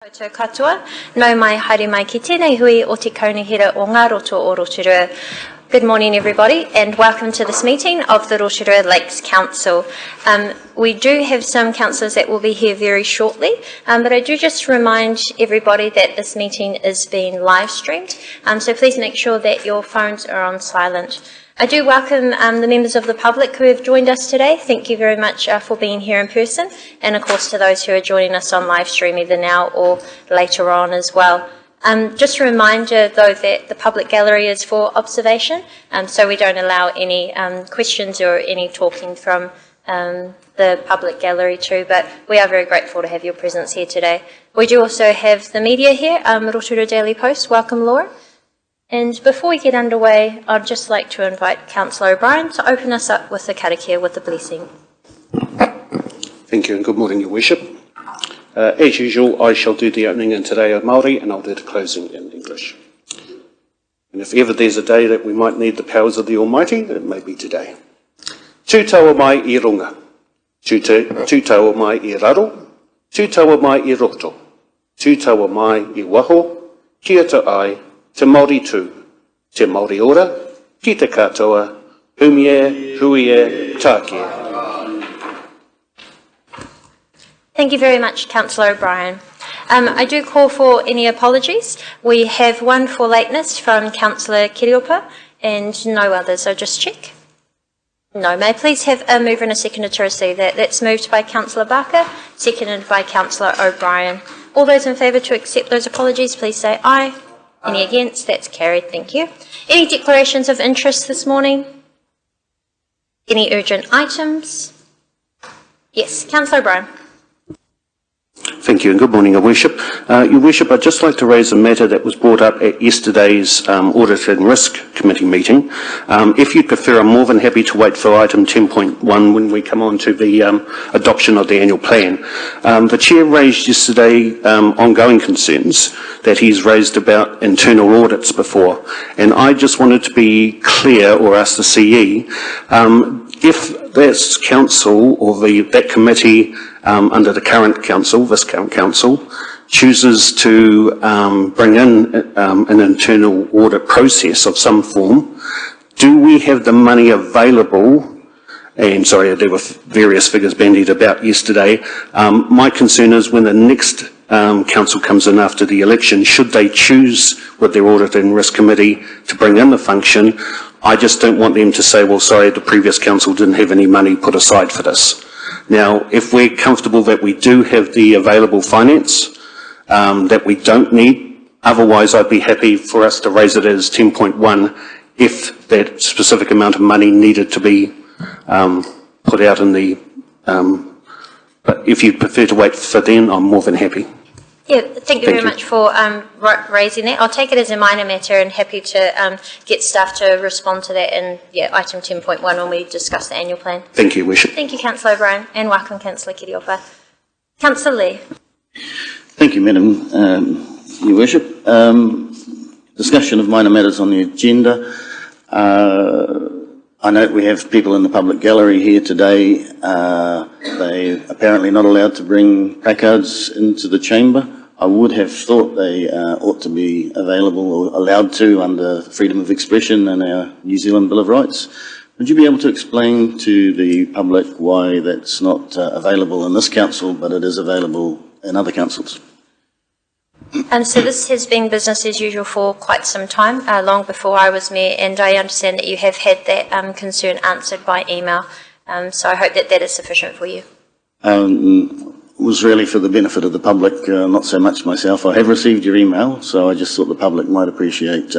Koutou katoa, no mai haere mai ki tēnei hui o te kaunihera o ngā roto o Rotorua. Good morning everybody and welcome to this meeting of the Rotorua Lakes Council. We do have some councillors that will be here very shortly, but I do just remind everybody that this meeting is being live streamed, so please make sure that your phones are on silent. I do welcome the members of the public who have joined us today. Thank you very much for being here in person, and of course to those who are joining us on live stream either now or later on as well. Just a reminder though that the public gallery is for observation, so we don't allow any questions or any talking from the public gallery too, but we are very grateful to have your presence here today. We do also have the media here, Rotorua Daily Post. Welcome, Laura. And before we get underway, I'd just like to invite Councillor O'Brien to open us up with the karakia with the blessing. Thank you and good morning, Your Worship. As usual, I shall do the opening in Te Reo Māori and I'll do the closing in English. And if ever there's a day that we might need the powers of the Almighty, it may be today. Tū taua mai I runga, tū taua mai I raro, tū taua mai I roto, tū taua mai I waho, kia te ai, te Māori tū, te Māori ora, ki te katoa, humie, huie, tākia. Thank you very much, Councillor O'Brien. I do call for any apologies. We have one for lateness from Councillor Kiriopa and no others, so just check. No, may I please have a mover and a seconder to receive that? That's moved by Councillor Barker, seconded by Councillor O'Brien. All those in favour to accept those apologies, please say aye. Any against? That's carried, thank you. Any declarations of interest this morning? Any urgent items? Yes, Councillor O'Brien. Thank you and good morning, Your Worship. Your Worship, I'd just like to raise a matter that was brought up at yesterday's Audit and Risk Committee meeting. If you'd prefer, I'm more than happy to wait for item 10.1 when we come on to the adoption of the annual plan. The Chair raised yesterday ongoing concerns that he's raised about internal audits before, and I just wanted to be clear, or ask the CE, if this council or that committee under the current council, this current council, chooses to bring in an internal audit process of some form, do we have the money available? And sorry, there were various figures bandied about yesterday. My concern is when the next council comes in after the election, should they choose with their Audit and Risk Committee to bring in the function, I just don't want them to say, well, sorry, the previous council didn't have any money put aside for this. Now, if we're comfortable that we do have the available finance, that we don't need, otherwise I'd be happy for us to raise it as 10.1 if that specific amount of money needed to be put out in the, but if you'd prefer to wait for then, I'm more than happy. Yeah, thank you very much for raising that. I'll take it as a minor matter and happy to get staff to respond to that in item 10.1 when we discuss the annual plan. Thank you, Worship. Thank you, Councillor O'Brien, and welcome, Councillor Kiriopa. Councillor Lee. Thank you, Madam Your Worship. Discussion of minor matters on the agenda. I note we have people in the public gallery here today. They're apparently not allowed to bring placards into the chamber. I would have thought they ought to be available or allowed to under freedom of expression and our New Zealand Bill of Rights. Would you be able to explain to the public why that's not available in this council, but it is available in other councils? So this has been business as usual for quite some time, long before I was Mayor, and I understand that you have had that concern answered by email, so I hope that that is sufficient for you. Was really for the benefit of the public, not so much myself. I have received your email, so I just thought the public might appreciate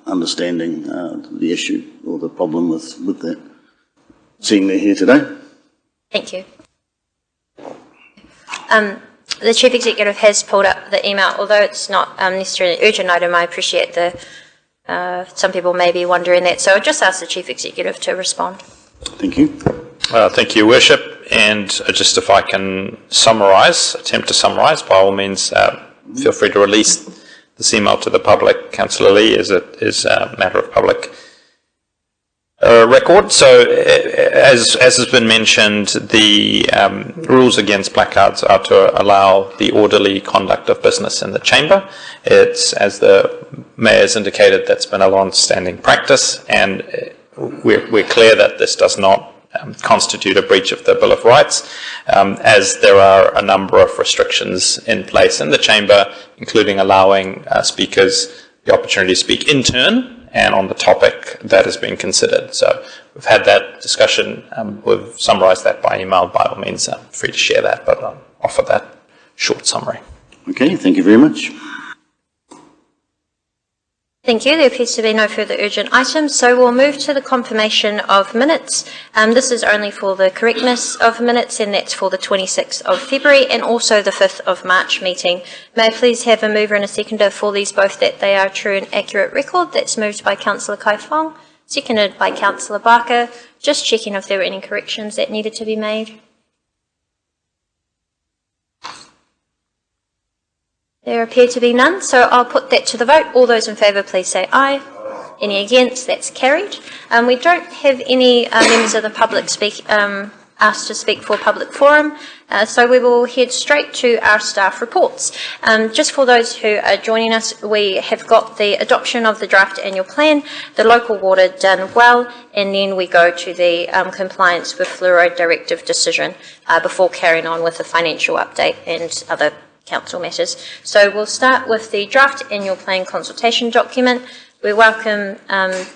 understanding the issue or the problem with that. Seeing they're here today. Thank you. The Chief Executive has pulled up the email, although it's not necessarily an urgent item. I appreciate some people may be wondering that, so I'll just ask the Chief Executive to respond. Thank you. Thank you, Worship. And just if I can attempt to summarise, by all means, feel free to release this email to the public, Councillor Lee, as it is a matter of public record. So, as has been mentioned, the rules against placards are to allow the orderly conduct of business in the chamber. It's, as the Mayor's indicated, that's been a long-standing practice, and we're clear that this does not constitute a breach of the Bill of Rights, as there are a number of restrictions in place in the chamber, including allowing speakers the opportunity to speak in turn and on the topic that is being considered. So we've had that discussion. We've summarised that by email. By all means, free to share that, but I'll offer that short summary. Okay, thank you very much. Thank you. There appears to be no further urgent items, so we'll move to the confirmation of minutes. This is only for the correctness of minutes, and that's for the 26th of February and also the 5th of March meeting. May I please have a mover and a seconder for these both, that they are true and accurate record? That's moved by Councillor Kai Fong, seconded by Councillor Barker. Just checking if there were any corrections that needed to be made. There appear to be none, so I'll put that to the vote. All those in favour, please say aye. Any against? That's carried. We don't have any members of the public asked to speak for public forum, so we will head straight to our staff reports. Just for those who are joining us, we have got the adoption of the draft annual plan, the local water done well, and then we go to the compliance with fluoride directive decision before carrying on with the financial update and other council matters. So we'll start with the draft annual plan consultation document. We welcome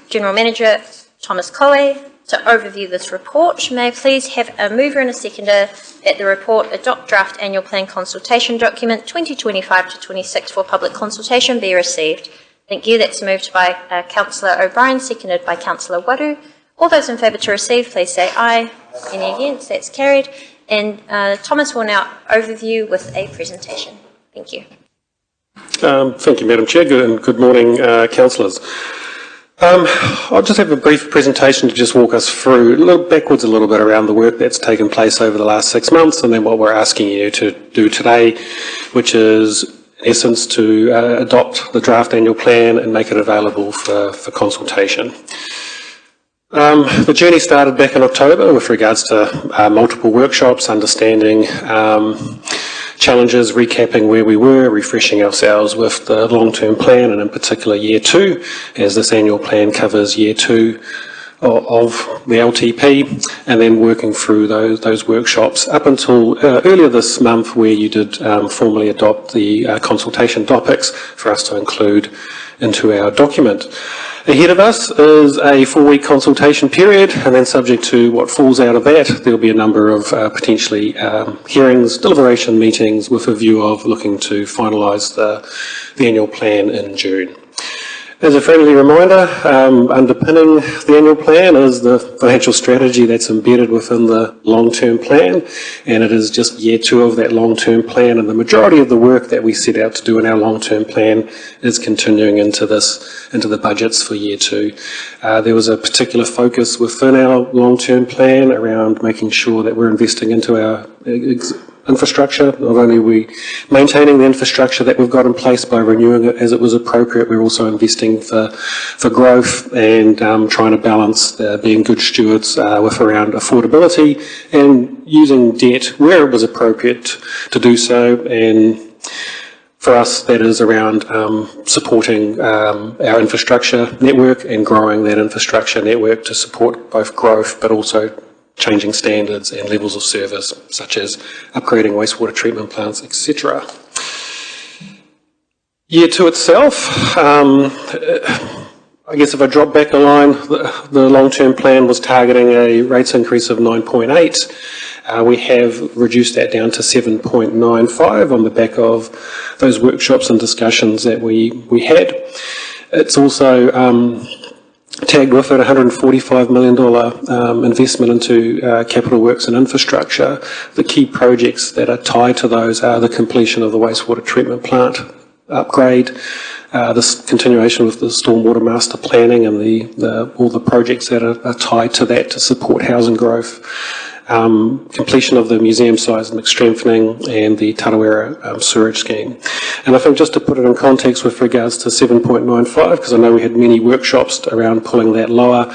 General Manager Thomas Coe to overview this report. May I please have a mover and a seconder that the report adopt draft annual plan consultation document 2025 to 26 for public consultation be received. Thank you. That's moved by Councillor O'Brien, seconded by Councillor Waru. All those in favour to receive, please say aye. Any against? That's carried. And Thomas will now overview with a presentation. Thank you. Thank you, Madam Chair, and good morning, councillors. I'll just have a brief presentation to just walk us through, backwards a little bit around the work that's taken place over the last 6 months, and then what we're asking you to do today, which is, in essence, to adopt the draft annual plan and make it available for consultation. The journey started back in October with regards to multiple workshops, understanding challenges, recapping where we were, refreshing ourselves with the long-term plan, and in particular year 2, as this annual plan covers year 2 of the LTP, and then working through those workshops up until earlier this month, where you did formally adopt the consultation topics for us to include into our document. Ahead of us is a 4-week consultation period, and then subject to what falls out of that, there'll be a number of potentially hearings, deliberation meetings with a view of looking to finalise the annual plan in June. As a friendly reminder, underpinning the annual plan is the financial strategy that's embedded within the long-term plan, and it is just year 2 of that long-term plan, and the majority of the work that we set out to do in our long-term plan is continuing into the budgets for year 2. There was a particular focus within our long-term plan around making sure that we're investing into our infrastructure. Not only are we maintaining the infrastructure that we've got in place by renewing it as it was appropriate, we're also investing for growth and trying to balance being good stewards with around affordability and using debt where it was appropriate to do so. And for us, that is around supporting our infrastructure network and growing that infrastructure network to support both growth but also changing standards and levels of service, such as upgrading wastewater treatment plants, etc. Year 2 itself, I guess if I drop back a line, the long-term plan was targeting a rates increase of 9.8. We have reduced that down to 7.95 on the back of those workshops and discussions that we had. It's also tagged with it a $145 million investment into capital works and infrastructure. The key projects that are tied to those are the completion of the wastewater treatment plant upgrade, this continuation with the stormwater master planning and all the projects that are tied to that to support housing growth, completion of the museum seismic strengthening and the Tarawera sewerage scheme. And I think just to put it in context with regards to 7.95, because I know we had many workshops around pulling that lower,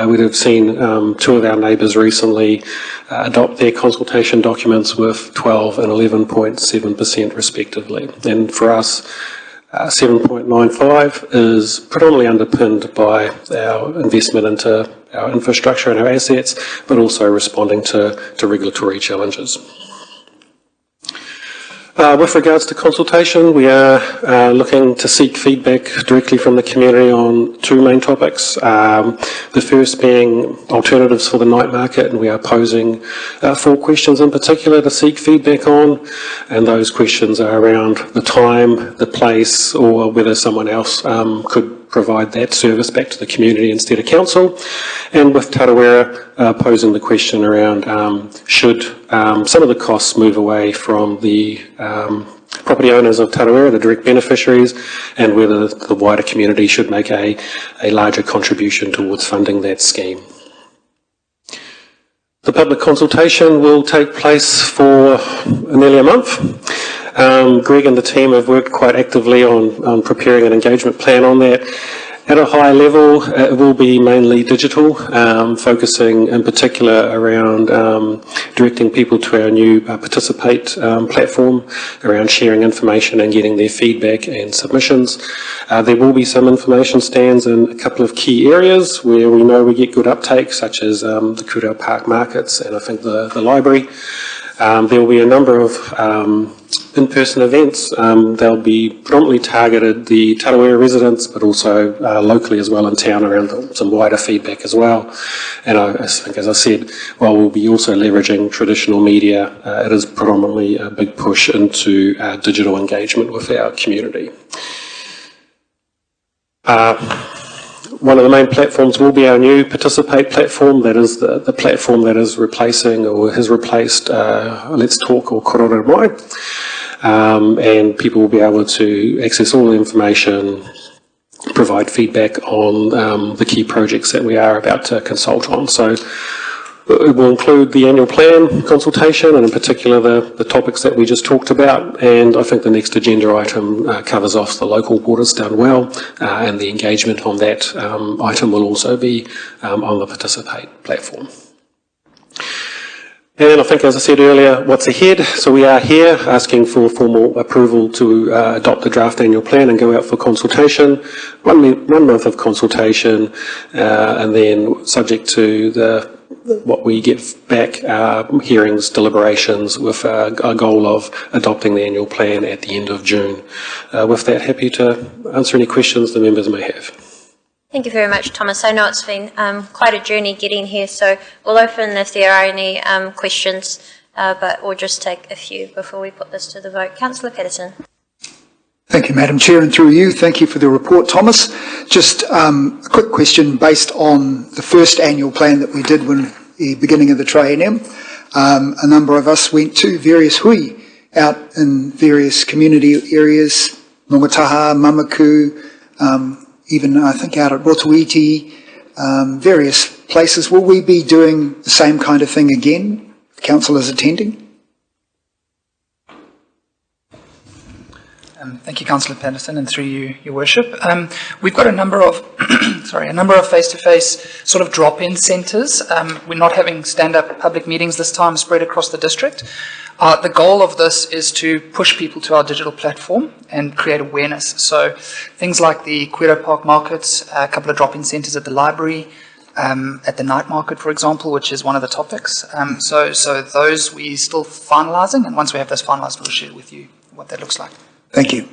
we'd have seen two of our neighbours recently adopt their consultation documents with 12 and 11.7% respectively. And for us, 7.95 is predominantly underpinned by our investment into our infrastructure and our assets, but also responding to regulatory challenges. With regards to consultation, we are looking to seek feedback directly from the community on two main topics. The first being alternatives for the night market, and we are posing 4 questions in particular to seek feedback on, and those questions are around the time, the place, or whether someone else could provide that service back to the community instead of council. And with Tarawera, posing the question around should some of the costs move away from the property owners of Tarawera, the direct beneficiaries, and whether the wider community should make a larger contribution towards funding that scheme. The public consultation will take place for nearly a month. Greg and the team have worked quite actively on preparing an engagement plan on that. At a high level, it will be mainly digital, focusing in particular around directing people to our new Participate platform, around sharing information and getting their feedback and submissions. There will be some information stands in a couple of key areas where we know we get good uptake, such as the Kūrau Park markets and I think the library. There will be a number of in-person events. They'll be predominantly targeted the Tarawera residents, but also locally as well in town around some wider feedback as well. And I think, as I said, while we'll be also leveraging traditional media, it is predominantly a big push into digital engagement with our community. One of the main platforms will be our new Participate platform. That is the platform that is replacing or has replaced Let's Talk or Korora Mai. And people will be able to access all the information, provide feedback on the key projects that we are about to consult on. So it will include the annual plan consultation and in particular the topics that we just talked about, and I think the next agenda item covers off the local waters done well, and the engagement on that item will also be on the Participate platform. And I think, as I said earlier, what's ahead? So we are here asking for formal approval to adopt the draft annual plan and go out for consultation. 1 month of consultation, and then subject to what we get back, hearings, deliberations, with a goal of adopting the annual plan at the end of June. With that, happy to answer any questions the members may have. Thank you very much, Thomas. I know it's been quite a journey getting here, so we'll open if there are any questions, but we'll just take a few before we put this to the vote. Councillor Patterson. Thank you, Madam Chair, and through you, thank you for the report, Thomas. Just a quick question based on the first annual plan that we did when the beginning of the Tri-NM. A number of us went to various hui out in various community areas, Nongataha, Mamaku, even I think out at Rotoiti, various places. Will we be doing the same kind of thing again, if council is attending? Thank you, Councillor Patterson, and through you, Your Worship. We've got a number of, a number of face-to-face sort of drop-in centres. We're not having stand-up public meetings this time spread across the district. The goal of this is to push people to our digital platform and create awareness. So things like the Kūrau Park markets, a couple of drop-in centres at the library, at the night market, for example, which is one of the topics. So those we're still finalising, and once we have those finalised, we'll share with you what that looks like. Thank you.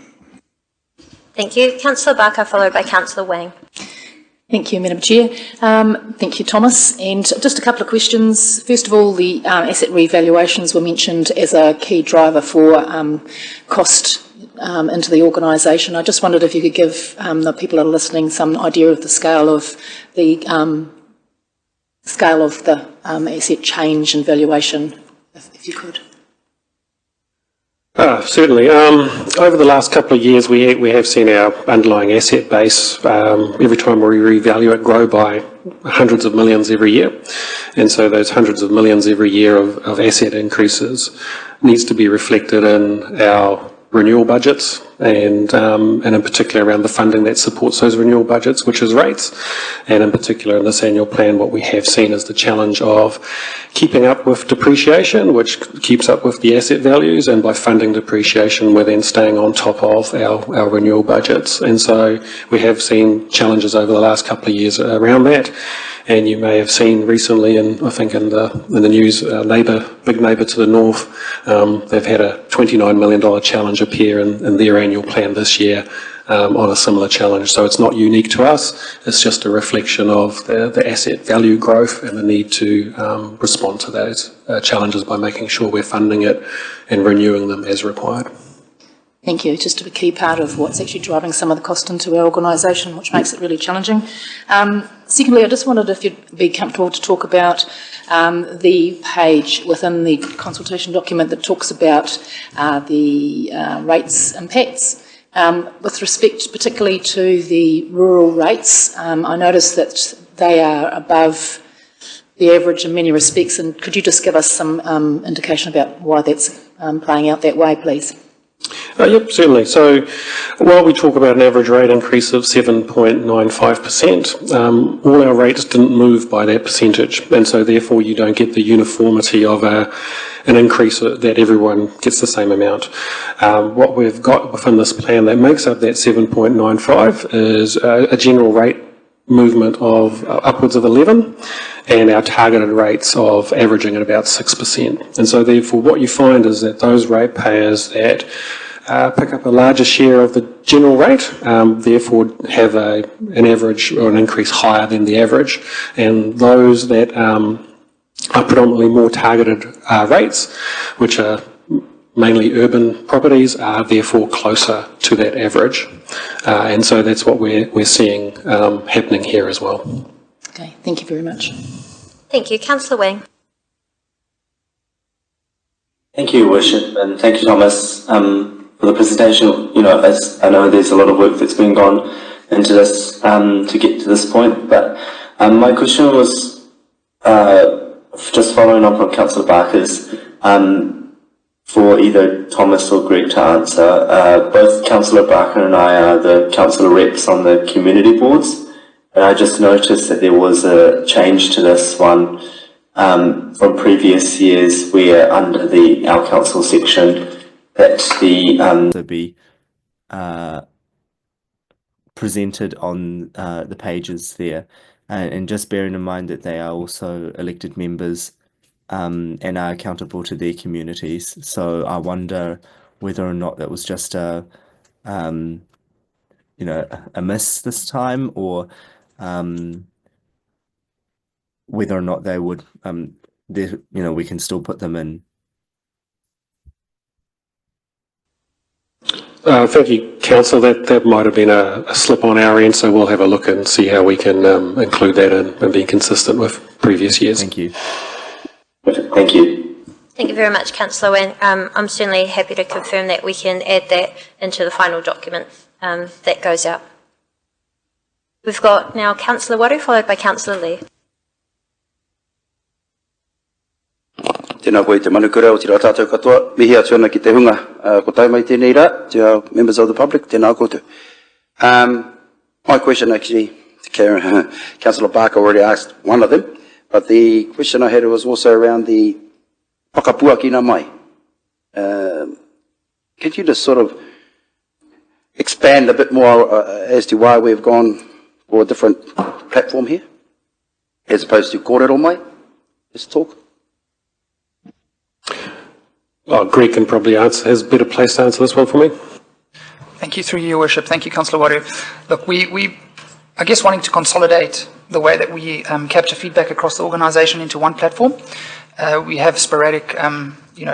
Thank you. Councillor Barker, followed by Councillor Wang. Thank you, Madam Chair. Thank you, Thomas. And just a couple of questions. First of all, the asset revaluations were mentioned as a key driver for cost into the organisation. I just wondered if you could give the people that are listening some idea of the scale of the asset change and valuation, if you could. Certainly. Over the last couple of years, we have seen our underlying asset base, every time we revalue it, grow by hundreds of millions every year. And so those hundreds of millions every year of asset increases needs to be reflected in our renewal budgets and in particular around the funding that supports those renewal budgets, which is rates. And in particular in this annual plan, what we have seen is the challenge of keeping up with depreciation, which keeps up with the asset values, and by funding depreciation, we're then staying on top of our renewal budgets. And so we have seen challenges over the last couple of years around that. And you may have seen recently, I think in the news, our big neighbour to the north, they've had a $29 million challenge appear in their annual plan this year on a similar challenge. So it's not unique to us, it's just a reflection of the asset value growth and the need to respond to those challenges by making sure we're funding it and renewing them as required. Thank you. Just a key part of what's actually driving some of the cost into our organisation, which makes it really challenging. Secondly, I just wondered if you'd be comfortable to talk about the page within the consultation document that talks about the rates impacts. With respect particularly to the rural rates, I noticed that they are above the average in many respects, and could you just give us some indication about why that's playing out that way, please? Yep, certainly. So while we talk about an average rate increase of 7.95%, all our rates didn't move by that percentage, and so therefore you don't get the uniformity of an increase that everyone gets the same amount. What we've got within this plan that makes up that 7.95 is a general rate movement of upwards of 11, and our targeted rates of averaging at about 6%. And so therefore what you find is that those ratepayers that pick up a larger share of the general rate, therefore have an average or an increase higher than the average, and those that are predominantly more targeted rates, which are mainly urban properties, are therefore closer to that average. And so that's what we're seeing happening here as well. Okay, thank you very much. Thank you. Councillor Wang. Thank you, Worship, and thank you, Thomas, for the presentation. You know, as I know there's a lot of work that's been gone into this to get to this point, but my question was just following up on Councillor Barker's, for either Thomas or Greg to answer. Both Councillor Barker and I are the councillor reps on the community boards, and I just noticed that there was a change to this one from previous years where under our council section that to be presented on the pages there, and just bearing in mind that they are also elected members and are accountable to their communities. So I wonder whether or not that was just a miss this time, or whether or not they would we can still put them in. Thank you, Councillor. That might have been a slip on our end, so we'll have a look and see how we can include that in and be consistent with previous years. Thank you. Thank you. Thank you very much, Councillor Wang. I'm certainly happy to confirm that we can add that into the final document that goes out. We've got now Councillor Waru, followed by Councillor Lee. Tēnā koe te manukura o te rā tātou katoa. Mihi atu ana ki te hunga. Ko tai mai tēnei rā, to our members of the public, tēnā koutou. My question actually, Councillor Barker already asked one of them, but the question I had was also around the whakapuakina mai. Could you just sort of expand a bit more as to why we've gone for a different platform here, as opposed to kōrero mai? Let's talk. Well, Greg can probably has a better place to answer this one for me. Thank you, through your worship. Thank you, Councillor Waru. Look, we I guess wanting to consolidate the way that we capture feedback across the organisation into one platform. We have sporadic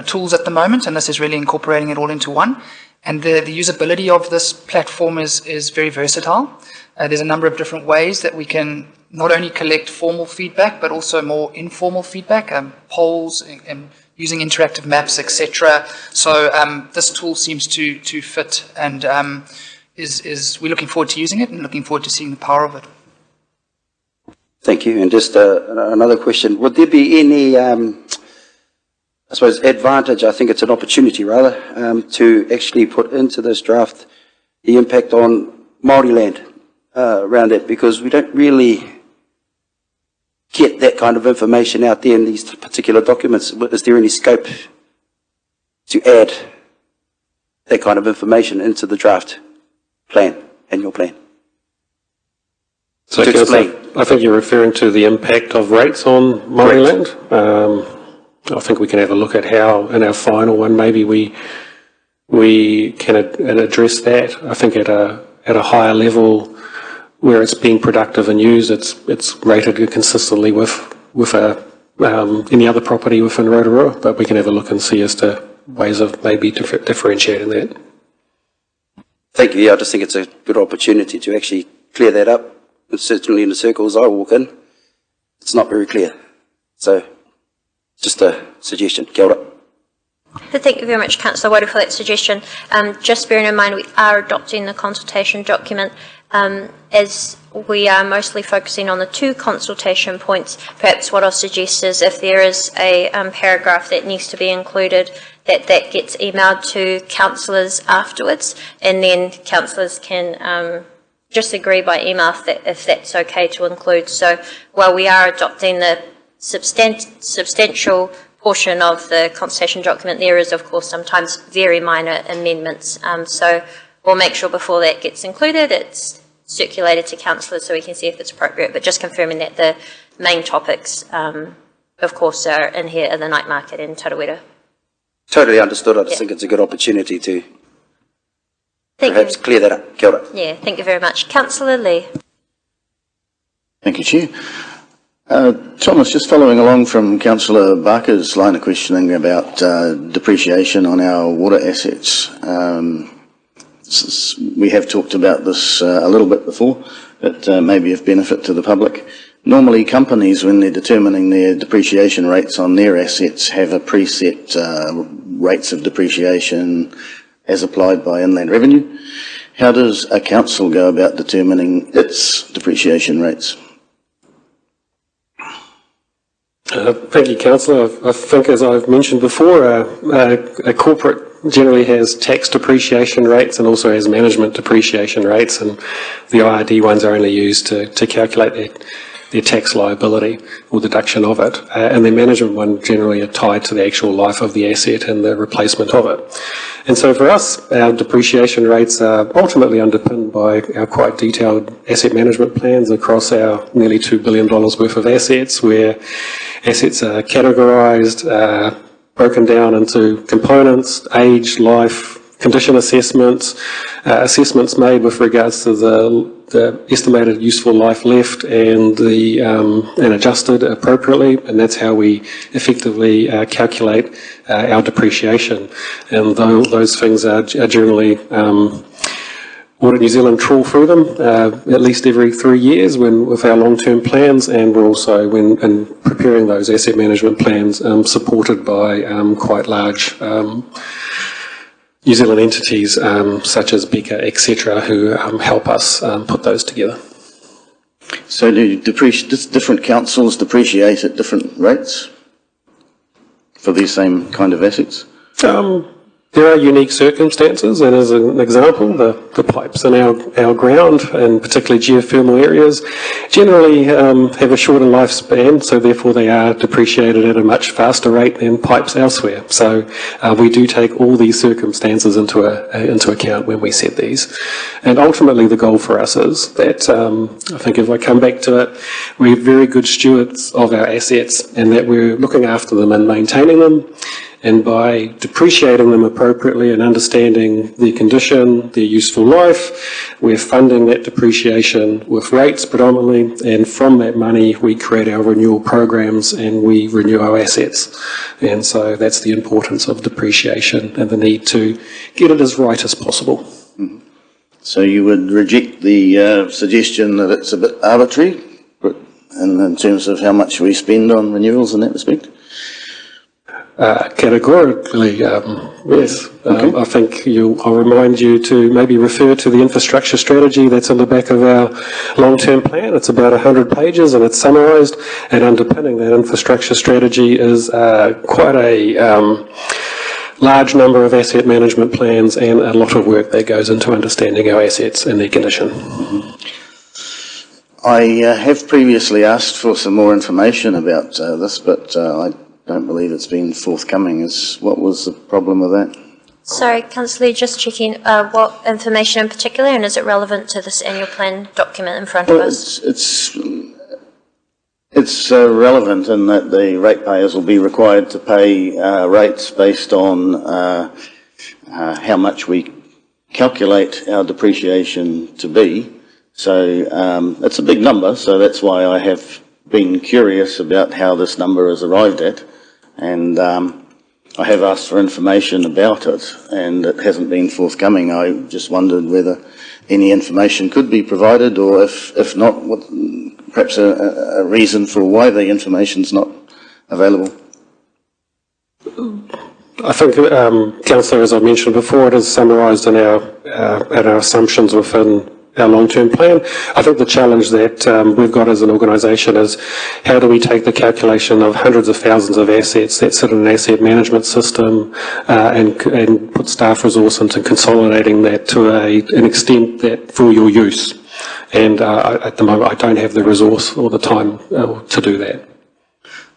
tools at the moment, and this is really incorporating it all into one. And the usability of this platform is very versatile. There's a number of different ways that we can not only collect formal feedback, but also more informal feedback, polls and using interactive maps, etc. So this tool seems to fit, and we're looking forward to using it and looking forward to seeing the power of it. Thank you. And just another question. Would there be any, I suppose, advantage, I think it's an opportunity rather, to actually put into this draft the impact on Māori land around it? Because we don't really get that kind of information out there in these particular documents. Is there any scope to add that kind of information into the draft plan, annual plan? So to explain. I think you're referring to the impact of rates on Māori land. I think we can have a look at how, in our final one, maybe we can address that. I think at a higher level, where it's being productive and used, it's rated consistently with any other property within Rotorua. But we can have a look and see as to ways of maybe differentiating that. Thank you. Yeah, I just think it's a good opportunity to actually clear that up. And certainly in the circles I walk in, it's not very clear. So, just a suggestion. Kia ora. Thank you very much, Councillor Waddu, for that suggestion. Just bearing in mind we are adopting the consultation document, as we are mostly focusing on the 2 consultation points. Perhaps what I'll suggest is if there is a paragraph that needs to be included, that gets emailed to councillors afterwards, and then councillors can just agree by email if that's okay to include. So while we are adopting the substantial portion of the consultation document, there is of course sometimes very minor amendments. So we'll make sure before that gets included it's circulated to councillors so we can see if it's appropriate, but just confirming that the main topics of course are in here are the night market and Tarawera. Totally understood. I just think it's a good opportunity to perhaps clear that up. Kia ora. Yeah, thank you very much. Councillor Lee. Thank you, Chair. Thomas, just following along from Councillor Barker's line of questioning about depreciation on our water assets. We have talked about this a little bit before, but maybe of benefit to the public. Normally companies, when they're determining their depreciation rates on their assets, have a preset rates of depreciation as applied by Inland Revenue. How does a council go about determining its depreciation rates? Thank you, Councillor. I think, as I've mentioned before, a corporate generally has tax depreciation rates and also has management depreciation rates, and the IRD ones are only used to calculate their tax liability or deduction of it, and the management one generally are tied to the actual life of the asset and the replacement of it. And so for us, our depreciation rates are ultimately underpinned by our quite detailed asset management plans across our nearly $2 billion worth of assets, where assets are categorised, broken down into components, age, life, condition assessments, assessments made with regards to the estimated useful life left and adjusted appropriately, and that's how we effectively calculate our depreciation. And those things are generally Audit New Zealand trawl through them at least every 3 years with our long-term plans, and we're also, when preparing those asset management plans, supported by quite large New Zealand entities such as Becca, etc., who help us put those together. So do different councils depreciate at different rates for these same kind of assets? There are unique circumstances, and as an example, the pipes in our ground, and particularly geothermal areas, generally have a shorter lifespan, so therefore they are depreciated at a much faster rate than pipes elsewhere. So we do take all these circumstances into account when we set these. And ultimately the goal for us is that, I think if I come back to it, we're very good stewards of our assets and that we're looking after them and maintaining them. And by depreciating them appropriately and understanding the condition, their useful life, we're funding that depreciation with rates predominantly, and from that money we create our renewal programs and we renew our assets. And so that's the importance of depreciation and the need to get it as right as possible. Mm-hmm. So you would reject the suggestion that it's a bit arbitrary in terms of how much we spend on renewals in that respect? Categorically, yes. I think I'll remind you to maybe refer to the infrastructure strategy that's in the back of our long-term plan. It's about 100 pages and it's summarised, and underpinning that infrastructure strategy is quite a large number of asset management plans and a lot of work that goes into understanding our assets and their condition. I have previously asked for some more information about this, but I don't believe it's been forthcoming. What was the problem with that? Sorry, Councillor, just checking what information in particular, and is it relevant to this annual plan document in front of us? It's relevant in that the ratepayers will be required to pay rates based on how much we calculate our depreciation to be. So it's a big number, so that's why I have been curious about how this number is arrived at, and I have asked for information about it, and it hasn't been forthcoming. I just wondered whether any information could be provided, or if not, perhaps a reason for why the information's not available. I think, Councillor, as I mentioned before, it is summarised in our assumptions within our long-term plan. I think the challenge that we've got as an organisation is how do we take the calculation of hundreds of thousands of assets that sit in an asset management system and put staff resource into consolidating that to an extent that for your use. And at the moment I don't have the resource or the time to do that.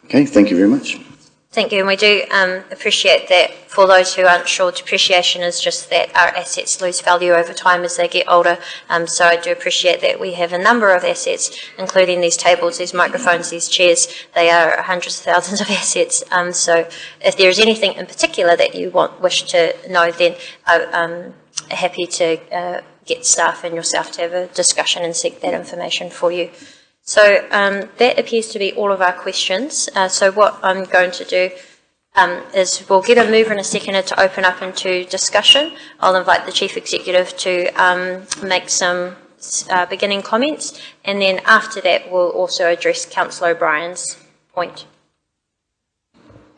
Okay, thank you very much. Thank you, and we do appreciate that. For those who aren't sure, depreciation is just that our assets lose value over time as they get older. So I do appreciate that we have a number of assets, including these tables, these microphones, these chairs. They are hundreds of thousands of assets. So if there is anything in particular that you wish to know, then I'm happy to get staff and yourself to have a discussion and seek that information for you. So that appears to be all of our questions. So what I'm going to do is we'll get a mover and a seconder to open up into discussion. I'll invite the Chief Executive to make some beginning comments, and then after that we'll also address Councillor O'Brien's point.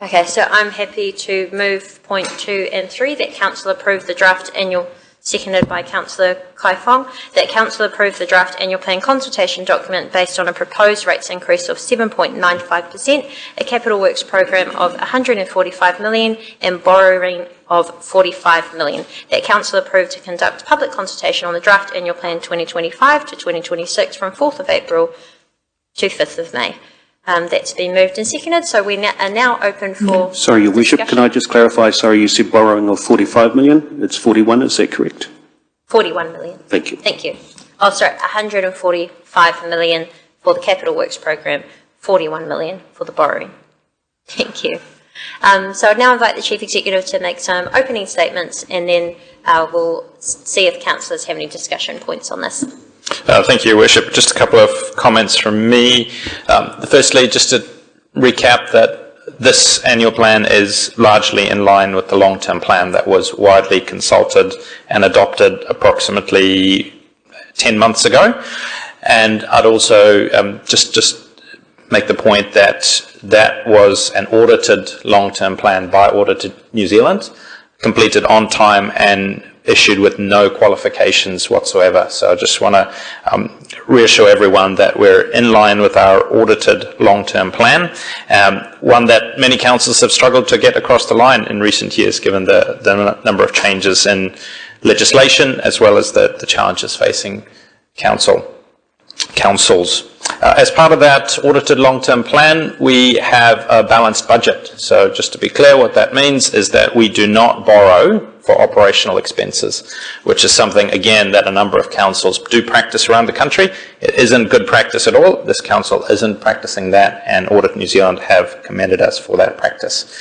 Okay, so I'm happy to move point 2 and 3, that Council approve the draft annual, seconded by Councillor Kai Fong, that Council approve the draft annual plan consultation document based on a proposed rates increase of 7.95%, a capital works program of 145 million and borrowing of 45 million. That Council approve to conduct public consultation on the draft annual plan 2025 to 2026 from 4th of April to 5th of May. That's been moved and seconded, so we are now open for Sorry, Your Worship, can I just clarify? Sorry, you said borrowing of 45 million. It's 41, is that correct? 41 million. Thank you. Thank you. Oh, sorry, 145 million for the capital works program, 41 million for the borrowing. Thank you. So I'd now invite the Chief Executive to make some opening statements, and then we'll see if councillors have any discussion points on this. Thank you, Your Worship. Just a couple of comments from me. Firstly, just to recap that this annual plan is largely in line with the long-term plan that was widely consulted and adopted approximately 10 months ago. And I'd also just make the point that that was an audited long-term plan by Audited New Zealand, completed on time and issued with no qualifications whatsoever. So I just want to reassure everyone that we're in line with our audited long-term plan, one that many councils have struggled to get across the line in recent years, given the number of changes in legislation as well as the challenges facing councils. As part of that audited long-term plan, we have a balanced budget. So just to be clear, what that means is that we do not borrow for operational expenses, which is something, again, that a number of councils do practice around the country. It isn't good practice at all. This council isn't practicing that, and Audit New Zealand have commended us for that practice.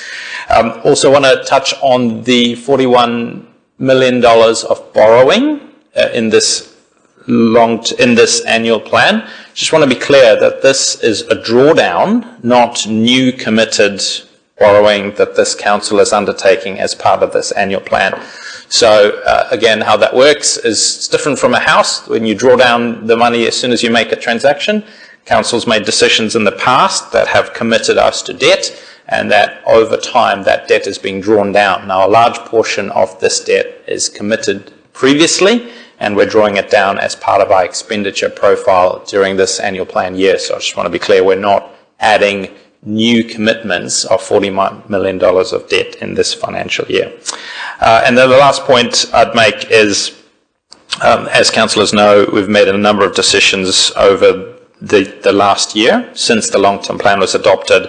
Also want to touch on the $41 million of borrowing in this annual plan. Just want to be clear that this is a drawdown, not new committed borrowing that this council is undertaking as part of this annual plan. So again, how that works is it's different from a house. When you draw down the money as soon as you make a transaction, councils made decisions in the past that have committed us to debt, and that over time that debt is being drawn down. Now, a large portion of this debt is committed previously, and we're drawing it down as part of our expenditure profile during this annual plan year. So I just want to be clear, we're not adding new commitments of $40 million of debt in this financial year. And then the last point I'd make is, as councillors know, we've made a number of decisions over the last year since the long-term plan was adopted,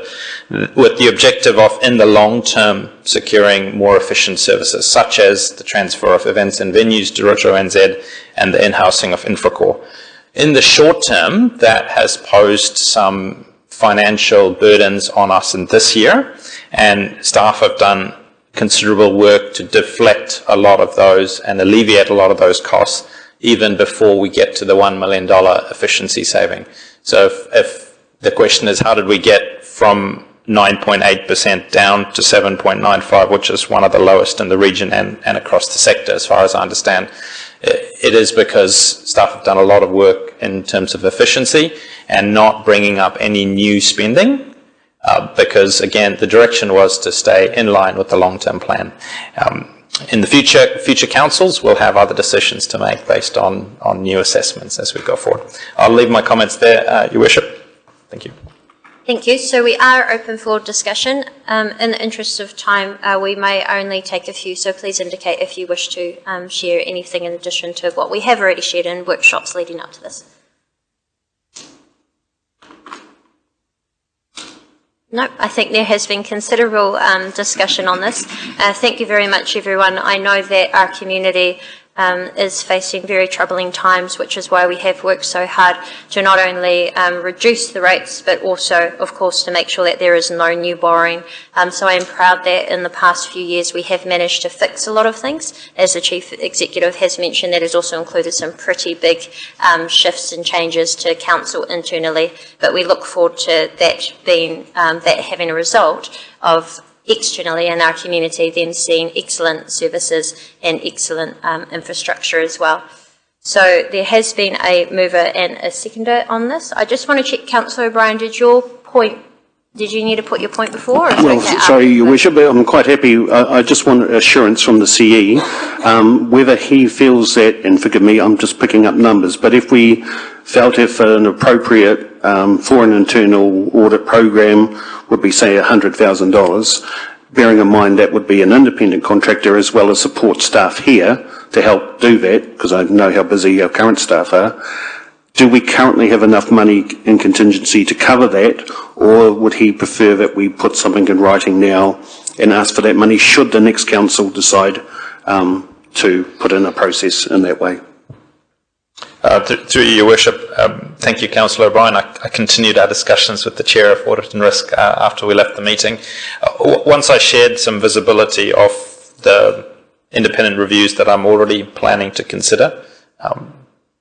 with the objective of, in the long term, securing more efficient services, such as the transfer of events and venues to Rotorua NZ and the in-housing of Infracore. In the short term, that has posed some financial burdens on us in this year, and staff have done considerable work to deflect a lot of those and alleviate a lot of those costs even before we get to the $1 million efficiency saving. So if the question is, how did we get from 9.8% down to 7.95%, which is one of the lowest in the region and across the sector, as far as I understand, it is because staff have done a lot of work in terms of efficiency and not bringing up any new spending, because, again, the direction was to stay in line with the long-term plan. In the future councils will have other decisions to make based on new assessments as we go forward. I'll leave my comments there, Your Worship. Thank you. Thank you. So we are open for discussion. In the interest of time, we may only take a few, so please indicate if you wish to share anything in addition to what we have already shared in workshops leading up to this. No, I think there has been considerable discussion on this. Thank you very much, everyone. I know that our community is facing very troubling times, which is why we have worked so hard to not only reduce the rates, but also, of course, to make sure that there is no new borrowing. So I am proud that in the past few years we have managed to fix a lot of things. As the Chief Executive has mentioned, that has also included some pretty big shifts and changes to Council internally, but we look forward to that being, that having a result of externally in our community then seeing excellent services and excellent infrastructure as well. So there has been a mover and a seconder on this. I just want to check, Councillor O'Brien, did you need to put your point before? Or well, okay sorry, Your Worship, I'm quite happy. I just want assurance from the CE whether he feels that, and forgive me, I'm just picking up numbers, but if we felt if an appropriate for an internal audit program would be, say, $100,000, bearing in mind that would be an independent contractor as well as support staff here to help do that, because I know how busy our current staff are. Do we currently have enough money in contingency to cover that, or would he prefer that we put something in writing now and ask for that money should the next council decide to put in a process in that way? Through Your Worship, thank you, Councillor O'Brien. I continued our discussions with the Chair of Audit and Risk after we left the meeting. Once I shared some visibility of the independent reviews that I'm already planning to consider,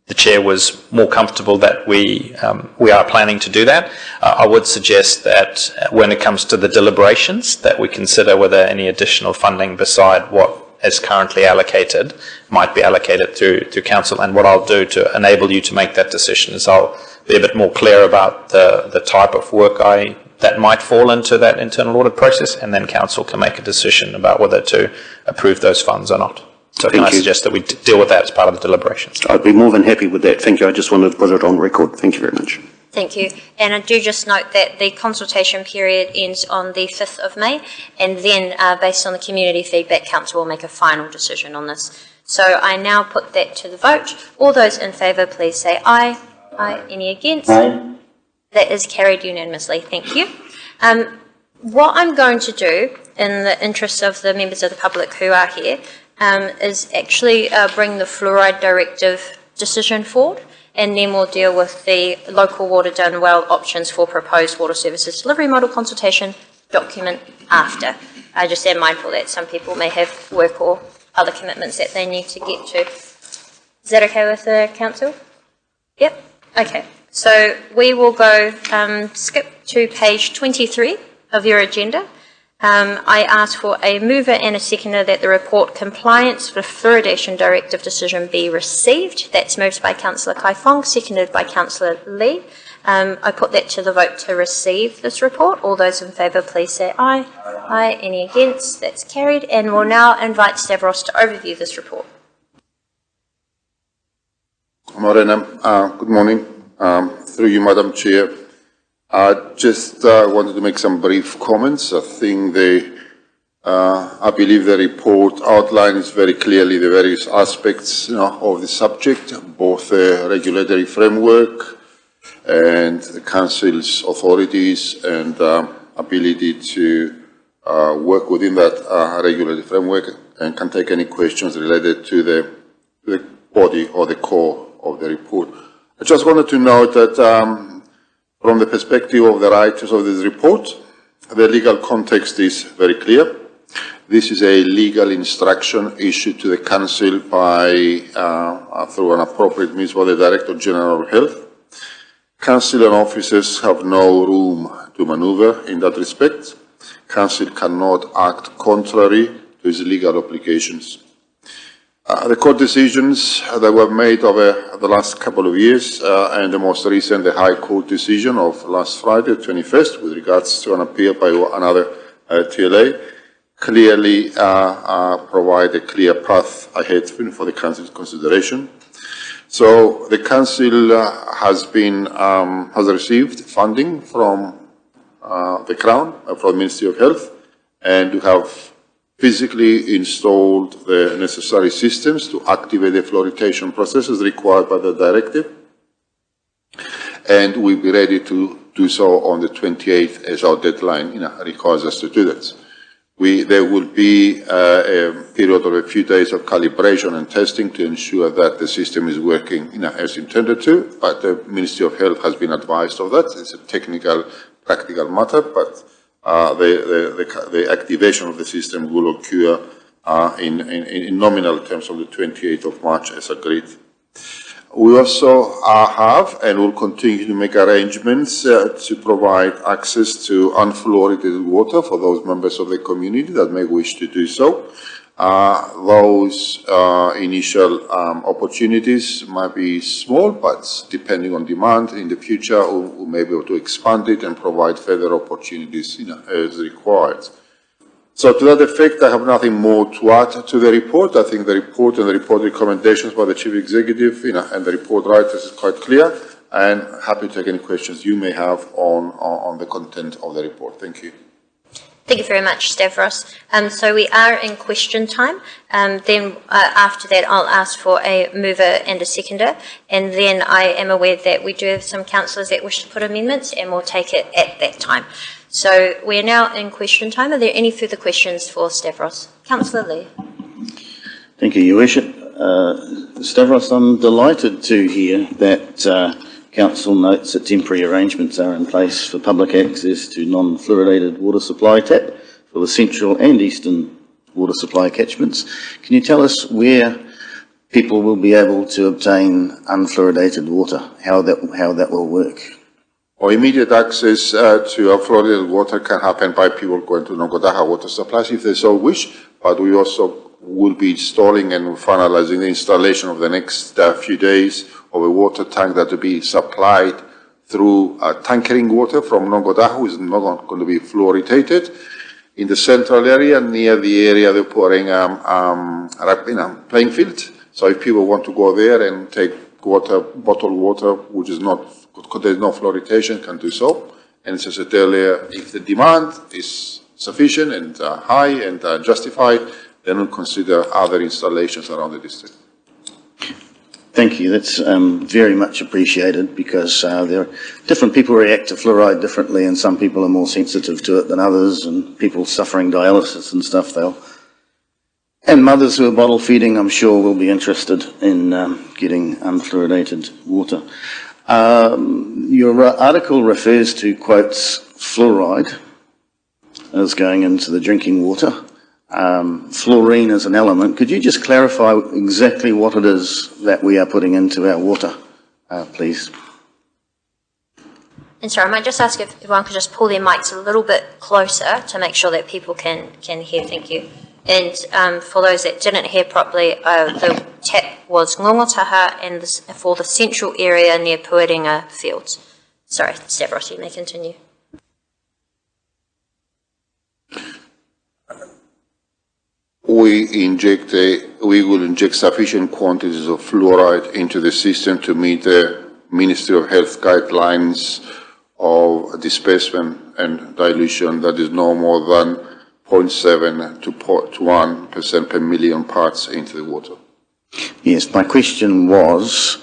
the Chair was more comfortable that we are planning to do that. I would suggest that when it comes to the deliberations, that we consider whether any additional funding beside what is currently allocated might be allocated through Council. And what I'll do to enable you to make that decision is I'll be a bit more clear about the type of work that might fall into that internal audit process, and then Council can make a decision about whether to approve those funds or not. So can I suggest that we deal with that as part of the deliberations? I'd be more than happy with that. Thank you. I just wanted to put it on record. Thank you very much. Thank you. And I do just note that the consultation period ends on the 5th of May, and then based on the community feedback, Council will make a final decision on this. So I now put that to the vote. All those in favour, please say aye. Aye. Any against? Aye. That is carried unanimously. Thank you. What I'm going to do, in the interest of the members of the public who are here, is actually bring the fluoride directive decision forward, and then we'll deal with the local water done well options for proposed water services delivery model consultation document after. I just am mindful that some people may have work or other commitments that they need to get to. Is that okay with the Council? Yep. Okay. So we will go skip to page 23 of your agenda. I ask for a mover and a seconder that the report compliance with Fluoridation Directive decision be received. That's moved by Councillor Kai Fong, seconded by Councillor Lee. I put that to the vote to receive this report. All those in favour, please say aye. Aye. Any against? That's carried. And we'll now invite Stavros to overview this report. Morena, good morning. Through you, Madam Chair. I just wanted to make some brief comments. I believe the report outlines very clearly the various aspects of the subject, both the regulatory framework and the Council's authorities and ability to work within that regulatory framework, and can take any questions related to the body or the core of the report. I just wanted to note that from the perspective of the writers of this report, the legal context is very clear. This is a legal instruction issued to the Council by, through an appropriate means, by the Director General of Health. Council and officers have no room to manoeuvre in that respect. Council cannot act contrary to its legal obligations. The court decisions that were made over the last couple of years, and the most recent, the High Court decision of last Friday, 21st, with regards to an appeal by another TLA, clearly provide a clear path ahead for the Council's consideration. So the Council has received funding from the Crown, from the Ministry of Health, and we have physically installed the necessary systems to activate the fluoridation processes required by the directive, and we'll be ready to do so on the 28th as our deadline requires us to do that. There will be a period of a few days of calibration and testing to ensure that the system is working as intended to, but the Ministry of Health has been advised of that. It's a technical, practical matter, but the activation of the system will occur in nominal terms on the 28th of March as agreed. We also have and will continue to make arrangements to provide access to unfluoridated water for those members of the community that may wish to do so. Those initial opportunities might be small, but depending on demand in the future, we may be able to expand it and provide further opportunities as required. So to that effect, I have nothing more to add to the report. I think the report and the report recommendations by the Chief Executive and the report writers is quite clear, and happy to take any questions you may have on the content of the report. Thank you. Thank you very much, Stavros. So we are in question time. Then after that, I'll ask for a mover and a seconder. And then I am aware that we do have some councillors that wish to put amendments, and we'll take it at that time. So we are now in question time. Are there any further questions for Stavros? Councillor Lee. Thank you, Your Worship. Stavros, I'm delighted to hear that Council notes that temporary arrangements are in place for public access to non-fluoridated water supply tap for the central and eastern water supply catchments. Can you tell us where people will be able to obtain unfluoridated water, how that will work? Or immediate access to fluoridated water can happen by people going to Nongodaha water supplies if they so wish, but we also will be installing and finalizing the installation of the next few days of a water tank that will be supplied through tankering water from Nongodaha, which is not going to be fluoridated. In the central area, near the area they're pouring playing field. So if people want to go there and take water, bottled water, which is not, there's no fluoridation, can do so. And as I said earlier, if the demand is sufficient and high and justified, then we'll consider other installations around the district. Thank you. That's very much appreciated, because there are different people react to fluoride differently, and some people are more sensitive to it than others, and people suffering dialysis and stuff, and mothers who are bottle feeding, I'm sure, will be interested in getting unfluoridated water. Your article refers to, quotes, fluoride as going into the drinking water. Fluorine as an element. Could you just clarify exactly what it is that we are putting into our water, please? And sorry, I might just ask if everyone could just pull their mics a little bit closer to make sure that people can hear. Thank you. And for those that didn't hear properly, the tap was Ngongotaha and for the central area near Pueringa Fields. Sorry, Stavros, you may continue. We will inject sufficient quantities of fluoride into the system to meet the Ministry of Health guidelines of disbursement and dilution that is no more than 0.7 to 1% per million parts into the water. Yes, my question was,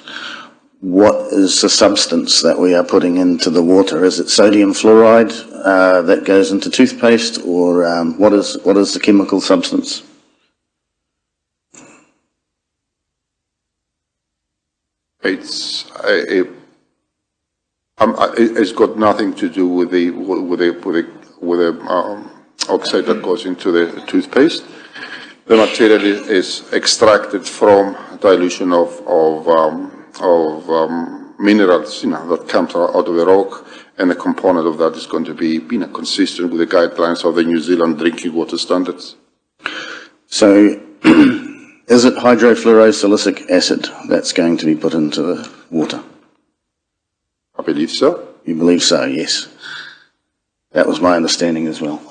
what is the substance that we are putting into the water? Is it sodium fluoride that goes into toothpaste, or what is the chemical substance? It's got nothing to do with the oxide that goes into the toothpaste. The material is extracted from dilution of minerals, that comes out of the rock, and the component of that is going to be, consistent with the guidelines of the New Zealand drinking water standards. So, is it hydrofluorosilicic acid that's going to be put into the water? I believe so. You believe so, yes. That was my understanding as well.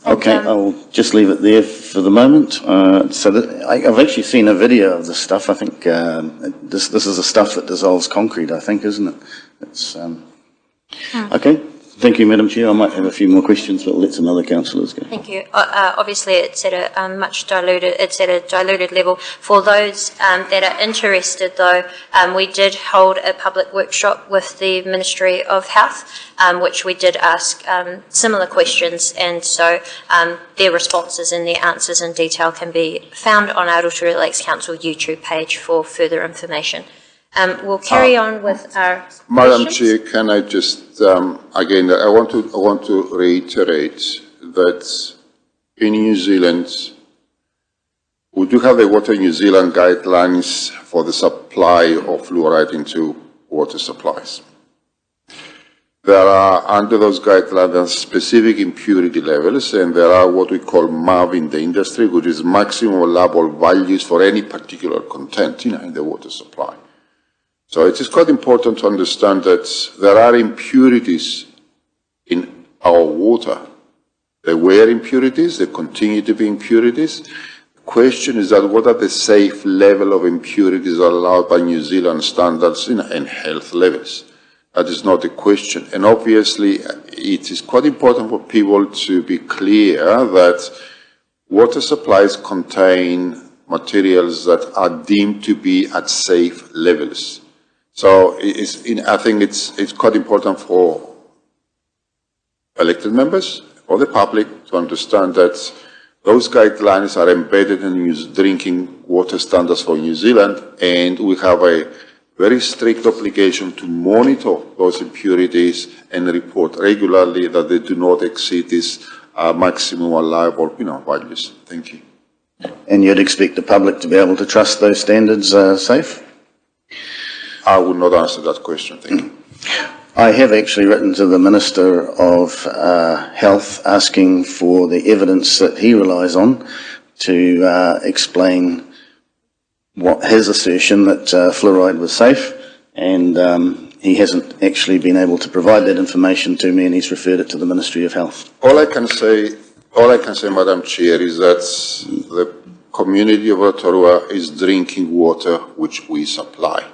Okay, I'll just leave it there for the moment. I've actually seen a video of this stuff. I think this is the stuff that dissolves concrete, I think, isn't it? It's, okay, thank you, Madam Chair. I might have a few more questions, but we'll let some other councillors go. Thank you. Obviously, it's at a diluted level. For those that are interested, though, we did hold a public workshop with the Ministry of Health, which we did ask similar questions, and so their responses and their answers in detail can be found on our Rotorua Lakes Council YouTube page for further information. We'll carry on with our Madam questions. Chair, can I just, again, I want to reiterate that in New Zealand, we do have the Water New Zealand guidelines for the supply of fluoride into water supplies. There are, under those guidelines, specific impurity levels, and there are what we call MAV in the industry, which is maximum allowable values for any particular content in the water supply. So it is quite important to understand that there are impurities in our water. There were impurities, there continue to be impurities. The question is that what are the safe level of impurities allowed by New Zealand standards and health levels? That is not the question. And obviously, it is quite important for people to be clear that water supplies contain materials that are deemed to be at safe levels. So I think it's quite important for elected members or the public to understand that those guidelines are embedded in drinking water standards for New Zealand, and we have a very strict obligation to monitor those impurities and report regularly that they do not exceed these maximum allowable values. Thank you. And you'd expect the public to be able to trust those standards safe? I will not answer that question. Thank you. I have actually written to the Minister of Health asking for the evidence that he relies on to explain what his assertion that fluoride was safe, and he hasn't actually been able to provide that information to me, and he's referred it to the Ministry of Health. All I can say, Madam Chair, is that the community of Rotorua is drinking water which we supply.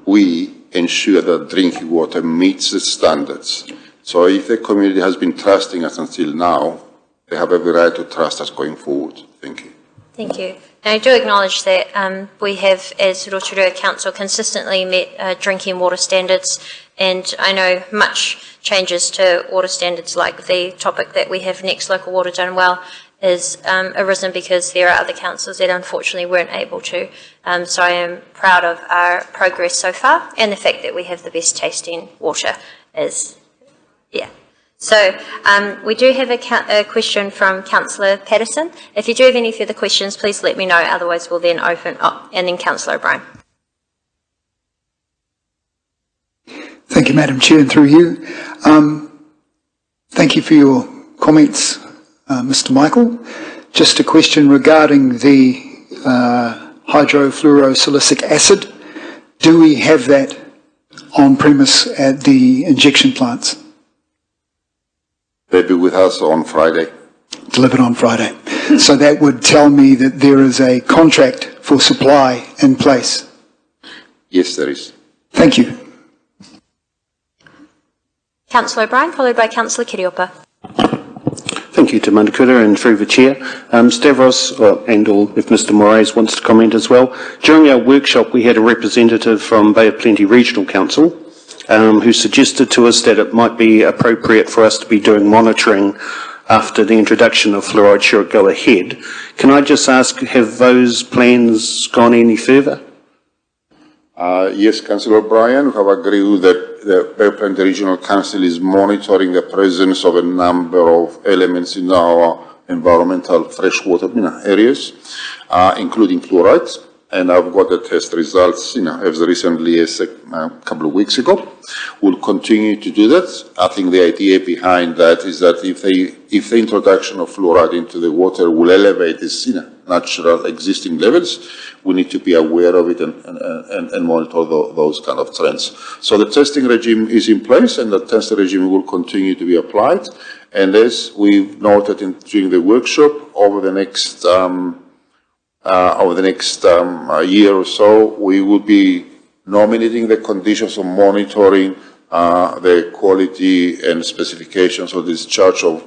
We ensure that drinking water meets the standards. So if the community has been trusting us until now, they have every right to trust us going forward. Thank you. Thank you. And I do acknowledge that we have, as Rotorua Council, consistently met drinking water standards, and I know much changes to water standards, like the topic that we have next, local water done well, is arisen because there are other councils that unfortunately weren't able to. So I am proud of our progress so far, and the fact that we have the best tasting water is, yeah. So we do have a question from Councillor Patterson. If you do have any further questions, please let me know, otherwise we'll then open up. And then Councillor O'Brien. Thank you, Madam Chair, and through you. Thank you for your comments, Mr. Michael. Just a question regarding the hydrofluorosilicic acid. Do we have that on premise at the injection plants? They'll be with us on Friday. Delivered on Friday. So that would tell me that there is a contract for supply in place. Yes, there is. Thank you. Councillor O'Brien, followed by Councillor Kiriopa. Thank you to Manukura and through the Chair. Stavros, and/or if Mr Moraes wants to comment as well. During our workshop, we had a representative from Bay of Plenty Regional Council who suggested to us that it might be appropriate for us to be doing monitoring after the introduction of fluoride should it go ahead. Can I just ask, have those plans gone any further? Yes, Councillor O'Brien, we have agreed that the Bay of Plenty Regional Council is monitoring the presence of a number of elements in our environmental freshwater areas, including fluorides. And I've got the test results, as recently as a couple of weeks ago. We'll continue to do that. I think the idea behind that is that if the introduction of fluoride into the water will elevate these natural existing levels, we need to be aware of it and monitor those kind of trends. So the testing regime is in place, and the testing regime will continue to be applied. And as we've noted during the workshop, over the next year or so, we will be nominating the conditions of monitoring the quality and specifications of discharge of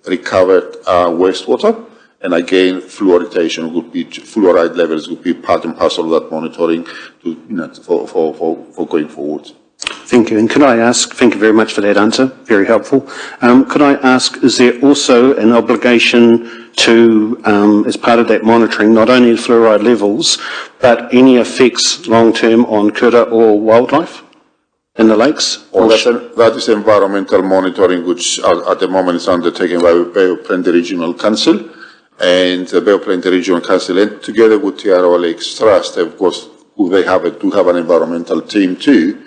recovered wastewater. And again, fluoridation would be, fluoride levels would be part and parcel of that monitoring for going forward. Thank you. And can I ask, thank you very much for that answer, very helpful. Could I ask, is there also an obligation to, as part of that monitoring, not only the fluoride levels, but any effects long-term on kura or wildlife in the lakes? Well, that is environmental monitoring, which at the moment is undertaken by the Bay of Plenty Regional Council. And the Bay of Plenty Regional Council, and together with Rotorua Lakes Trust, of course, who do have an environmental team too.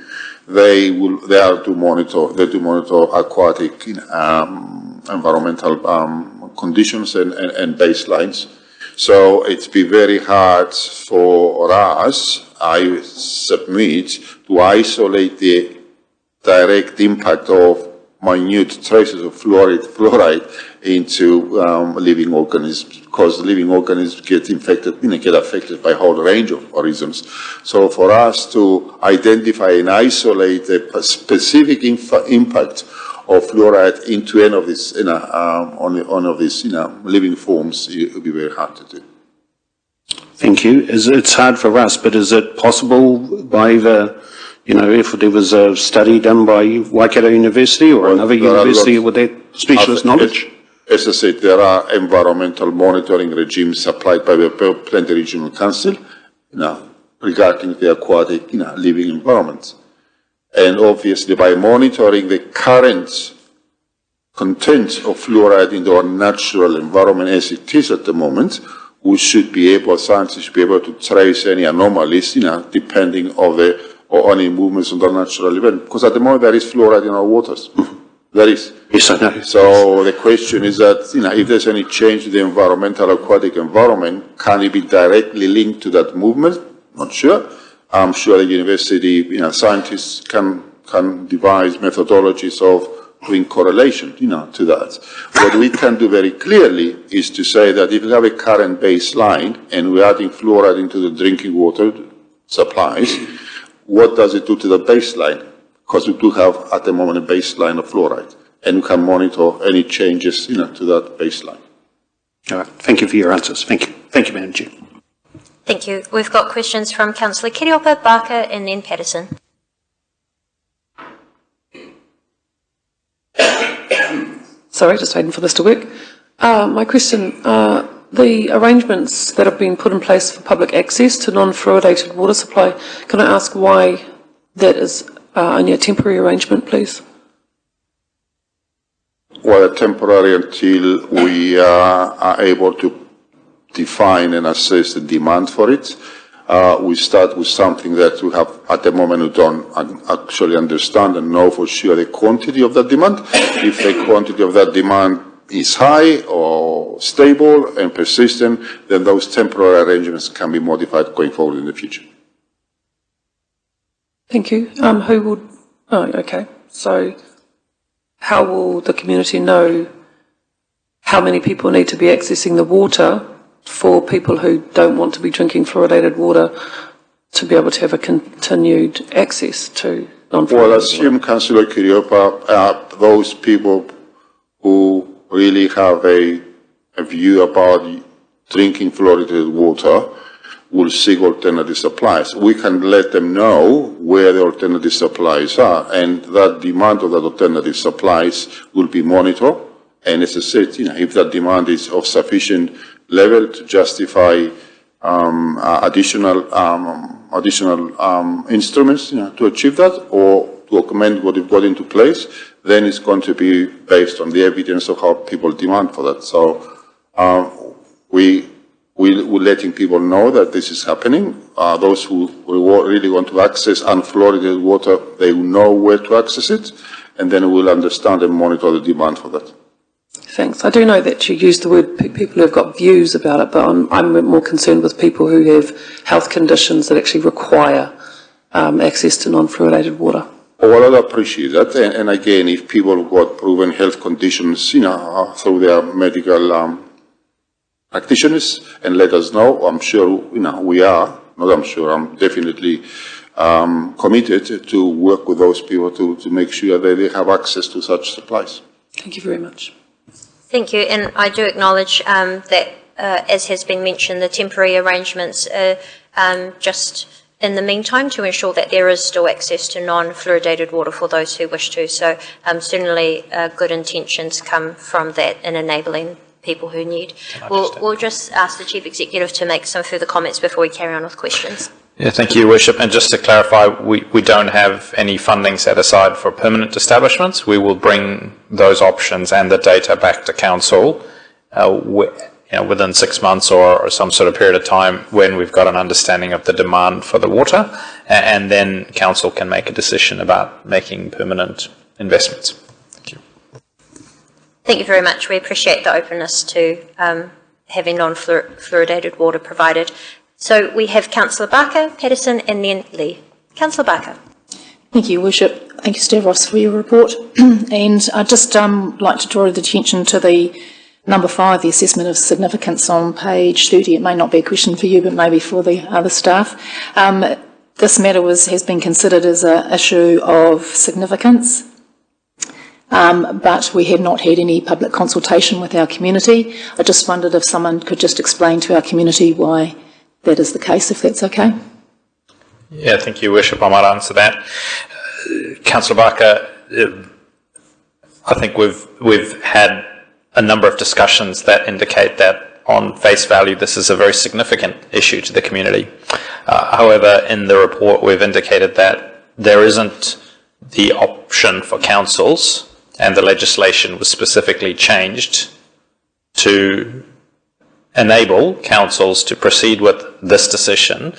They do monitor aquatic environmental conditions and baselines. So it'd be very hard for us, I submit, to isolate the direct impact of minute traces of fluoride into living organisms, because living organisms get affected by a whole range of organisms. So for us to identify and isolate the specific impact of fluoride into any of these, on of these, living forms, it would be very hard to do. Thank you. It's hard for us, but is it possible by if there was a study done by Waikato University or another university with that specialist knowledge? As I said, there are environmental monitoring regimes applied by the Bay of Plenty Regional Council regarding the aquatic living environments. And obviously by monitoring the current content of fluoride in our natural environment as it is at the moment, we should be able, scientists should be able to trace any anomalies, depending on any movements on the natural event. Because at the moment there is fluoride in our waters. There is. Yes, I know. So the question is that, if there's any change to the environmental aquatic environment, can it be directly linked to that movement? Not sure. I'm sure the university, scientists can devise methodologies of doing correlation, to that. What we can do very clearly is to say that if we have a current baseline and we're adding fluoride into the drinking water supplies, what does it do to the baseline? Because we do have at the moment a baseline of fluoride, and we can monitor any changes, to that baseline. All right. Thank you for your answers. Thank you. Thank you, Madam Chair. Thank you. We've got questions from Councillor Kiriopa, Barker and then Patterson. Sorry, just waiting for this to work. My question, the arrangements that have been put in place for public access to non-fluoridated water supply, can I ask why that is only a temporary arrangement, please? Well, temporary until we are able to define and assess the demand for it. We start with something that we have at the moment we don't actually understand and know for sure the quantity of that demand. If the quantity of that demand is high or stable and persistent, then those temporary arrangements can be modified going forward in the future. Thank you. Who would, oh, okay. So how will the community know how many people need to be accessing the water for people who don't want to be drinking fluoridated water to be able to have a continued access to non-fluoridated Well, water? assume, Councillor Kiriopa, those people who really have a view about drinking fluoridated water will seek alternative supplies. We can let them know where the alternative supplies are, and that demand of that alternative supplies will be monitored. And as I said, if that demand is of sufficient level to justify additional instruments, to achieve that, or to augment what we've got into place, then it's going to be based on the evidence of how people demand for that. So we're letting people know that this is happening. Those who really want to access unfluoridated water, they will know where to access it, and then we'll understand and monitor the demand for that. Thanks. I do know that you use the word people who have got views about it, but I'm more concerned with people who have health conditions that actually require access to non-fluoridated water. Well, I appreciate that. And again, if people have got proven health conditions, through their medical practitioners, and let us know, I'm sure, we are, not I'm sure, I'm definitely committed to work with those people to make sure that they have access to such supplies. Thank you very much. Thank you, and I do acknowledge that, as has been mentioned, the temporary arrangements are just in the meantime to ensure that there is still access to non-fluoridated water for those who wish to. So certainly good intentions come from that in enabling people who need. We'll just ask the Chief Executive to make some further comments before we carry on with questions. Yeah, thank you, Your Worship. And just to clarify, we don't have any funding set aside for permanent establishments. We will bring those options and the data back to Council within 6 months or some sort of period of time when we've got an understanding of the demand for the water, and then Council can make a decision about making permanent investments. Thank you. Thank you very much. We appreciate the openness to having non-fluoridated water provided. So we have Councillor Barker, Patterson and then Lee. Councillor Barker. Thank you, Worship. Thank you, Stavros, for your report. And I'd just like to draw the attention to the number 5, the assessment of significance on page 30. It may not be a question for you, but maybe for the other staff. This matter has been considered as an issue of significance, but we have not had any public consultation with our community. I just wondered if someone could just explain to our community why that is the case, if that's okay. Yeah, thank you, Worship. I might answer that. Councillor Barker, I think we've had a number of discussions that indicate that on face value this is a very significant issue to the community. However, in the report we've indicated that there isn't the option for councils, and the legislation was specifically changed to enable councils to proceed with this decision,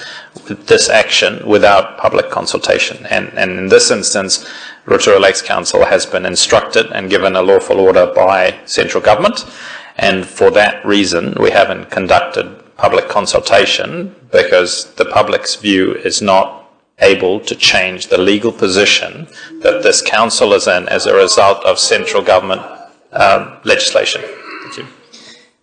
with this action, without public consultation. And in this instance, Rotorua Lakes Council has been instructed and given a lawful order by central government, and for that reason we haven't conducted public consultation, because the public's view is not able to change the legal position that this council is in as a result of central government legislation. Thank you.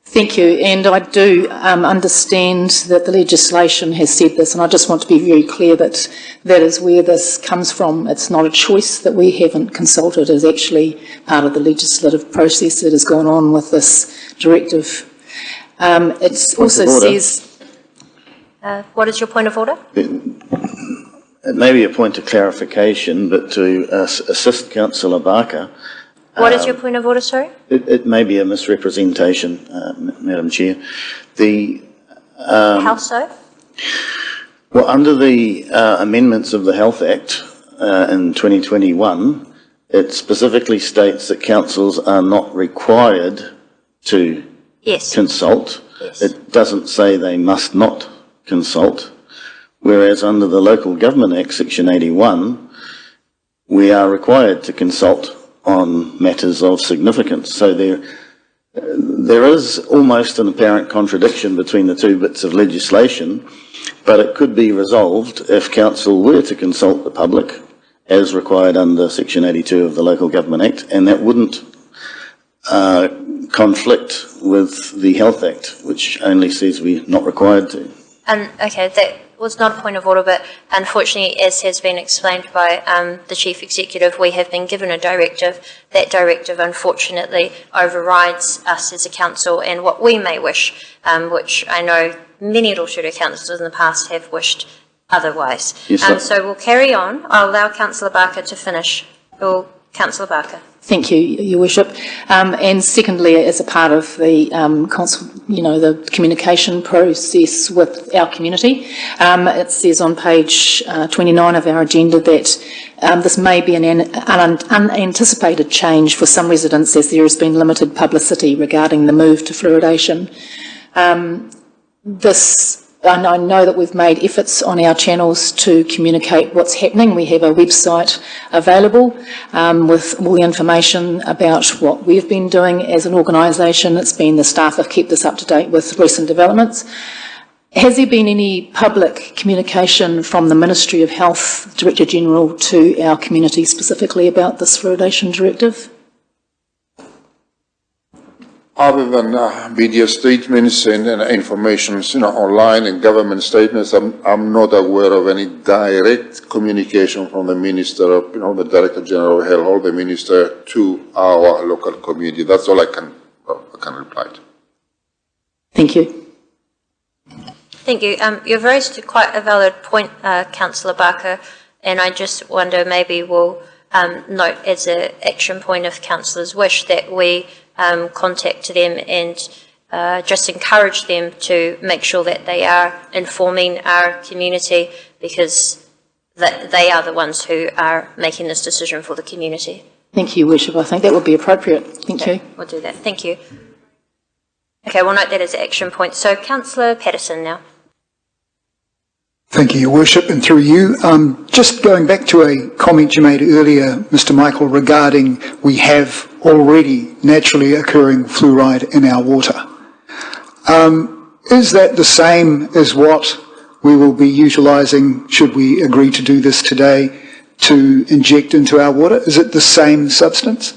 Thank you, and I do understand that the legislation has said this, and I just want to be very clear that that is where this comes from. It's not a choice that we haven't consulted. It's actually part of the legislative process that has gone on with this directive. It also says... what is your point of order? It may be a point of clarification, but to assist Councillor Barker... What is your point of order, sorry? It may be a misrepresentation, Madam Chair. How so? Well, under the amendments of the Health Act in 2021, it specifically states that councils are not required to consult. Yes. It doesn't say they must not consult, whereas under the Local Government Act, Section 81, we are required to consult on matters of significance. So there is almost an apparent contradiction between the two bits of legislation, But it could be resolved if council were to consult the public as required under Section 82 of the Local Government Act, and that wouldn't conflict with the Health Act, which only says we're not required to. Okay, that was not a point of order, but unfortunately, as has been explained by the Chief Executive, we have been given a directive. That directive, unfortunately, overrides us as a council and what we may wish, which I know many Rotorua councillors in the past have wished otherwise. Yes, so we'll carry on. I'll allow Councillor Barker to finish. Councillor Barker. Thank you, Your Worship. And secondly, as a part of the the communication process with our community, it says on page 29 of our agenda that this may be an unanticipated change for some residents, as there has been limited publicity regarding the move to fluoridation. I know that we've made efforts on our channels to communicate what's happening. We have a website available with all the information about what we've been doing as an organisation. The staff have kept us up to date with recent developments. Has there been any public communication from the Ministry of Health Director General to our community specifically about this fluoridation directive? Other than media statements and information, online and government statements, I'm not aware of any direct communication from the Minister of, the Director General of Health or the Minister to our local community. That's all I can reply to. Thank you. Thank you. You've raised quite a valid point, Councillor Barker, and I just wonder maybe we'll note as an action point of Councillor's wish that we contact them and just encourage them to make sure that they are informing our community, because they are the ones who are making this decision for the community. Thank you, Worship. I think that would be appropriate. Thank you. We'll do that. Thank you. Okay, we'll note that as an action point. So, Councillor Patterson now. Thank you, Your Worship, and through you. Just going back to a comment you made earlier, Mr. Michael, regarding we have already naturally occurring fluoride in our water. Is that the same as what we will be utilising, should we agree to do this today, to inject into our water? Is it the same substance?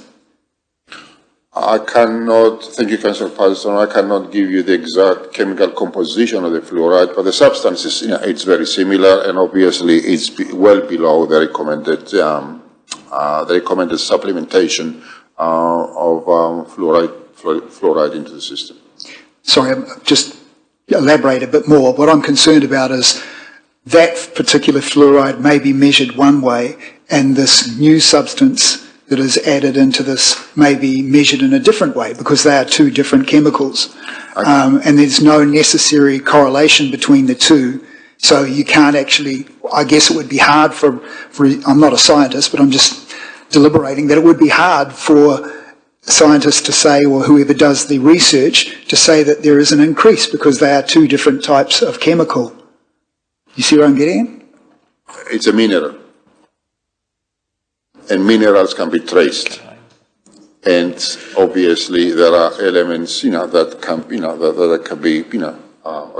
I cannot, thank you, Councillor Patterson, I cannot give you the exact chemical composition of the fluoride, but the substance is, it's very similar, and obviously it's well below the recommended supplementation of fluoride into the system. Sorry, just elaborate a bit more. What I'm concerned about is that particular fluoride may be measured one way, and this new substance that is added into this may be measured in a different way, because they are two different chemicals. And there's no necessary correlation between the two. So you can't actually, I guess it would be hard for I'm not a scientist, but I'm just deliberating that it would be hard for scientists to say, or whoever does the research, to say that there is an increase, because they are two different types of chemical. You see what I'm getting at? It's a mineral. And minerals can be traced, and obviously there are elements, that can be,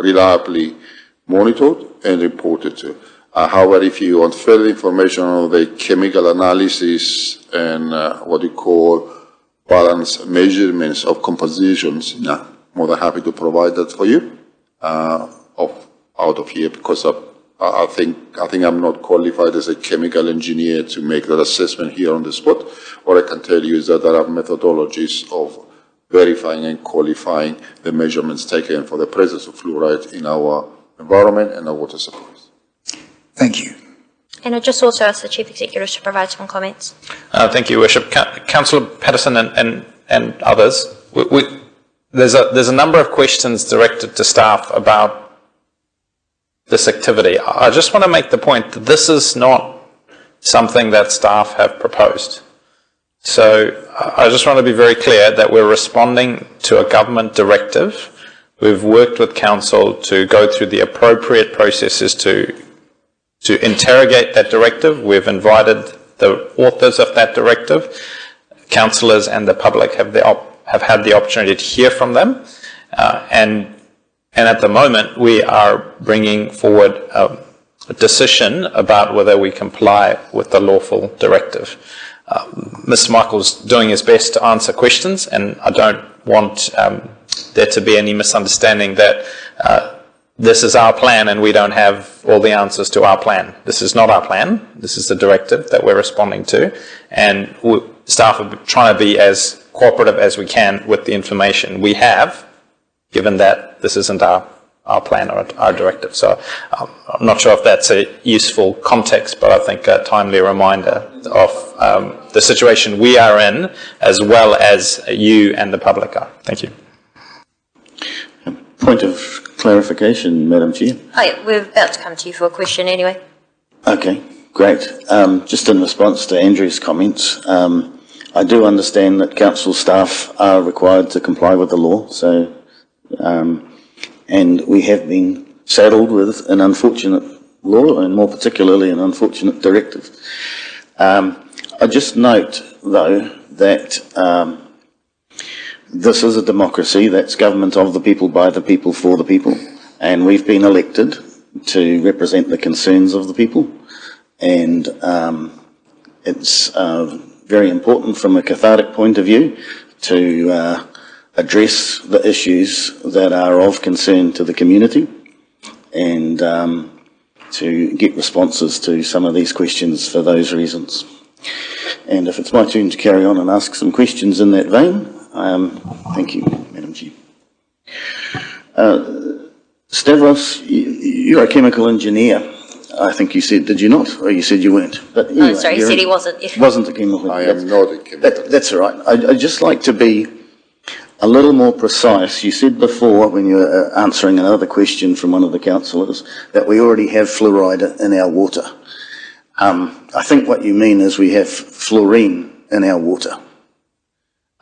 reliably monitored and reported to. However, if you want further information on the chemical analysis and what you call balance measurements of compositions, more than happy to provide that for you out of here, because I think I'm not qualified as a chemical engineer to make that assessment here on the spot. What I can tell you is that there are methodologies of verifying and qualifying the measurements taken for the presence of fluoride in our environment and our water supplies. Thank you. And I just also ask the Chief Executive to provide some comments. Thank you, Worship. Councillor Patterson and others, there's a number of questions directed to staff about this activity. I just want to make the point that this is not something that staff have proposed. So I just want to be very clear that we're responding to a government directive. We've worked with council to go through the appropriate processes to interrogate that directive. We've invited the authors of that directive. Councillors and the public have had the opportunity to hear from them, and And at the moment, we are bringing forward a decision about whether we comply with the lawful directive. Mr. Michael's doing his best to answer questions, and I don't want there to be any misunderstanding that this is our plan and we don't have all the answers to our plan. This is not our plan. This is the directive that we're responding to, and staff are trying to be as cooperative as we can with the information we have, given that this isn't our plan or our directive. So I'm not sure if that's a useful context, but I think a timely reminder of the situation we are in, as well as you and the public are. Thank you. Point of clarification, Madam Chair. Oh, yeah, we're about to come to you for a question anyway. Okay, great. Just in response to Andrew's comments, I do understand that council staff are required to comply with the law, so and we have been saddled with an unfortunate law, and more particularly an unfortunate directive. I just note, though, that this is a democracy. That's government of the people, by the people, for the people, and we've been elected to represent the concerns of the people, and it's very important from a cathartic point of view to address the issues that are of concern to the community, and to get responses to some of these questions for those reasons. And if it's my turn to carry on and ask some questions in that vein, thank you, Madam Chair. Stavros, you're a chemical engineer, I think you said, did you not? Or you said you weren't? But anyway, Oh, sorry, he said he wasn't. Wasn't a chemical engineer. I am not a chemical. That's all right. I'd just like to be a little more precise. You said before, when you were answering another question from one of the councillors, that we already have fluoride in our water. I think what you mean is we have fluorine in our water.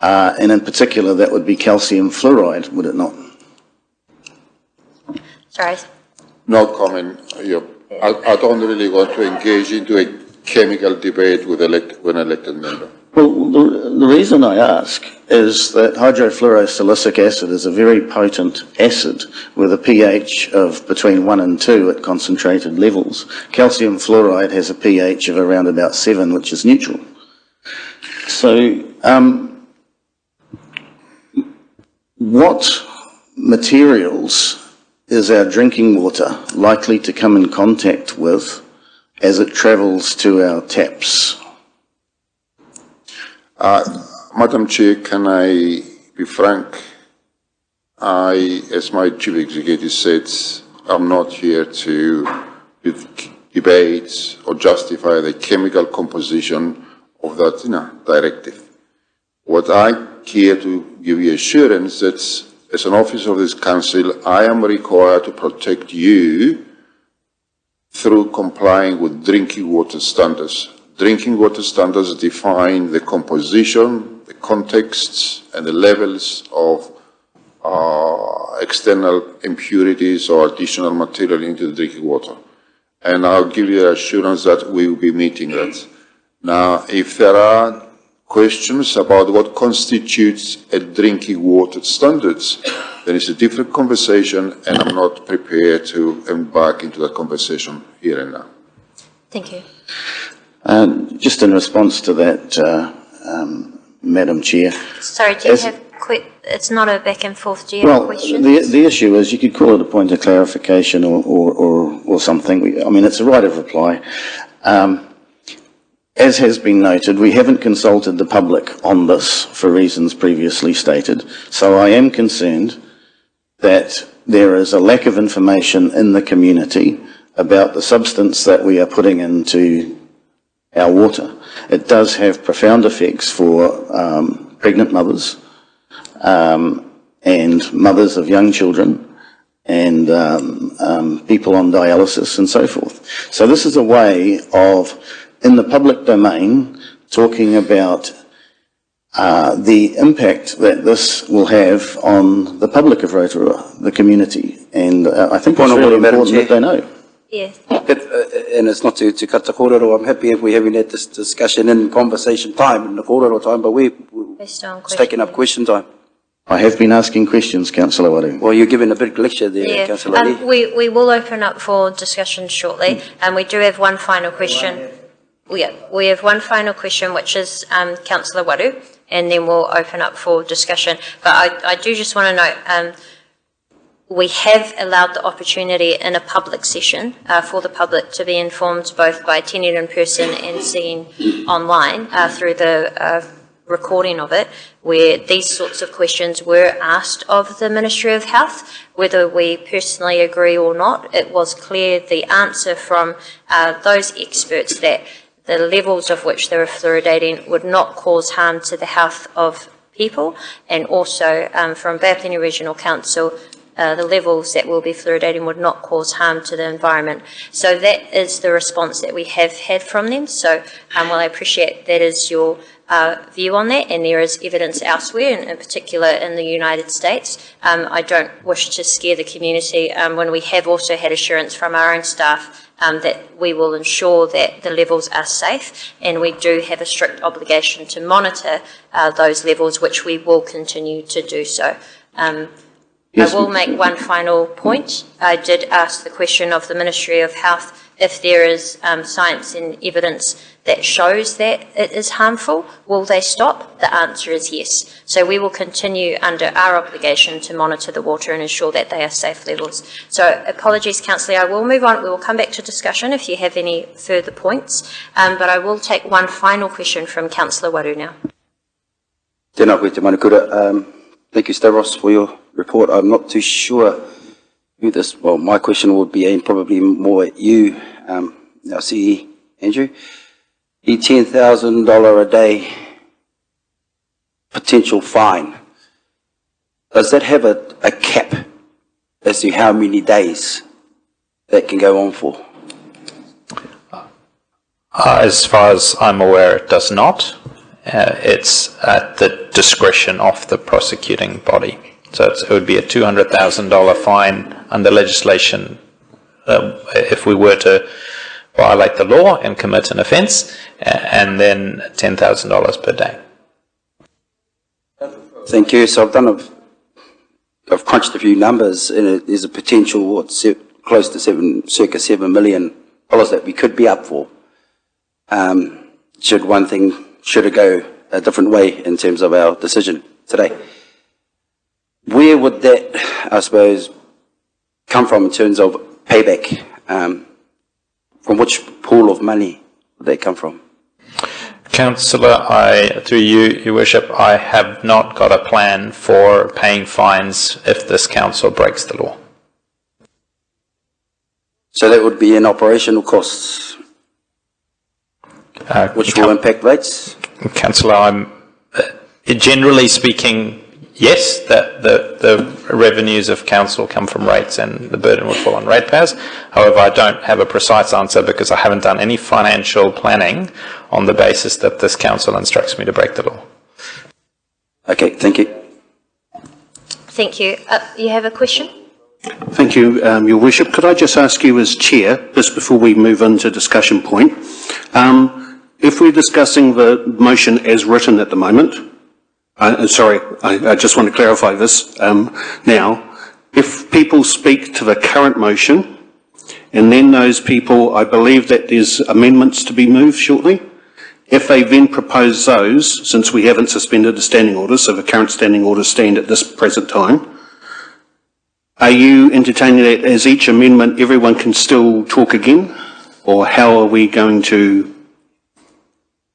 And in particular, that would be calcium fluoride, would it not? Sorry. No comment. I don't really want to engage into a chemical debate with an elected member. Well, the reason I ask is that hydrofluorosilicic acid is a very potent acid with a pH of between 1 and 2 at concentrated levels. Calcium fluoride has a pH of around about 7, which is neutral. So, what materials is our drinking water likely to come in contact with as it travels to our taps? Madam Chair, can I be frank? As my Chief Executive said, I'm not here to debate or justify the chemical composition of that directive. What I'm here to give you assurance that as an officer of this council, I am required to protect you through complying with drinking water standards. Drinking water standards define the composition, the contexts, and the levels of external impurities or additional material into the drinking water. And I'll give you assurance that we will be meeting that. Now, if there are questions about what constitutes a drinking water standards, then it's a different conversation, and I'm not prepared to embark into that conversation here and now. Thank you. Just in response to that, Madam Chair. Sorry, do you have it's not a back and forth, do you have questions? The issue is, you could call it a point of clarification or something. I mean, it's a right of reply. As has been noted, we haven't consulted the public on this for reasons previously stated. So I am concerned that there is a lack of information in the community about the substance that we are putting into our water. It does have profound effects for pregnant mothers and mothers of young children and people on dialysis and so forth. So this is a way of, in the public domain, talking about the impact that this will have on the public of Rotorua, the community, and I think it's really important that they know. Yes. And it's not to cut the kōrero. I'm happy if we're having that discussion in conversation time, in the kōrero time, but we're taking up question time. I have been asking questions, Councillor Waru. Well, you're giving a big lecture there, Councillor Lee. We will open up for discussion shortly, and we do have one final question. We have one final question, which is Councillor Waru, and then we'll open up for discussion. But I do just want to note, we have allowed the opportunity in a public session for the public to be informed both by attending in person and seeing online through the recording of it, where these sorts of questions were asked of the Ministry of Health. Whether we personally agree or not, it was clear the answer from those experts that the levels of which they were fluoridating would not cause harm to the health of people, and also from Bapini Regional Council, the levels that will be fluoridating would not cause harm to the environment. So that is the response that we have had from them. So while I appreciate that is your view on that, and there is evidence elsewhere, and in particular in the United States, I don't wish to scare the community when we have also had assurance from our own staff that we will ensure that the levels are safe, and we do have a strict obligation to monitor those levels, which we will continue to do so. Yes. I will make one final point. I did ask the question of the Ministry of Health if there is science and evidence that shows that it is harmful, will they stop? The answer is yes. So we will continue under our obligation to monitor the water and ensure that they are safe levels. So apologies, Councillor, I will move on. We will come back to discussion if you have any further points, but I will take one final question from Councillor Waru now. Tēnā koe te manukura. Thank you, Stavros, for your report. I'm not too sure who this, well, my question would be aimed probably more at you, our CE, Andrew. The $10,000 a day potential fine, does that have a cap as to how many days that can go on for? As far as I'm aware, it does not. It's at the discretion of the prosecuting body. So it would be a $200,000 fine under legislation if we were to violate the law and commit an offence, and then $10,000 per day. Thank you. So I've crunched a few numbers, and there's a potential, close to circa $7 million that we could be up for. Should it go a different way in terms of our decision today? Where would that, I suppose, come from in terms of payback? From which pool of money would they come from? Councillor, through you, Your Worship, I have not got a plan for paying fines if this council breaks the law. So that would be in operational costs, which will impact rates? Councillor, generally speaking, yes, that the revenues of council come from rates and the burden would fall on ratepayers. However, I don't have a precise answer because I haven't done any financial planning on the basis that this council instructs me to break the law. Okay, thank you. Thank you. You have a question? Thank you, Your Worship. Could I just ask you as Chair, just before we move into discussion point, if we're discussing the motion as written at the moment, sorry, I just want to clarify this now. If people speak to the current motion, and then those people, I believe that there's amendments to be moved shortly. If they then propose those, since we haven't suspended the standing orders, so the current standing orders stand at this present time, are you entertaining that as each amendment everyone can still talk again? Or how are we going to...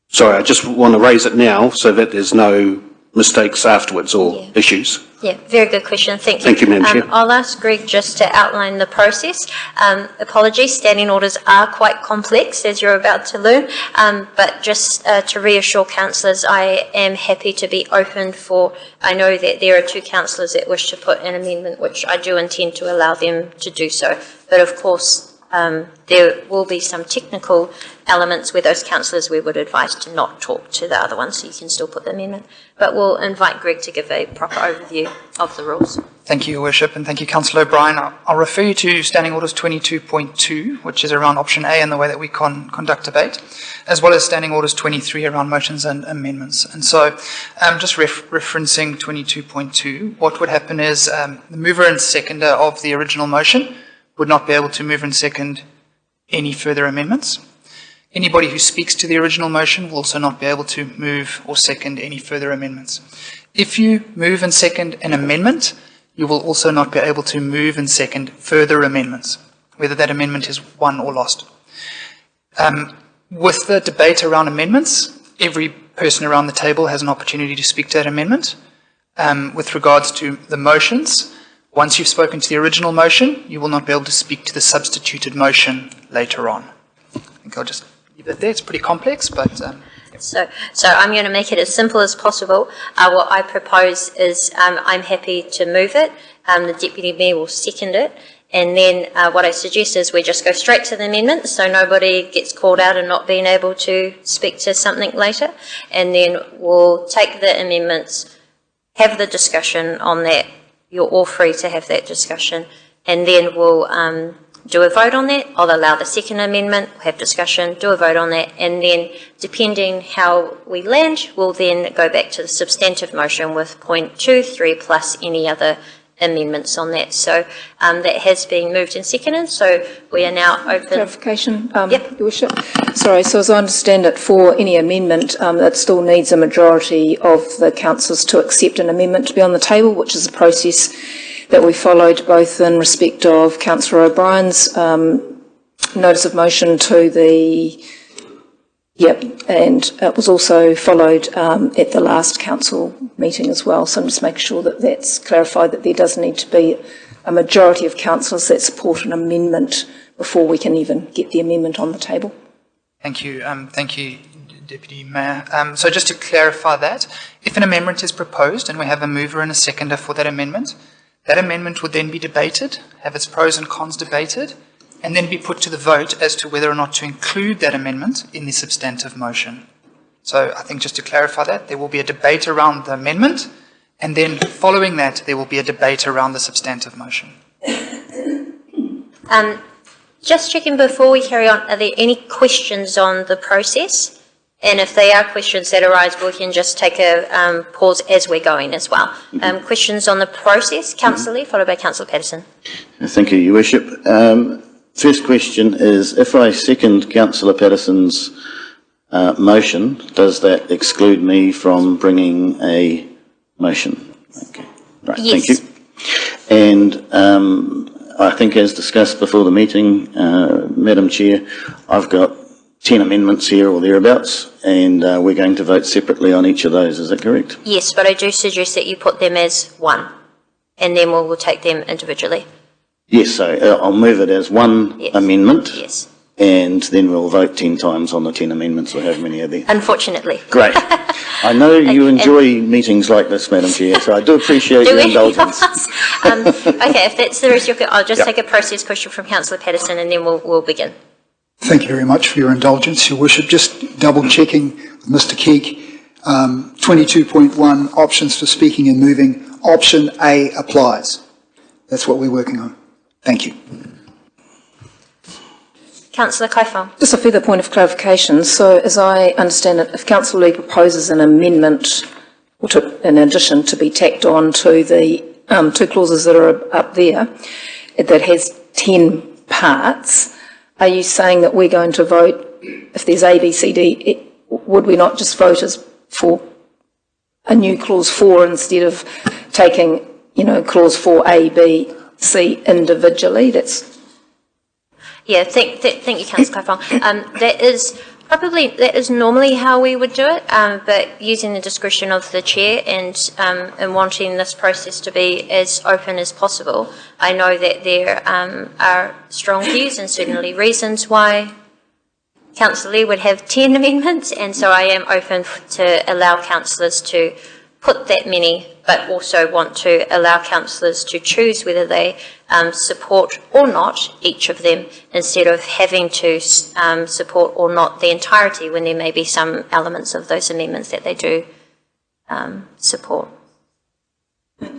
Sorry, I just want to raise it now so that there's no mistakes afterwards or issues. Yeah, very good question. Thank you. Thank you, Madam Chair. I'll ask Greg just to outline the process. Apologies, standing orders are quite complex, as you're about to learn, but just to reassure councillors, I am happy to be open for, I know that there are two councillors that wish to put an amendment, which I do intend to allow them to do so, but of course there will be some technical elements where those councillors we would advise to not talk to the other ones, so you can still put the amendment. But we'll invite Greg to give a proper overview of the rules. Thank you, Your Worship, and thank you, Councillor O'Brien. I'll refer you to Standing Orders 22.2, which is around option A and the way that we conduct debate, as well as Standing Orders 23 around motions and amendments. And so, just referencing 22.2, what would happen is the mover and seconder of the original motion would not be able to move and second any further amendments. Anybody who speaks to the original motion will also not be able to move or second any further amendments. If you move and second an amendment, you will also not be able to move and second further amendments, whether that amendment is won or lost. With the debate around amendments, every person around the table has an opportunity to speak to that amendment. With regards to the motions, once you've spoken to the original motion, you will not be able to speak to the substituted motion later on. I think I'll just leave it there. It's pretty complex, but... So I'm going to make it as simple as possible. What I propose is I'm happy to move it. The Deputy Mayor will second it. And then what I suggest is we just go straight to the amendment so nobody gets called out and not being able to speak to something later. And then we'll take the amendments, have the discussion on that. You're all free to have that discussion. And then we'll do a vote on that. I'll allow the second amendment, have discussion, do a vote on that, and then depending how we land, we'll then go back to the substantive motion with point 2, 3 plus any other amendments on that. So that has been moved and seconded, so we are now open. Clarification, Yep. Your Worship. Sorry, so as I understand it, for any amendment, that still needs a majority of the councillors to accept an amendment to be on the table, which is a process that we followed both in respect of Councillor O'Brien's notice of motion to the... Yep, and it was also followed at the last council meeting as well. So I'm just making sure that that's clarified, that there does need to be a majority of councillors that support an amendment before we can even get the amendment on the table. Thank you, Deputy Mayor. So just to clarify that, if an amendment is proposed and we have a mover and a seconder for that amendment would then be debated, have its pros and cons debated, and then be put to the vote as to whether or not to include that amendment in the substantive motion. So I think just to clarify that, there will be a debate around the amendment, and then following that, there will be a debate around the substantive motion. Just checking before we carry on, are there any questions on the process? And if there are questions that arise, we can just take a pause as we're going as well. Questions on the process? Councillor Lee, followed by Councillor Patterson. Thank you, Your Worship. First question is, if I second Councillor Patterson's motion, does that exclude me from bringing a motion? Okay, right, Yes. Thank you. And I think as discussed before the meeting, Madam Chair, I've got 10 amendments here or thereabouts, and we're going to vote separately on each of those, is that correct? Yes, but I do suggest that you put them as one, and then we'll take them individually. Yes, so I'll move it as one amendment. Yes. And then we'll vote 10 times on the 10 amendments, or however many are there. Unfortunately. Great. I know you enjoy meetings like this, Madam Chair, so I do appreciate your indulgence. Okay, if that's the rest, I'll just take a process question from Councillor Patterson, and then we'll begin. Thank you very much for your indulgence, Your Worship. Just double checking with Mr. Keek, 22.1 options for speaking and moving. Option A applies. That's what we're working on. Thank you. Councillor Kaifong. Just a further point of clarification. So as I understand it, if Councillor Lee proposes an amendment, or in addition to be tacked on to the two clauses that are up there, that has 10 parts, are you saying that we're going to vote, if there's A, B, C, D, would we not just vote as for a new clause 4 instead of taking, clause 4, A, B, C individually? Yeah, thank you, Councillor Kaifong. That is normally how we would do it, but using the discretion of the chair and wanting this process to be as open as possible, I know that there are strong views and certainly reasons why Councillor Lee would have 10 amendments, and so I am open to allow councillors to put that many, but also want to allow councillors to choose whether they support or not each of them, instead of having to support or not the entirety when there may be some elements of those amendments that they do support.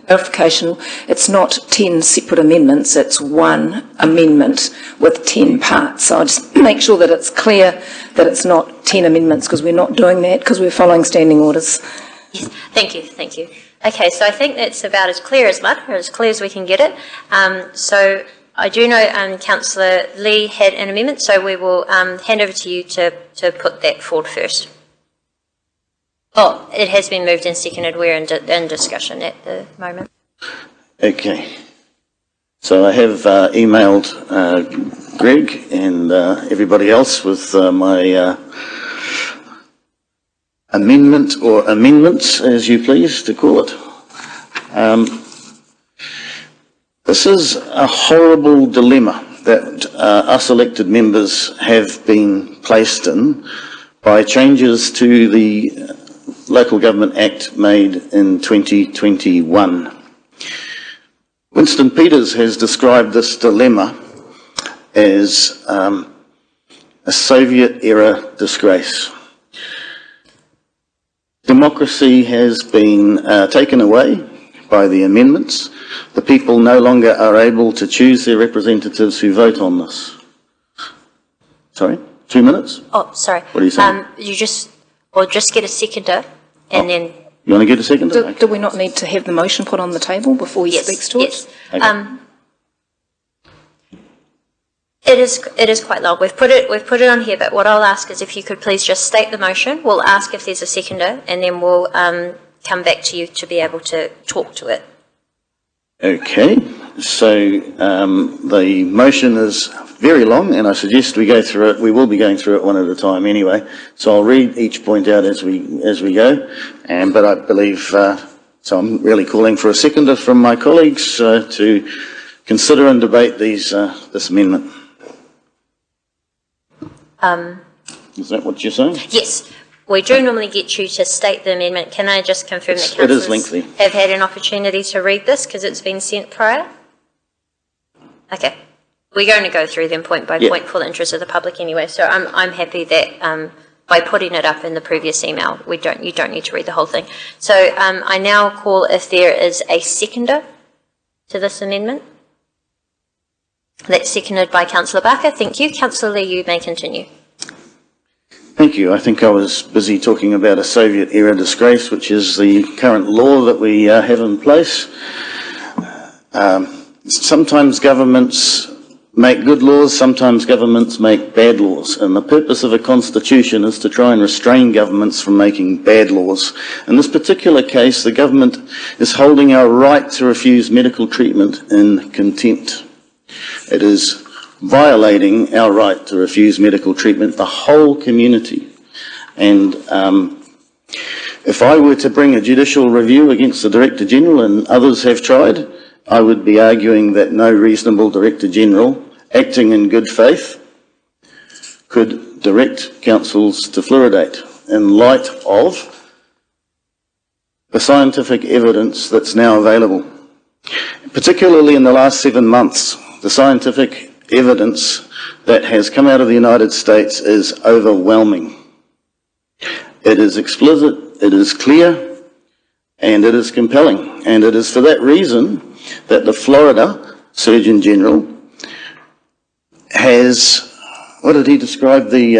Clarification, it's not 10 separate amendments, it's one amendment with 10 parts. So I'll just make sure that it's clear that it's not 10 amendments, because we're not doing that, because we're following standing orders. Yes, thank you, thank you. Okay, so I think that's about as clear as mud, or as clear as we can get it. So I do know Councillor Lee had an amendment, so we will hand over to you to put that forward first. Oh, it has been moved and seconded. We're in discussion at the moment. Okay. So I have emailed Greg and everybody else with my amendment, or amendments, as you please to call it. This is a horrible dilemma that us elected members have been placed in by changes to the Local Government Act made in 2021. Winston Peters has described this dilemma as a Soviet-era disgrace. Democracy has been taken away by the amendments. The people no longer are able to choose their representatives who vote on this. Sorry, 2 minutes? Oh, sorry. What are you saying? Just get a seconder, and then... You want to get a seconder? Do we not need to have the motion put on the table before he speaks to it? Okay. It is quite long. We've put it on here, but what I'll ask is if you could please just state the motion. We'll ask if there's a seconder, and then we'll come back to you to be able to talk to it. Okay, so the motion is very long, and I suggest we go through it. We will be going through it one at a time anyway. So I'll read each point out as we go. But I believe so. I'm really calling for a seconder from my colleagues to consider and debate this amendment. Is that what you're saying? Yes. We do normally get you to state the amendment. Can I just confirm that councillors have had an opportunity to read this because it's been sent prior? Okay. We're going to go through them point by point for the interest of the public anyway, so I'm happy that by putting it up in the previous email, you don't need to read the whole thing. So I now call if there is a seconder to this amendment. That's seconded by Councillor Barker. Thank you. Councillor Lee, you may continue. Thank you. I think I was busy talking about a Soviet-era disgrace, which is the current law that we have in place. Sometimes governments make good laws, sometimes governments make bad laws, and the purpose of a constitution is to try and restrain governments from making bad laws. In this particular case, the government is holding our right to refuse medical treatment in contempt. It is violating our right to refuse medical treatment, the whole community. And if I were to bring a judicial review against the Director General, and others have tried, I would be arguing that no reasonable Director General, acting in good faith, could direct councils to fluoridate in light of the scientific evidence that's now available. Particularly in the last 7 months, the scientific evidence that has come out of the United States is overwhelming. It is explicit, it is clear, and it is compelling. And it is for that reason that the Florida Surgeon General has, what did he describe the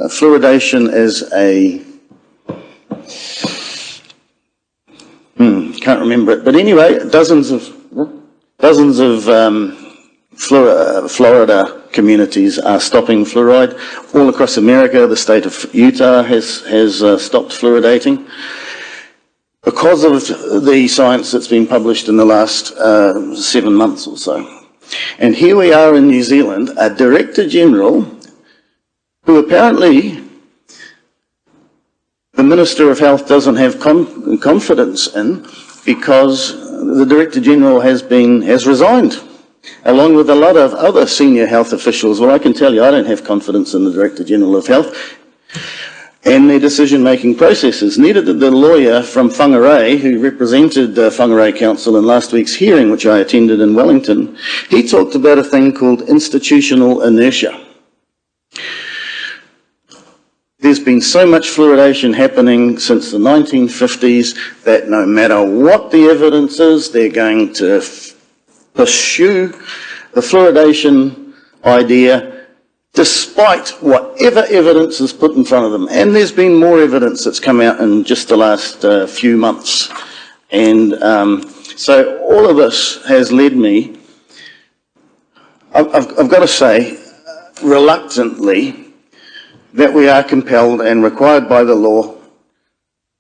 fluoridation as a, can't remember it, but anyway, dozens of Florida communities are stopping fluoride. All across America, the state of Utah has stopped fluoridating because of the science that's been published in the last 7 months or so. And here we are in New Zealand, a Director General who apparently the Minister of Health doesn't have confidence in, because the Director General has resigned, along with a lot of other senior health officials. Well, I can tell you I don't have confidence in the Director General of Health. and their decision-making processes. Neither did the lawyer from Whangarei, who represented Whangarei Council in last week's hearing, which I attended in Wellington. He talked about a thing called institutional inertia. There's been so much fluoridation happening since the 1950s that no matter what the evidence is, they're going to pursue the fluoridation idea despite whatever evidence is put in front of them. And there's been more evidence that's come out in just the last few months. And so all of this has led me, I've got to say, reluctantly, that we are compelled and required by the law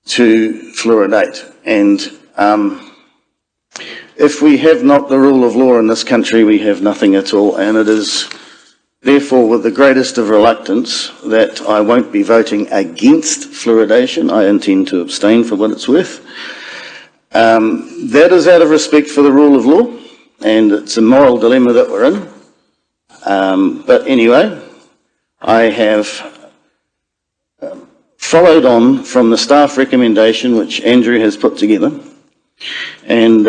to fluoridate. And if we have not the rule of law in this country, we have nothing at all. And it is therefore with the greatest of reluctance that I won't be voting against fluoridation. I intend to abstain for what it's worth. That is out of respect for the rule of law, and it's a moral dilemma that we're in. But anyway, I have followed on from the staff recommendation which Andrew has put together, and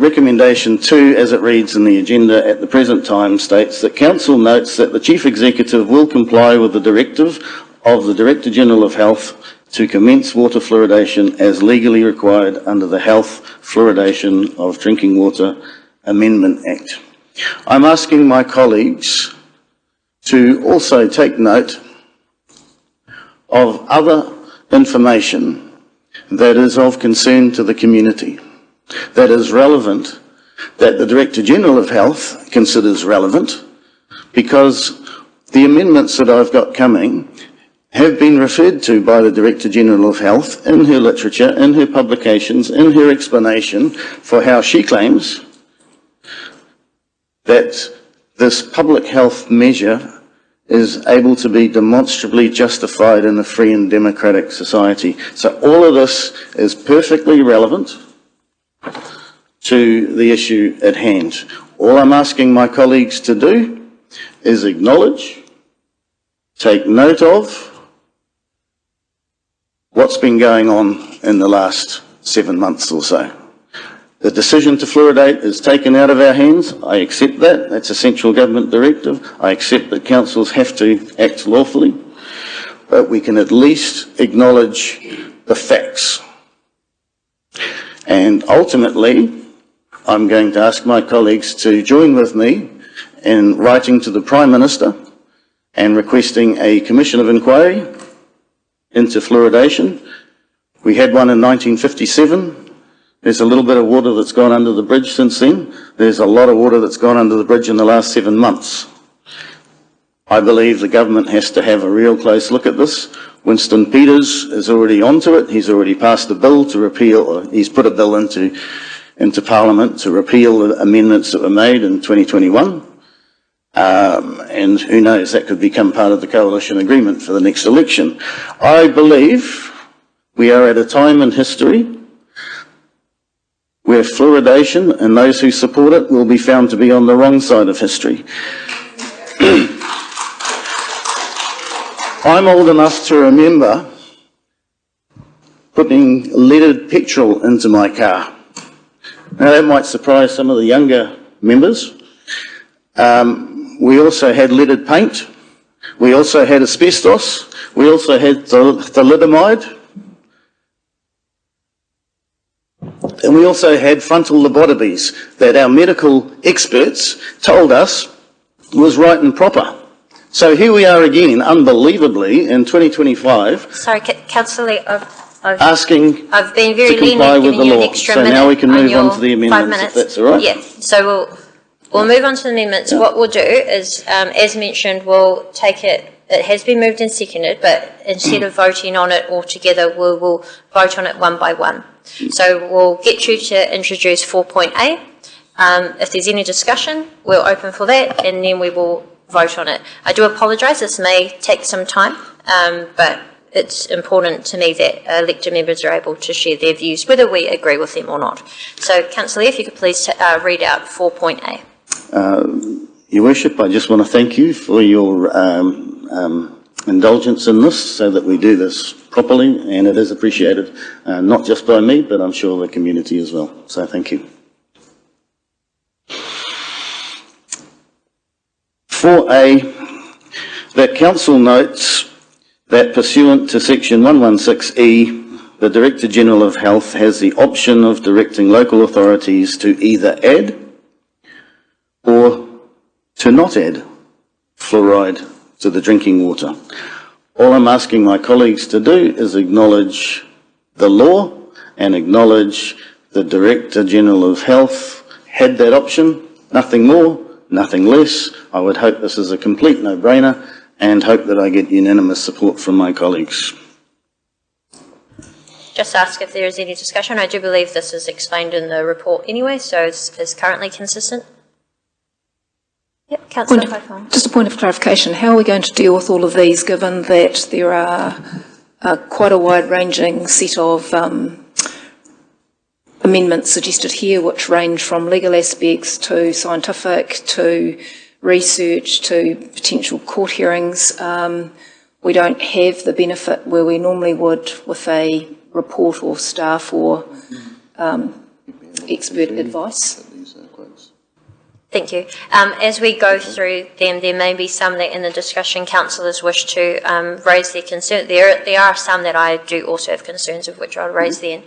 recommendation 2, as it reads in the agenda at the present time, states that Council notes that the Chief Executive will comply with the directive of the Director-General of Health to commence water fluoridation as legally required under the Health Fluoridation of Drinking Water Amendment Act. I'm asking my colleagues to also take note of other information that is of concern to the community, that is relevant, that the Director-General of Health considers relevant, because the amendments that I've got coming have been referred to by the Director-General of Health in her literature, in her publications, in her explanation for how she claims that this public health measure is able to be demonstrably justified in a free and democratic society. So all of this is perfectly relevant to the issue at hand. All I'm asking my colleagues to do is acknowledge, take note of what's been going on in the last 7 months or so. The decision to fluoridate is taken out of our hands. I accept that. That's a central government directive. I accept that councils have to act lawfully, but we can at least acknowledge the facts. And ultimately, I'm going to ask my colleagues to join with me in writing to the Prime Minister and requesting a commission of inquiry into fluoridation. We had one in 1957. There's a little bit of water that's gone under the bridge since then. There's a lot of water that's gone under the bridge in the last 7 months. I believe the government has to have a real close look at this. Winston Peters is already onto it. He's already passed a bill to repeal, or he's put a bill into Parliament to repeal the amendments that were made in 2021. And who knows, that could become part of the coalition agreement for the next election. I believe we are at a time in history where fluoridation and those who support it will be found to be on the wrong side of history. I'm old enough to remember putting leaded petrol into my car. Now that might surprise some of the younger members. We also had leaded paint. We also had asbestos. We also had thalidomide. And we also had frontal lobotomies that our medical experts told us was right and proper. So here we are again, unbelievably, in 2025. Sorry, Councillor, I've been very to comply lenient, with the giving you an law. extra So minute now we can move on to the 5 amendments, minutes. if that's all right. Yeah, so we'll move on to the amendments. Yeah. What we'll do is, as mentioned, we'll take it. It has been moved and seconded, but instead of voting on it all together, we will vote on it one by one. So we'll get you to introduce 4.A. If there's any discussion, we'll open for that, and then we will vote on it. I do apologise, this may take some time, but it's important to me that elected members are able to share their views, whether we agree with them or not. So, Councillor, if you could please read out 4.A. Your Worship, I just want to thank you for your indulgence in this so that we do this properly, and it is appreciated, not just by me, but I'm sure the community as well. So thank you. 4A, that Council notes that pursuant to section 116E, the Director-General of Health has the option of directing local authorities to either add or to not add fluoride to the drinking water. All I'm asking my colleagues to do is acknowledge the law and acknowledge the Director-General of Health had that option, nothing more, nothing less. I would hope this is a complete no-brainer and hope that I get unanimous support from my colleagues. Just ask if there is any discussion. I do believe this is explained in the report anyway, so it's currently consistent. Yep, Councillor Kaifong. Just a point of clarification, how are we going to deal with all of these given that there are quite a wide-ranging set of amendments suggested here which range from legal aspects to scientific to research to potential court hearings? We don't have the benefit where we normally would with a report or staff or expert advice. Thank you. As we go through them, there may be some that in the discussion councillors wish to raise their concern. There are some that I do also have concerns of which I'll raise then.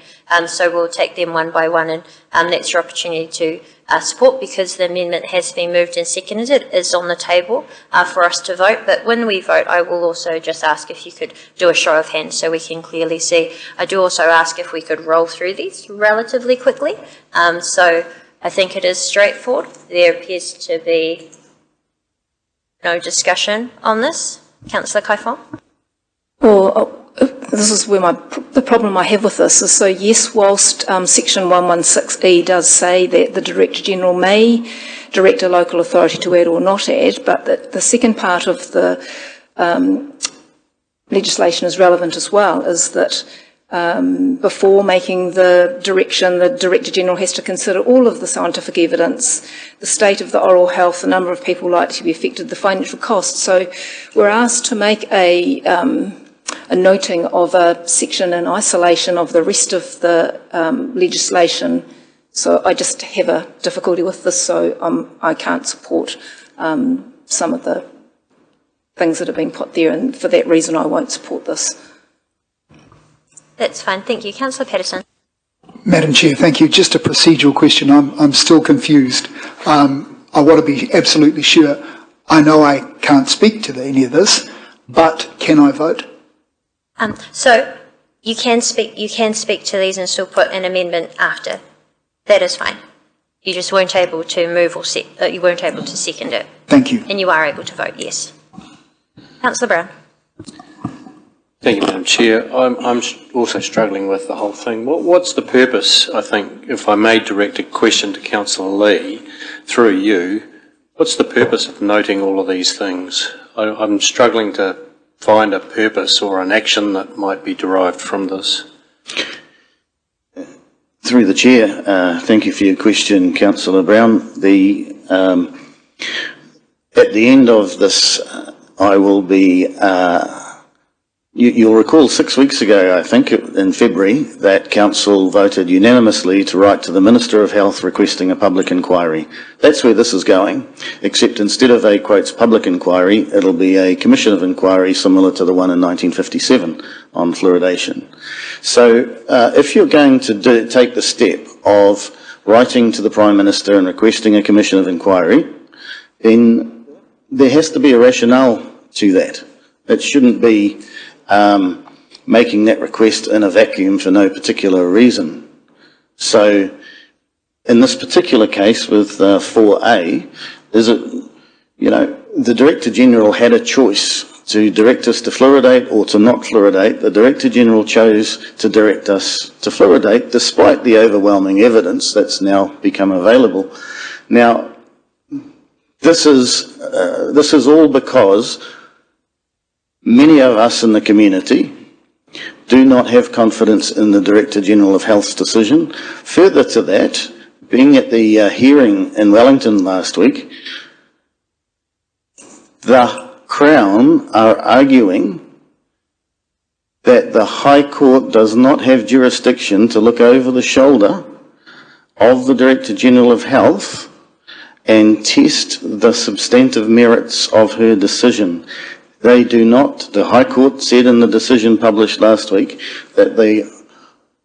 So we'll take them one by one, and that's your opportunity to support, because the amendment has been moved and seconded. It is on the table for us to vote. But when we vote, I will also just ask if you could do a show of hands so we can clearly see. I do also ask if we could roll through these relatively quickly. So I think it is straightforward. There appears to be no discussion on this. Councillor Kaifong? Well, this is where the problem I have with this is, so yes, whilst section 116E does say that the Director-General may direct a local authority to add or not add, but the second part of the legislation is relevant as well, is that before making the direction, the Director-General has to consider all of the scientific evidence, the state of the oral health, the number of people likely to be affected, the financial costs. So we're asked to make a noting of a section in isolation of the rest of the legislation. So I just have a difficulty with this, so I can't support some of the things that have been put there, and for that reason I won't support this. That's fine. Thank you. Councillor Patterson. Madam Chair, thank you. Just a procedural question. I'm still confused. I want to be absolutely sure. I know I can't speak to any of this, but can I vote? So you can speak to these and still put an amendment after. That is fine. You just weren't able to move or you weren't able to second it. Thank you. And you are able to vote yes. Councillor Brown. Thank you, Madam Chair. I'm also struggling with the whole thing. What's the purpose, I think, if I may direct a question to Councillor Lee, through you, what's the purpose of noting all of these things? I'm struggling to find a purpose or an action that might be derived from this. Through the Chair, thank you for your question, Councillor Brown. At the end of this, I will be... You'll recall 6 weeks ago, I think, in February, that Council voted unanimously to write to the Minister of Health requesting a public inquiry. That's where this is going, except instead of a, quotes, public inquiry, it'll be a commission of inquiry similar to the one in 1957 on fluoridation. So if you're going to take the step of writing to the Prime Minister and requesting a commission of inquiry, then there has to be a rationale to that. It shouldn't be making that request in a vacuum for no particular reason. So in this particular case with 4A, is it, you know, the Director-General had a choice to direct us to fluoridate or to not fluoridate. The Director-General chose to direct us to fluoridate despite the overwhelming evidence that's now become available. Now, this is all because many of us in the community do not have confidence in the Director-General of Health's decision. Further to that, being at the hearing in Wellington last week, the Crown are arguing that the High Court does not have jurisdiction to look over the shoulder of the Director-General of Health and test the substantive merits of her decision. They do not, the High Court said in the decision published last week, that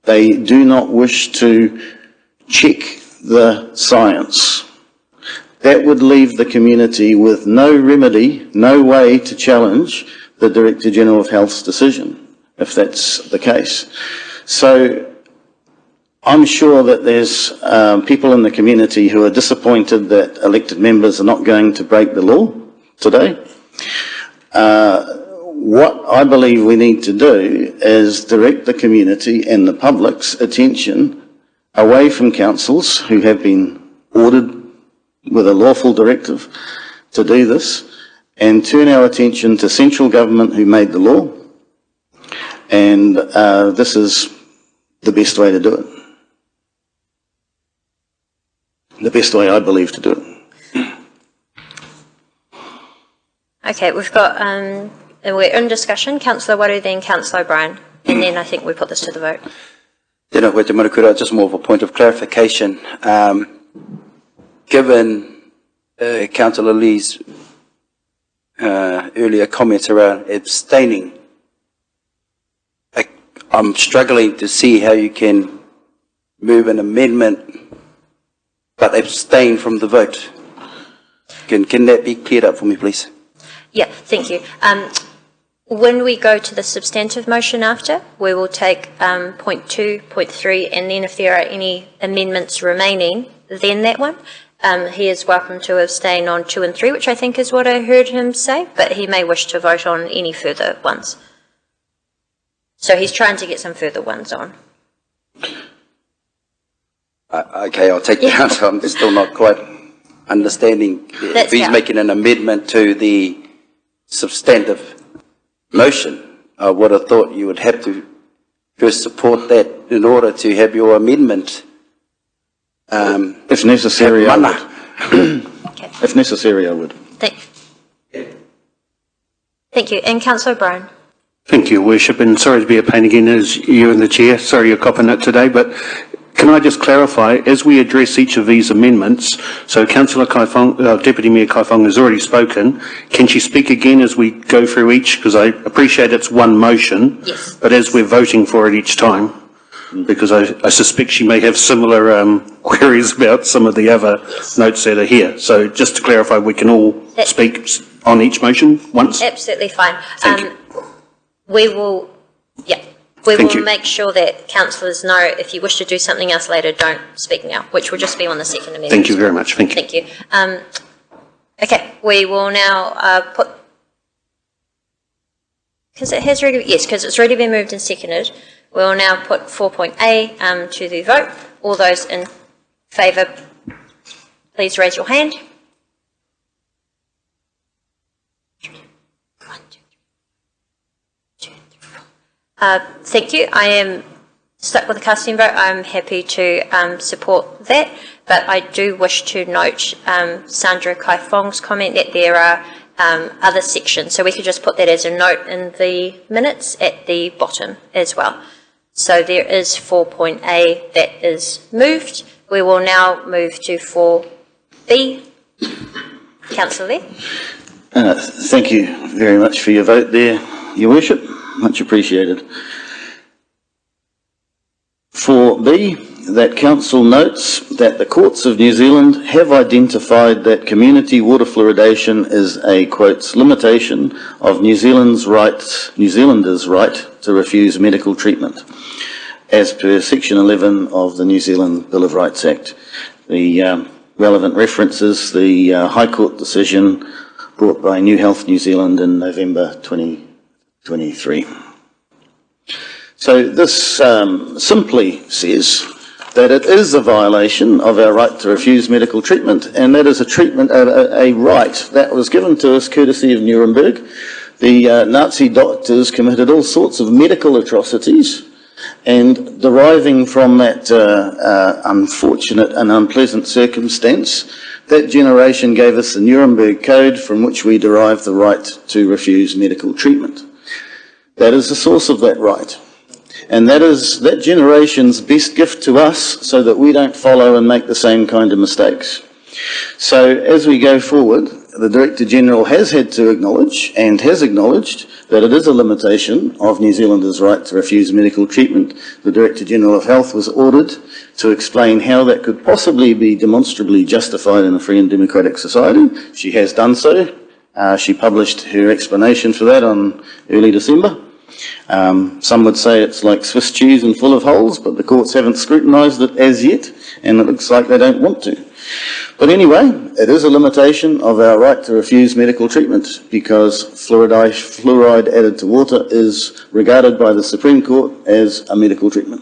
they do not wish to check the science. That would leave the community with no remedy, no way to challenge the Director-General of Health's decision, if that's the case. So I'm sure that there's people in the community who are disappointed that elected members are not going to break the law today. What I believe we need to do is direct the community and the public's attention away from councils who have been ordered with a lawful directive to do this, and turn our attention to central government who made the law, and this is the best way to do it. The best way I believe to do it. Okay, we've got, we're in discussion, Councillor Waru, then Councillor O'Brien, and then I think we put this to the vote. Tēnā koe te marakura, just more of a point of clarification. Given Councillor Lee's earlier comments around abstaining, I'm struggling to see how you can move an amendment but abstain from the vote. Can that be cleared up for me, please? Yeah, thank you. When we go to the substantive motion after, we will take point 2, point 3, and then if there are any amendments remaining, then that one. He is welcome to abstain on 2 and 3, which I think is what I heard him say, but he may wish to vote on any further ones. So he's trying to get some further ones on. Okay, I'll take the answer. I'm still not quite understanding. If he's making an amendment to the substantive motion, I would have thought you would have to first support that in order to have your amendment. If necessary, I would. If necessary, I would. Thank you. And Councillor O'Brien. Thank you, Worship, and sorry to be a pain again as you and the Chair. Sorry you're copping it today, but can I just clarify, as we address each of these amendments, so Councillor Kaifong, Deputy Mayor Kaifong has already spoken, can she speak again as we go through each? Because I appreciate it's one motion, yes, but as we're voting for it each time, because I suspect she may have similar queries about some of the other notes that are here. So just to clarify, we can all speak on each motion once? Absolutely fine. Thank you. We will, we will make sure that councillors know if you wish to do something else later, don't speak now, which will just be on the second amendment. Thank you very much. Thank you. Thank you. Okay, we will now put, because it has already, yes, because it's already been moved and seconded, we will now put 4.A to the vote. All those in favour, please raise your hand. Thank you. I am stuck with the casting vote. I'm happy to support that, but I do wish to note Sandra Kaifong's comment that there are other sections, so we could just put that as a note in the minutes at the bottom as well. So there is 4.A that is moved. We will now move to 4B. Councillor Lee. Thank you very much for your vote there, Your Worship. Much appreciated. 4B, that Council notes that the courts of New Zealand have identified that community water fluoridation is a, quotes, limitation of New Zealanders' right to refuse medical treatment, as per Section 11 of the New Zealand Bill of Rights Act. The relevant references the High Court decision brought by New Health New Zealand in November 2023. So this simply says that it is a violation of our right to refuse medical treatment, and that is a right that was given to us courtesy of Nuremberg. The Nazi doctors committed all sorts of medical atrocities And deriving from that unfortunate and unpleasant circumstance, that generation gave us the Nuremberg Code from which we derive the right to refuse medical treatment. That is the source of that right. And that is that generation's best gift to us so that we don't follow and make the same kind of mistakes. So as we go forward, the Director-General has had to acknowledge and has acknowledged that it is a limitation of New Zealanders' right to refuse medical treatment. The Director-General of Health was ordered to explain how that could possibly be demonstrably justified in a free and democratic society. She has done so. She published her explanation for that on early December. Some would say it's like Swiss cheese and full of holes, but the courts haven't scrutinised it as yet, and it looks like they don't want to. But anyway, it is a limitation of our right to refuse medical treatment because fluoride added to water is regarded by the Supreme Court as a medical treatment.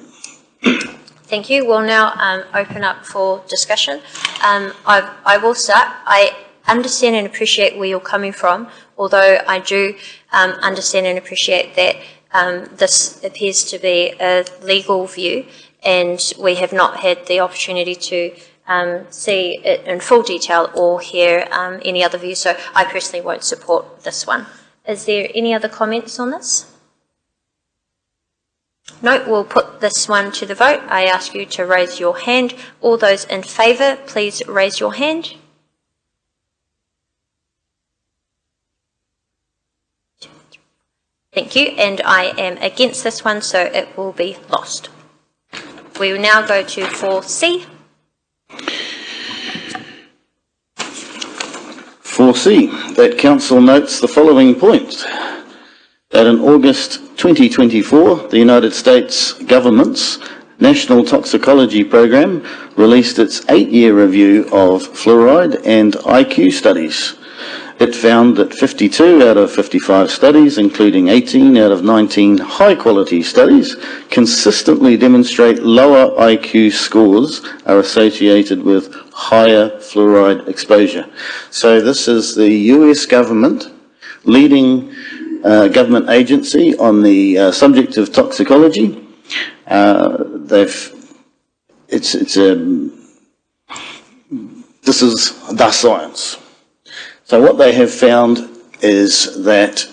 Thank you. We'll now open up for discussion. I will start. I understand and appreciate where you're coming from, although I do understand and appreciate that this appears to be a legal view and we have not had the opportunity to see it in full detail or hear any other views, so I personally won't support this one. Is there any other comments on this? No, we'll put this one to the vote. I ask you to raise your hand. All those in favour, please raise your hand. Thank you, and I am against this one, so it will be lost. We will now go to 4C. 4C, that Council notes the following point, that in August 2024, the United States government's National Toxicology Program released its 8-year review of fluoride and IQ studies. It found that 52 out of 55 studies, including 18 out of 19 high-quality studies, consistently demonstrate lower IQ scores are associated with higher fluoride exposure. So this is the US government, leading government agency on the subject of toxicology. This is the science. So what they have found is that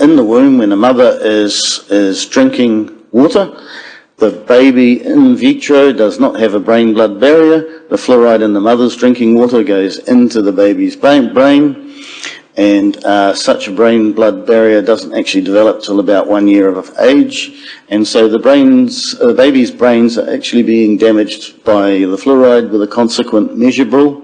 in the womb, when a mother is drinking water, the baby in vitro does not have a brain-blood barrier. The fluoride in the mother's drinking water goes into the baby's brain, and such a brain-blood barrier doesn't actually develop till about 1 year of age. And so the baby's brains are actually being damaged by the fluoride with a consequent measurable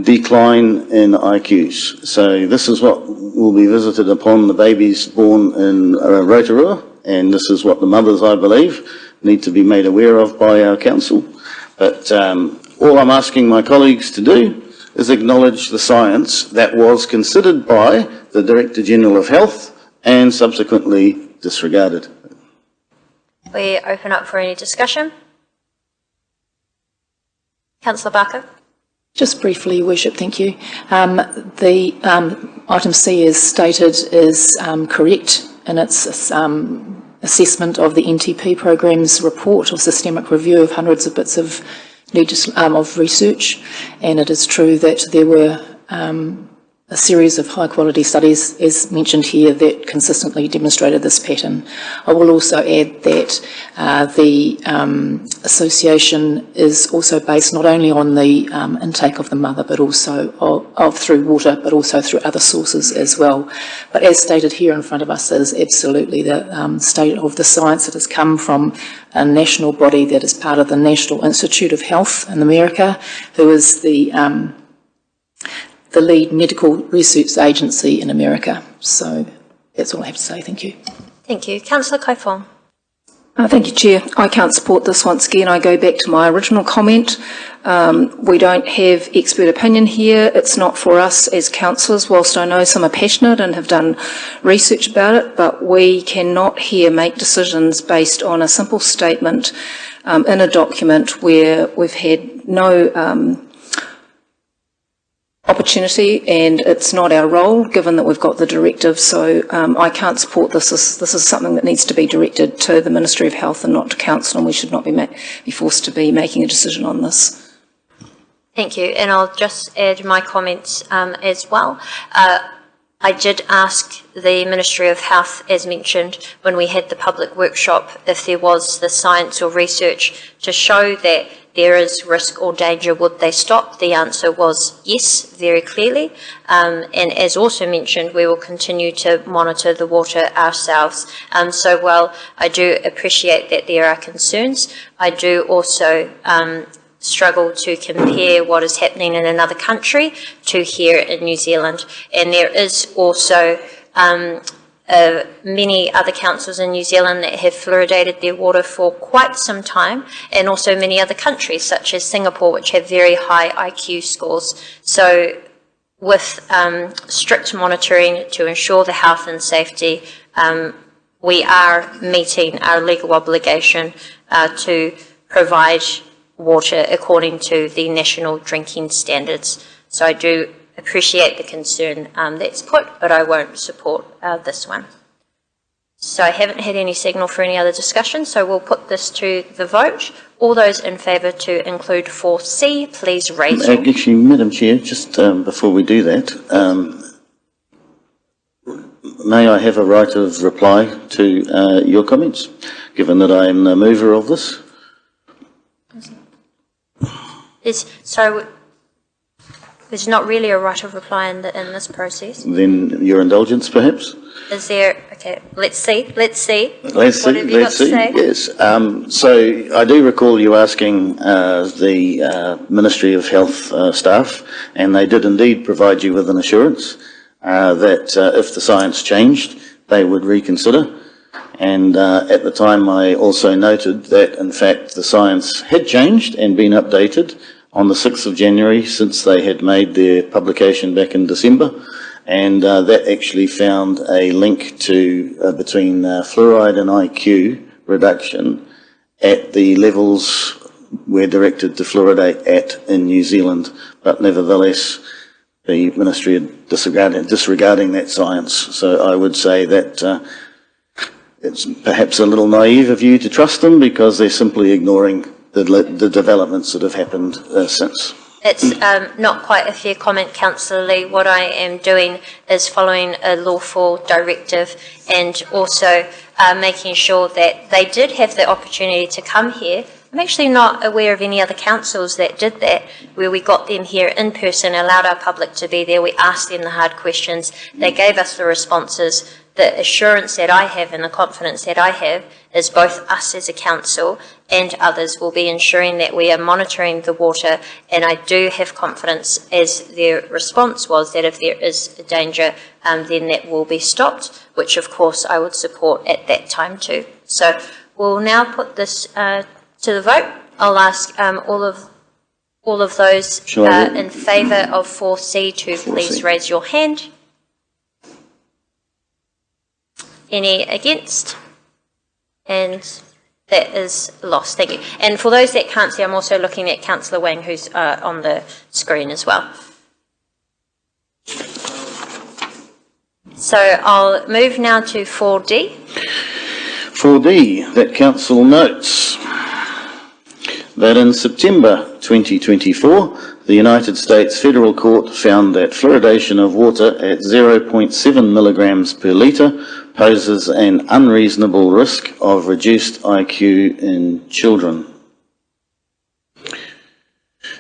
decline in IQs. So this is what will be visited upon the babies born in Rotorua, and this is what the mothers, I believe, need to be made aware of by our council. But all I'm asking my colleagues to do is acknowledge the science that was considered by the Director-General of Health and subsequently disregarded. We open up for any discussion. Councillor Barker. Just briefly, Your Worship, thank you. The item C, as stated, is correct in its assessment of the NTP program's report of systemic review of hundreds of bits of research, and it is true that there were a series of high-quality studies, as mentioned here, that consistently demonstrated this pattern. I will also add that the association is also based not only on the intake of the mother, but also through water, but also through other sources as well. But as stated here in front of us, it is absolutely the state of the science that has come from a national body that is part of the National Institute of Health in America, who is the lead medical research agency in America. So that's all I have to say. Thank you. Thank you. Councillor Kaifong. Thank you, Chair. I can't support this once again. I go back to my original comment. We don't have expert opinion here. It's not for us as councillors, whilst I know some are passionate and have done research about it, but we cannot here make decisions based on a simple statement in a document where we've had no opportunity, and it's not our role, given that we've got the directive, so I can't support this. This is something that needs to be directed to the Ministry of Health and not to Council, and we should not be forced to be making a decision on this. Thank you, and I'll just add my comments as well. I did ask the Ministry of Health, as mentioned, when we had the public workshop, if there was the science or research to show that there is risk or danger, would they stop? The answer was yes, very clearly. And as also mentioned, we will continue to monitor the water ourselves. So while I do appreciate that there are concerns, I do also struggle to compare what is happening in another country to here in New Zealand. And there is also many other councils in New Zealand that have fluoridated their water for quite some time, and also many other countries such as Singapore, which have very high IQ scores. So with strict monitoring to ensure the health and safety, we are meeting our legal obligation to provide water according to the national drinking standards. So I do appreciate the concern that's put, but I won't support this one. So I haven't had any signal for any other discussion, so we'll put this to the vote. All those in favour to include 4C, please raise your... Actually, Madam Chair, just before we do that, may I have a right of reply to your comments, given that I am the mover of this? There's not really a right of reply in this process. Then your indulgence, perhaps? Is there? Okay, let's see. Let's see. Yes. So I do recall you asking the Ministry of Health staff, and they did indeed provide you with an assurance that if the science changed, they would reconsider. And at the time, I also noted that, in fact, the science had changed and been updated on the 6th of January since they had made their publication back in December. And that actually found a link to between fluoride and IQ reduction at the levels we're directed to fluoridate at in New Zealand. But nevertheless, the Ministry are disregarding that science. So I would say that it's perhaps a little naive of you to trust them, because they're simply ignoring the developments that have happened since. It's not quite a fair comment, Councillor Lee. What I am doing is following a lawful directive, and also making sure that they did have the opportunity to come here. I'm actually not aware of any other councils that did that, where we got them here in person, allowed our public to be there, we asked them the hard questions, they gave us the responses. The assurance that I have and the confidence that I have is both us as a council and others will be ensuring that we are monitoring the water, and I do have confidence, as their response was, that if there is a danger, then that will be stopped, which of course I would support at that time too. So we'll now put this to the vote. I'll ask all of those in favour of 4C to please raise your hand. Any against? And that is lost. Thank you. And for those that can't see, I'm also looking at Councillor Wang, who's on the screen as well. So I'll move now to 4D. 4D, that Council notes that in September 2024, the United States Federal Court found that fluoridation of water at 0.7 milligrams per litre poses an unreasonable risk of reduced IQ in children.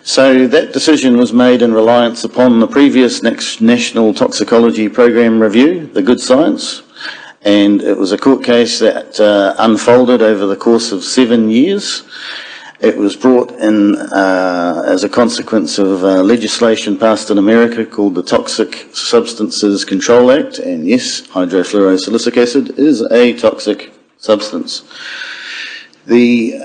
So that decision was made in reliance upon the previous National Toxicology Program review, the Good Science, and it was a court case that unfolded over the course of 7 years. It was brought in as a consequence of legislation passed in America called the Toxic Substances Control Act, and yes, hydrofluorosilicic acid is a toxic substance. The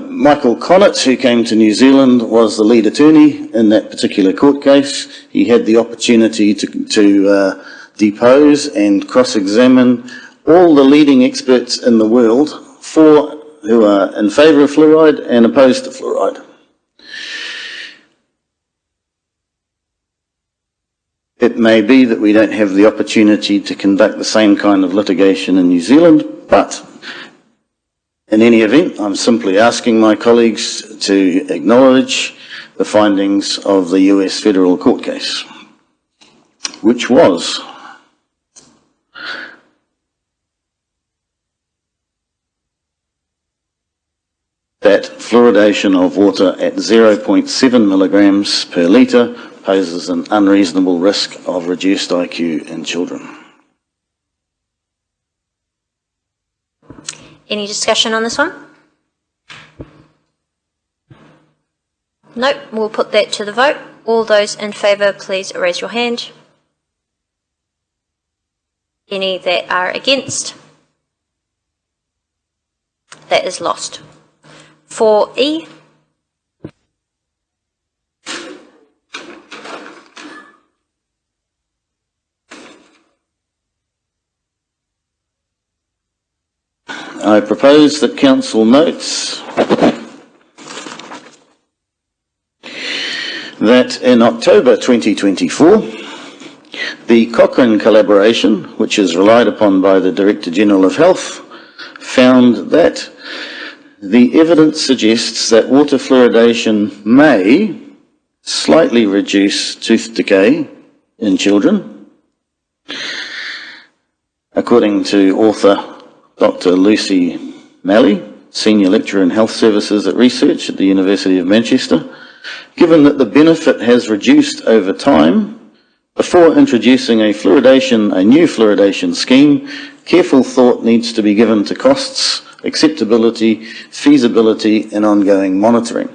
Michael Connett, who came to New Zealand, was the lead attorney in that particular court case. He had the opportunity to depose and cross-examine all the leading experts in the world who are in favour of fluoride and opposed to fluoride. It may be that we don't have the opportunity to conduct the same kind of litigation in New Zealand, but in any event, I'm simply asking my colleagues to acknowledge the findings of the US federal court case, which was that fluoridation of water at 0.7 milligrams per litre poses an unreasonable risk of reduced IQ in children. Any discussion on this one? Nope, we'll put that to the vote. All those in favour, please raise your hand. Any that are against? That is lost. 4E. I propose that Council notes that in October 2024, the Cochrane collaboration, which is relied upon by the Director General of Health, found that the evidence suggests that water fluoridation may slightly reduce tooth decay in children. According to author Dr. Lucy Malley, Senior Lecturer in Health Services at Research at the University of Manchester, given that the benefit has reduced over time, before introducing a new fluoridation scheme, careful thought needs to be given to costs, acceptability, feasibility and ongoing monitoring.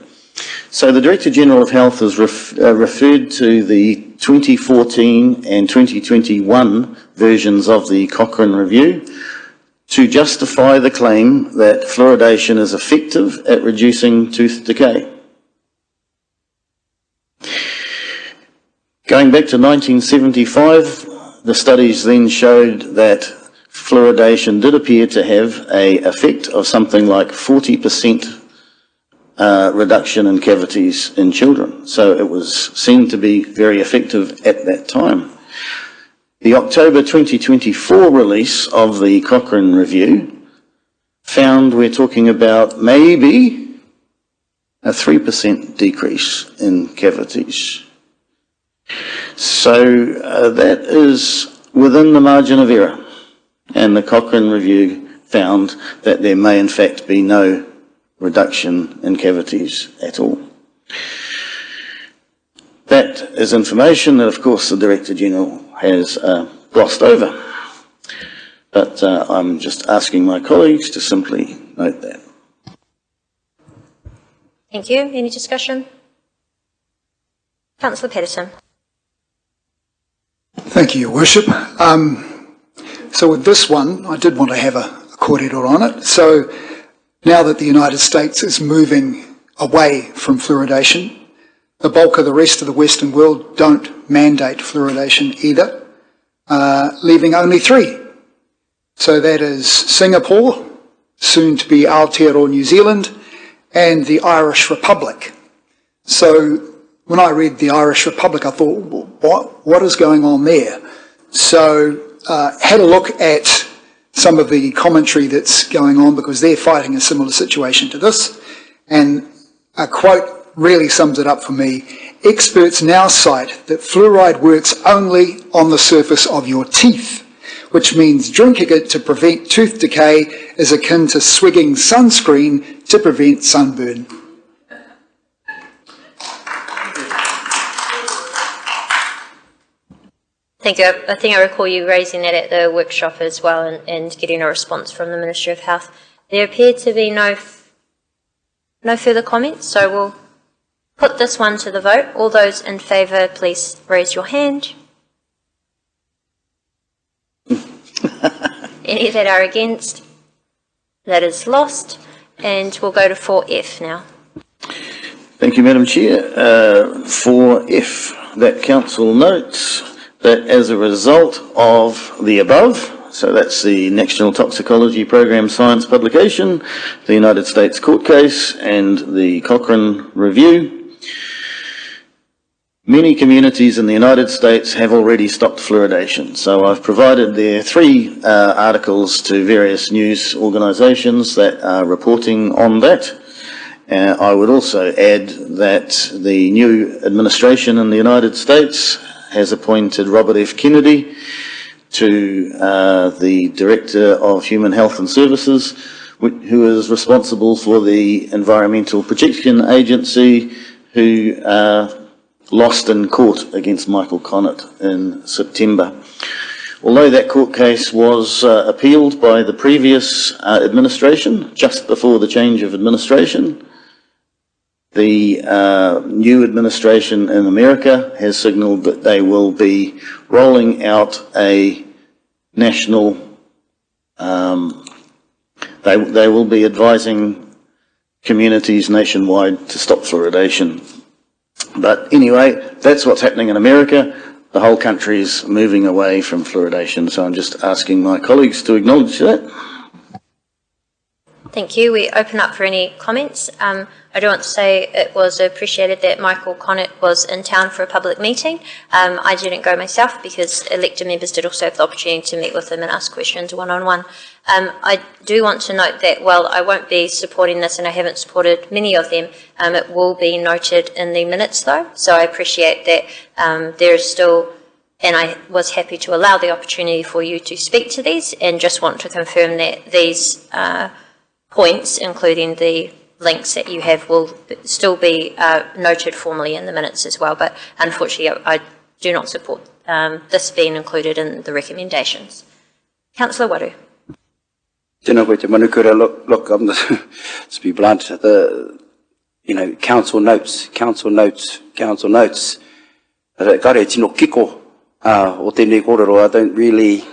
So the Director General of Health has referred to the 2014 and 2021 versions of the Cochrane Review to justify the claim that fluoridation is effective at reducing tooth decay. Going back to 1975, the studies then showed that fluoridation did appear to have an effect of something like 40% reduction in cavities in children. So it was seen to be very effective at that time. The October 2024 release of the Cochrane Review found we're talking about maybe a 3% decrease in cavities. So that is within the margin of error, and the Cochrane Review found that there may in fact be no reduction in cavities at all. That is information that of course the Director General has glossed over, but I'm just asking my colleagues to simply note that. Thank you. Any discussion? Councillor Patterson. Thank you, Your Worship. So with this one, I did want to have a corridor on it. So now that the United States is moving away from fluoridation, the bulk of the rest of the Western world don't mandate fluoridation either, leaving only 3. So that is Singapore, soon to be Aotearoa, New Zealand, and the Irish Republic. So when I read the Irish Republic, I thought, what is going on there? So had a look at some of the commentary that's going on because they're fighting a similar situation to this, and a quote really sums it up for me. Experts now cite that fluoride works only on the surface of your teeth, which means drinking it to prevent tooth decay is akin to swigging sunscreen to prevent sunburn. Thank you. I think I recall you raising that at the workshop as well and getting a response from the Ministry of Health. There appear to be no further comments, so we'll put this one to the vote. All those in favour, please raise your hand. Any that are against? That is lost. And we'll go to 4F now. Thank you, Madam Chair. 4F, that Council notes that as a result of the above, so that's the National Toxicology Program Science publication, the United States court case and the Cochrane Review, Many communities in the United States have already stopped fluoridation. So I've provided there 3 articles to various news organisations that are reporting on that. I would also add that the new administration in the United States has appointed Robert F. Kennedy to the Director of Human Health and Services, who is responsible for the Environmental Protection Agency, who lost in court against Michael Connett in September. Although that court case was appealed by the previous administration, just before the change of administration, the new administration in America has signalled that they will be rolling out a national, they will be advising communities nationwide to stop fluoridation. But anyway, that's what's happening in America. The whole country is moving away from fluoridation, so I'm just asking my colleagues to acknowledge that. Thank you. We open up for any comments. I do want to say it was appreciated that Michael Connett was in town for a public meeting. I didn't go myself because elected members did also have the opportunity to meet with him and ask questions one-on-one. I do want to note that while I won't be supporting this and I haven't supported many of them, it will be noted in the minutes though. So I appreciate that there is still, and I was happy to allow the opportunity for you to speak to these, and just want to confirm that these points, including the links that you have, will still be noted formally in the minutes as well. But unfortunately, I do not support this being included in the recommendations. Councillor Waru. Tēnā koe te manukura. Look, to be blunt, council notes. Kare tino kiko o tēnei kōrero. I don't really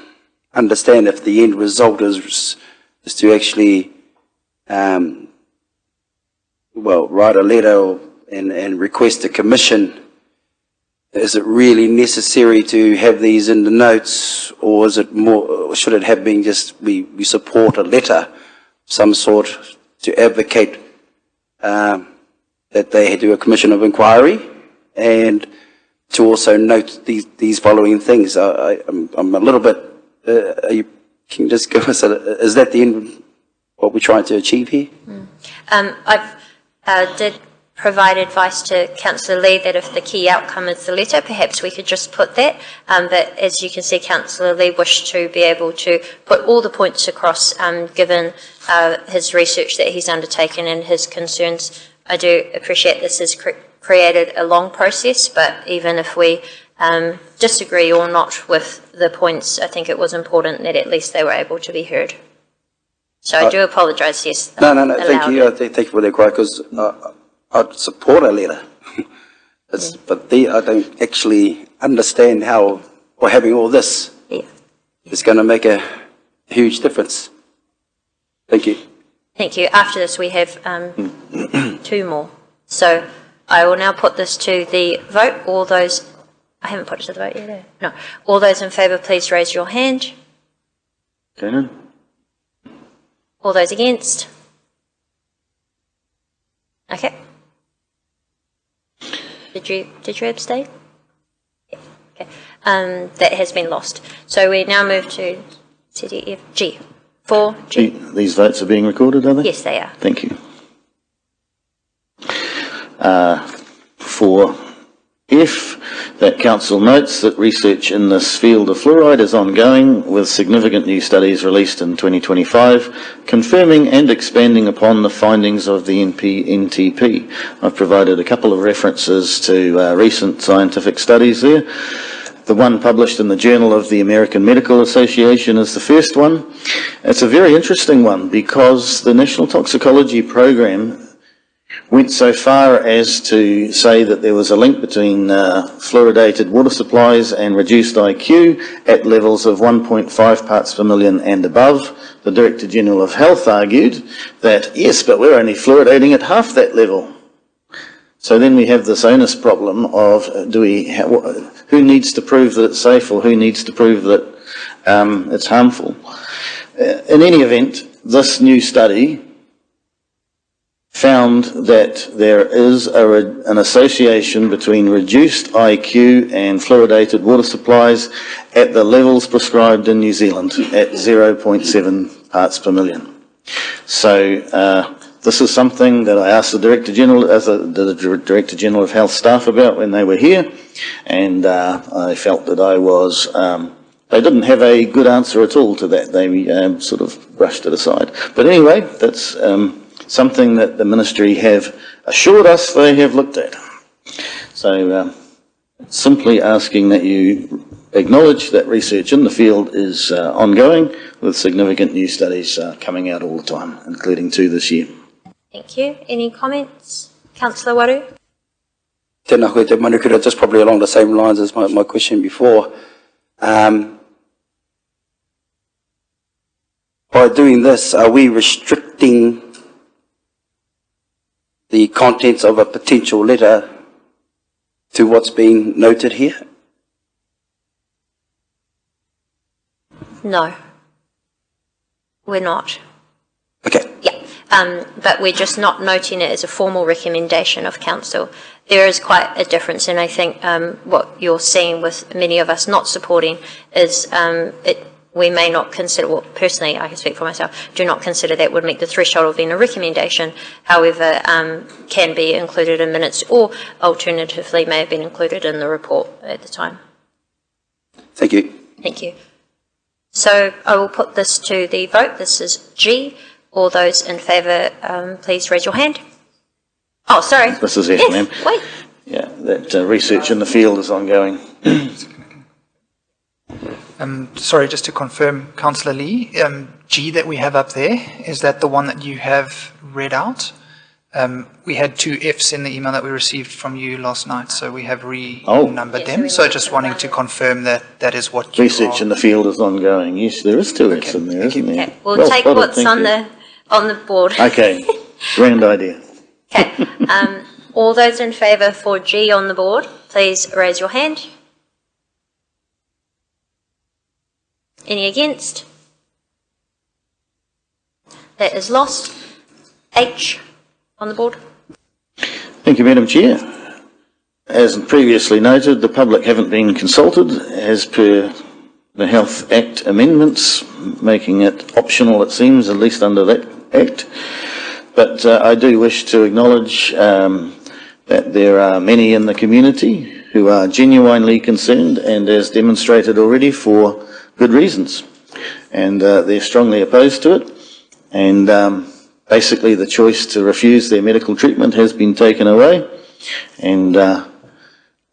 understand if the end result is to actually write a letter and request a commission. Is it really necessary to have these in the notes, or is it more, or should it have been just we support a letter of some sort to advocate that they do a commission of inquiry, and to also note these following things? I'm a little bit. Can you just give us is that the end? What we're trying to achieve here? I've did provide advice to Councillor Lee that if the key outcome is the letter, perhaps we could just put that. But as you can see, Councillor Lee wished to be able to put all the points across, given his research that he's undertaken and his concerns. I do appreciate this has created a long process, but even if we disagree or not with the points, I think it was important that at least they were able to be heard. So I do apologise, yes. No, thank you. Thank you for the cry, because I'd support a letter. But I don't actually understand how, or having all this is going to make a huge difference. Thank you. Thank you. After this, we have 2 more. So I will now put this to the vote. All those, I haven't put it to the vote yet. No. All those in favour, please raise your hand. Shannon. All those against? Okay. Did you abstain? Yeah. Okay. That has been lost. So we now move to G. 4G. These votes are being recorded, are they? Yes, they are. Thank you. 4F, that Council notes that research in this field of fluoride is ongoing, with significant new studies released in 2025, confirming and expanding upon the findings of the NTP. I've provided a couple of references to recent scientific studies there. The one published in the Journal of the American Medical Association is the first one. It's a very interesting one because the National Toxicology Program went so far as to say that there was a link between fluoridated water supplies and reduced IQ at levels of 1.5 parts per million and above. The Director General of Health argued that, yes, but we're only fluoridating at half that level. So then we have this onus problem of who needs to prove that it's safe, or who needs to prove that it's harmful. In any event, this new study found that there is an association between reduced IQ and fluoridated water supplies at the levels prescribed in New Zealand at 0.7 parts per million. So this is something that I asked the Director General, the Director General of Health staff about when they were here, and I felt that I was, they didn't have a good answer at all to that. They sort of brushed it aside. But anyway, that's something that the Ministry have assured us they have looked at. So simply asking that you acknowledge that research in the field is ongoing, with significant new studies coming out all the time, including 2 this year. Thank you. Any comments? Councillor Waru? Tēnā koe te manukura, just probably along the same lines as my question before. By doing this, are we restricting the contents of a potential letter to what's being noted here? No. We're not. Okay. Yeah. But we're just not noting it as a formal recommendation of council. There is quite a difference, and I think what you're seeing with many of us not supporting is we may not consider, well, personally, I can speak for myself, do not consider that would meet the threshold of being a recommendation, however, can be included in minutes, or alternatively may have been included in the report at the time. Thank you. Thank you. So I will put this to the vote. This is G. All those in favour, please raise your hand. Oh, sorry. This is F, F. ma'am. Wait. Yeah, that research in the field is ongoing. Sorry, just to confirm, Councillor Lee, G that we have up there, is that the one that you have read out? We had 2 Fs in the email that we received from you last night, so we have renumbered them. So just wanting to confirm that that is what you Research in the field is ongoing. Yes, there is 2 Fs in there, isn't there? Okay. We'll take spotted, what's on the board. Okay, grand idea. Okay. All those in favour for G on the board, please raise your hand. Any against? That is lost. H on the board. Thank you, Madam Chair. As previously noted, the public haven't been consulted as per the Health Act amendments, making it optional, it seems, at least under that Act. But I do wish to acknowledge that there are many in the community who are genuinely concerned, and as demonstrated already, for good reasons. And they're strongly opposed to it. And basically the choice to refuse their medical treatment has been taken away. And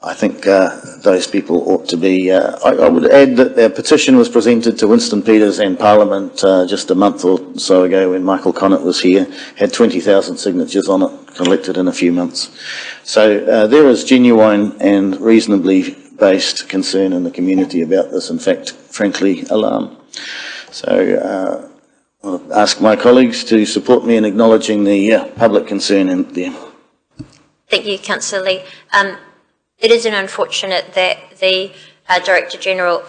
I think those people ought to be... I would add that their petition was presented to Winston Peters and Parliament just a month or so ago when Michael Connett was here, had 20,000 signatures on it, collected in a few months. So there is genuine and reasonably based concern in the community about this, in fact, frankly, alarm. So I'll ask my colleagues to support me in acknowledging the public concern in there. Thank you, Councillor Lee. It is unfortunate that the Director General,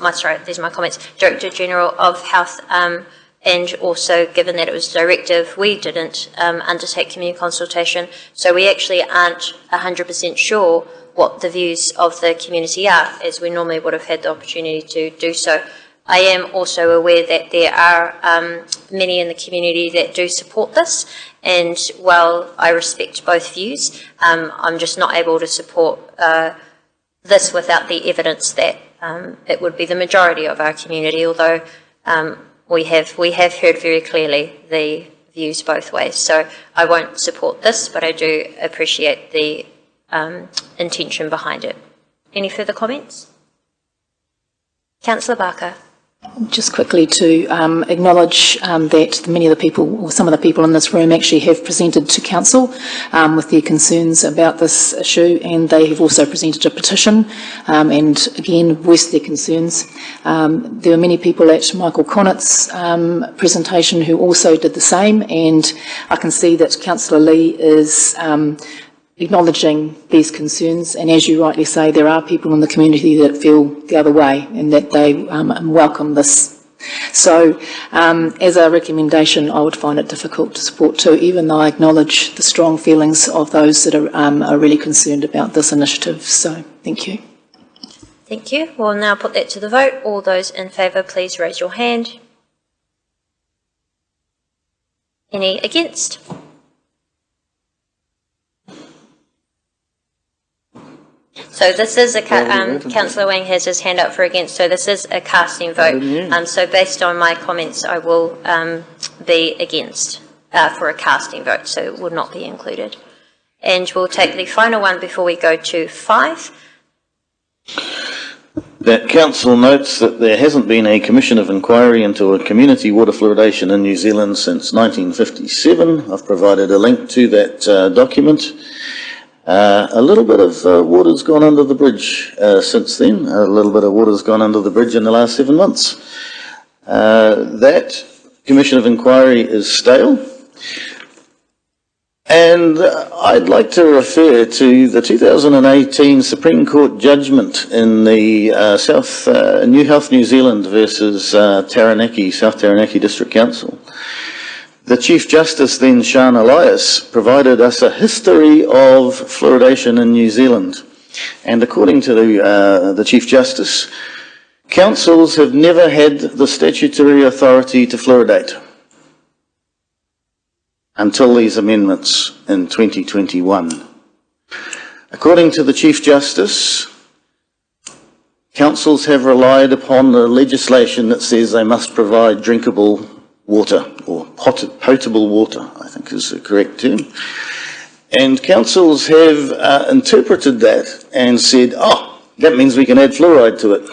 these are my comments, Director General of Health, and also given that it was directive, we didn't undertake community consultation, so we actually aren't 100% sure what the views of the community are, as we normally would have had the opportunity to do so. I am also aware that there are many in the community that do support this, and while I respect both views, I'm just not able to support this without the evidence that it would be the majority of our community, although we have heard very clearly the views both ways. So I won't support this, but I do appreciate the intention behind it. Any further comments? Councillor Barker. Just quickly to acknowledge that many of the people, or some of the people in this room, actually have presented to Council with their concerns about this issue, and they have also presented a petition and again voiced their concerns. There were many people at Michael Connett's presentation who also did the same, and I can see that Councillor Lee is acknowledging these concerns, and as you rightly say, there are people in the community that feel the other way and that they welcome this So as a recommendation, I would find it difficult to support too, even though I acknowledge the strong feelings of those that are really concerned about this initiative. So thank you. Thank you. We'll now put that to the vote. All those in favour, please raise your hand. Any against? So this is a, Councillor Wang has his hand up for against, so this is a casting vote. So based on my comments, I will be against for a casting vote, so it will not be included. And we'll take the final one before we go to 5. That Council notes that there hasn't been a commission of inquiry into a community water fluoridation in New Zealand since 1957. I've provided a link to that document. A little bit of water's gone under the bridge since then. A little bit of water's gone under the bridge in the last 7 months. That commission of inquiry is stale. And I'd like to refer to the 2018 Supreme Court judgment in the New Health New Zealand versus Taranaki, South Taranaki District Council. The Chief Justice then, Sian Elias, provided us a history of fluoridation in New Zealand. And according to the Chief Justice, councils have never had the statutory authority to fluoridate until these amendments in 2021. According to the Chief Justice, councils have relied upon the legislation that says they must provide drinkable water, or potable water, I think is the correct term. And councils have interpreted that and said, oh, that means we can add fluoride to it.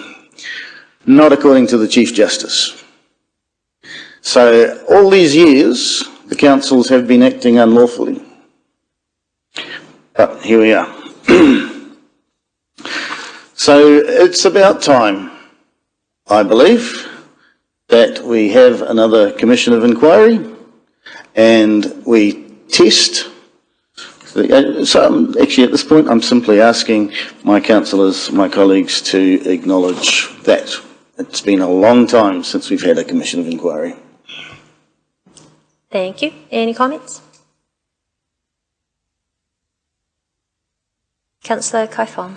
Not according to the Chief Justice. So all these years, the councils have been acting unlawfully. But here we are. So it's about time, I believe, that we have another commission of inquiry and we test. So actually at this point I'm simply asking my councillors, my colleagues to acknowledge that. It's been a long time since we've had a commission of inquiry. Thank you. Any comments? Councillor Kaifong.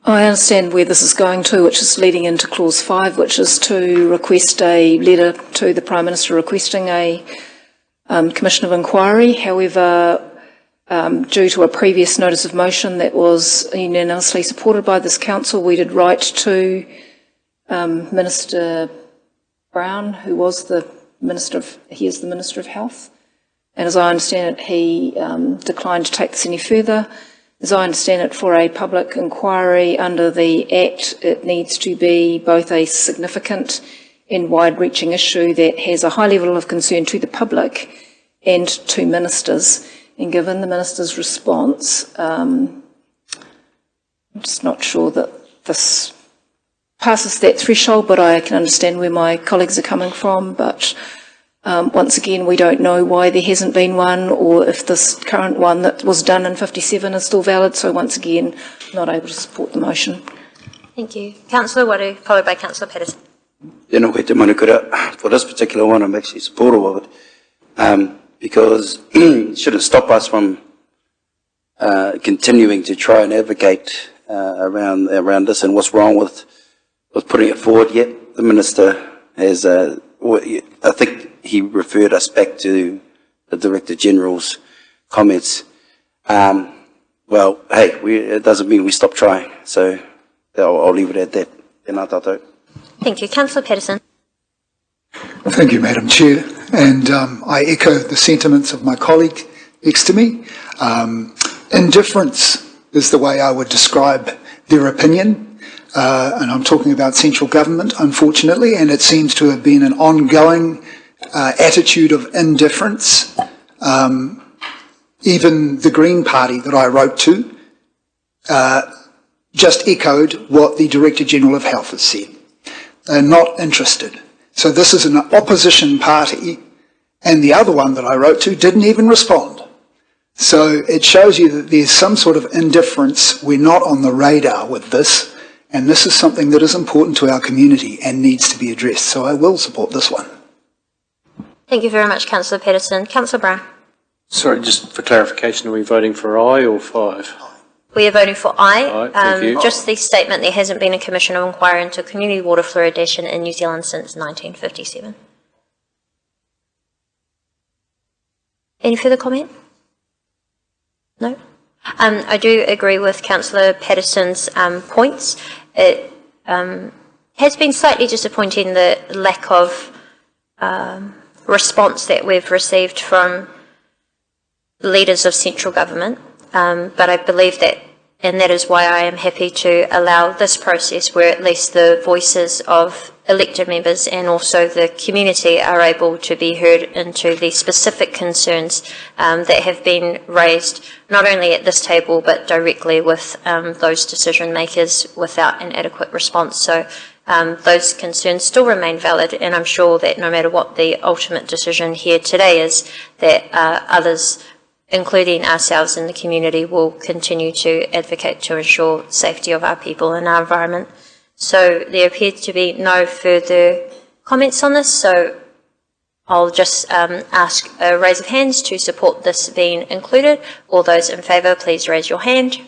I understand where this is going to, which is leading into clause 5, which is to request a letter to the Prime Minister requesting a commission of inquiry. However, due to a previous notice of motion that was unanimously supported by this council, we did write to Minister Brown, who was the Minister of Health, and as I understand it, he declined to take this any further. As I understand it, for a public inquiry under the Act, it needs to be both a significant and wide-reaching issue that has a high level of concern to the public and to ministers. And given the minister's response, I'm just not sure that this passes that threshold, but I can understand where my colleagues are coming from. But once again, we don't know why there hasn't been one, or if this current one that was done in 57 is still valid. So once again, not able to support the motion. Thank you. Councillor Waru, followed by Councillor Patterson. Tēnā koe te manukura. For this particular one, I'm actually supportive of it, because it shouldn't stop us from continuing to try and advocate around this and what's wrong with putting it forward. Yet the Minister has, I think he referred us back to the Director General's comments. Well, hey, it doesn't mean we stop trying, so I'll leave it at that. Tēnā tātou. Thank you. Councillor Patterson. Thank you, Madam Chair. And I echo the sentiments of my colleague next to me. Indifference is the way I would describe their opinion. And I'm talking about central government, unfortunately, and it seems to have been an ongoing attitude of indifference. Even the Green Party that I wrote to just echoed what the Director General of Health has said. They're not interested. So this is an opposition party, and the other one that I wrote to didn't even respond. So it shows you that there's some sort of indifference. We're not on the radar with this, And this is something that is important to our community and needs to be addressed. So I will support this one. Thank you very much, Councillor Pedersen. Councillor Brown. Sorry, just for clarification, are we voting for aye or 5? We are voting for aye. Aye, thank you. Just the statement, there hasn't been a commission of inquiry into community water fluoridation in New Zealand since 1957. Any further comment? No? I do agree with Councillor Patterson's points. It has been slightly disappointing, the lack of response that we've received from leaders of central government, but I believe that, and that is why I am happy to allow this process where at least the voices of elected members and also the community are able to be heard into the specific concerns that have been raised not only at this table but directly with those decision makers without an adequate response. So those concerns still remain valid, and I'm sure that no matter what the ultimate decision here today is, that others, including ourselves in the community, will continue to advocate to ensure safety of our people and our environment. So there appears to be no further comments on this, so I'll just ask a raise of hands to support this being included. All those in favour, please raise your hand.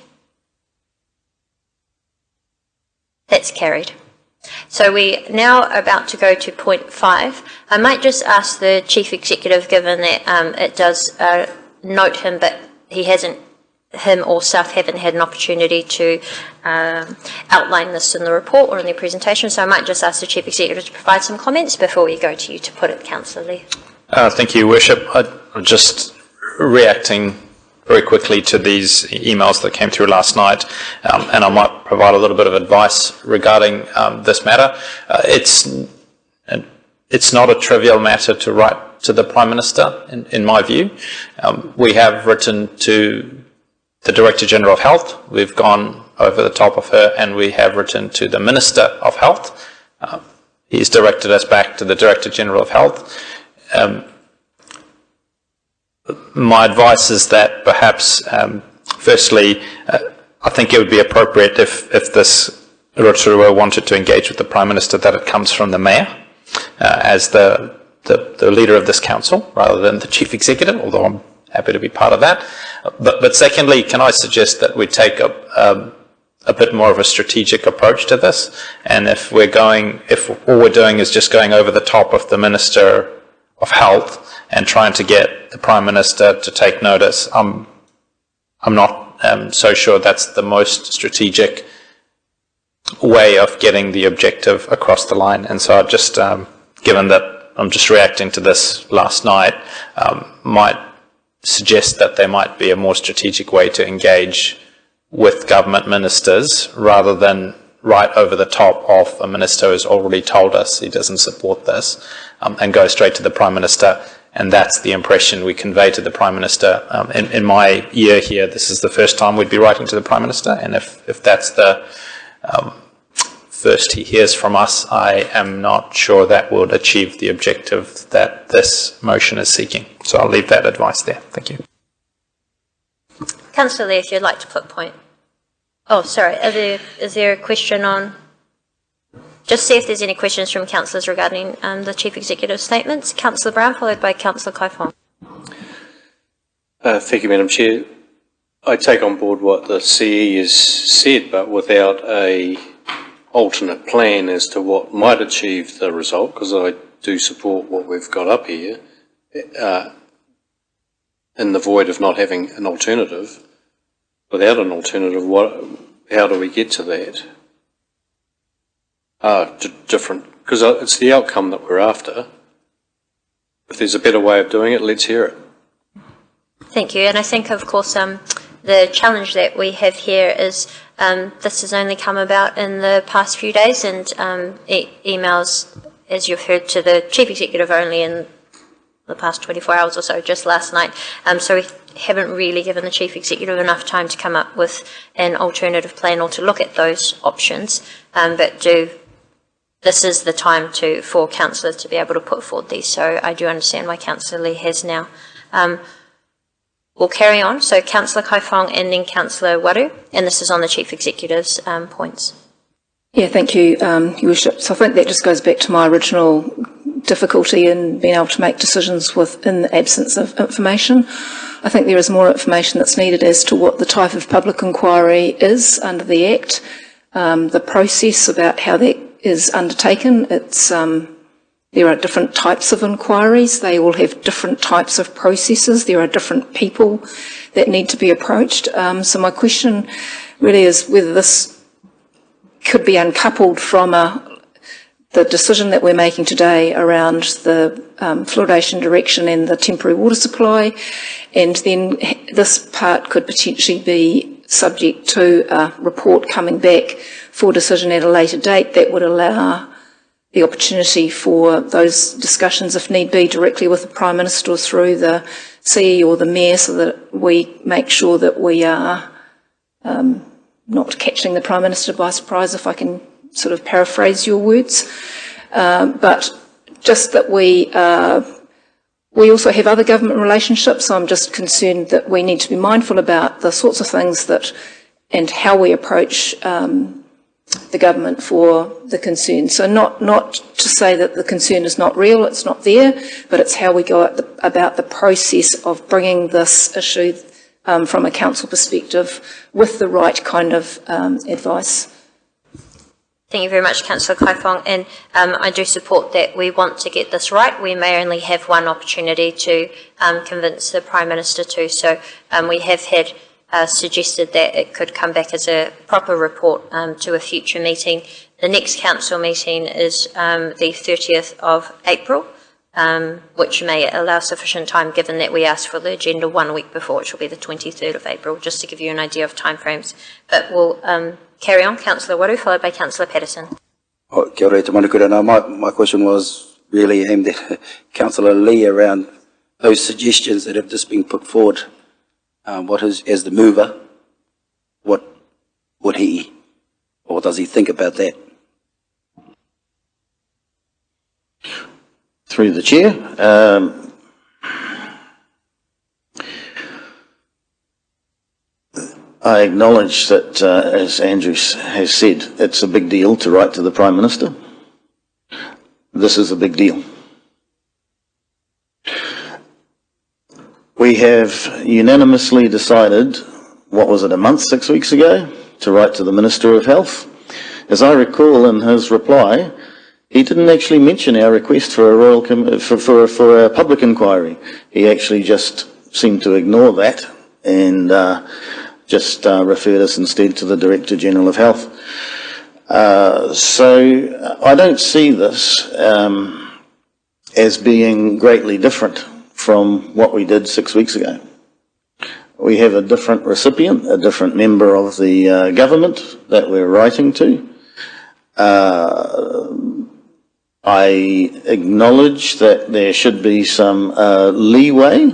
That's carried. So we now are about to go to point 5. I might just ask the Chief Executive, given that it does note him, but him or staff haven't had an opportunity to outline this in the report or in their presentation, so I might just ask the Chief Executive to provide some comments before we go to you to put it, Councillor Lee. Thank you, Worship. I'm just reacting very quickly to these emails that came through last night, and I might provide a little bit of advice regarding this matter. It's not a trivial matter to write to the Prime Minister, in my view. We have written to the Director General of Health. We've gone over the top of her, and we have written to the Minister of Health. He's directed us back to the Director General of Health. My advice is that perhaps, firstly, I think it would be appropriate if this Rotorua wanted to engage with the Prime Minister, that it comes from the Mayor as the leader of this council, rather than the Chief Executive, although I'm happy to be part of that. But secondly, can I suggest that we take a bit more of a strategic approach to this, and if all we're doing is just going over the top of the Minister of Health and trying to get the Prime Minister to take notice, I'm not so sure that's the most strategic way of getting the objective across the line. And so I just, given that I'm just reacting to this last night, might suggest that there might be a more strategic way to engage with government ministers, rather than right over the top of a minister who's already told us he doesn't support this, and go straight to the Prime Minister. And that's the impression we convey to the Prime Minister. In my year here, this is the first time we'd be writing to the Prime Minister, and if that's the first he hears from us, I am not sure that would achieve the objective that this motion is seeking. So I'll leave that advice there. Thank you. Councillor Lee, if you'd like to put point. Oh, sorry, is there a question on... Just see if there's any questions from councillors regarding the Chief Executive's statements. Councillor Brown, followed by Councillor Kaifong. Thank you, Madam Chair. I take on board what the CE has said, but without a alternate plan as to what might achieve the result, because I do support what we've got up here, in the void of not having an alternative. Without an alternative, how do we get to that? Different, because it's the outcome that we're after. If there's a better way of doing it, let's hear it. Thank you. And I think, of course, the challenge that we have here is this has only come about in the past few days, and emails, as you've heard, to the Chief Executive only in the past 24 hours or so, just last night. So we haven't really given the Chief Executive enough time to come up with an alternative plan or to look at those options. This is the time for councillors to be able to put forward these. So I do understand why Councillor Lee has now. We'll carry on. So Councillor Kaifong and then Councillor Waru, and this is on the Chief Executive's points. Yeah, thank you, Your Worship. So I think that just goes back to my original difficulty in being able to make decisions in the absence of information. I think there is more information that's needed as to what the type of public inquiry is under the Act, the process about how that is undertaken. There are different types of inquiries. They all have different types of processes. There are different people that need to be approached. So my question really is whether this could be uncoupled from the decision that we're making today around the fluoridation direction and the temporary water supply, and then this part could potentially be subject to a report coming back for decision at a later date that would allow the opportunity for those discussions, if need be, directly with the Prime Minister or through the CE or the Mayor, so that we make sure that we are not catching the Prime Minister by surprise, if I can sort of paraphrase your words. But just that we also have other government relationships, so I'm just concerned that we need to be mindful about the sorts of things that and how we approach the government for the concern. So not to say that the concern is not real, it's not there, but it's how we go about the process of bringing this issue from a council perspective with the right kind of advice. Thank you very much, Councillor Kaifong, and I do support that we want to get this right. We may only have one opportunity to convince the Prime Minister to, so we have had suggested that it could come back as a proper report to a future meeting. The next council meeting is the 30th of April, which may allow sufficient time given that we asked for the agenda 1 week before, which will be the 23rd of April, just to give you an idea of timeframes. But we'll carry on. Councillor Waru, followed by Councillor Patterson. Kia ora te manukura. Now, my question was really aimed at Councillor Lee around those suggestions that have just been put forward. What is, as the mover, what would he, or what does he think about that? Through the Chair, I acknowledge that, as Andrew has said, it's a big deal to write to the Prime Minister. This is a big deal. We have unanimously decided, what was it, a month, 6 weeks ago, to write to the Minister of Health. As I recall in his reply, he didn't actually mention our request for a for a public inquiry. He actually just seemed to ignore that and just referred us instead to the Director General of Health. So I don't see this as being greatly different from what we did 6 weeks ago. We have a different recipient, a different member of the government that we're writing to. I acknowledge that there should be some leeway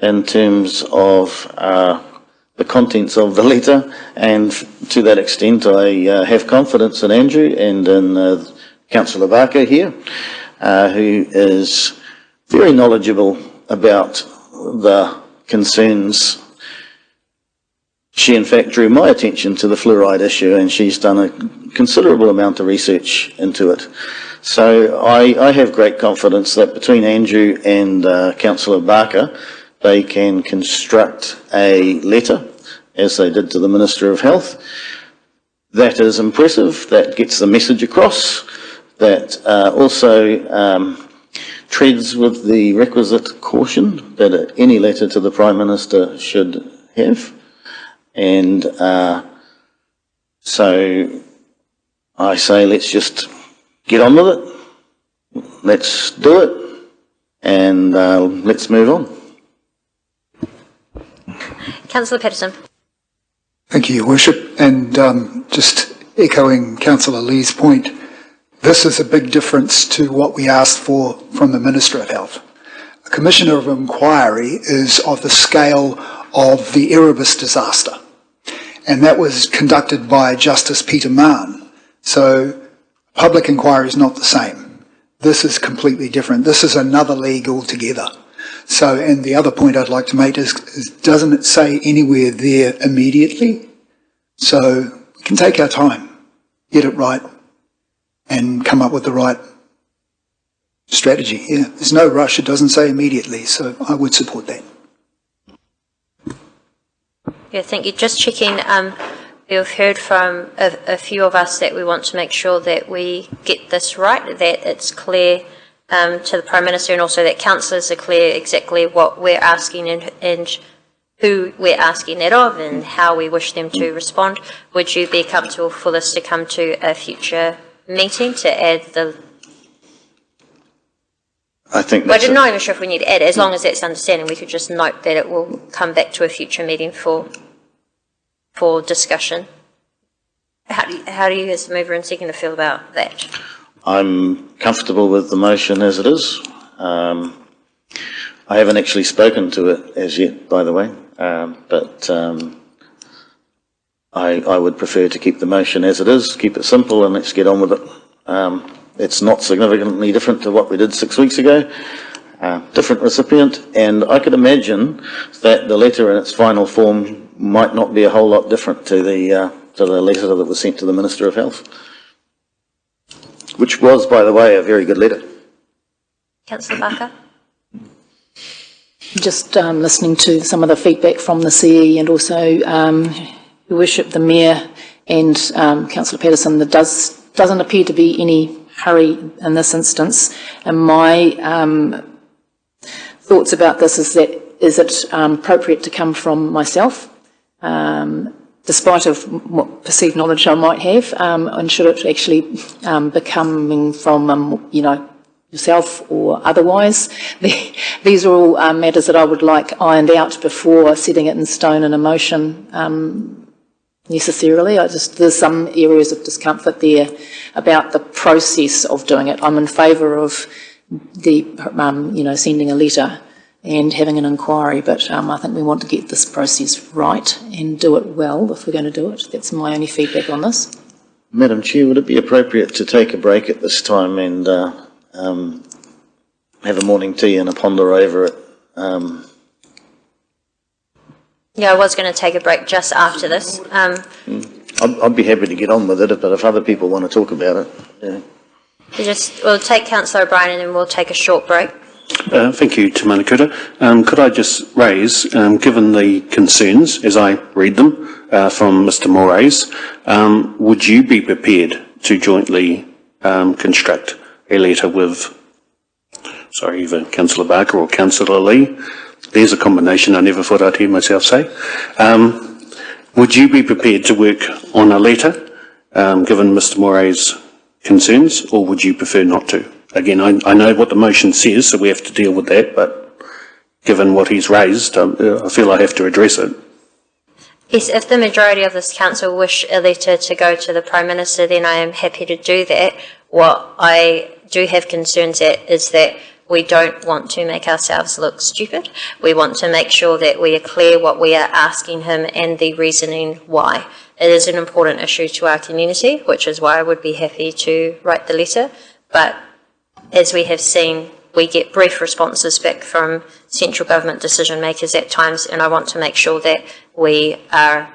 in terms of the contents of the letter, and to that extent I have confidence in Andrew and in Councillor Barker here, who is very knowledgeable about the concerns. She in fact drew my attention to the fluoride issue, and she's done a considerable amount of research into it. So I have great confidence that between Andrew and Councillor Barker, they can construct a letter, as they did to the Minister of Health, that is impressive, that gets the message across, that also treads with the requisite caution that any letter to the Prime Minister should have. And so I say let's just get on with it, let's do it, and let's move on. Councillor Patterson. Thank you, Your Worship. And just echoing Councillor Lee's point, this is a big difference to what we asked for from the Minister of Health. A Commissioner of Inquiry is of the scale of the Erebus disaster, and that was conducted by Justice Peter Mann. So public inquiry is not the same. This is completely different. This is another league altogether. So, and the other point I'd like to make is doesn't it say anywhere there immediately? So we can take our time. get it right and come up with the right strategy. Yeah, there's no rush. It doesn't say immediately, so I would support that. Yeah, thank you. Just checking, we've heard from a few of us that we want to make sure that we get this right, that it's clear to the Prime Minister, and also that councillors are clear exactly what we're asking and who we're asking that of and how we wish them to respond. Would you be comfortable for this to come to a future meeting to add the... I think Well, I'm not even sure if we need to add it. As long as that's understanding, we could just note that it will come back to a future meeting for discussion. How do you as the mover and seconder feel about that? I'm comfortable with the motion as it is. I haven't actually spoken to it as yet, by the way, but I would prefer to keep the motion as it is, keep it simple, and let's get on with it. It's not significantly different to what we did 6 weeks ago. Different recipient, and I could imagine that the letter in its final form might not be a whole lot different to the letter that was sent to the Minister of Health, which was, by the way, a very good letter. Councillor Barker? Just listening to some of the feedback from the CE and also Your Worship, the Mayor and Councillor Patterson, there doesn't appear to be any hurry in this instance. And my thoughts about this is that is it appropriate to come from myself, despite of what perceived knowledge I might have, and should it actually be coming from, yourself or otherwise? These are all matters that I would like ironed out before setting it in stone in a motion necessarily. There's some areas of discomfort there about the process of doing it. I'm in favour of the, sending a letter and having an inquiry, but I think we want to get this process right and do it well if we're going to do it. That's my only feedback on this. Madam Chair, would it be appropriate to take a break at this time and have a morning tea and a ponder over it? Yeah, I was going to take a break just after this. I'd be happy to get on with it, but if other people want to talk about it, yeah. We'll take Councillor O'Brien and then we'll take a short break. Thank you, Te Manakuta. Could I just raise, given the concerns, as I read them, from Mr Moraes, would you be prepared to jointly construct a letter with, sorry, either Councillor Barker or Councillor Lee? There's a combination I never thought I'd hear myself say. Would you be prepared to work on a letter, given Mr Moraes' concerns, or would you prefer not to? Again, I know what the motion says, so we have to deal with that, but given what he's raised, I feel I have to address it. Yes, if the majority of this council wish a letter to go to the Prime Minister, then I am happy to do that. What I do have concerns at is that we don't want to make ourselves look stupid. We want to make sure that we are clear what we are asking him and the reasoning why. It is an important issue to our community, which is why I would be happy to write the letter. But as we have seen, we get brief responses back from central government decision makers at times, and I want to make sure that we have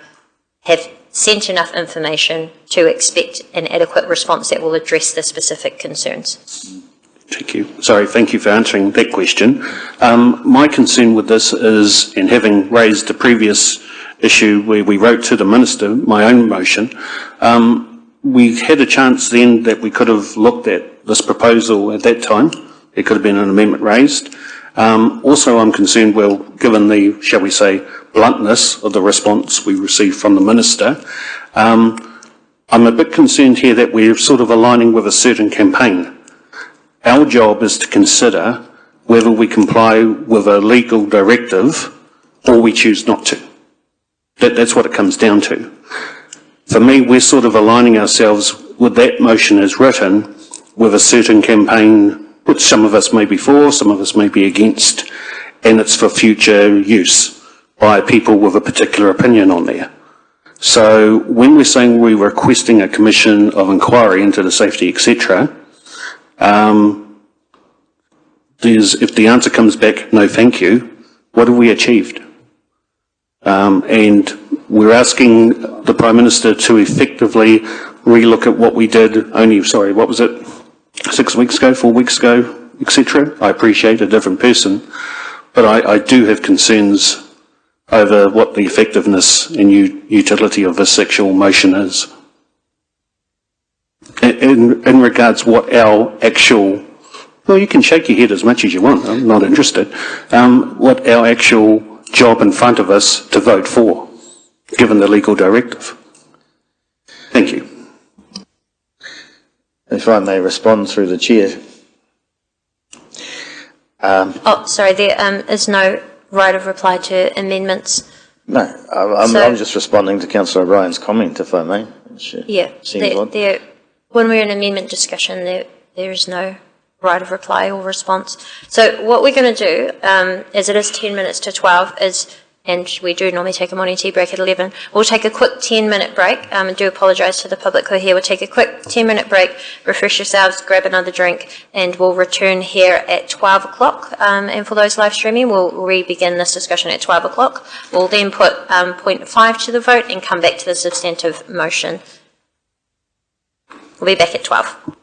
sent enough information to expect an adequate response that will address the specific concerns. Thank you. Sorry, thank you for answering that question. My concern with this is, and having raised the previous issue where we wrote to the Minister, my own motion, we had a chance then that we could have looked at this proposal at that time. There could have been an amendment raised. Also, I'm concerned, well, given the, shall we say, bluntness of the response we received from the Minister, I'm a bit concerned here that we're sort of aligning with a certain campaign. Our job is to consider whether we comply with a legal directive or we choose not to. That's what it comes down to. For me, we're sort of aligning ourselves with that motion as written with a certain campaign, which some of us may be for, some of us may be against, and it's for future use by people with a particular opinion on there. So when we're saying we're requesting a commission of inquiry into the safety, etc., if the answer comes back, no thank you, what have we achieved? And we're asking the Prime Minister to effectively relook at what we did only, sorry, what was it, 6 weeks ago, 4 weeks ago, etc. I appreciate a different person, but I do have concerns over what the effectiveness and utility of this actual motion is. In regards what our actual, well, you can shake your head as much as you want, I'm not interested, what our actual job in front of us to vote for, given the legal directive. Thank you. If I may respond through the chair. Sorry, there is no right of reply to amendments. No, I'm just responding to Councillor O'Brien's comment, if I may. Yeah, when we're in amendment discussion, there is no right of reply or response. So what we're going to do, as it is 10 minutes to 12, and we do normally take a morning tea break at 11, we'll take a quick 10-minute break. I do apologise to the public who are here. We'll take a quick 10-minute break, refresh yourselves, grab another drink, and we'll return here at 12 o'clock. And for those live streaming, we'll re-begin this discussion at 12 o'clock. We'll then put point 5 to the vote and come back to the substantive motion. We'll be back at 12.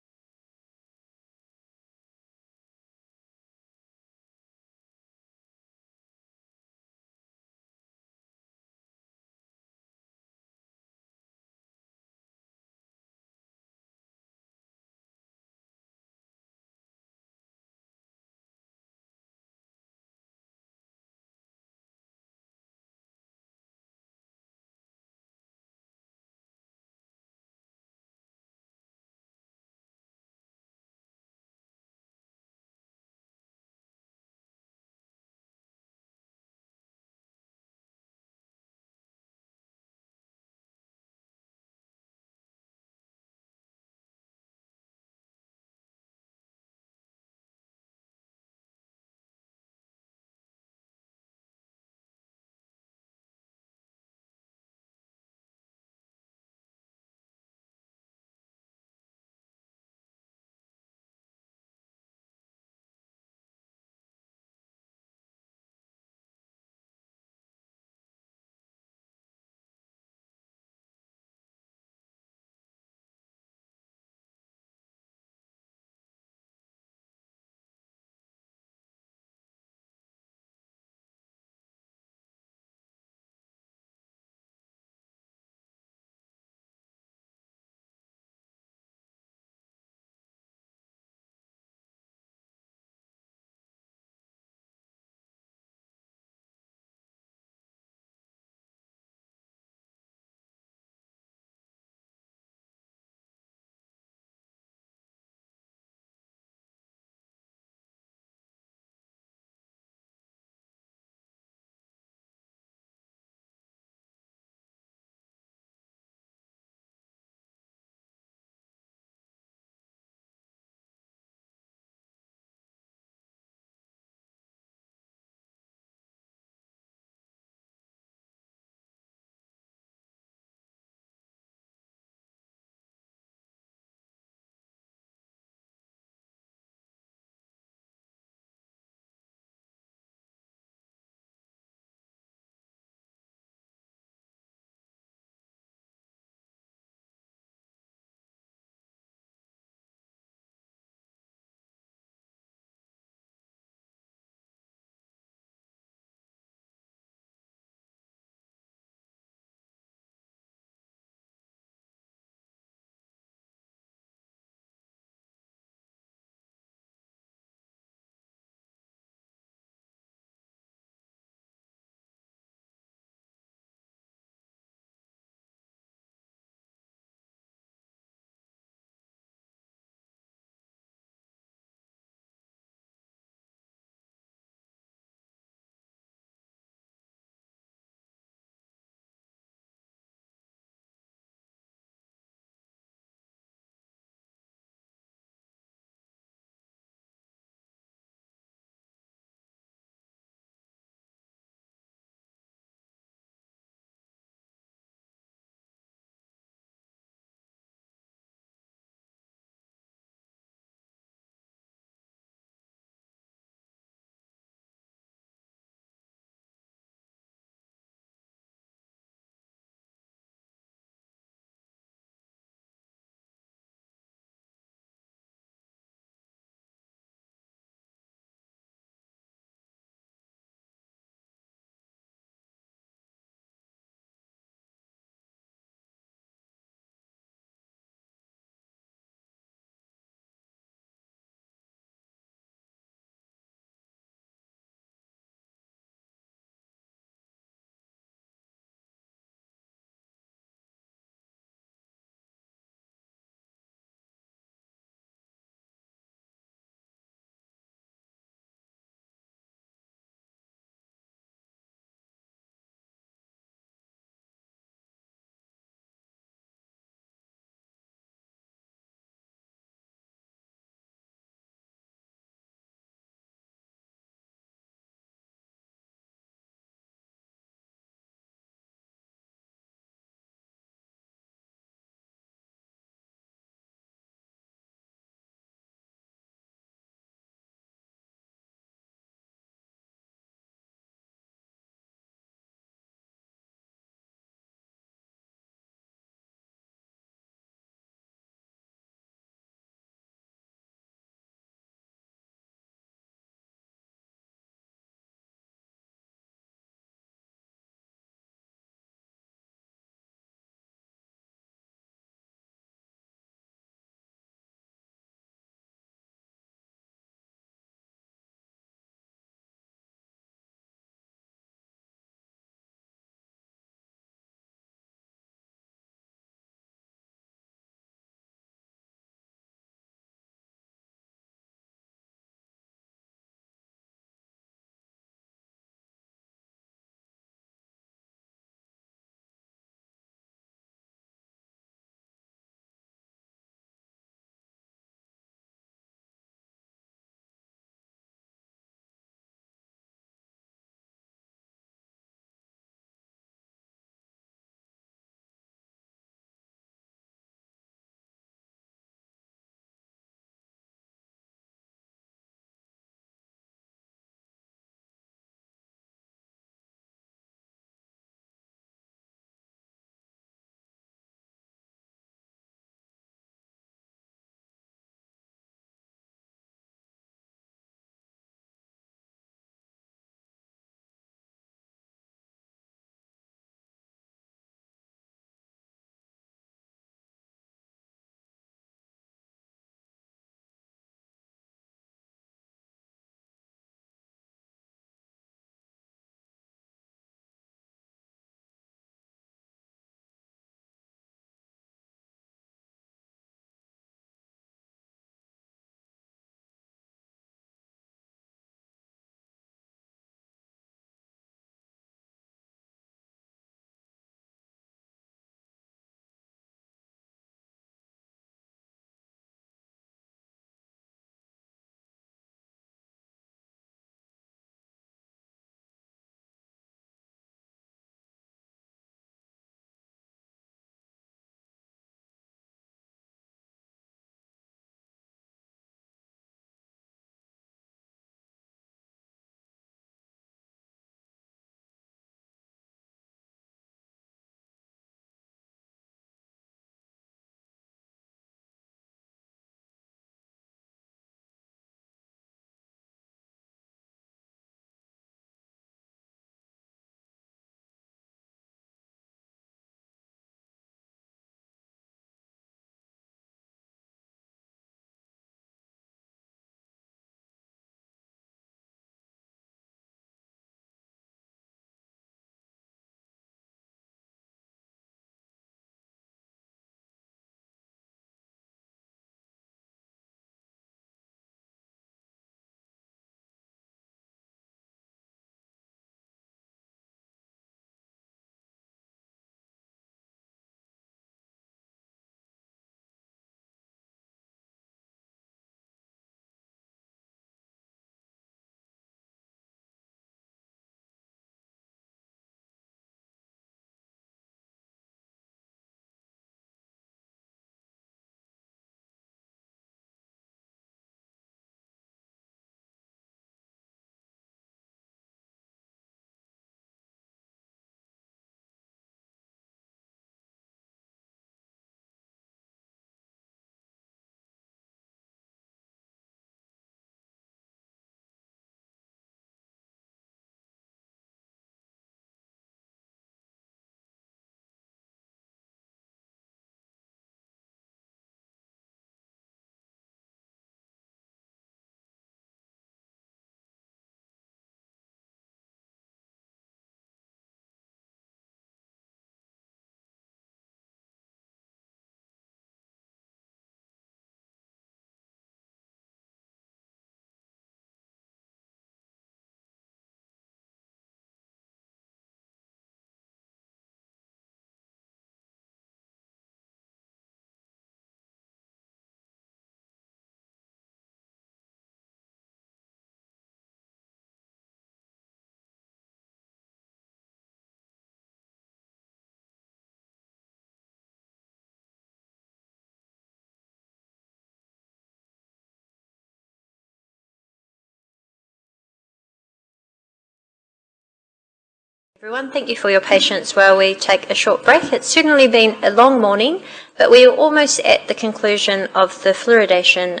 Everyone, thank you for your patience while we take a short break. It's certainly been a long morning, but we are almost at the conclusion of the fluoridation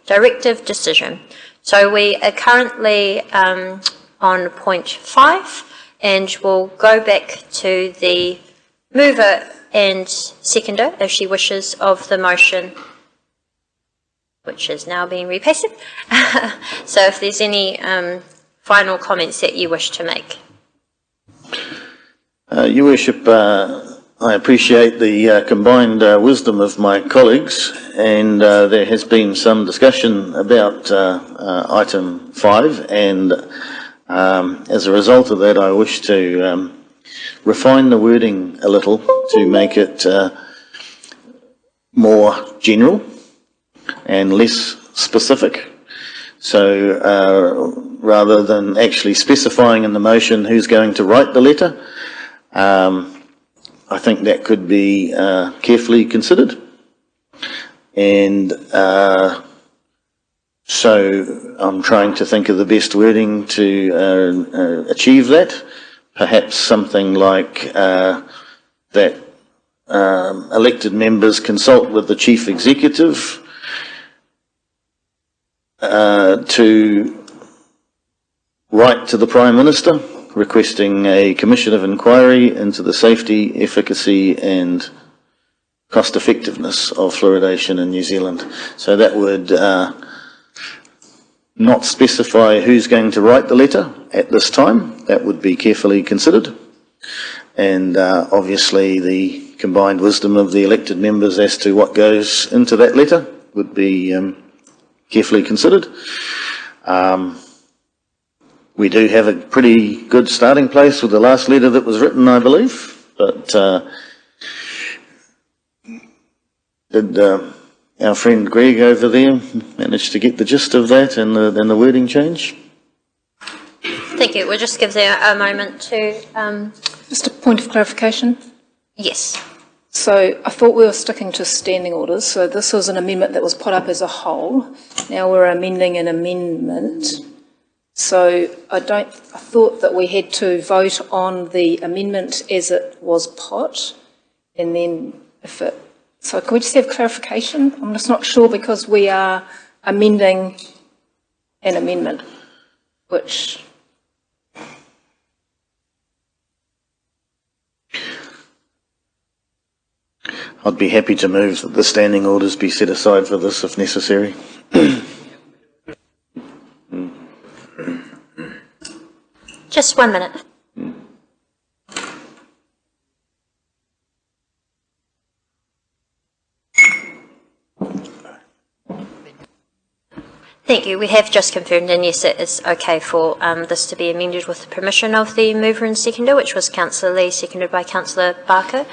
directive decision. So we are currently on point 5, and we'll go back to the mover and seconder, if she wishes, of the motion, which is now being repasted. So if there's any final comments that you wish to make. Your Worship, I appreciate the combined wisdom of my colleagues, and there has been some discussion about item 5, and as a result of that I wish to refine the wording a little to make it more general and less specific. So rather than actually specifying in the motion who's going to write the letter, I think that could be carefully considered. And so I'm trying to think of the best wording to achieve that. Perhaps something like that elected members consult with the Chief Executive to write to the Prime Minister requesting a commission of inquiry into the safety, efficacy and cost effectiveness of fluoridation in New Zealand. So that would not specify who's going to write the letter at this time. That would be carefully considered. And obviously the combined wisdom of the elected members as to what goes into that letter would be carefully considered. We do have a pretty good starting place with the last letter that was written, I believe, but did our friend Greg over there manage to get the gist of that and the wording change? Thank you. We'll just give there a moment to... Just a point of clarification. Yes. So I thought we were sticking to standing orders, so this was an amendment that was put up as a whole. Now we're amending an amendment. So I thought that we had to vote on the amendment as it was put, and then if it... So can we just have clarification? I'm just not sure, because we are amending an amendment, which... I'd be happy to move that the standing orders be set aside for this if necessary. Just 1 minute. Thank you. We have just confirmed, and yes, it is okay for this to be amended with the permission of the mover and seconder, which was Councillor Lee, seconded by Councillor Barker,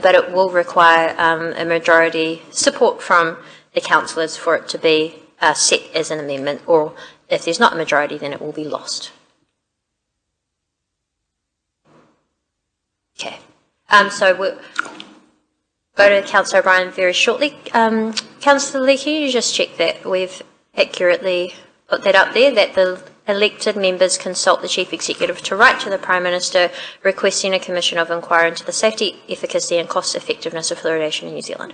but it will require a majority support from the councillors for it to be set as an amendment, or if there's not a majority, then it will be lost. Okay. So we'll go to Councillor O'Brien very shortly. Councillor Lee, can you just check that we've accurately put that up there, that the elected members consult the Chief Executive to write to the Prime Minister requesting a commission of inquiry into the safety, efficacy and cost effectiveness of fluoridation in New Zealand?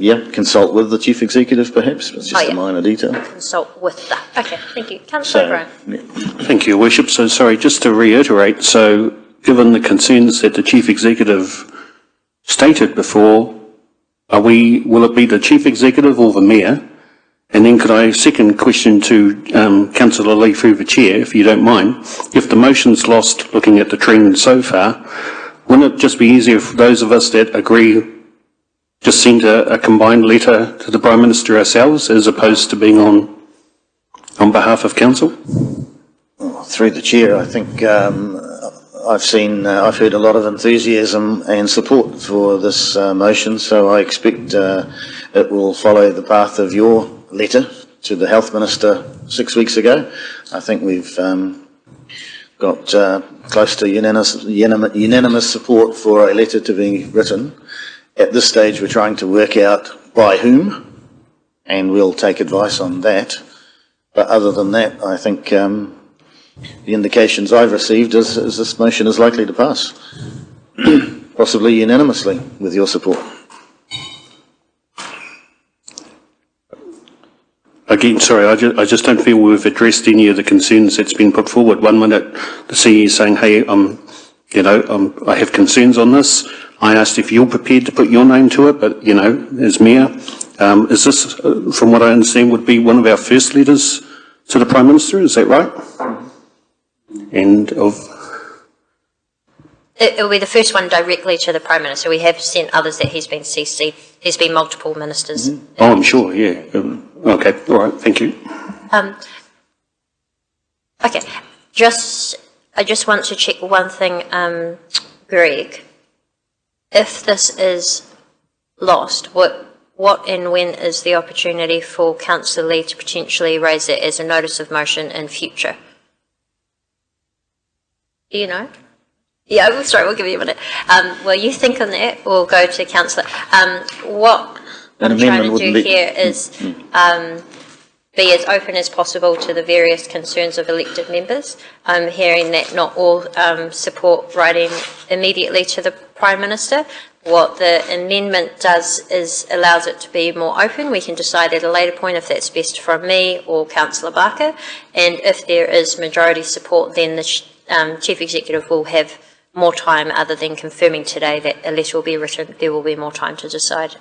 Yeah, consult with the Chief Executive perhaps, but it's just a minor detail. Consult with that. Okay, thank you. Councillor O'Brien. Yeah. Thank you, Your Worship. So sorry, just to reiterate, so given the concerns that the Chief Executive stated before, will it be the Chief Executive or the Mayor? And then could I second question to Councillor Lee through the Chair, if you don't mind. If the motion's lost, looking at the trend so far, wouldn't it just be easier for those of us that agree just send a combined letter to the Prime Minister ourselves, as opposed to being on behalf of Council? Through the Chair, I think I've heard a lot of enthusiasm and support for this motion, so I expect it will follow the path of your letter to the Health Minister 6 weeks ago. I think we've got close to unanimous support for a letter to be written. At this stage we're trying to work out by whom, and we'll take advice on that. But other than that, I think the indications I've received is this motion is likely to pass, possibly unanimously with your support. Again, sorry, I just don't feel we've addressed any of the concerns that's been put forward. 1 minute, the CE is saying, hey, I have concerns on this. I asked if you're prepared to put your name to it, but, as Mayor, is this, from what I understand, would be one of our first letters to the Prime Minister, is that right? And It will be the first one directly to the Prime Minister. We have sent others that he's been CC'd. There's been multiple ministers. Oh, I'm sure, yeah. Okay, all right, thank you. Okay, I just want to check one thing, Greg. If this is lost, what and when is the opportunity for Councillor Lee to potentially raise it as a notice of motion in future? Do you know? Yeah, sorry, we'll give you a minute. Well, you think on that, we'll go to Councillor. What I'm trying to do here is be as open as possible to the various concerns of elected members. I'm hearing that not all support writing immediately to the Prime Minister. What the amendment does is allows it to be more open. We can decide at a later point if that's best from me or Councillor Barker. And if there is majority support, then the Chief Executive will have more time, other than confirming today that a letter will be written. There will be more time to decide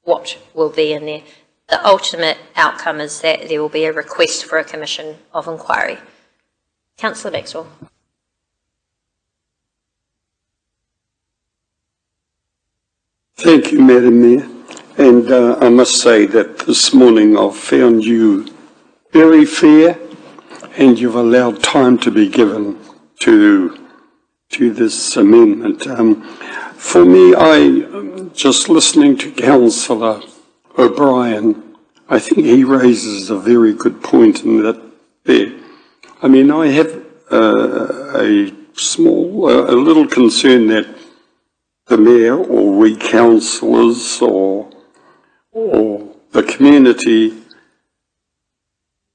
what will be in there. The ultimate outcome is that there will be a request for a commission of inquiry. Councillor Maxwell. Thank you, Madam Mayor. And I must say that this morning I've found you very fair, and you've allowed time to be given to this amendment. For me, just listening to Councillor O'Brien, I think he raises a very good point in that there. I mean, I have a little concern that the Mayor or we councillors or the community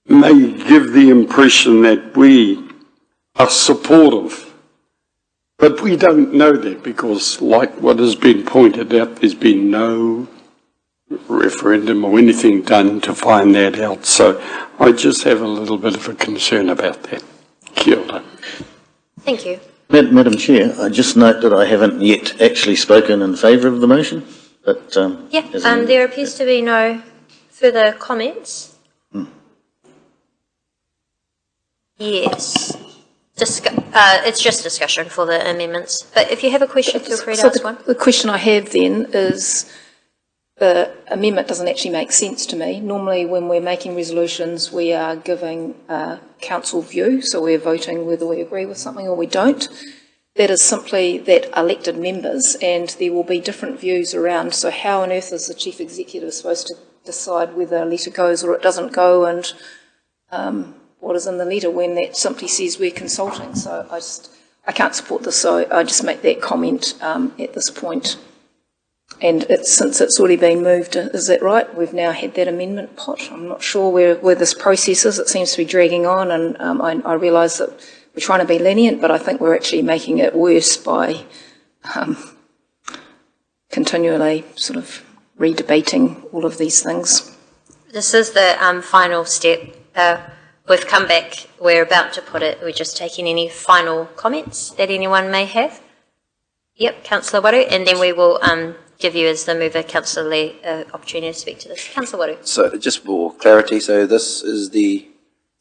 may give the impression that we are supportive. But we don't know that because, like what has been pointed out, there's been no referendum or anything done to find that out. So I just have a little bit of a concern about that. Kia ora. Thank you. Madam Chair, I just note that I haven't yet actually spoken in favour of the motion. But there appears to be no further comments. Yes. It's just discussion for the amendments. But if you have a question, feel free to ask one. The question I have then is, the amendment doesn't actually make sense to me. Normally when we're making resolutions, we are giving a council view, so we're voting whether we agree with something or we don't. That is simply that elected members, and there will be different views around, so how on earth is the Chief Executive supposed to decide whether a letter goes or it doesn't go, and what is in the letter when that simply says we're consulting? So I can't support this, so I just make that comment at this point. And since it's already been moved, is that right? We've now had that amendment pot. I'm not sure where this process is. It seems to be dragging on, and I realise that we're trying to be lenient, but I think we're actually making it worse by continually sort of re-debating all of these things. This is the final step. We've come back. We're about to put it. We're just taking any final comments that anyone may have. Yep, Councillor Waru, and then we will give you, as the mover, Councillor Lee, opportunity to speak to this. Councillor Waru. So just for clarity, so this is the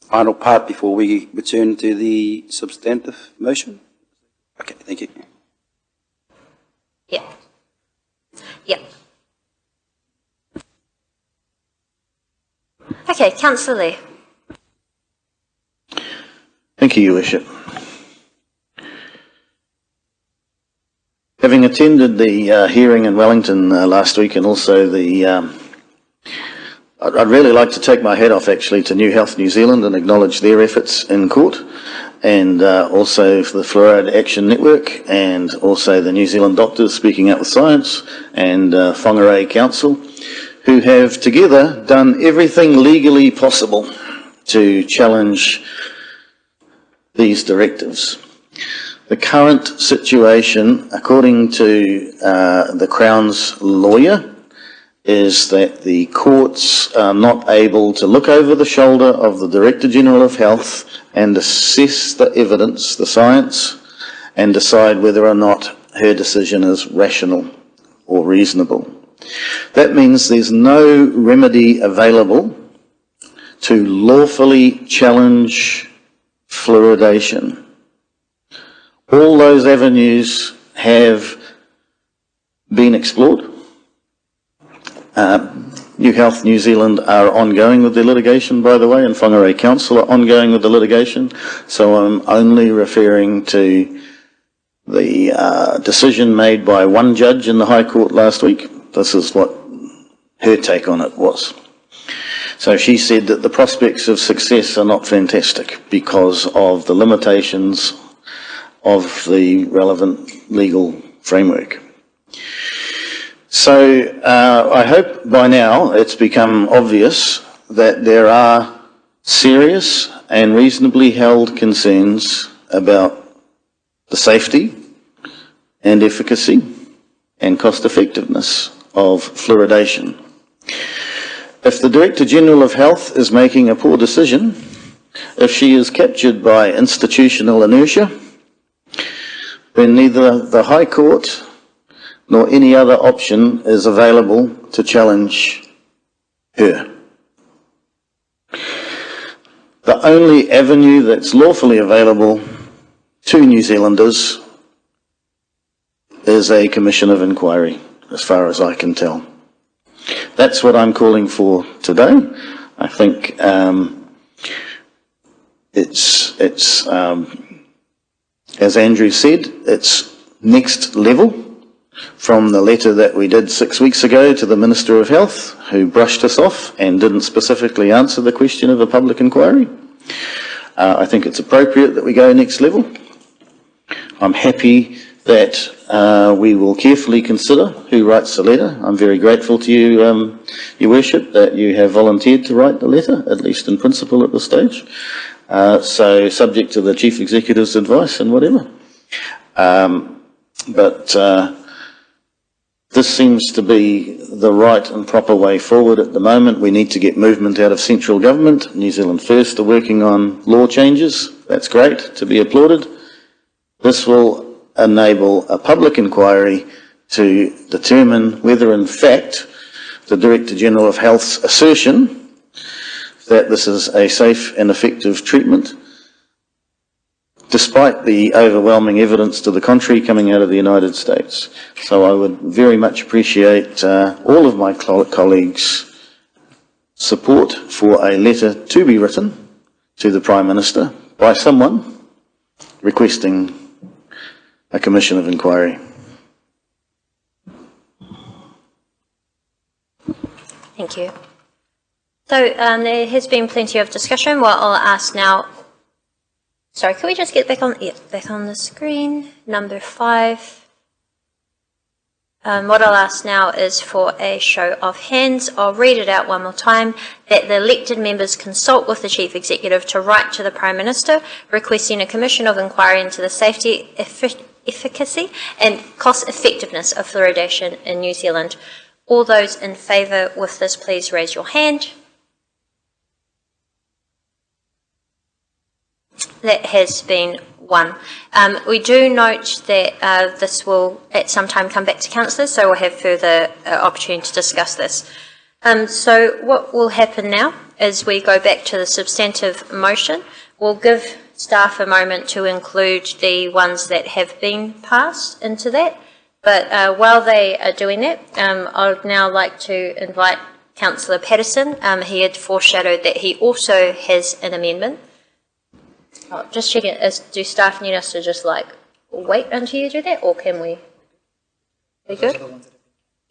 final part before we return to the substantive motion? Okay, thank you. Yeah. Yeah. Okay, Councillor Lee. Thank you, Your Worship. Having attended the hearing in Wellington last week, and also I'd really like to take my hat off actually to New Health New Zealand and acknowledge their efforts in court, and also for the Fluoride Action Network, and also the New Zealand Doctors Speaking Out with Science, and Whangarei Council, who have together done everything legally possible to challenge these directives. The current situation, according to the Crown's lawyer, is that the courts are not able to look over the shoulder of the Director-General of Health and assess the evidence, the science, and decide whether or not her decision is rational or reasonable. That means there's no remedy available to lawfully challenge fluoridation. All those avenues have been explored. New Health New Zealand are ongoing with their litigation, by the way, and Whangarei Council are ongoing with the litigation, so I'm only referring to the decision made by one judge in the High Court last week. This is what her take on it was. So she said that the prospects of success are not fantastic because of the limitations of the relevant legal framework. So I hope by now it's become obvious that there are serious and reasonably held concerns about the safety and efficacy and cost effectiveness of fluoridation. If the Director-General of Health is making a poor decision, if she is captured by institutional inertia, then neither the High Court nor any other option is available to challenge her. The only avenue that's lawfully available to New Zealanders is a commission of inquiry, as far as I can tell. That's what I'm calling for today. I think it's as Andrew said, it's next level from the letter that we did 6 weeks ago to the Minister of Health, who brushed us off and didn't specifically answer the question of a public inquiry. I think it's appropriate that we go next level. I'm happy that we will carefully consider who writes the letter. I'm very grateful to you, Your Worship, that you have volunteered to write the letter, at least in principle at this stage. So subject to the Chief Executive's advice and whatever. But this seems to be the right and proper way forward at the moment. We need to get movement out of central government. New Zealand First are working on law changes. That's great, to be applauded. This will enable a public inquiry to determine whether in fact the Director-General of Health's assertion that this is a safe and effective treatment, despite the overwhelming evidence to the contrary coming out of the United States. So I would very much appreciate all of my colleagues' support for a letter to be written to the Prime Minister by someone requesting a commission of inquiry. Thank you. So there has been plenty of discussion. What I'll ask now, sorry, can we just get back on the screen, number 5. What I'll ask now is for a show of hands. I'll read it out one more time, that the elected members consult with the Chief Executive to write to the Prime Minister requesting a commission of inquiry into the safety, efficacy and cost effectiveness of fluoridation in New Zealand. All those in favour with this, please raise your hand. That has been 1. We do note that this will at some time come back to councillors, so we'll have further opportunity to discuss this. So what will happen now is we go back to the substantive motion. We'll give staff a moment to include the ones that have been passed into that. But while they are doing that, I'd now like to invite Councillor Patterson. He had foreshadowed that he also has an amendment. Just checking, do staff need us to just wait until you do that, or can we? We good?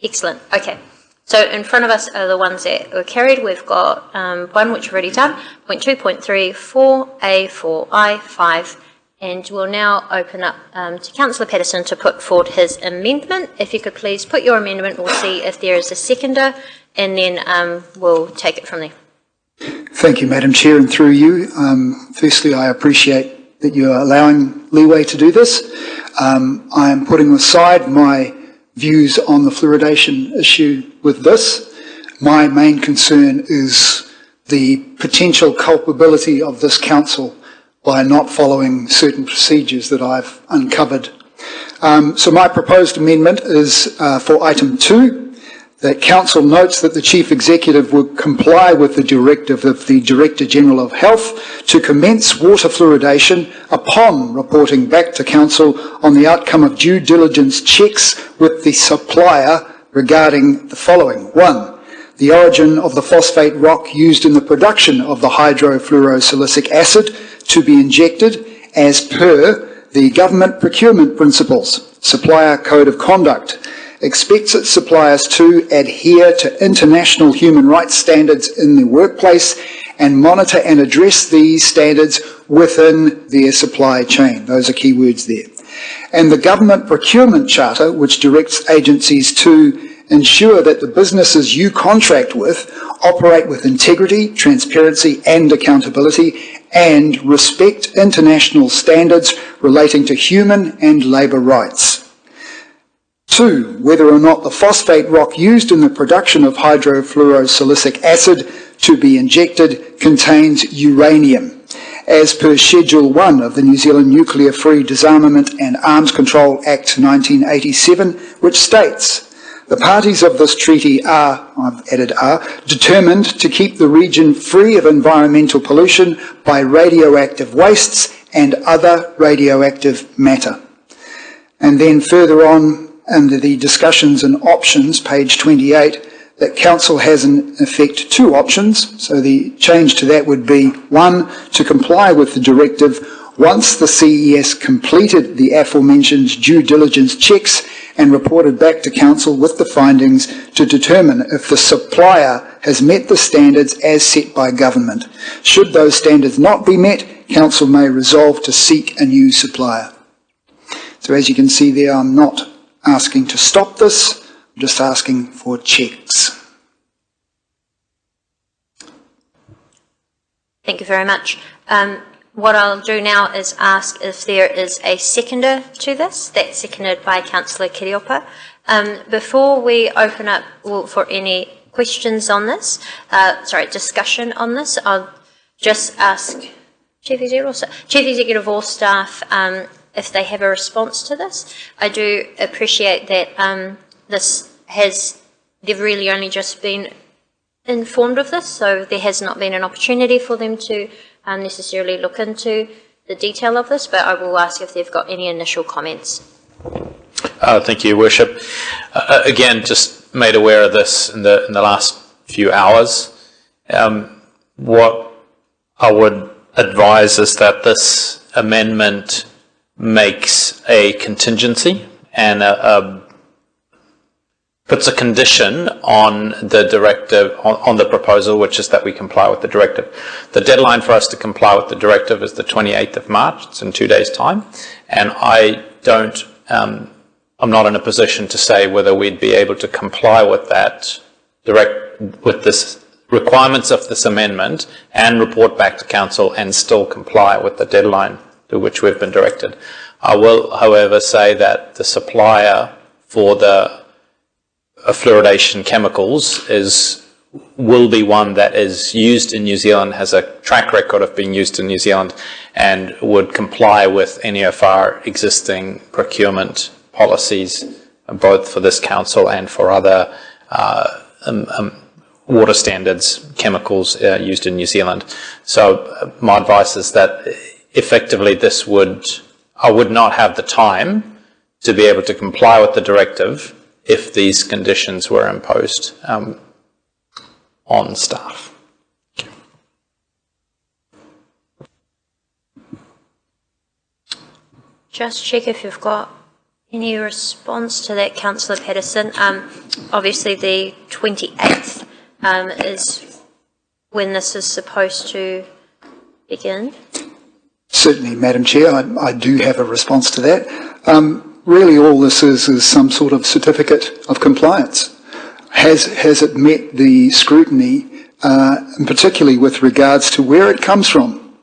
Excellent. Okay. So in front of us are the ones that were carried. We've got one which we've already done, point 2, point 3, 4A, 4I, 5, and we'll now open up to Councillor Patterson to put forward his amendment. If you could please put your amendment, we'll see if there is a seconder, and then we'll take it from there. Thank you, Madam Chair, and through you. Firstly, I appreciate that you are allowing leeway to do this. I am putting aside my views on the fluoridation issue with this. My main concern is the potential culpability of this council by not following certain procedures that I've uncovered. So my proposed amendment is for item 2, that Council notes that the Chief Executive would comply with the directive of the Director General of Health to commence water fluoridation upon reporting back to Council on the outcome of due diligence checks with the supplier regarding the following. 1. The origin of the phosphate rock used in the production of the hydrofluorosilicic acid to be injected as per the Government Procurement Principles, Supplier Code of Conduct, expects its suppliers to adhere to international human rights standards in the workplace and monitor and address these standards within their supply chain. Those are key words there. And the Government Procurement Charter, which directs agencies to ensure that the businesses you contract with operate with integrity, transparency and accountability and respect international standards relating to human and labour rights. 2. Whether or not the phosphate rock used in the production of hydrofluorosilicic acid to be injected contains uranium, as per Schedule 1 of the New Zealand Nuclear Free Disarmament and Arms Control Act 1987, which states, the parties of this treaty are, I've added are, determined to keep the region free of environmental pollution by radioactive wastes and other radioactive matter. And then further on, under the discussions and options, page 28, that Council has in effect 2 options. So the change to that would be 1, to comply with the directive once the CES completed the aforementioned due diligence checks and reported back to Council with the findings to determine if the supplier has met the standards as set by government. Should those standards not be met, Council may resolve to seek a new supplier. So as you can see there, I'm not asking to stop this, I'm just asking for checks. Thank you very much. What I'll do now is ask if there is a seconder to this. That's seconded by Councillor Kiriopa. Before we open up for any questions on this, discussion on this, I'll just ask Chief Executive or staff if they have a response to this. I do appreciate that they've really only just been informed of this, so there has not been an opportunity for them to necessarily look into the detail of this, but I will ask if they've got any initial comments. Thank you, Worship. Again, just made aware of this in the last few hours. What I would advise is that this amendment makes a contingency and puts a condition on the directive, on the proposal, which is that we comply with the directive. The deadline for us to comply with the directive is the 28th of March. It's in 2 days' time. And I'm not in a position to say whether we'd be able to comply with that with this requirements of this amendment and report back to Council and still comply with the deadline to which we've been directed. I will, however, say that the supplier for the fluoridation chemicals will be one that is used in New Zealand, has a track record of being used in New Zealand, and would comply with any of our existing procurement policies, both for this council and for other water standards chemicals used in New Zealand. So my advice is that effectively I would not have the time to be able to comply with the directive if these conditions were imposed on staff. Just check if you've got any response to that, Councillor Patterson. Obviously the 28th is when this is supposed to begin. Certainly, Madam Chair, I do have a response to that. Really all this is some sort of certificate of compliance. Has it met the scrutiny, and particularly with regards to where it comes from?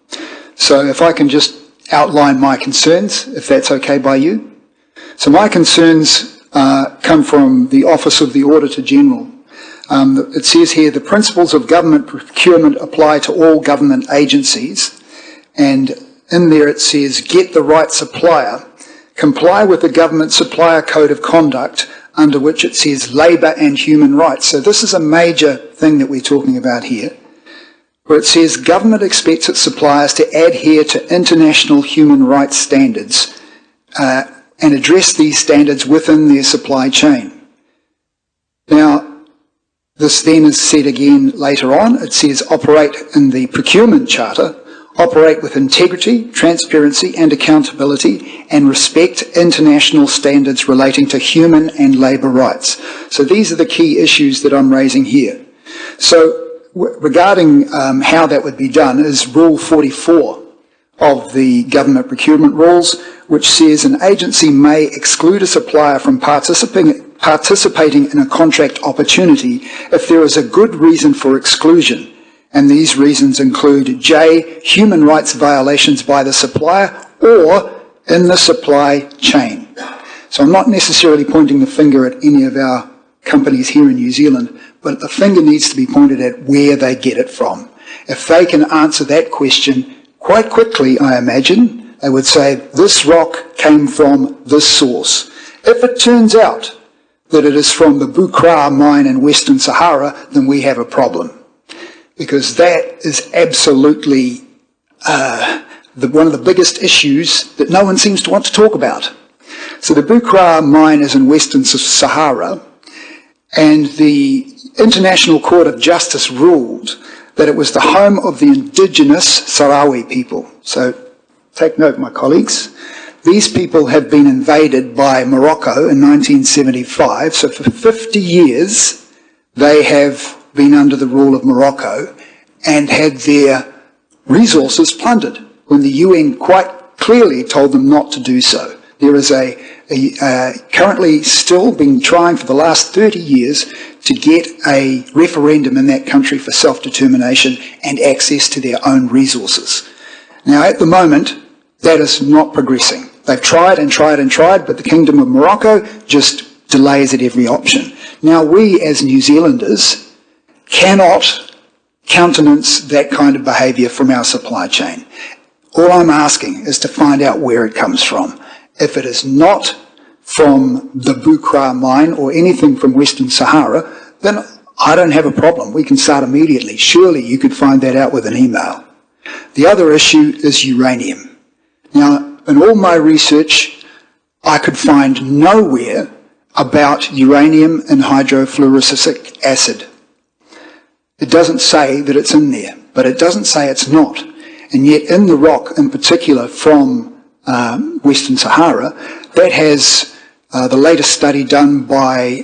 So if I can just outline my concerns, if that's okay by you. So my concerns come from the Office of the Auditor General. It says here, the principles of government procurement apply to all government agencies. And in there it says, get the right supplier, comply with the government supplier code of conduct, under which it says labour and human rights. So this is a major thing that we're talking about here, where it says government expects its suppliers to adhere to international human rights standards and address these standards within their supply chain. Now, this then is said again later on. It says operate in the procurement charter, operate with integrity, transparency and accountability, and respect international standards relating to human and labour rights. So these are the key issues that I'm raising here. So regarding how that would be done is Rule 44 of the government procurement rules, which says an agency may exclude a supplier from participating in a contract opportunity if there is a good reason for exclusion. And these reasons include J, human rights violations by the supplier or in the supply chain. So I'm not necessarily pointing the finger at any of our companies here in New Zealand, but the finger needs to be pointed at where they get it from. If they can answer that question quite quickly, I imagine, they would say, this rock came from this source. If it turns out that it is from the Bukra mine in Western Sahara, then we have a problem. Because that is absolutely one of the biggest issues that no one seems to want to talk about. So the Bukra mine is in Western Sahara, and the International Court of Justice ruled that it was the home of the indigenous Sahrawi people. So take note, my colleagues. These people have been invaded by Morocco in 1975, so for 50 years they have been under the rule of Morocco and had their resources plundered when the UN quite clearly told them not to do so. There is currently still been trying for the last 30 years to get a referendum in that country for self-determination and access to their own resources. Now at the moment that is not progressing. They've tried and tried and tried, but the Kingdom of Morocco just delays at every option. Now we as New Zealanders cannot countenance that kind of behaviour from our supply chain. All I'm asking is to find out where it comes from. If it is not from the Bukra mine or anything from Western Sahara, then I don't have a problem. We can start immediately. Surely you could find that out with an email. The other issue is uranium. Now, in all my research, I could find nowhere about uranium and hydrofluoric acid. It doesn't say that it's in there, but it doesn't say it's not. And yet in the rock in particular from Western Sahara, that has the latest study done by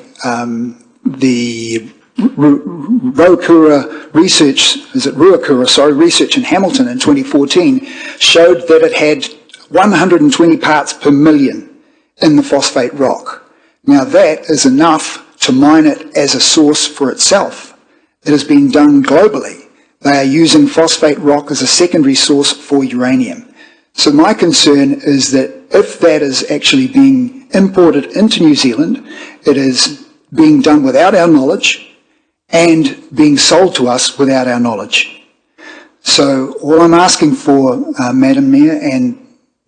the Rotorua Research in Hamilton in 2014 showed that it had 120 parts per million in the phosphate rock. Now that is enough to mine it as a source for itself. It has been done globally. They are using phosphate rock as a secondary source for uranium. So my concern is that if that is actually being imported into New Zealand, it is being done without our knowledge and being sold to us without our knowledge. So all I'm asking for, Madam Mayor and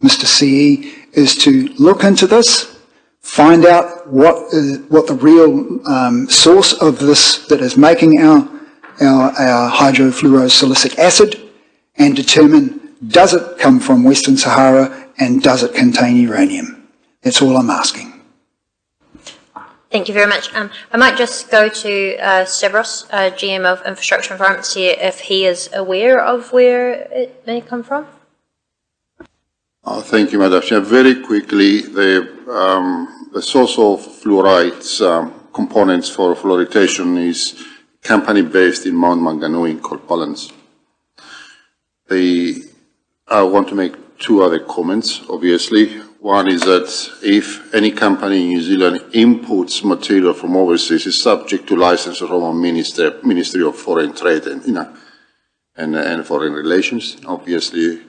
Mr. CE, is to look into this, find out what the real source of this that is making our hydrofluorosilicic acid, and determine, does it come from Western Sahara and does it contain uranium? That's all I'm asking. Thank you very much. I might just go to Stavros, GM of Infrastructure Environment, see if he is aware of where it may come from. Thank you, Madam Chair. Very quickly, the source of fluorides components for fluoridation is a company based in Mount Maunganui called Balance. I want to make two other comments, obviously. One is that if any company in New Zealand imports material from overseas, it's subject to license from our Ministry of Foreign Trade and Foreign Relations. Obviously,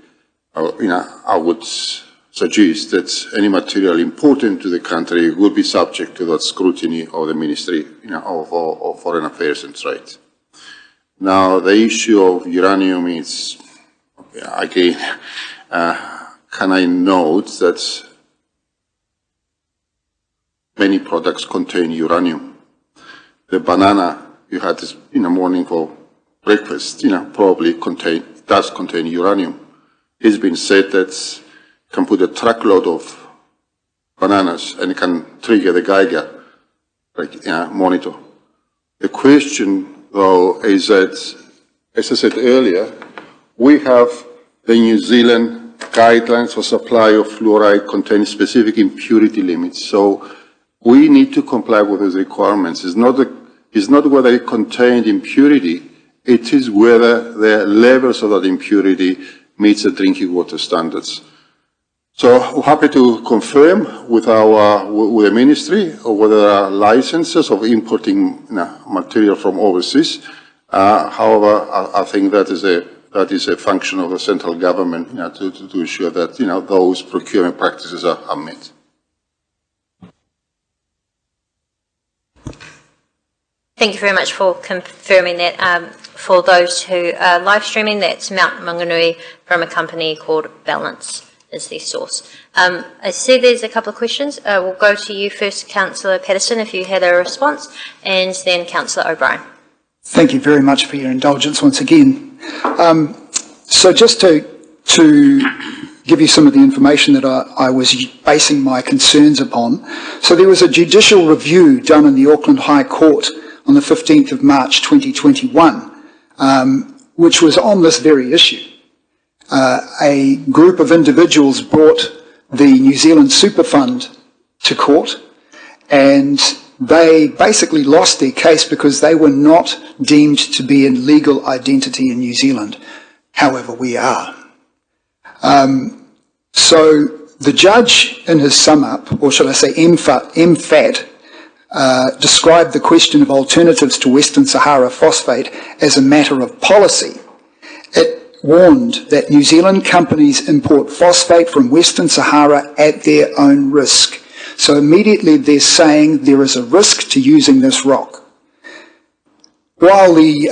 I would suggest that any material important to the country will be subject to that scrutiny of the Ministry of Foreign Affairs and Trade. Now, the issue of uranium is, again, can I note that many products contain uranium. The banana you had this in the morning for breakfast, probably does contain uranium. It's been said that you can put a truckload of bananas and it can trigger the Geiger monitor. The question, though, is that, as I said earlier, we have the New Zealand guidelines for supply of fluoride containing specific impurity limits. So we need to comply with those requirements. It's not whether it contained impurity, it is whether the levels of that impurity meets the drinking water standards. So we're happy to confirm with the ministry or whether there are licenses of importing material from overseas. However, I think that is a function of the central government to ensure that those procurement practices are met. Thank you very much for confirming that. For those who are live streaming, that's Mount Maunganui from a company called Balance is the source. I see there's a couple of questions. We'll go to you first, Councillor Patterson, if you had a response, and then Councillor O'Brien. Thank you very much for your indulgence once again. So just to give you some of the information that I was basing my concerns upon. So there was a judicial review done in the Auckland High Court on the 15th of March 2021, which was on this very issue. A group of individuals brought the New Zealand Super Fund to court, and they basically lost their case because they were not deemed to be in legal identity in New Zealand. However, we are. So the judge, in his sum up, or should I say MFAT, described the question of alternatives to Western Sahara phosphate as a matter of policy. It warned that New Zealand companies import phosphate from Western Sahara at their own risk. So immediately they're saying there is a risk to using this rock. While the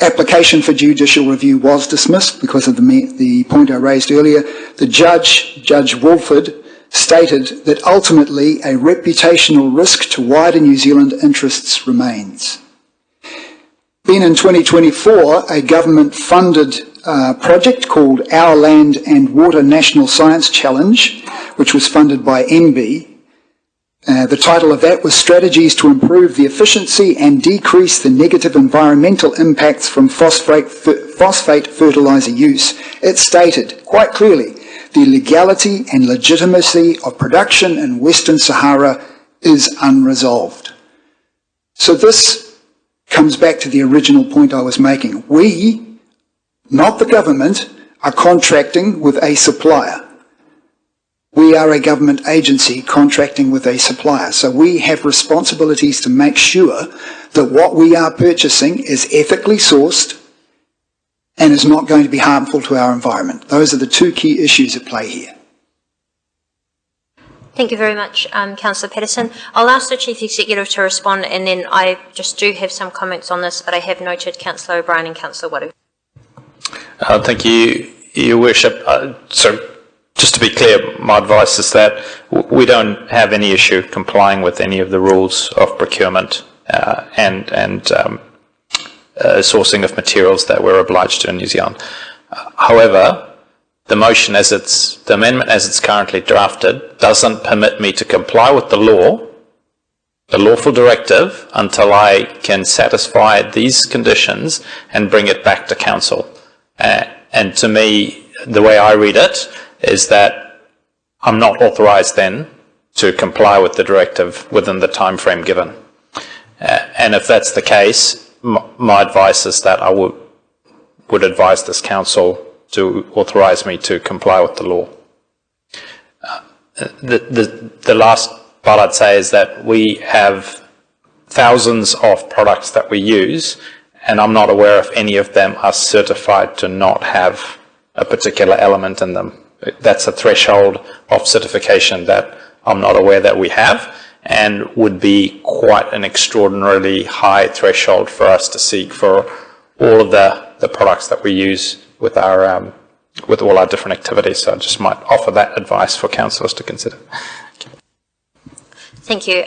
application for judicial review was dismissed because of the point I raised earlier, the Judge Wolford, stated that ultimately a reputational risk to wider New Zealand interests remains. Then in 2024, a government-funded project called Our Land and Water National Science Challenge, which was funded by MB. The title of that was Strategies to Improve the Efficiency and Decrease the Negative Environmental Impacts from Phosphate Fertiliser Use. It stated quite clearly the legality and legitimacy of production in Western Sahara is unresolved. So this comes back to the original point I was making. We, not the government, are contracting with a supplier. We are a government agency contracting with a supplier, so we have responsibilities to make sure that what we are purchasing is ethically sourced and is not going to be harmful to our environment. Those are the two key issues at play here. Thank you very much, Councillor Patterson. I'll ask the Chief Executive to respond, and then I just do have some comments on this, but I have noted Councillor O'Brien and Councillor Waru. Thank you, Your Worship. So, just to be clear, my advice is that we don't have any issue complying with any of the rules of procurement and sourcing of materials that we're obliged to in New Zealand. However, the amendment as it's currently drafted doesn't permit me to comply with the lawful directive, until I can satisfy these conditions and bring it back to council. And to me, the way I read it is that I'm not authorised then to comply with the directive within the time frame given. And if that's the case, my advice is that I would advise this council to authorise me to comply with the law. The last part I'd say is that we have thousands of products that we use, and I'm not aware if any of them are certified to not have a particular element in them. That's a threshold of certification that I'm not aware that we have, and would be quite an extraordinarily high threshold for us to seek for all of the products that we use with our with all our different activities. So I just might offer that advice for councillors to consider. Thank you.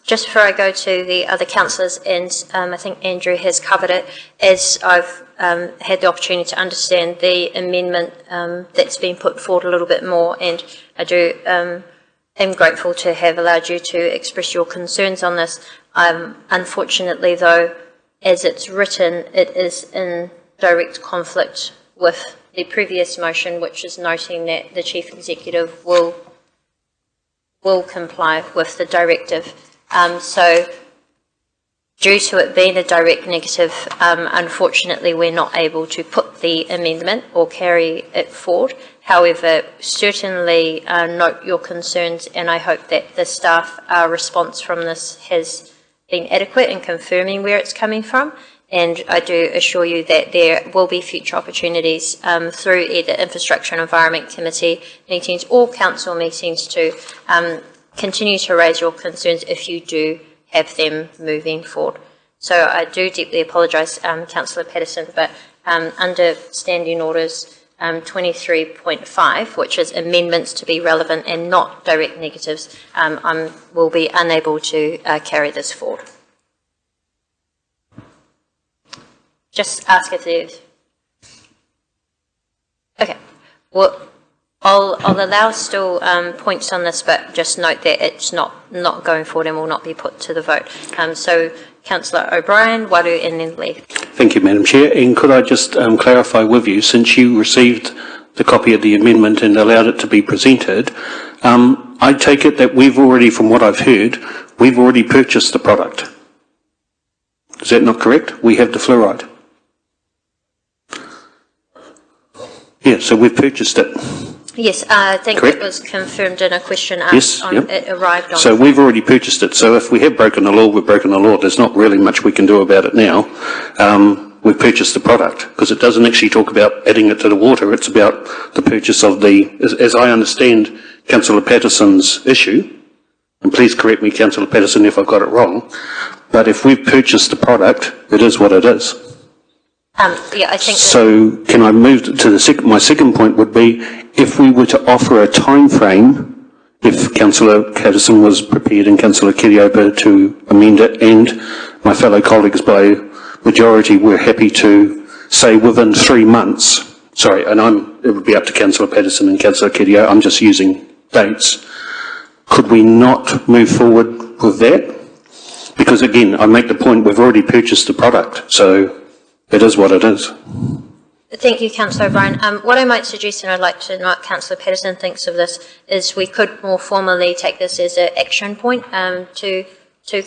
Just before I go to the other councillors, and I think Andrew has covered it, as I've had the opportunity to understand the amendment that's been put forward a little bit more, and I do am grateful to have allowed you to express your concerns on this. Unfortunately, though, as it's written, it is in direct conflict with the previous motion, which is noting that the Chief Executive will comply with the directive. So due to it being a direct negative, unfortunately we're not able to put the amendment or carry it forward. However, certainly note your concerns, and I hope that the staff response from this has been adequate in confirming where it's coming from. And I do assure you that there will be future opportunities through either Infrastructure and Environment Committee meetings or Council meetings to continue to raise your concerns if you do have them moving forward. So I do deeply apologise, Councillor Patterson, but under Standing Orders 23.5, which is amendments to be relevant and not direct negatives, will be unable to carry this forward. Just ask if there's... Okay. Well, I'll allow still points on this, but just note that it's not going forward and will not be put to the vote. So, Councillor O'Brien, Waru, and then Lee. Thank you, Madam Chair. And could I just clarify with you, since you received the copy of the amendment and allowed it to be presented, I take it that we've already, from what I've heard, we've already purchased the product. Is that not correct? We have the fluoride. Yeah, so we've purchased it. Yes, I think Correct. it was confirmed in a question asked it arrived on. So we've already purchased it. So if we have broken the law, we've broken the law. There's not really much we can do about it now. We've purchased the product because it doesn't actually talk about adding it to the water. It's about the purchase of the, as I understand Councillor Patterson's issue, and please correct me, Councillor Patterson, if I've got it wrong, but if we've purchased the product, it is what it is. Yeah, I think. So can I move to the my second point would be, if we were to offer a time frame, if Councillor Patterson was prepared and Councillor Kiriopa to amend it, and my fellow colleagues by majority were happy to say within 3 months, sorry, and it would be up to Councillor Patterson and Councillor Kiriopa, I'm just using dates, could we not move forward with that? Because again, I make the point, we've already purchased the product, so it is what it is. Thank you, Councillor O'Brien. What I might suggest, and I'd like to know what Councillor Patterson thinks of this, is we could more formally take this as an action point to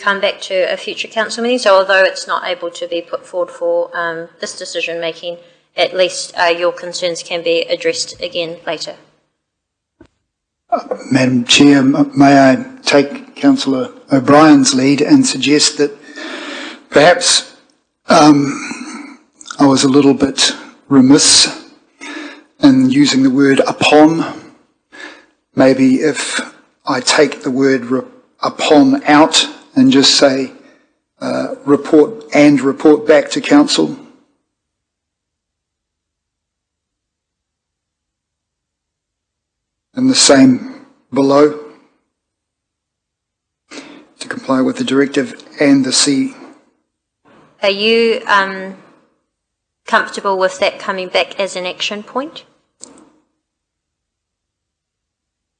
come back to a future council meeting. So although it's not able to be put forward for this decision making, at least your concerns can be addressed again later. Madam Chair, may I take Councillor O'Brien's lead and suggest that perhaps I was a little bit remiss in using the word upon. Maybe if I take the word upon out and just say report back to council. And the same below, to comply with the directive and the C. Are you comfortable with that coming back as an action point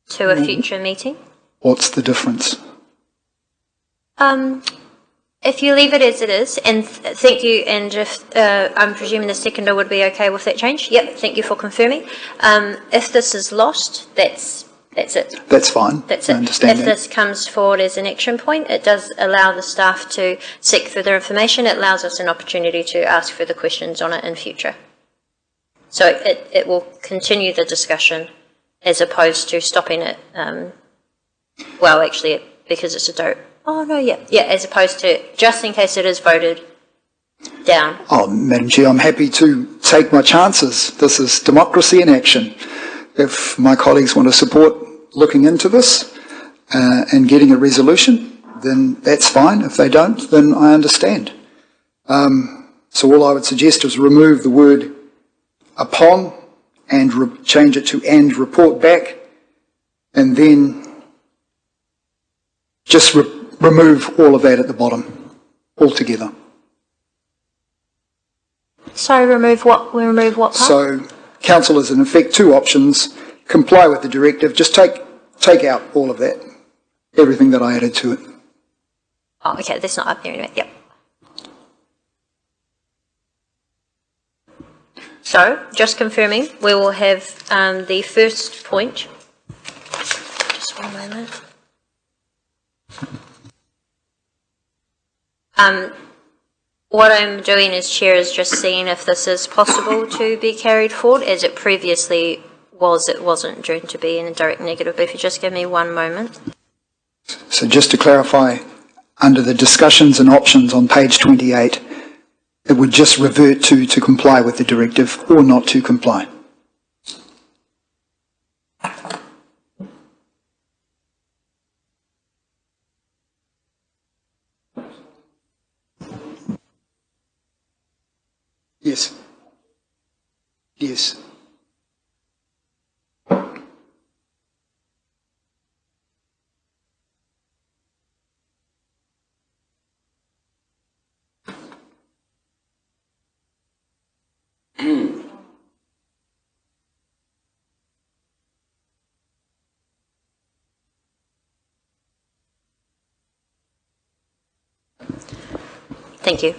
to a future meeting? What's the difference? If you leave it as it is, and thank you, and if I'm presuming the seconder would be okay with that change. Yep, thank you for confirming. If this is lost, that's it. That's fine. That's it. I understand if that. this comes forward as an action point, it does allow the staff to seek further information. It allows us an opportunity to ask further questions on it in future. So it will continue the discussion as opposed to stopping it. Well, actually, because it's a as opposed to just in case it is voted, down. Oh, Madam Chair, I'm happy to take my chances. This is democracy in action. If my colleagues want to support looking into this and getting a resolution, then that's fine. If they don't, then I understand. So all I would suggest is remove the word upon and change it to and report back, and then just remove all of that at the bottom altogether. So remove what part? So council is in effect two options: comply with the directive, just take out all of that, everything that I added to it. Oh, okay, that's not up there anyway. Yep. So, just confirming, we will have the first point. Just one moment. What I'm doing as chair is just seeing if this is possible to be carried forward, as it previously was. It wasn't due to be in a direct negative, but if you just give me one moment. So just to clarify, under the discussions and options on page 28, it would just revert to comply with the directive or not to comply. Yes. Yes. Thank you.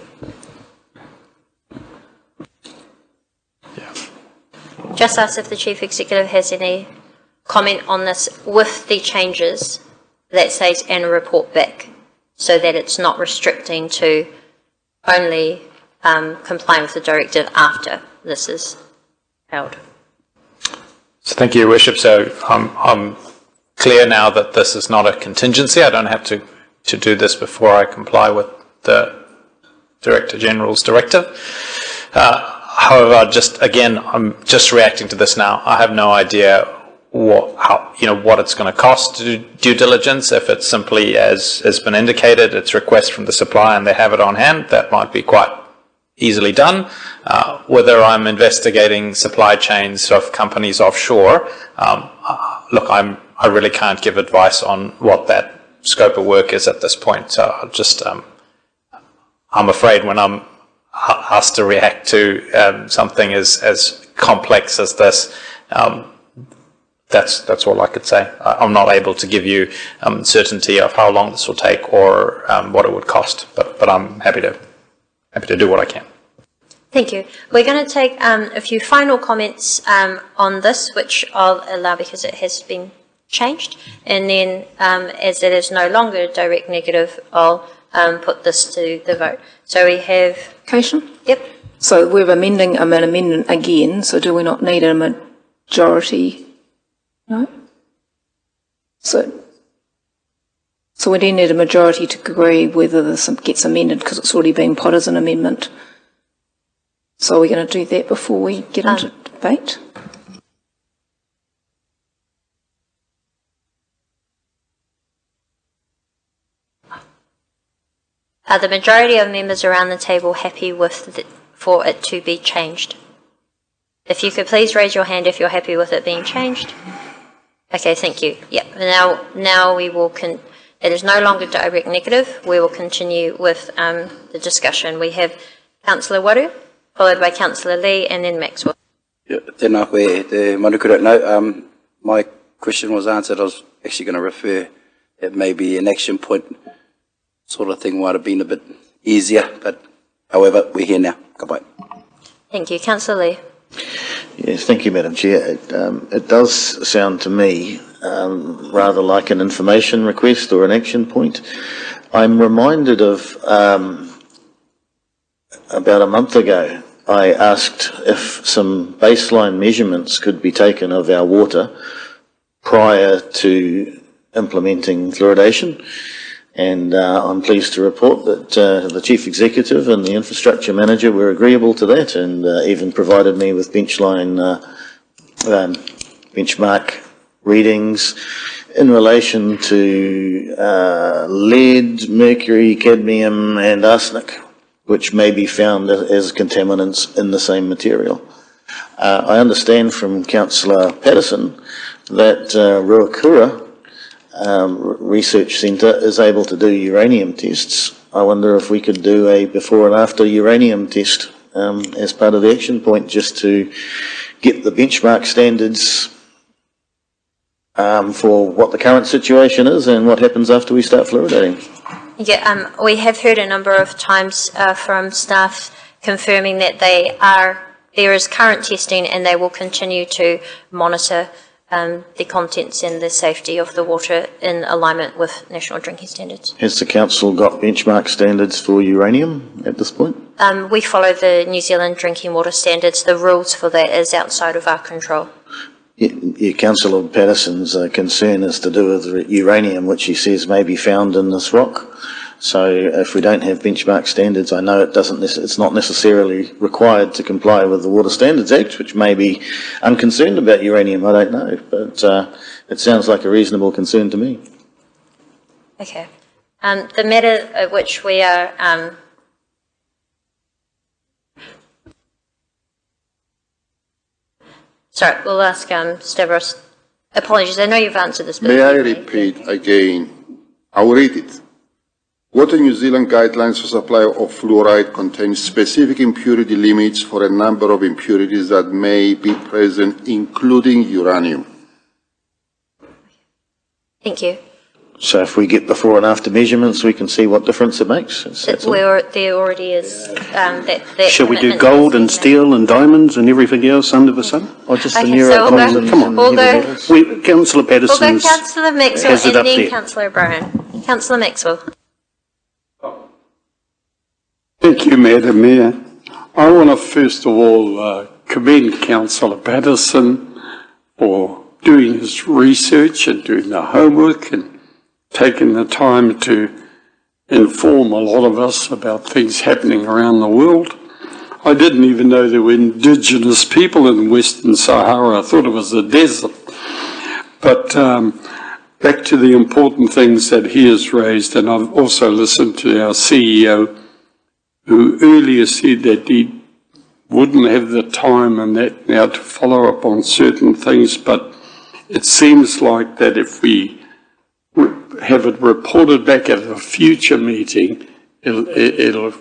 Just ask if the Chief Executive has any comment on this with the changes that says and report back, so that it's not restricting to only complying with the directive after this is held. So thank you, Your Worship. So I'm clear now that this is not a contingency. I don't have to do this before I comply with the Director General's directive. However, I'm just reacting to this now. I have no idea what it's going to cost to do due diligence. If it's simply, as has been indicated, it's request from the supplier and they have it on hand, that might be quite easily done. Whether I'm investigating supply chains of companies offshore, look, I really can't give advice on what that scope of work is at this point. So I'm afraid when I'm asked to react to something as complex as this, that's all I could say. I'm not able to give you certainty of how long this will take or what it would cost, but I'm happy to do what I can. Thank you. We're going to take a few final comments on this, which I'll allow because it has been changed, and then as it is no longer a direct negative, I'll put this to the vote. So we have... Cation? Yep. So we're amending an amendment again, so do we not need a majority? No? So we do need a majority to agree whether this gets amended because it's already been put as an amendment. So we're going to do that before we get into debate? Are the majority of members around the table happy with for it to be changed? If you could please raise your hand if you're happy with it being changed. Okay, thank you. Yep. Now we will. It is no longer direct negative. We will continue with the discussion. We have Councillor Waru, followed by Councillor Lee, and then Maxwell. Yeah, tēnā koe te manukura. No, my question was answered. I was actually going to refer. It may be an action point sort of thing might have been a bit easier, but however, we're here now. Goodbye. Thank you. Councillor Lee. Yes, thank you, Madam Chair. It does sound to me rather like an information request or an action point. I'm reminded of about a month ago, I asked if some baseline measurements could be taken of our water prior to implementing fluoridation. And I'm pleased to report that the Chief Executive and the Infrastructure Manager were agreeable to that, and even provided me with benchmark readings in relation to lead, mercury, cadmium and arsenic, which may be found as contaminants in the same material. I understand from Councillor Patterson that Rotorua Research Centre is able to do uranium tests. I wonder if we could do a before and after uranium test as part of the action point, just to get the benchmark standards for what the current situation is and what happens after we start fluoridating. Yeah, we have heard a number of times from staff confirming that there is current testing and they will continue to monitor the contents and the safety of the water in alignment with national drinking standards. Has the council got benchmark standards for uranium at this point? We follow the New Zealand drinking water standards. The rules for that is outside of our control. Yeah, Councillor Patterson's concern is to do with uranium, which he says may be found in this rock. So if we don't have benchmark standards, I know it's not necessarily required to comply with the Water Standards Act, which may be unconcerned about uranium, I don't know, but it sounds like a reasonable concern to me. Okay. The matter of which we are sorry, we'll ask Stavros. Apologies, I know you've answered this. But may I repeat again? I'll read it. Water New Zealand guidelines for supply of fluoride contain specific impurity limits for a number of impurities that may be present, including uranium. Thank you. So if we get before and after measurements, we can see what difference it makes. There already is that Shall we do gold and steel and diamonds and everything else under the sun? Or just Okay, the neuro so we'll go- come on. we'll go- Councillor We'll go Patterson's Councillor Maxwell has it and up then there. Councillor Brown. Councillor Maxwell. Thank you, Madam Mayor. I want to first of all commend Councillor Patterson for doing his research and doing the homework and taking the time to inform a lot of us about things happening around the world. I didn't even know there were indigenous people in Western Sahara. I thought it was a desert. But back to the important things that he has raised, and I've also listened to our CEO, who earlier said that he wouldn't have the time and that now to follow up on certain things, but it seems like that if we have it reported back at a future meeting, it'll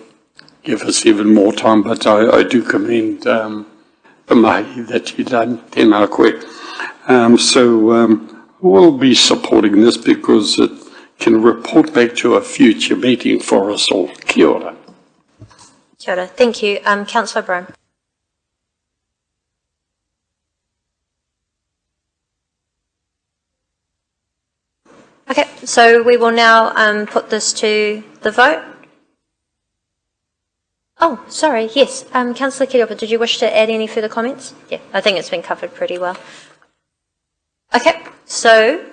give us even more time, but I do commend the mahi that you've done, tēnā koe. We'll be supporting this because it can report back to a future meeting for us all. Kia ora. Kia ora. Thank you. Councillor Brown. Okay, so we will now put this to the vote. Oh, sorry, yes. Councillor Kiriopa, did you wish to add any further comments? Yeah, I think it's been covered pretty well. Okay, so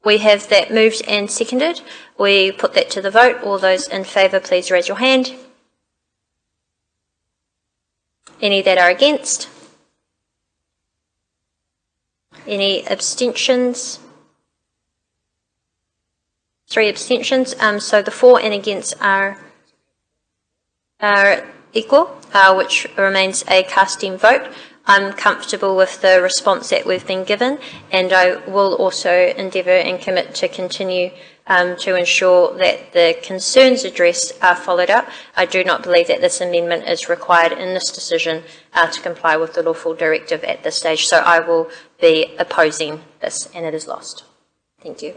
we have that moved and seconded. We put that to the vote. All those in favour, please raise your hand. Any that are against? Any abstentions? 3 abstentions. So the for and against are equal, which remains a casting vote. I'm comfortable with the response that we've been given, and I will also endeavour and commit to continue to ensure that the concerns addressed are followed up. I do not believe that this amendment is required in this decision to comply with the lawful directive at this stage, so I will be opposing this, and it is lost. Thank you.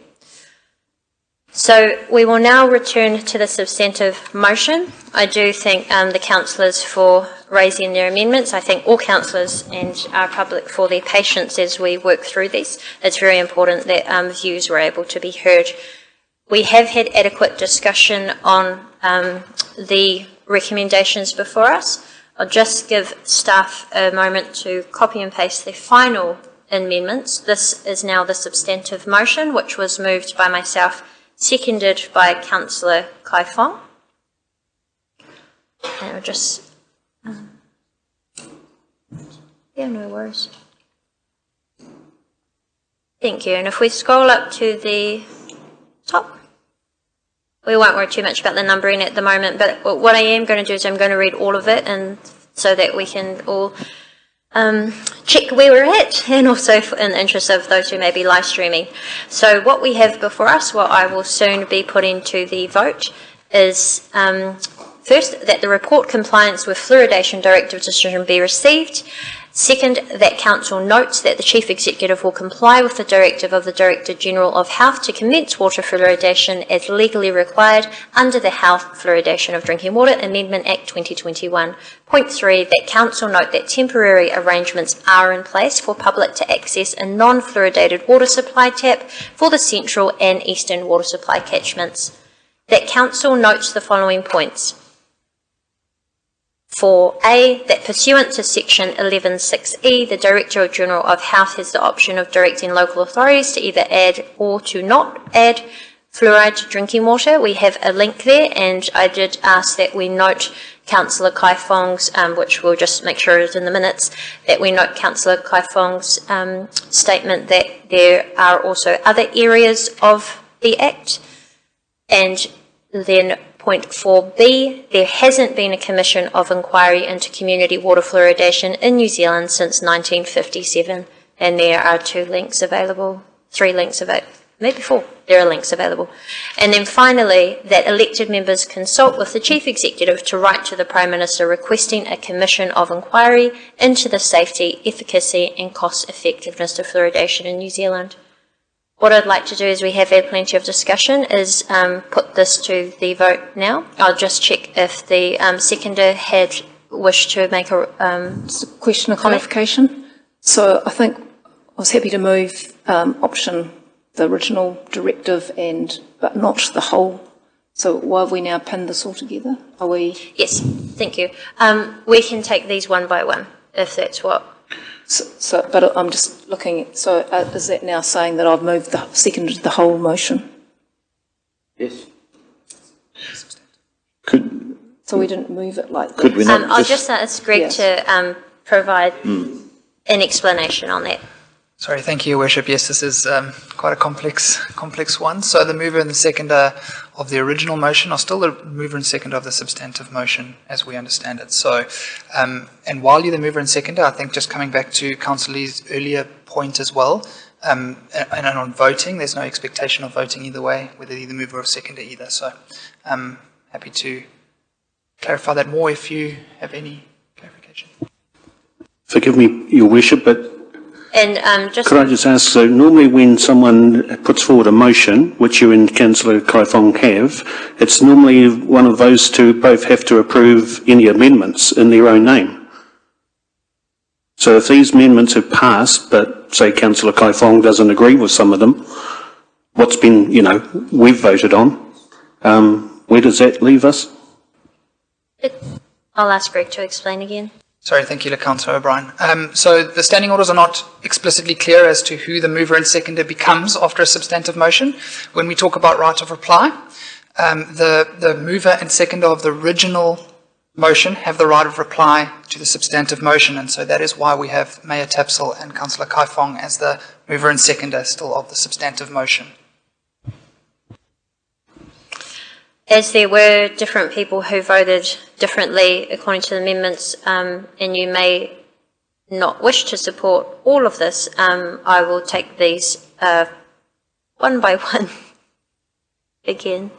So we will now return to the substantive motion. I do thank the councillors for raising their amendments. I thank all councillors and our public for their patience as we work through these. It's very important that views were able to be heard. We have had adequate discussion on the recommendations before us. I'll just give staff a moment to copy and paste the final amendments. This is now the substantive motion, which was moved by myself seconded by Councillor Kai Fong. And I'll just, yeah, no worries. Thank you. And if we scroll up to the top, we won't worry too much about the numbering at the moment, but what I am going to do is I'm going to read all of it, and so that we can all check where we're at, and also in the interest of those who may be live streaming. So what we have before us, what I will soon be putting to the vote, is first, that the report compliance with fluoridation directive decision be received. Second, that Council notes that the Chief Executive will comply with the directive of the Director-General of Health to commence water fluoridation as legally required under the Health Fluoridation of Drinking Water Amendment Act 2021. Point 3, that Council note that temporary arrangements are in place for public to access a non-fluoridated water supply tap for the central and eastern water supply catchments. That Council notes the following points. 4A, that pursuant to Section 11.6E, the Director-General of Health has the option of directing local authorities to either add or to not add fluoride to drinking water. We have a link there, and I did ask that we note Councillor Kai Fong's, which we'll just make sure is in the minutes, that we note Councillor Kai Fong's statement that there are also other areas of the Act. And then point 4B, there hasn't been a commission of inquiry into community water fluoridation in New Zealand since 1957, and there are 2 links available, 3 links available, maybe 4, there are links available. And then finally, that elected members consult with the Chief Executive to write to the Prime Minister requesting a commission of inquiry into the safety, efficacy and cost effectiveness of fluoridation in New Zealand. What I'd like to do is, we have had plenty of discussion, is put this to the vote now. I'll just check if the seconder had wished to make a question of clarification. So I think I was happy to move option, the original directive, but not the whole. So why have we now pinned this all together? Are we? Yes, thank you. We can take these one by one, if that's what. But I'm just looking at, so is that now saying that I've seconded the whole motion? Yes. So we didn't move it like that? Could we not I'll just ask Greg to provide an explanation on that. Sorry, thank you, Your Worship. Yes, this is quite a complex one. So the mover and the seconder of the original motion are still the mover and seconder of the substantive motion, as we understand it. So, and while you're the mover and seconder, I think just coming back to Councillor Lee's earlier point as well, and on voting, there's no expectation of voting either way, whether you're the mover or seconder either. So I'm happy to clarify that more if you have any clarification. Forgive me, Your Worship, but and could I just ask, so normally when someone puts forward a motion, which you and Councillor Kai Fong have, it's normally one of those two both have to approve any amendments in their own name. So if these amendments have passed, but say Councillor Kai Fong doesn't agree with some of them, what's been, we've voted on, where does that leave us? I'll ask Greg to explain again. Sorry, thank you, Councillor O'Brien. So the standing orders are not explicitly clear as to who the mover and seconder becomes after a substantive motion. When we talk about right of reply, the mover and seconder of the original motion have the right of reply to the substantive motion, and so that is why we have Mayor Tapsell and Councillor Kai Fong as the mover and seconder still of the substantive motion. As there were different people who voted differently according to the amendments, and you may not wish to support all of this, I will take these one by one again.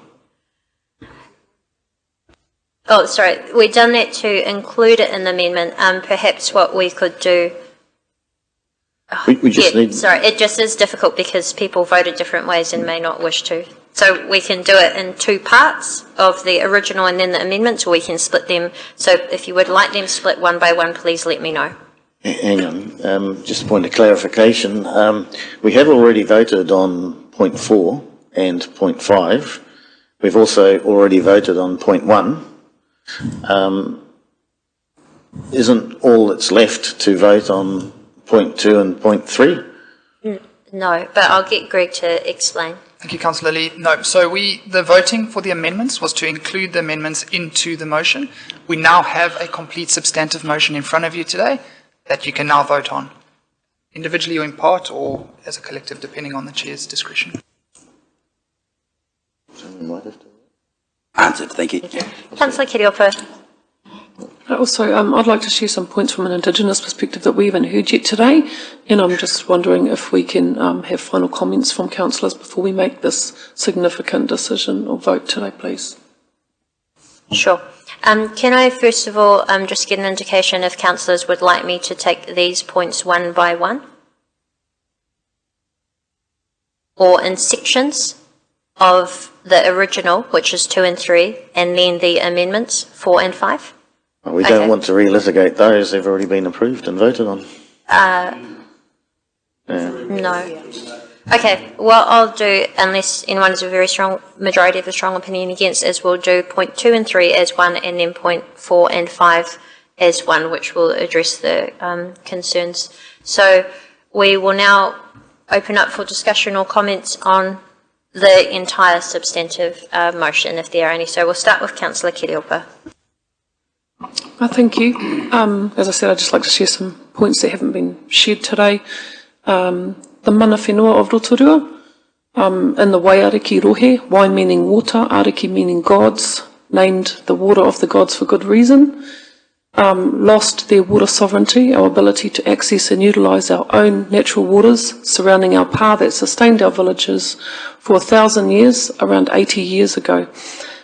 Oh, sorry, we've done that to include it in the amendment. Perhaps what we could do... We just need... Sorry, it just is difficult because people voted different ways and may not wish to. So we can do it in 2 parts of the original and then the amendments, or we can split them. So if you would like them split one by one, please let me know. Hang on, just a point of clarification. We have already voted on point 4 and point 5. We've also already voted on point 1. Isn't all that's left to vote on point 2 and point 3? No, but I'll get Greg to explain. Thank you, Councillor Lee. No, so the voting for the amendments was to include the amendments into the motion. We now have a complete substantive motion in front of you today that you can now vote on, individually or in part, or as a collective, depending on the Chair's discretion. Answered, thank you. Councillor Kiriopa. Also, I'd like to share some points from an Indigenous perspective that we haven't heard yet today, and I'm just wondering if we can have final comments from councillors before we make this significant decision or vote today, please. Sure. Can I first of all just get an indication if councillors would like me to take these points one by one? Or in sections of the original, which is 2 and 3, and then the amendments 4 and 5? Well, we don't want to relitigate those. They've already been approved and voted on. No. Okay, well, I'll do, unless anyone has a very strong majority of a strong opinion against, is we'll do point 2 and 3 as one, and then point 4 and 5 as one, which will address the concerns. So we will now open up for discussion or comments on the entire substantive motion, if there are any. So we'll start with Councillor Kiriopa. Thank you. As I said, I'd just like to share some points that haven't been shared today. The mana whenua of Rotorua, in the Waiariki rohe, wai meaning water, ariki meaning gods, named the water of the gods for good reason, lost their water sovereignty, our ability to access and utilise our own natural waters surrounding our pa that sustained our villages for 1,000 years, around 80 years ago.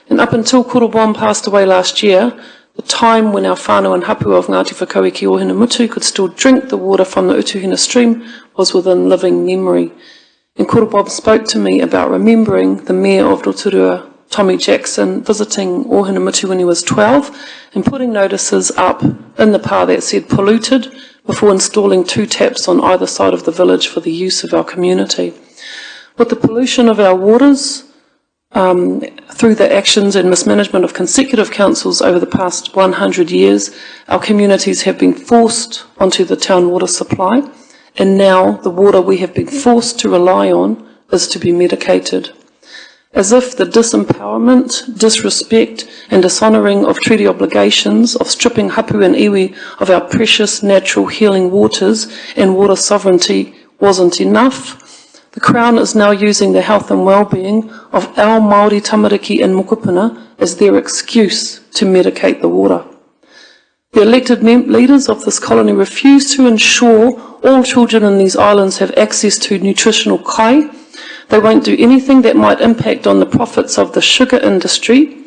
And up until Kurobon passed away last year, the time when our whānau and hapu of Ngāti Whakauī ki Ohina Mutu could still drink the water from the Utuhina stream was within living memory. And Kurobon spoke to me about remembering the Mayor of Rotorua, Tommy Jackson, visiting Ohina Mutu when he was 12 and putting notices up in the pa that said polluted before installing 2 taps on either side of the village for the use of our community. With the pollution of our waters, through the actions and mismanagement of consecutive councils over the past 100 years, our communities have been forced onto the town water supply, and now the water we have been forced to rely on is to be medicated. As if the disempowerment, disrespect and dishonouring of treaty obligations of stripping hapu and iwi of our precious natural healing waters and water sovereignty wasn't enough, the Crown is now using the health and well-being of our Māori tamariki and mokopuna as their excuse to medicate the water. The elected leaders of this colony refuse to ensure all children in these islands have access to nutritional kai. They won't do anything that might impact on the profits of the sugar industry,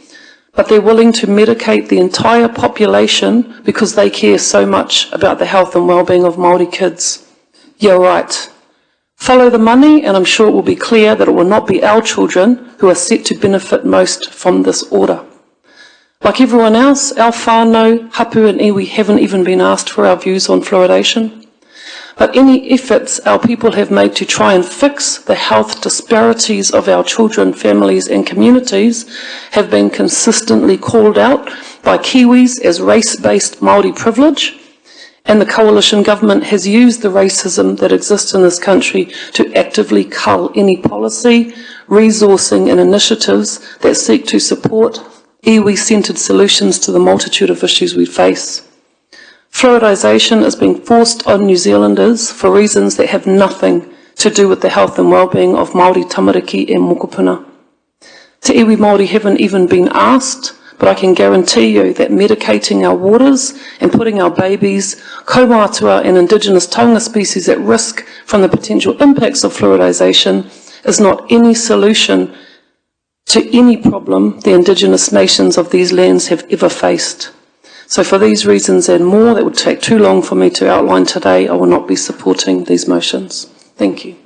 but they're willing to medicate the entire population because they care so much about the health and well-being of Māori kids. You're right. Follow the money, and I'm sure it will be clear that it will not be our children who are set to benefit most from this order. Like everyone else, our whānau, hapu and iwi haven't even been asked for our views on fluoridation. But any efforts our people have made to try and fix the health disparities of our children, families and communities have been consistently called out by Kiwis as race-based Māori privilege, and the coalition government has used the racism that exists in this country to actively cull any policy, resourcing and initiatives that seek to support iwi-centred solutions to the multitude of issues we face. Fluoridation is being forced on New Zealanders for reasons that have nothing to do with the health and well-being of Māori tamariki and mokopuna. Te iwi Māori haven't even been asked, but I can guarantee you that medicating our waters and putting our babies, kaumātua and Indigenous taonga species at risk from the potential impacts of fluoridation is not any solution to any problem the Indigenous nations of these lands have ever faced. So for these reasons and more that would take too long for me to outline today, I will not be supporting these motions. Thank you.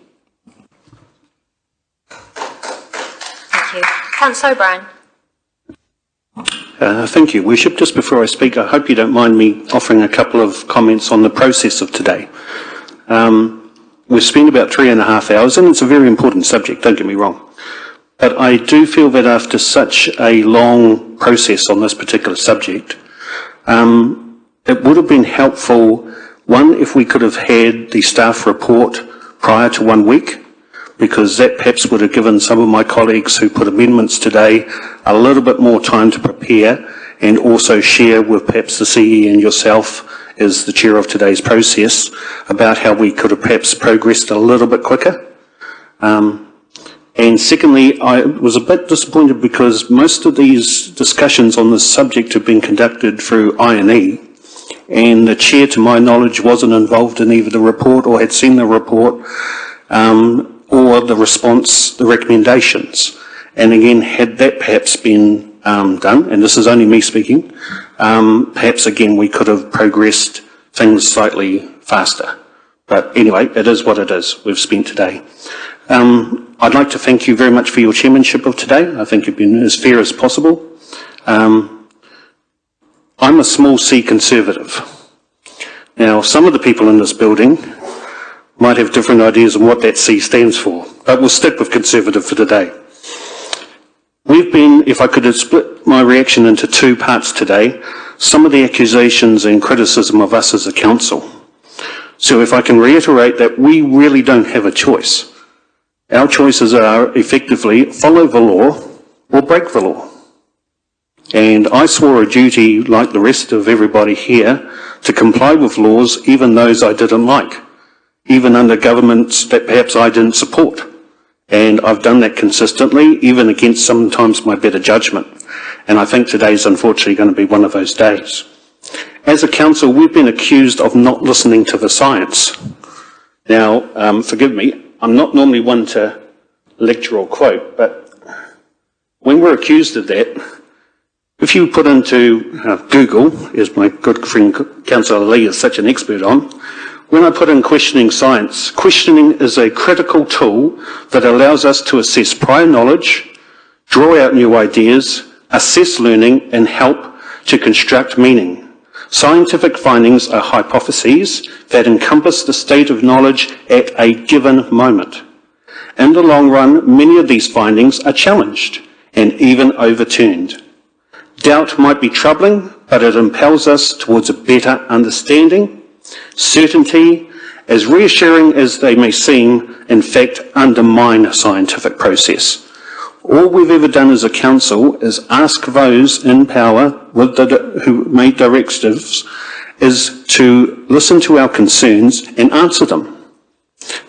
Thank you. Councillor O'Brien. Thank you, Worship. Just before I speak, I hope you don't mind me offering a couple of comments on the process of today. We've spent about 3.5 hours, and it's a very important subject, don't get me wrong. But I do feel that after such a long process on this particular subject, it would have been helpful, one, if we could have had the staff report prior to 1 week, because that perhaps would have given some of my colleagues who put amendments today a little bit more time to prepare and also share with perhaps the CE and yourself as the chair of today's process about how we could have perhaps progressed a little bit quicker. And secondly, I was a bit disappointed because most of these discussions on this subject have been conducted through I&E, and the chair, to my knowledge, wasn't involved in either the report or had seen the report or the response, the recommendations. And again, had that perhaps been done, and this is only me speaking, perhaps again we could have progressed things slightly faster. But anyway, it is what it is we've spent today. I'd like to thank you very much for your chairmanship of today. I think you've been as fair as possible. I'm a small C conservative. Now, some of the people in this building might have different ideas on what that C stands for, but we'll stick with conservative for today. We've been, if I could have split my reaction into two parts today, some of the accusations and criticism of us as a council. So if I can reiterate that we really don't have a choice. Our choices are effectively follow the law or break the law. And I swore a duty, like the rest of everybody here, to comply with laws, even those I didn't like, even under governments that perhaps I didn't support. And I've done that consistently, even against sometimes my better judgment. And I think today's unfortunately going to be one of those days. As a council, we've been accused of not listening to the science. Now, forgive me, I'm not normally one to lecture or quote, but when we're accused of that, if you put into Google, as my good friend Councillor Lee is such an expert on, when I put in questioning science, questioning is a critical tool that allows us to assess prior knowledge, draw out new ideas, assess learning, and help to construct meaning. Scientific findings are hypotheses that encompass the state of knowledge at a given moment. In the long run, many of these findings are challenged and even overturned. Doubt might be troubling, but it impels us towards a better understanding. Certainty, as reassuring as they may seem, in fact undermine a scientific process. All we've ever done as a council is ask those in power who made directives is to listen to our concerns and answer them.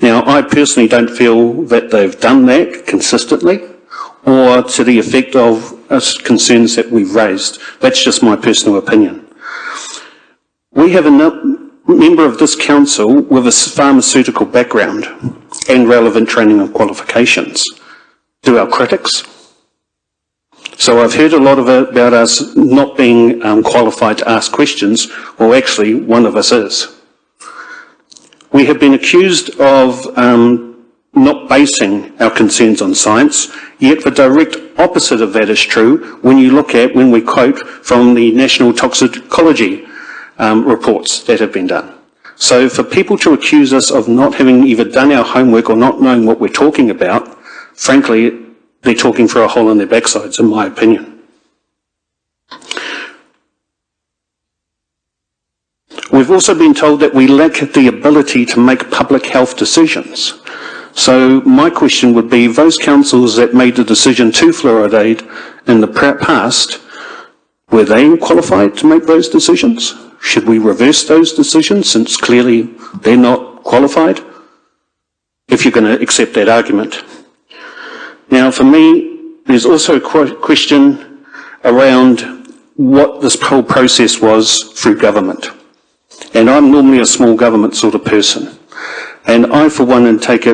Now, I personally don't feel that they've done that consistently or to the effect of us concerns that we've raised. That's just my personal opinion. We have a member of this council with a pharmaceutical background and relevant training and qualifications. Do our critics? So I've heard a lot about us not being qualified to ask questions. Well, actually, one of us is. We have been accused of not basing our concerns on science, yet the direct opposite of that is true when we quote from the national toxicology reports that have been done. So for people to accuse us of not having either done our homework or not knowing what we're talking about, frankly, they're talking for a hole in their backsides, in my opinion. We've also been told that we lack the ability to make public health decisions. So my question would be, those councils that made the decision to fluoridate in the past, were they qualified to make those decisions? Should we reverse those decisions since clearly they're not qualified? If you're going to accept that argument. Now, for me, there's also a question around what this whole process was through government. And I'm normally a small government sort of person. And I, for one, take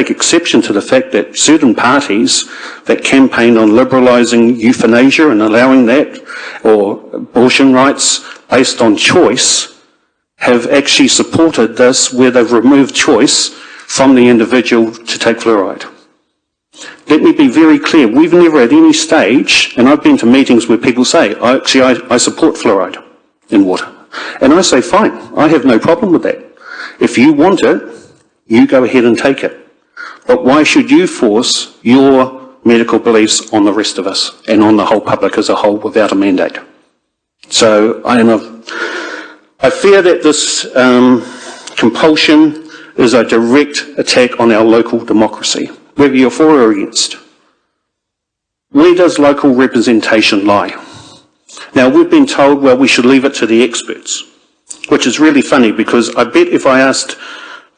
exception to the fact that certain parties that campaign on liberalising euthanasia and allowing that, or abortion rights based on choice, have actually supported this where they've removed choice from the individual to take fluoride. Let me be very clear, we've never at any stage, and I've been to meetings where people say, I support fluoride in water. And I say, fine, I have no problem with that. If you want it, you go ahead and take it. But why should you force your medical beliefs on the rest of us and on the whole public as a whole without a mandate? So I fear that this compulsion is a direct attack on our local democracy, whether you're for or against. Where does local representation lie? Now, we've been told, well, we should leave it to the experts, which is really funny because I bet if I asked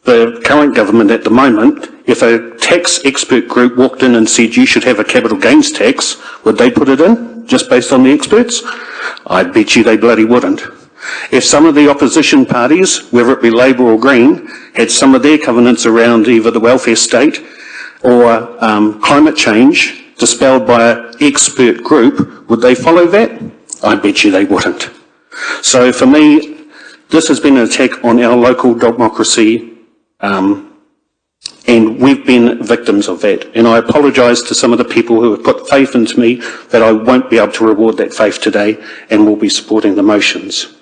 the current government at the moment, if a tax expert group walked in and said you should have a capital gains tax, would they put it in just based on the experts? I bet you they bloody wouldn't. If some of the opposition parties, whether it be Labour or Green, had some of their covenants around either the welfare state or climate change dispelled by an expert group, would they follow that? I bet you they wouldn't. So for me, this has been an attack on our local democracy, and we've been victims of that. And I apologise to some of the people who have put faith into me that I won't be able to reward that faith today and will be supporting the motions.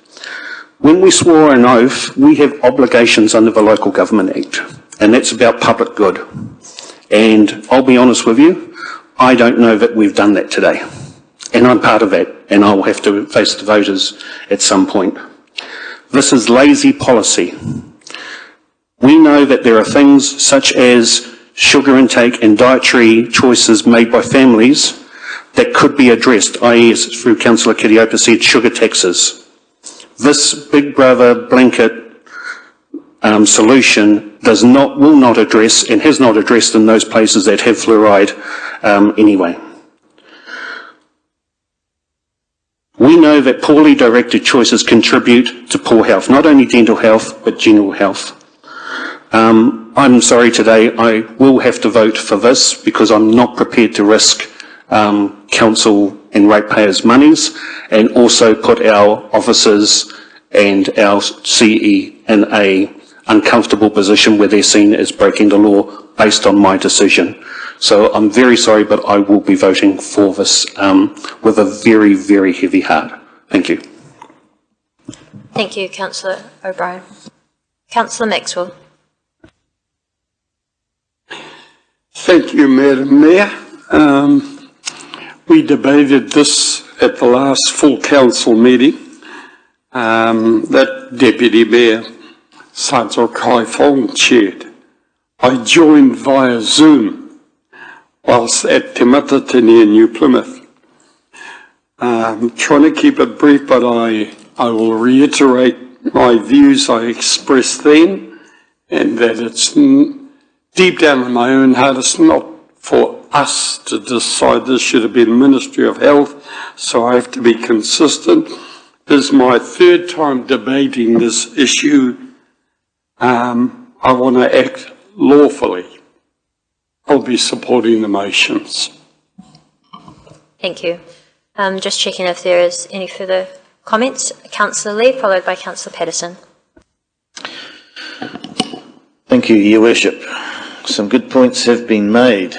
When we swore an oath, we have obligations under the Local Government Act, and that's about public good. And I'll be honest with you, I don't know that we've done that today. And I'm part of that, and I'll have to face the voters at some point. This is lazy policy. We know that there are things such as sugar intake and dietary choices made by families that could be addressed, i.e., through Councillor Kiriopa said, sugar taxes. This Big Brother blanket solution will not address and has not addressed in those places that have fluoride anyway. We know that poorly directed choices contribute to poor health, not only dental health, but general health. I'm sorry today, I will have to vote for this because I'm not prepared to risk council and ratepayers' monies and also put our officers and our CE in a uncomfortable position where they're seen as breaking the law based on my decision. So I'm very sorry, but I will be voting for this with a very, very heavy heart. Thank you. Thank you, Councillor O'Brien. Councillor Maxwell. Thank you, Madam Mayor. We debated this at the last full council meeting. That Deputy Mayor Sanzo Kaifong chaired. I joined via Zoom whilst at Te Matatini in New Plymouth. I'm trying to keep it brief, but I will reiterate my views I expressed then, and that it's deep down in my own heart, it's not for us to decide. This should have been Ministry of Health, so I have to be consistent. This is my third time debating this issue. I want to act lawfully. I'll be supporting the motions. Thank you. Just checking if there is any further comments. Councillor Lee, followed by Councillor Patterson. Thank you, Your Worship. Some good points have been made.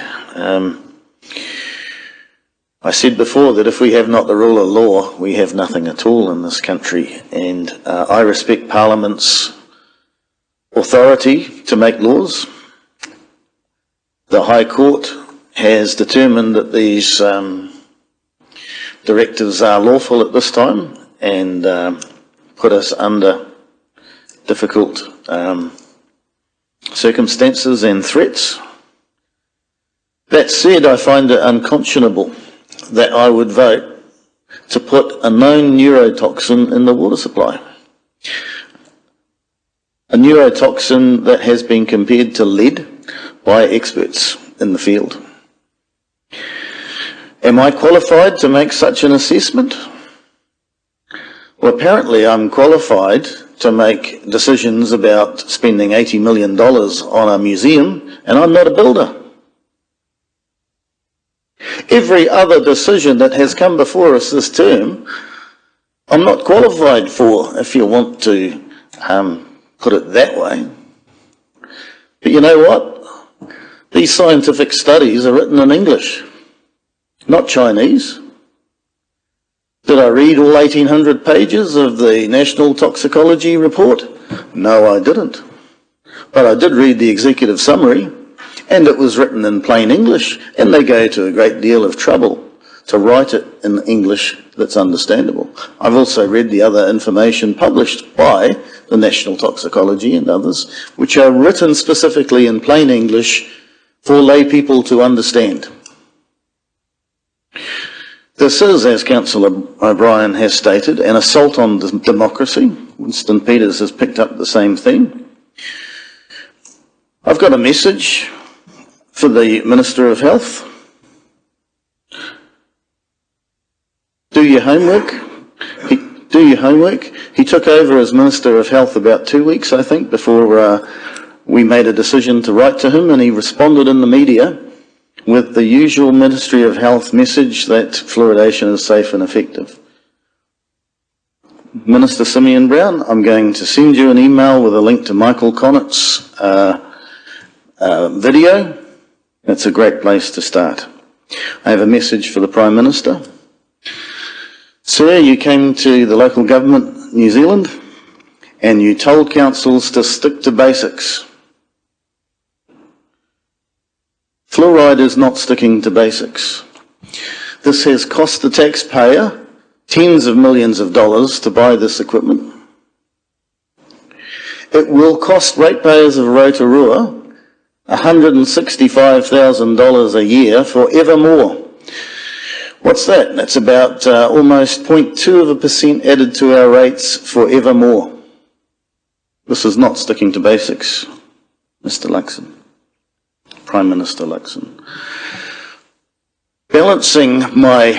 I said before that if we have not the rule of law, we have nothing at all in this country, and I respect Parliament's authority to make laws. The High Court has determined that these directives are lawful at this time and put us under difficult circumstances and threats. That said, I find it unconscionable that I would vote to put a known neurotoxin in the water supply. A neurotoxin that has been compared to lead by experts in the field. Am I qualified to make such an assessment? Well, apparently I'm qualified to make decisions about spending $80 million on a museum, and I'm not a builder. Every other decision that has come before us this term, I'm not qualified for, if you want to put it that way. But you know what? These scientific studies are written in English, not Chinese. Did I read all 1,800 pages of the National Toxicology Report? No, I didn't. But I did read the executive summary, and it was written in plain English, and they go to a great deal of trouble to write it in English that's understandable. I've also read the other information published by the National Toxicology and others, which are written specifically in plain English for lay people to understand. This is, as Councillor O'Brien has stated, an assault on democracy. Winston Peters has picked up the same theme. I've got a message for the Minister of Health. Do your homework. He took over as Minister of Health about 2 weeks, I think, before we made a decision to write to him, and he responded in the media with the usual Ministry of Health message that fluoridation is safe and effective. Minister Simeon Brown, I'm going to send you an email with a link to Michael Connett's video. It's a great place to start. I have a message for the Prime Minister. Sir, you came to the local government, New Zealand, and you told councils to stick to basics. Fluoride is not sticking to basics. This has cost the taxpayer tens of millions of dollars to buy this equipment. It will cost ratepayers of Rotorua $165,000 a year forevermore. What's that? That's about almost 0.2% added to our rates forevermore. This is not sticking to basics, Mr. Luxon. Prime Minister Luxon. Balancing my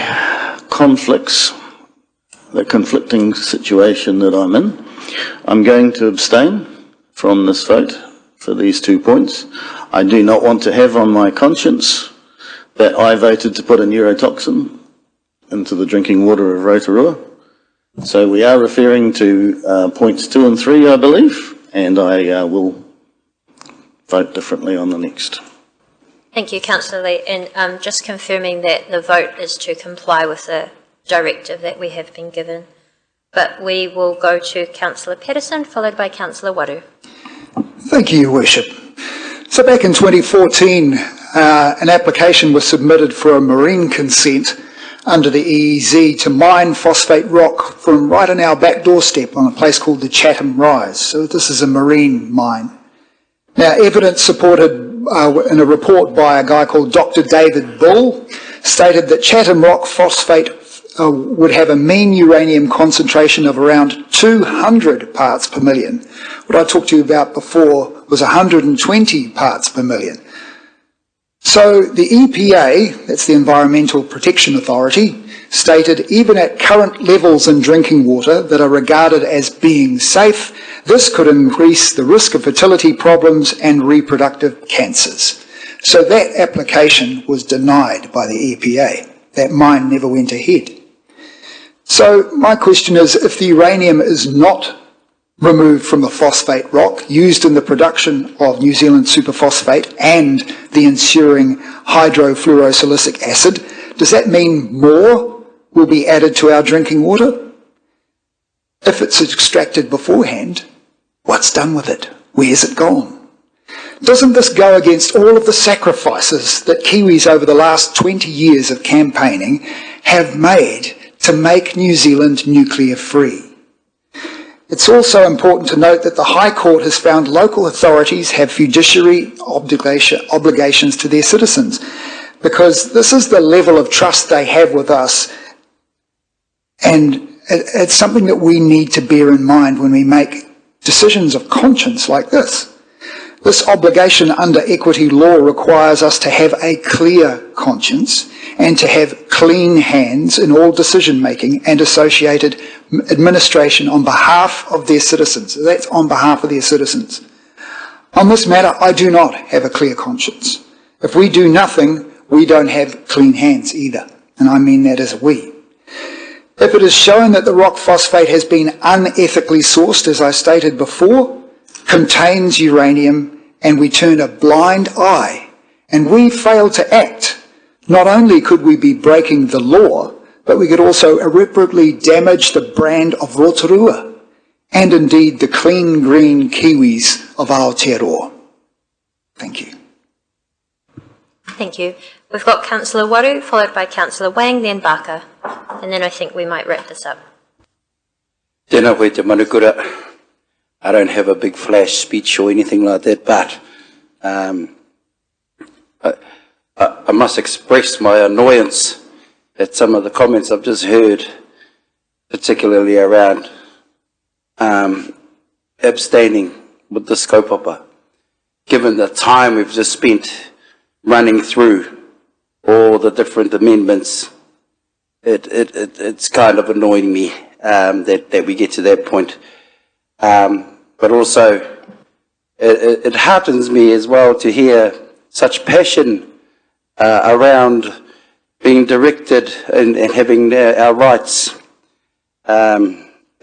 conflicts, the conflicting situation that I'm in, I'm going to abstain from this vote for these 2 points. I do not want to have on my conscience that I voted to put a neurotoxin into the drinking water of Rotorua. So we are referring to points 2 and 3, I believe, and I will vote differently on the next. Thank you, Councillor Lee. And just confirming that the vote is to comply with the directive that we have been given. But we will go to Councillor Patterson, followed by Councillor Waru. Thank you, Your Worship. So back in 2014, an application was submitted for a marine consent under the EEZ to mine phosphate rock from right on our back doorstep on a place called the Chatham Rise. So this is a marine mine. Now, evidence supported in a report by a guy called Dr. David Bull stated that Chatham rock phosphate would have a mean uranium concentration of around 200 parts per million. What I talked to you about before was 120 parts per million. So the EPA, that's the Environmental Protection Authority, stated even at current levels in drinking water that are regarded as being safe, this could increase the risk of fertility problems and reproductive cancers. So that application was denied by the EPA. That mine never went ahead. So my question is, if the uranium is not removed from the phosphate rock used in the production of New Zealand superphosphate and the ensuing hydrofluorosilicic acid, does that mean more will be added to our drinking water? If it's extracted beforehand, what's done with it? Where's it gone? Doesn't this go against all of the sacrifices that Kiwis over the last 20 years of campaigning have made to make New Zealand nuclear free? It's also important to note that the High Court has found local authorities have fiduciary obligations to their citizens, because this is the level of trust they have with us, and it's something that we need to bear in mind when we make decisions of conscience like this. This obligation under equity law requires us to have a clear conscience and to have clean hands in all decision making and associated administration on behalf of their citizens. So that's on behalf of their citizens. On this matter, I do not have a clear conscience. If we do nothing, we don't have clean hands either. And I mean that as a we. If it is shown that the rock phosphate has been unethically sourced, as I stated before, contains uranium, and we turn a blind eye, and we fail to act, not only could we be breaking the law, but we could also irreparably damage the brand of Rotorua, and indeed the clean green Kiwis of Aotearoa. Thank you. Thank you. We've got Councillor Waru, followed by Councillor Wang, then Barker, and then I think we might wrap this up. Tēnā koe te manukura. I don't have a big flash speech or anything like that, but I must express my annoyance at some of the comments I've just heard, particularly around abstaining with this kaupapa. Given the time we've just spent running through all the different amendments, it's kind of annoying me that we get to that point. But also, it heartens me as well to hear such passion around being directed and having our rights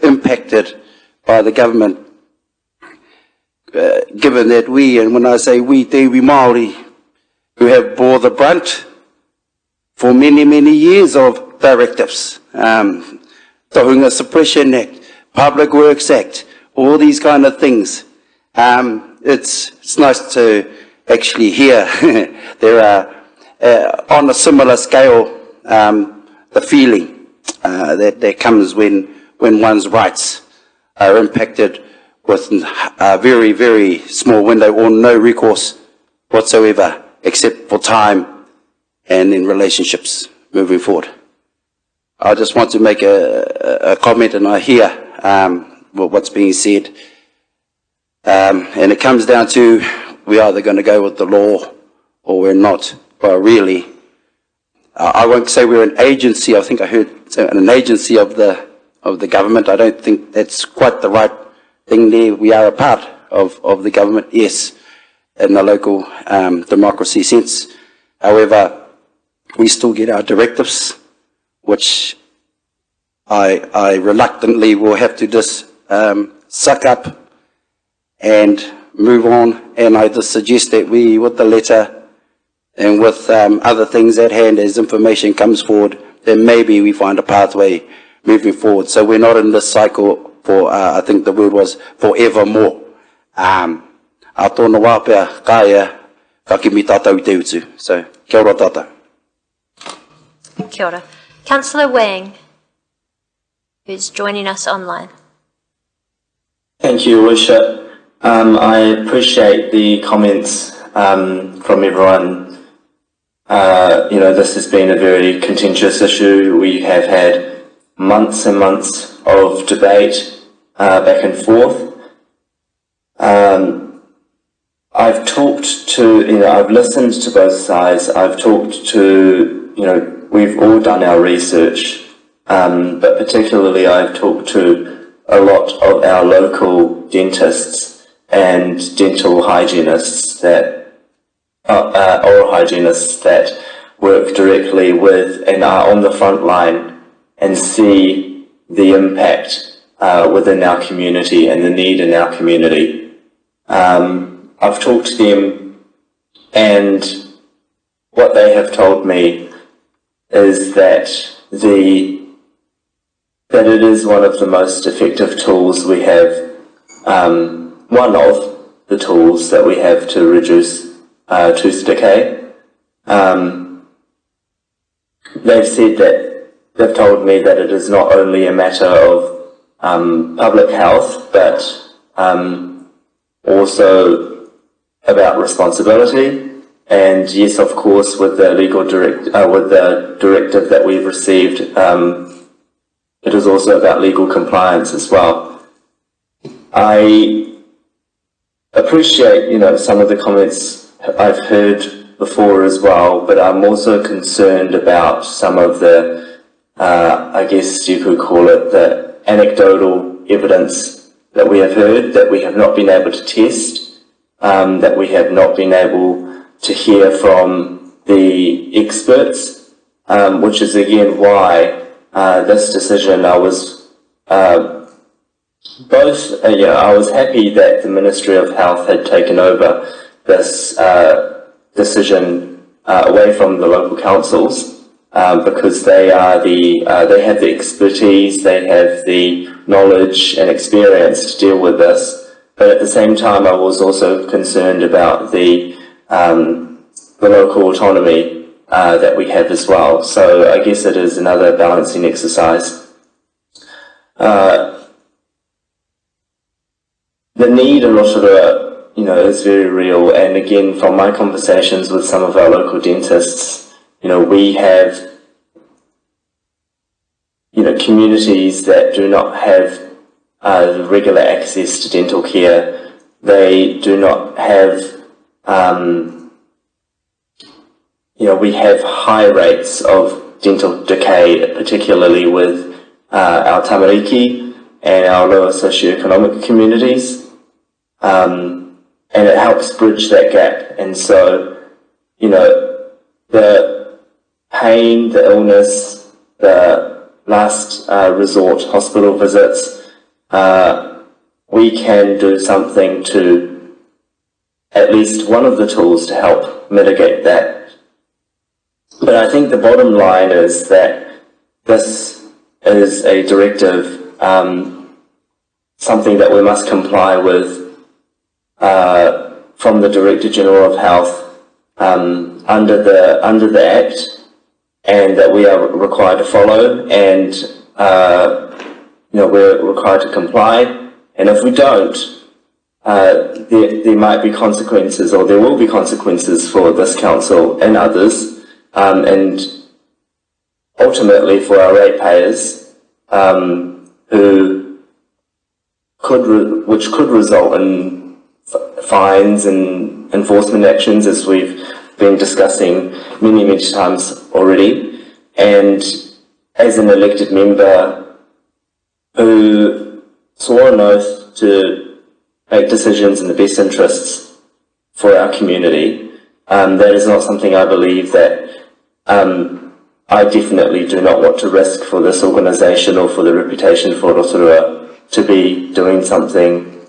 impacted by the government. Given that we, and when I say we, te iwi Māori, who have bore the brunt for many, many years of directives, Tohunga Suppression Act, Public Works Act, all these kind of things. It's nice to actually hear there are, on a similar scale, the feeling that comes when one's rights are impacted with a very, very small window or no recourse whatsoever, except for time and in relationships moving forward. I just want to make a comment, and I hear what's being said. And it comes down to we're either going to go with the law or we're not. But really, I won't say we're an agency. I think I heard an agency of the government. I don't think that's quite the right thing there. We are a part of the government, yes, in the local democracy sense. However, we still get our directives, which I reluctantly will have to just suck up and move on. And I just suggest that we, with the letter and with other things at hand as information comes forward, then maybe we find a pathway moving forward. So we're not in this cycle for, I think the word was, forevermore. A tōna wāpea kāia ka kimi tātou I te utu. So, kia ora tātou. Kia ora. Councillor Wang, who's joining us online. Thank you, Worship. I appreciate the comments from everyone. This has been a very contentious issue. We have had months and months of debate back and forth. I've talked to, I've listened to both sides. I've talked to, we've all done our research, but particularly I've talked to a lot of our local dentists and dental hygienists oral hygienists that work directly with and are on the front line and see the impact within our community and the need in our community. I've talked to them, and what they have told me is that it is one of the most effective tools we have, one of the tools that we have to reduce tooth decay. They've told me that it is not only a matter of public health, but also about responsibility. And yes, of course, with the with the directive that we've received, it is also about legal compliance as well. I appreciate, some of the comments I've heard before as well, but I'm also concerned about some of the, I guess you could call it, the anecdotal evidence that we have heard, that we have not been able to test, that we have not been able to hear from the experts, which is again why this decision, I was I was happy that the Ministry of Health had taken over this decision away from the local councils, because they have the expertise, they have the knowledge and experience to deal with this. But at the same time, I was also concerned about the local autonomy that we have as well. So I guess it is another balancing exercise. the need in Rotorua, is very real. And again, from my conversations with some of our local dentists, we have, communities that do not have regular access to dental care. They do not have, we have high rates of dental decay, particularly with our tamariki and our lower socioeconomic communities. And it helps bridge that gap. And so, the pain, the illness, the last resort hospital visits, we can do something to, at least one of the tools to help mitigate that. But I think the bottom line is that this is a directive, something that we must comply with from the Director General of Health under the Act, and that we are required to follow, and we're required to comply. And if we don't, there might be consequences, or there will be consequences for this council and others, and ultimately for our ratepayers, which could result in fines and enforcement actions, as we've been discussing many times already. And as an elected member who swore an oath to make decisions in the best interests for our community, that is not something I believe that I definitely do not want to risk for this organisation or for the reputation for Rotorua to be doing something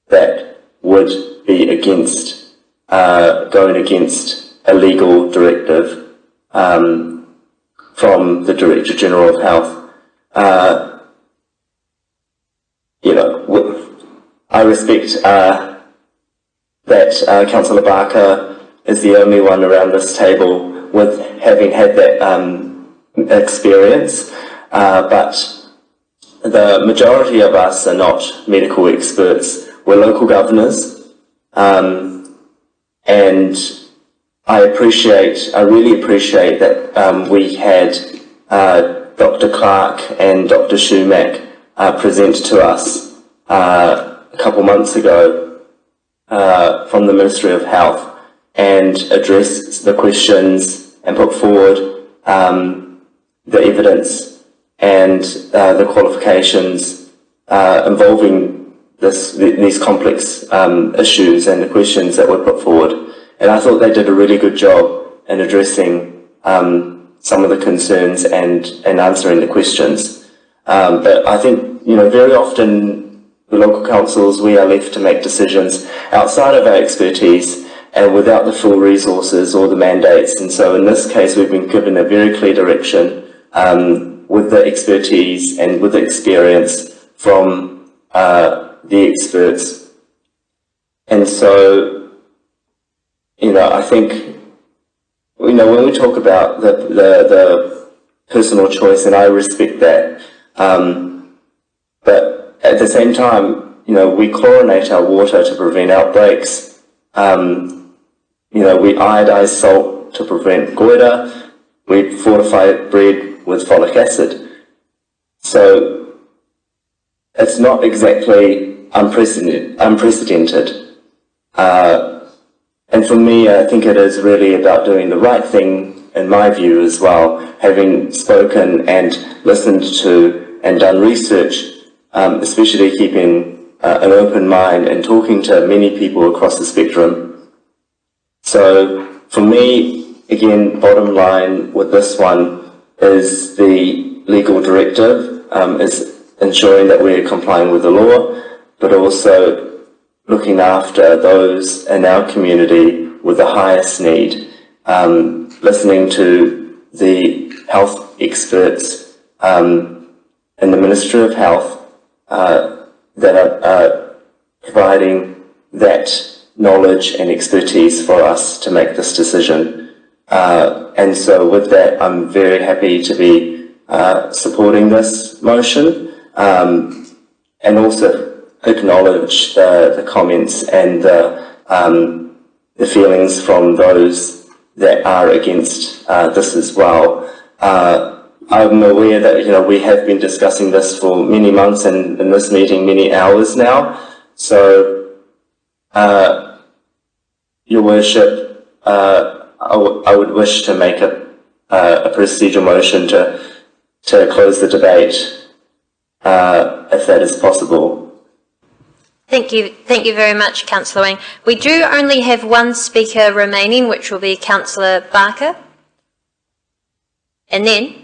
that would be against, going against a legal directive from the Director General of Health. I respect that Councillor Barker is the only one around this table with having had that experience, but the majority of us are not medical experts. We're local governors, and I really appreciate that we had Dr. Clark and Dr. Shumack present to us a couple months ago from the Ministry of Health, and address the questions and put forward the evidence and the qualifications involving these complex issues and the questions that were put forward. And I thought they did a really good job in addressing some of the concerns and answering the questions. But I think, very often the local councils, we are left to make decisions outside of our expertise and without the full resources or the mandates. And so in this case, we've been given a very clear direction with the expertise and with the experience from the experts. And so, I think, when we talk about the personal choice, and I respect that, but at the same time, we chlorinate our water to prevent outbreaks. We iodise salt to prevent goiter. We fortify bread with folic acid. So it's not exactly unprecedented. And for me, I think it is really about doing the right thing, in my view as well, having spoken and listened to and done research, especially keeping an open mind and talking to many people across the spectrum. So for me, again, bottom line with this one is the legal directive, is ensuring that we're complying with the law, but also looking after those in our community with the highest need, listening to the health experts in the Ministry of Health that are providing that knowledge and expertise for us to make this decision. And so with that, I'm very happy to be supporting this motion, and also acknowledge the comments and the feelings from those that are against this as well. I'm aware that we have been discussing this for many months and in this meeting many hours now. So, Your Worship, I would wish to make a procedural motion to close the debate, if that is possible. Thank you very much, Councillor Wang. We do only have one speaker remaining, which will be Councillor Barker. And then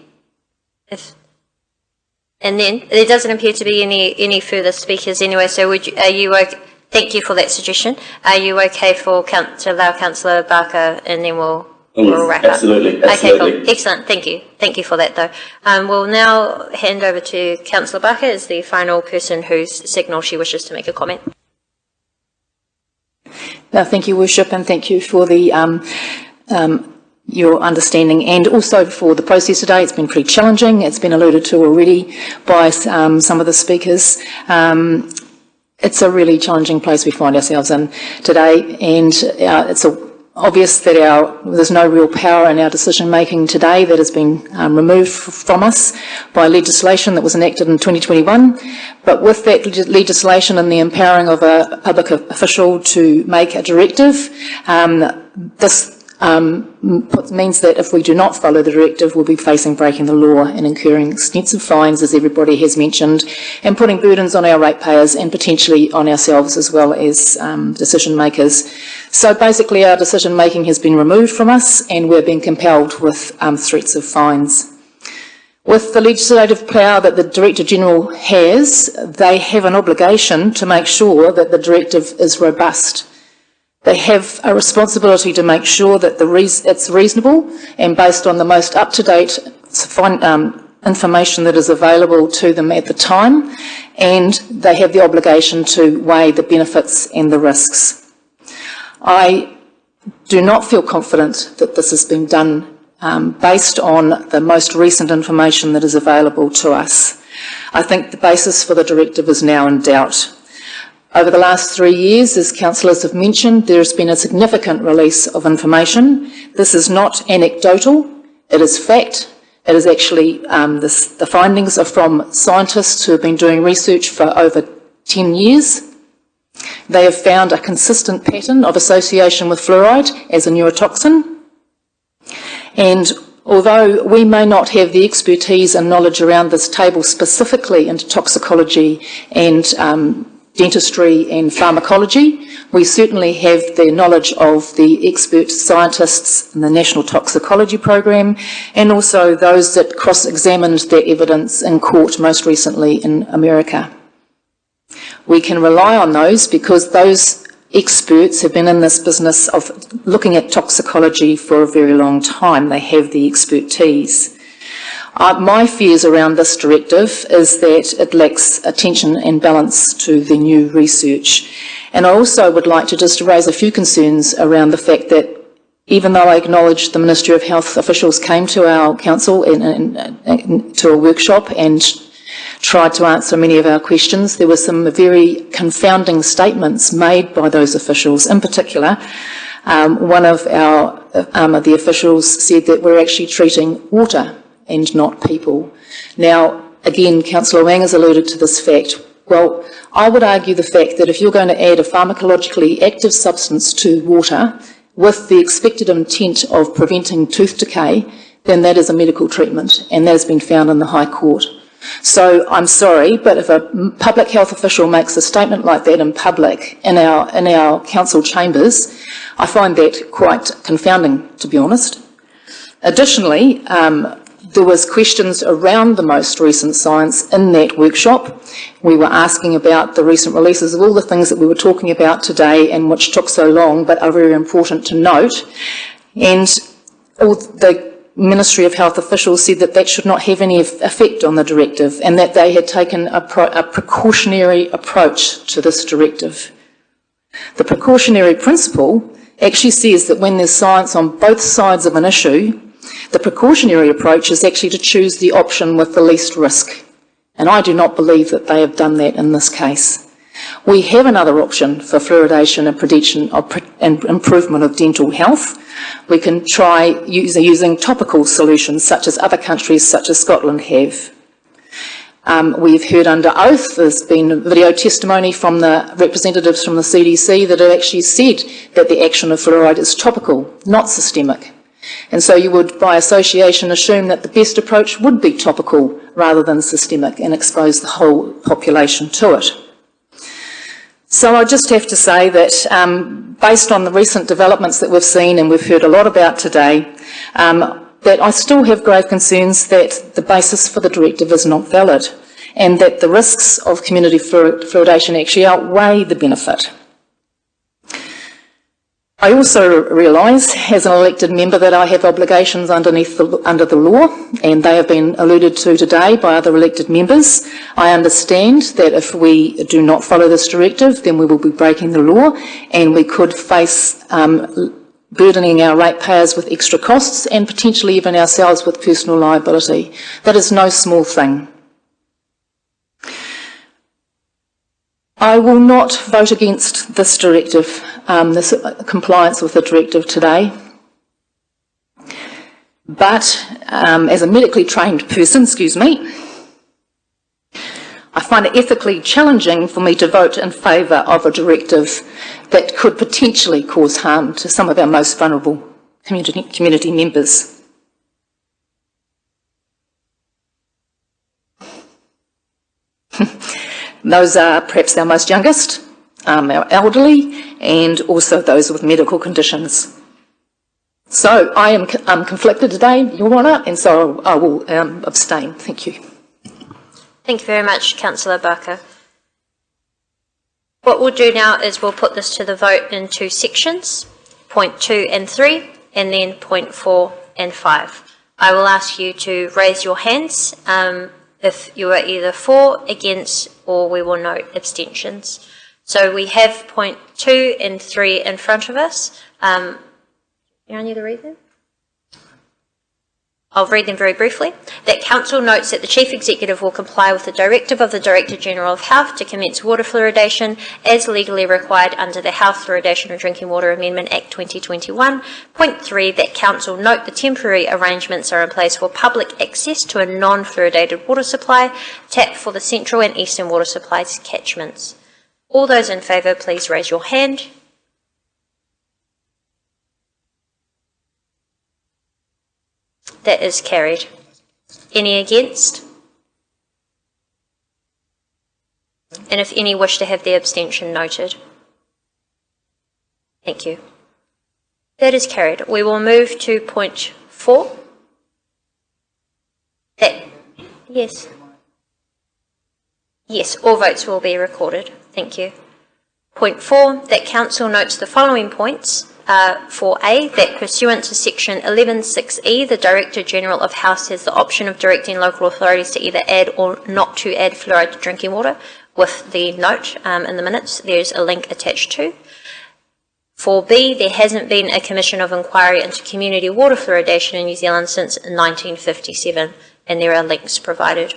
there doesn't appear to be any further speakers anyway. So are you okay? Thank you for that suggestion. Are you okay to allow Councillor Barker, and then we'll wrap up? Absolutely. Okay, cool. Excellent. Thank you. Thank you for that, though. We'll now hand over to Councillor Barker as the final person who's signalled she wishes to make a comment. Thank you, Worship, and thank you for the your understanding and also for the process today. It's been pretty challenging. It's been alluded to already by some of the speakers. It's a really challenging place we find ourselves in today, and it's obvious that there's no real power in our decision making today that has been removed from us by legislation that was enacted in 2021. But with that legislation and the empowering of a public official to make a directive, this means that if we do not follow the directive, we'll be facing breaking the law and incurring extensive fines, as everybody has mentioned, and putting burdens on our ratepayers and potentially on ourselves as well as decision makers. So basically our decision making has been removed from us, and we're being compelled with threats of fines. With the legislative power that the Director General has, they have an obligation to make sure that the directive is robust. They have a responsibility to make sure that it's reasonable and based on the most up-to-date information that is available to them at the time, and they have the obligation to weigh the benefits and the risks. I do not feel confident that this has been done based on the most recent information that is available to us. I think the basis for the directive is now in doubt. Over the last 3 years, as councillors have mentioned, there has been a significant release of information. This is not anecdotal, it is fact. It is actually, the findings are from scientists who have been doing research for over 10 years. They have found a consistent pattern of association with fluoride as a neurotoxin. And although we may not have the expertise and knowledge around this table specifically into toxicology and dentistry and pharmacology, we certainly have the knowledge of the expert scientists in the National Toxicology Program and also those that cross-examined their evidence in court most recently in America. We can rely on those because those experts have been in this business of looking at toxicology for a very long time. They have the expertise. My fears around this directive is that it lacks attention and balance to the new research. And I also would like to just raise a few concerns around the fact that even though I acknowledge the Ministry of Health officials came to our council to a workshop and tried to answer many of our questions, there were some very confounding statements made by those officials. In particular, one of the officials said that we're actually treating water and not people. Now, again, Councillor Wang has alluded to this fact. Well, I would argue the fact that if you're going to add a pharmacologically active substance to water with the expected intent of preventing tooth decay, then that is a medical treatment, and that has been found in the High Court. So I'm sorry, but if a public health official makes a statement like that in public in our council chambers, I find that quite confounding, to be honest. Additionally, there was questions around the most recent science in that workshop. We were asking about the recent releases of all the things that we were talking about today and which took so long but are very important to note. And all the Ministry of Health officials said that that should not have any effect on the directive and that they had taken a precautionary approach to this directive. The precautionary principle actually says that when there's science on both sides of an issue, the precautionary approach is actually to choose the option with the least risk. And I do not believe that they have done that in this case. We have another option for fluoridation and protection and improvement of dental health. We can try using topical solutions such as other countries such as Scotland have. We've heard under oath, there's been video testimony from the representatives from the CDC that have actually said that the action of fluoride is topical, not systemic. And so you would, by association, assume that the best approach would be topical rather than systemic and expose the whole population to it. So I just have to say that based on the recent developments that we've seen and we've heard a lot about today, that I still have grave concerns that the basis for the directive is not valid and that the risks of community fluoridation actually outweigh the benefit. I also realise, as an elected member, that I have obligations under the law, and they have been alluded to today by other elected members. I understand that if we do not follow this directive, then we will be breaking the law, and we could face burdening our ratepayers with extra costs and potentially even ourselves with personal liability. That is no small thing. I will not vote against this directive, this compliance with the directive today. But as a medically trained person, I find it ethically challenging for me to vote in favour of a directive that could potentially cause harm to some of our most vulnerable community members. Those are perhaps our most youngest, our elderly, and also those with medical conditions. So I am conflicted today, Your Honour, and so I will abstain. Thank you. Thank you very much, Councillor Barker. What we'll do now is we'll put this to the vote in two sections, point 2 and 3, and then point 4 and 5. I will ask you to raise your hands if you are either for, against, or we will note abstentions. So we have point 2 and 3 in front of us. You need to read them? I'll read them very briefly. That Council notes that the Chief Executive will comply with the directive of the Director-General of Health to commence water fluoridation as legally required under the Health Fluoridation of Drinking Water Amendment Act 2021. Point 3, that Council note the temporary arrangements are in place for public access to a non-fluoridated water supply, tap for the central and eastern water supplies catchments. All those in favour, please raise your hand. That is carried. Any against? And if any wish to have their abstention noted. Thank you. That is carried. We will move to point 4. Yes. Yes, all votes will be recorded. Thank you. Point 4, that Council notes the following points. 4A, that pursuant to section 11.6e, the Director-General of Health has the option of directing local authorities to either add or not to add fluoride to drinking water. With the note in the minutes, there's a link attached to. 4B, there hasn't been a commission of inquiry into community water fluoridation in New Zealand since 1957, and there are links provided.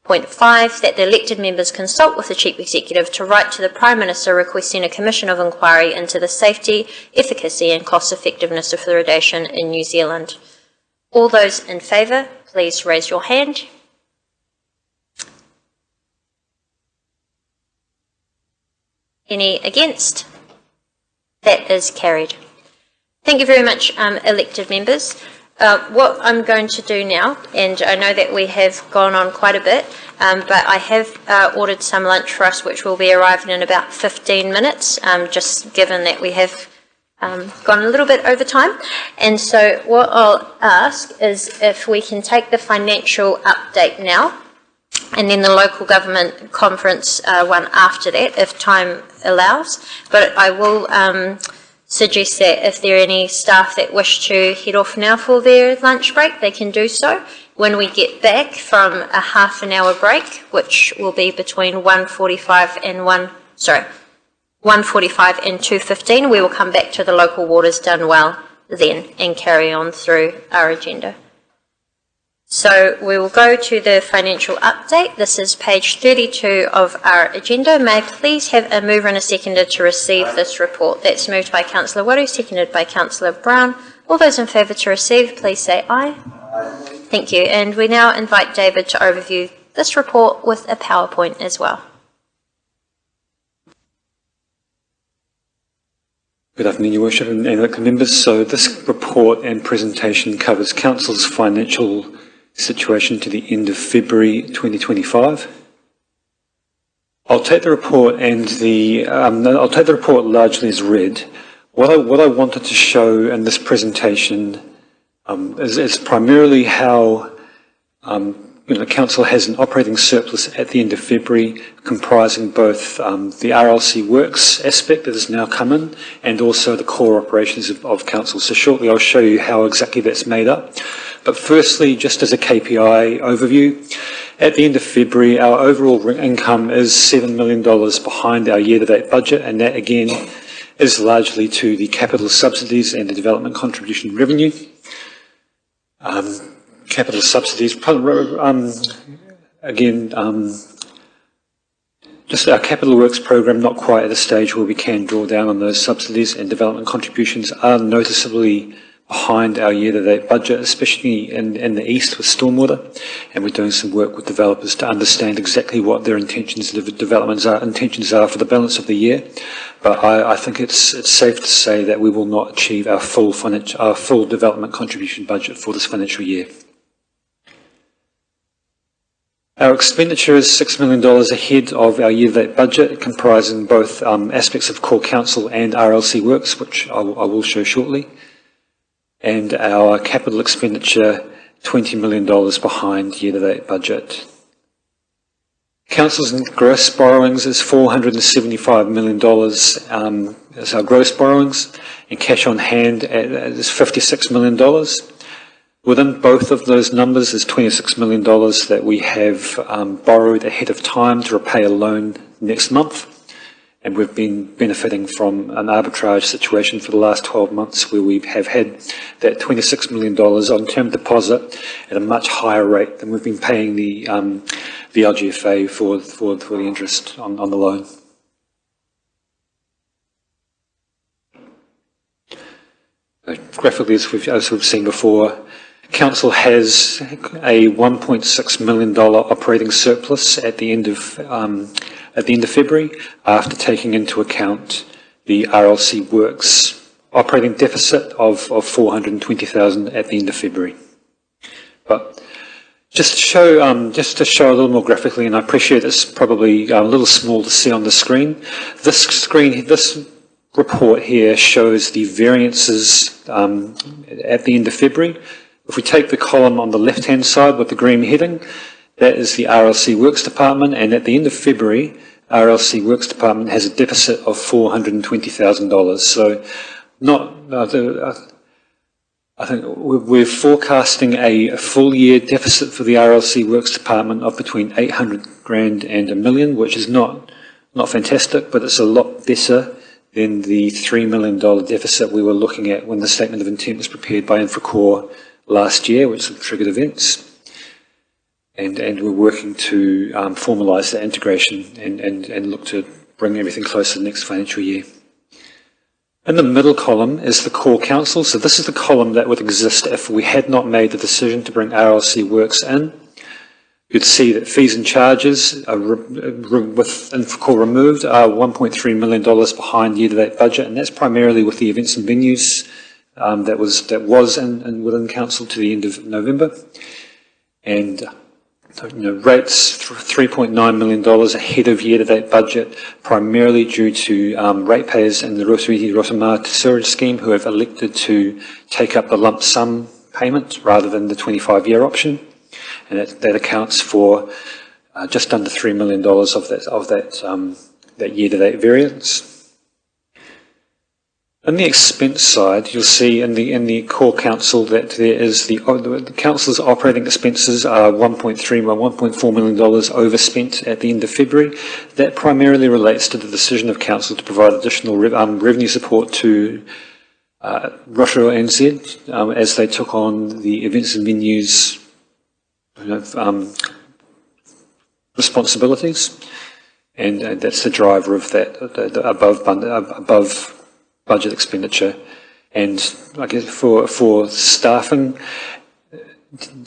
Point 5, that the elected members consult with the Chief Executive to write to the Prime Minister requesting a commission of inquiry into the safety, efficacy and cost effectiveness of fluoridation in New Zealand. All those in favour, please raise your hand. Any against? That is carried. Thank you very much, elected members. What I'm going to do now, and I know that we have gone on quite a bit, but I have ordered some lunch for us, which will be arriving in about 15 minutes, just given that we have gone a little bit over time. And so what I'll ask is if we can take the financial update now, and then the local government conference one after that, if time allows. But I will suggest that if there are any staff that wish to head off now for their lunch break, they can do so. When we get back from a half an hour break, which will be between 1:45 and 2:15, we will come back to the local waters done well then and carry on through our agenda. So we will go to the financial update. This is page 32 of our agenda. May I please have a mover and a seconder to receive this report? That's moved by Councillor Waru, seconded by Councillor Brown. All those in favour to receive, please say aye. Thank you. And we now invite David to overview this report with a PowerPoint as well. Good afternoon, Your Worship and elected members. So this report and presentation covers Council's financial situation to the end of February 2025. I'll take the report and I'll take the report largely as read. What I wanted to show in this presentation is primarily how the Council has an operating surplus at the end of February, comprising both the RLC Works aspect that has now come in and also the core operations of Council. So shortly I'll show you how exactly that's made up. But firstly, just as a KPI overview, at the end of February, our overall income is $7 million behind our year-to-date budget, and that again is largely to the capital subsidies and the development contribution revenue. Capital subsidies, just our capital works program not quite at a stage where we can draw down on those subsidies, and development contributions are noticeably behind our year-to-date budget, especially in the east with stormwater, and we're doing some work with developers to understand exactly what their intentions are for the balance of the year. But I think it's safe to say that we will not achieve our full development contribution budget for this financial year. Our expenditure is $6 million ahead of our year-to-date budget, comprising both aspects of core council and RLC Works, which I will show shortly. And our capital expenditure, $20 million behind year-to-date budget. Council's gross borrowings is $475 million as our gross borrowings, and cash on hand is $56 million. Within both of those numbers is $26 million that we have borrowed ahead of time to repay a loan next month. And we've been benefiting from an arbitrage situation for the last 12 months where we have had that $26 million on term deposit at a much higher rate than we've been paying the LGFA for the interest on the loan. Graphically, as we've seen before, Council has a $1.6 million operating surplus at the end of February, after taking into account the RLC Works operating deficit of $420,000 at the end of February. But just to show a little more graphically, and I appreciate it's probably a little small to see on the screen. This report here shows the variances at the end of February. If we take the column on the left-hand side with the green heading, that is the RLC Works Department, and at the end of February, RLC Works Department has a deficit of $420,000. So, I think we're forecasting a full-year deficit for the RLC Works Department of between $800,000 and $1 million, which is not fantastic, but it's a lot better than the $3 million deficit we were looking at when the Statement of Intent was prepared by Infracore last year, which triggered events. And we're working to formalise that integration and look to bring everything closer to the next financial year. In the middle column is the core council. So this is the column that would exist if we had not made the decision to bring RLC Works in. You'd see that fees and charges with Infracore removed are $1.3 million behind year-to-date budget, and that's primarily with the events and venues that was within council to the end of November. And rates $3.9 million ahead of year-to-date budget, primarily due to ratepayers in the Rotorua sewerage scheme who have elected to take up the lump sum payment rather than the 25-year option, and that accounts for just under $3 million of that year-to-date variance. On the expense side, you'll see in the core council that there is the council's operating expenses are $1.4 million overspent at the end of February. That primarily relates to the decision of council to provide additional revenue support to Rotorua NZ as they took on the events and venues responsibilities, and that's the driver of that the above budget expenditure. And I guess for staffing,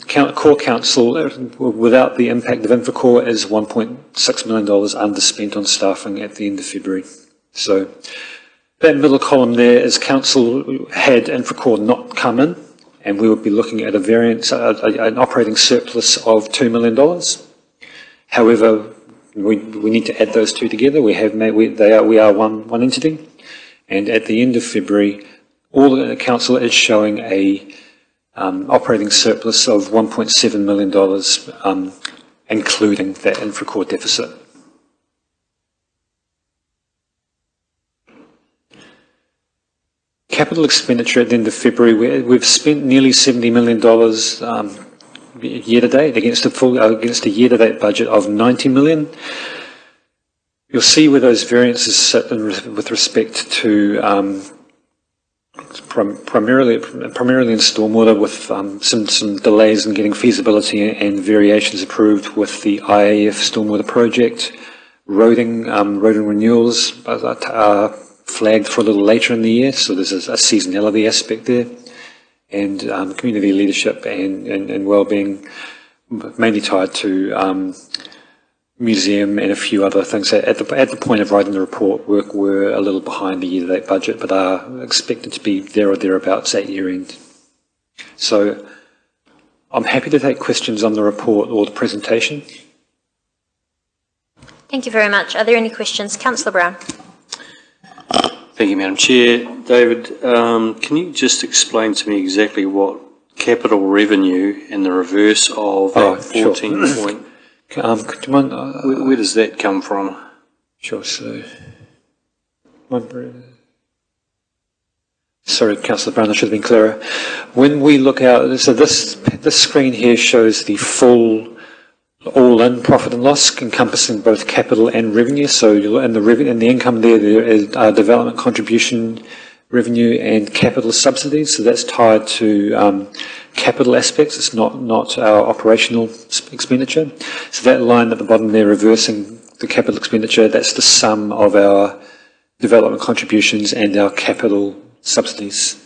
Core Council, without the impact of Infracore, is $1.6 million underspent on staffing at the end of February. So that middle column there is Council had Infracore not come in, and we would be looking at a variance, an operating surplus of $2 million. However, we need to add those two together. We are one entity, and at the end of February, all the Council is showing a operating surplus of $1.7 million, including that Infracore deficit. Capital expenditure at the end of February, we've spent nearly $70 million year to date against a year to date budget of $90 million. You'll see where those variances sit with respect to primarily in stormwater, with some delays in getting feasibility and variations approved with the IAF stormwater project. Roading renewals are flagged for a little later in the year, so there's a seasonality aspect there. And community leadership and wellbeing, mainly tied to museum and a few other things. At the point of writing the report, we're a little behind the year-to-date budget, but are expected to be there or thereabouts at year-end. So I'm happy to take questions on the report or the presentation. Thank you very much. Are there any questions? Councillor Brown. Thank you, Madam Chair. David, can you just explain to me exactly what capital revenue and the reverse of that 14 sure. point... do you mind, where does that come from? Sure, so... Sorry, Councillor Brown, I should have been clearer. When we look out, so this screen here shows the full all-in profit and loss, encompassing both capital and revenue. So in the income there is development contribution revenue and capital subsidies. So that's tied to capital aspects. It's not our operational expenditure. So that line at the bottom there, reversing the capital expenditure, that's the sum of our development contributions and our capital subsidies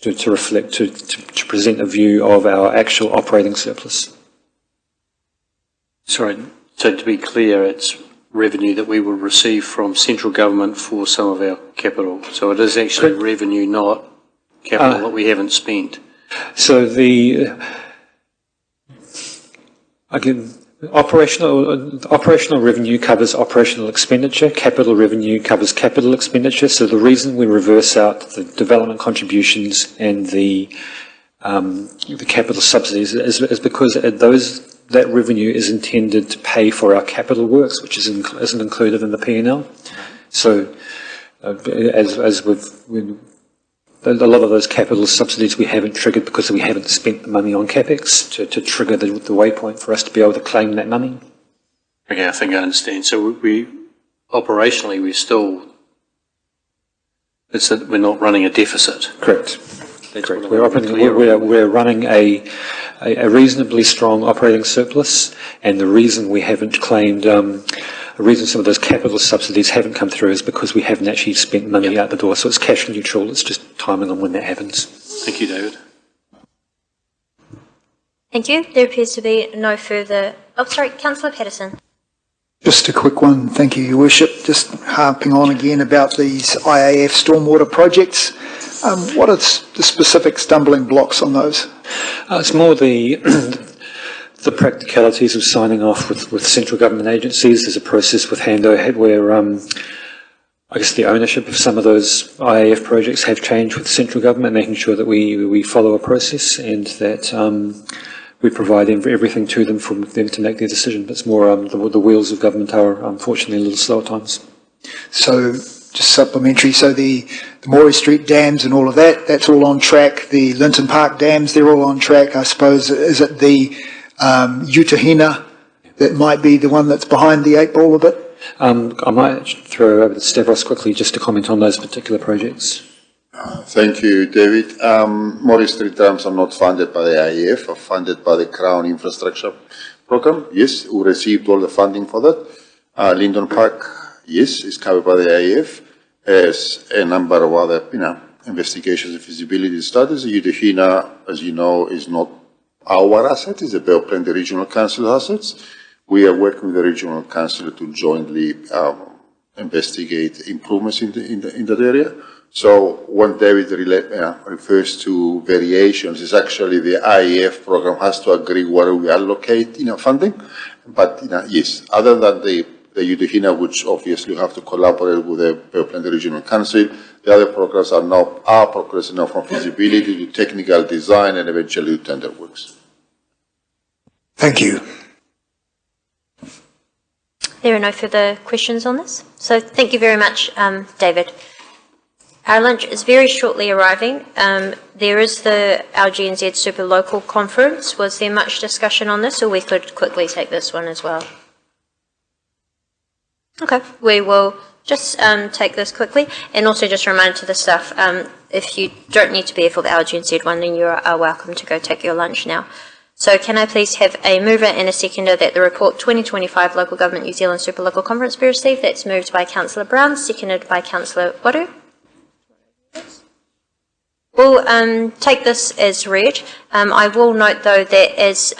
to reflect, to present a view of our actual operating surplus. Sorry, so to be clear, it's revenue that we will receive from central government for some of our capital. So it is actually revenue, not capital that we haven't spent. So the operational revenue covers operational expenditure. Capital revenue covers capital expenditure. So the reason we reverse out the development contributions and the capital subsidies is because that revenue is intended to pay for our capital works, which isn't included in the P&L. So, as with a lot of those capital subsidies we haven't triggered because we haven't spent the money on capex to trigger the waypoint for us to be able to claim that money. Okay, I think I understand. So operationally we're not running a deficit. Correct. Correct. We're running a reasonably strong operating surplus, and the reason we haven't claimed, the reason some of those capital subsidies haven't come through is because we haven't actually spent money out the door. So it's cash neutral. It's just timing on when that happens. Thank you, David. Thank you. There appears to be no further... Oh, sorry, Councillor Patterson. Just a quick one. Thank you, Your Worship. Just harping on again about these IAF stormwater projects. What are the specific stumbling blocks on those? It's more the practicalities of signing off with central government agencies. There's a process with handover where I guess the ownership of some of those IAF projects have changed with central government, making sure that we follow a process and that we provide everything to them for them to make their decision. But it's more the wheels of government are unfortunately a little slow at times. So, just supplementary, so the Morey Street dams and all of that, that's all on track. The Linton Park dams, they're all on track, I suppose. Is it the Utahina that might be the one that's behind the 8 ball a bit? I might throw over to Stavros quickly just to comment on those particular projects. Thank you, David. Morris Street trams are not funded by the IEF, are funded by the Crown Infrastructure Program. Yes, we received all the funding for that. Lyndon Park, yes, is covered by the IEF. As a number of other, investigations and feasibility studies. Udahina, as you know, is not our asset, it's the Bay of Plenty Regional Council assets. We are working with the Regional Council to jointly investigate improvements in that area. So when David refers to variations, it's actually the IEF program has to agree where we allocate funding. But yes, other than the Udahina, which obviously have to collaborate with the Bay of Plenty Regional Council, the other programs are now progressing now from feasibility to technical design and eventually to tender works. Thank you. There are no further questions on this. So thank you very much, David. Our lunch is very shortly arriving. There is the LGNZ Super Local Conference. Was there much discussion on this, or we could quickly take this one as well? Okay, we will just take this quickly, and also just remind to the staff, if you don't need to be here for the LGNZ one, then you are welcome to go take your lunch now. So can I please have a mover and a seconder that the report 2025 Local Government New Zealand Super Local Conference be received? That's moved by Councillor Brown, seconded by Councillor Waru. We'll take this as read. I will note though that as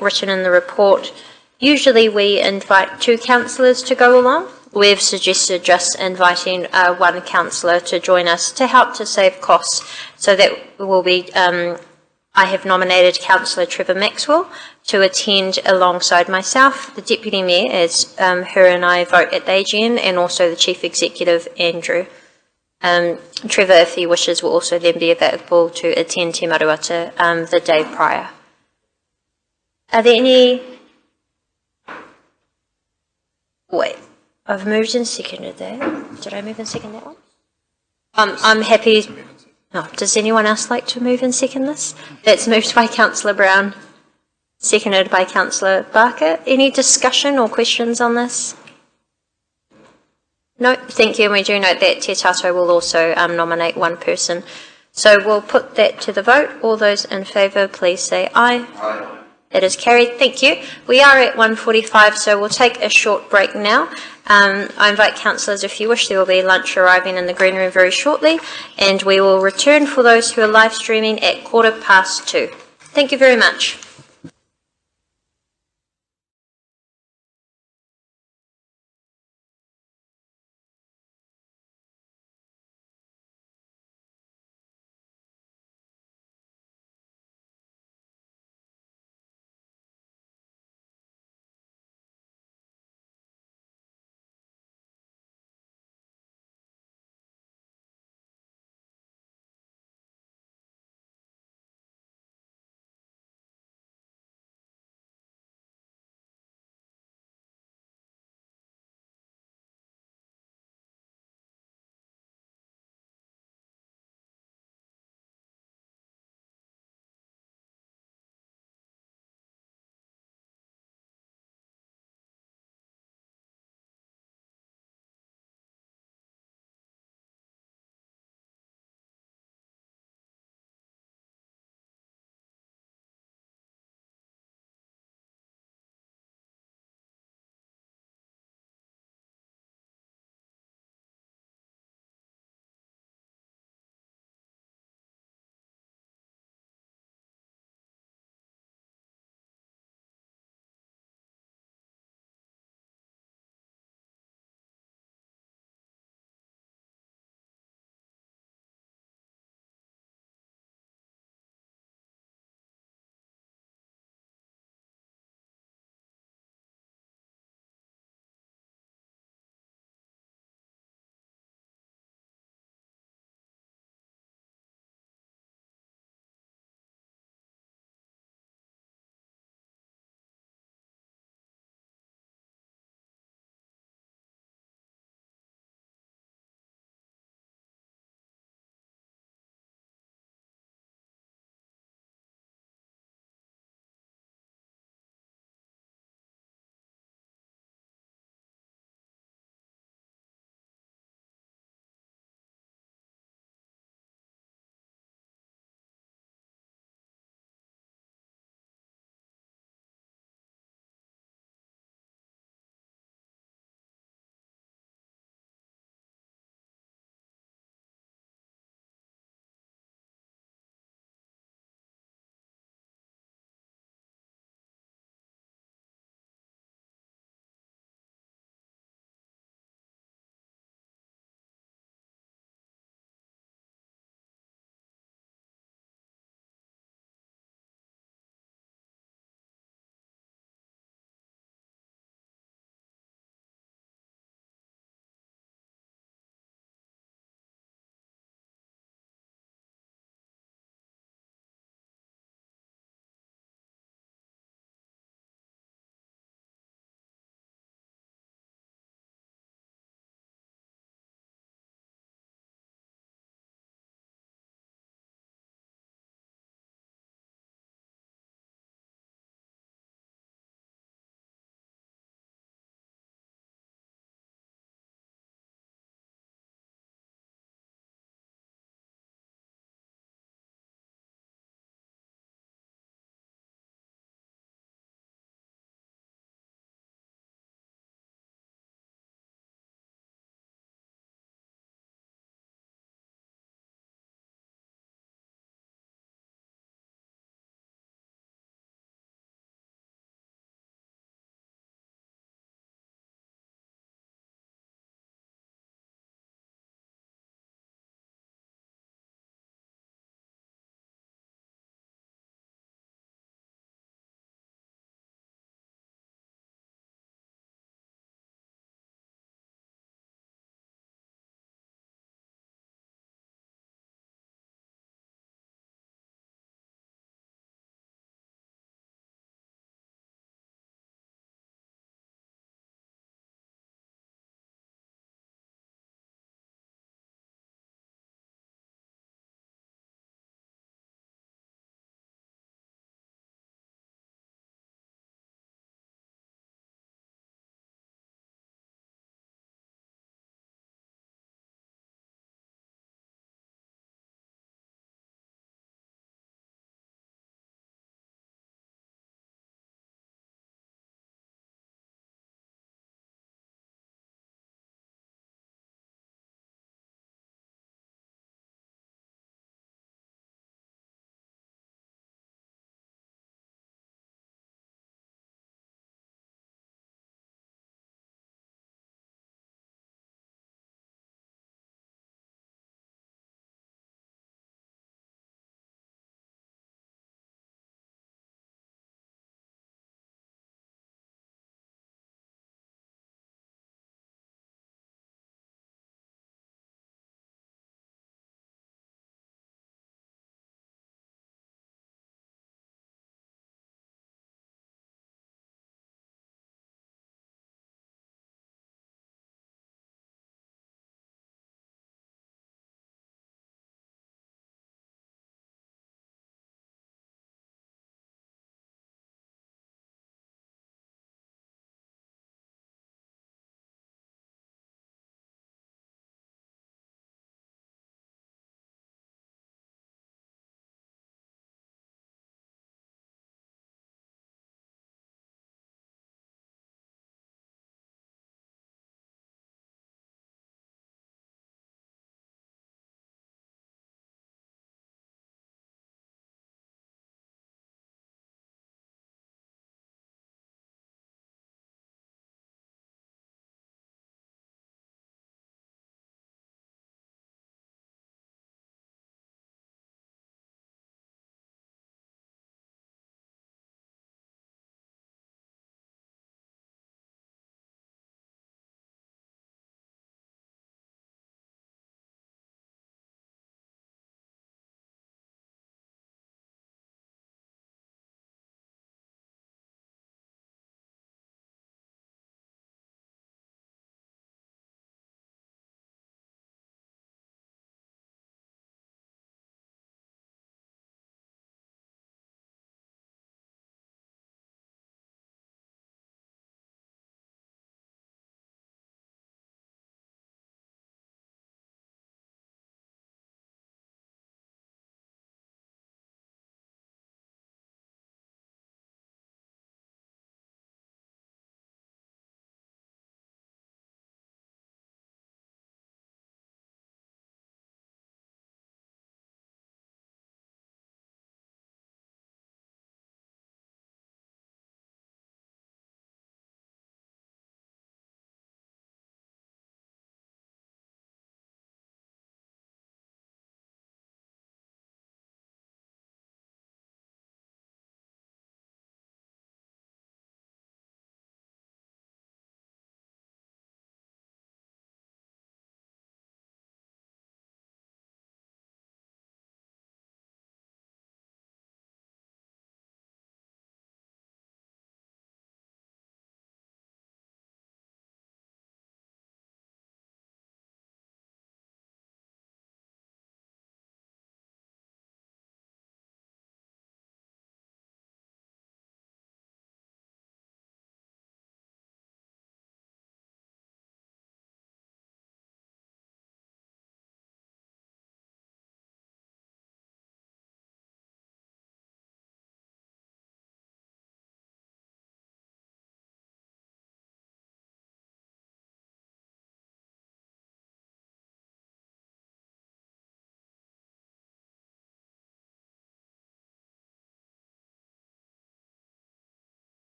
written in the report, usually we invite 2 councillors to go along. We've suggested just inviting 1 councillor to join us to help to save costs. So that will be, I have nominated Councillor Trevor Maxwell to attend alongside myself, the Deputy Mayor, as her and I vote at the AGM, and also the Chief Executive, Andrew. Trevor, if he wishes, will also then be available to attend Te Maruata the day prior. Are there any... Wait, I've moved and seconded that. Did I move and second that one? I'm happy... No, does anyone else like to move and second this? That's moved by Councillor Brown, seconded by Councillor Barker. Any discussion or questions on this? No, thank you, and we do note that Te Tato will also nominate 1 person. So we'll put that to the vote. All those in favour, please say aye. Aye. It is carried. Thank you. We are at 1:45, so we'll take a short break now. I invite councillors, if you wish, there will be lunch arriving in the green room very shortly, and we will return for those who are live streaming at 2:15. Thank you very much.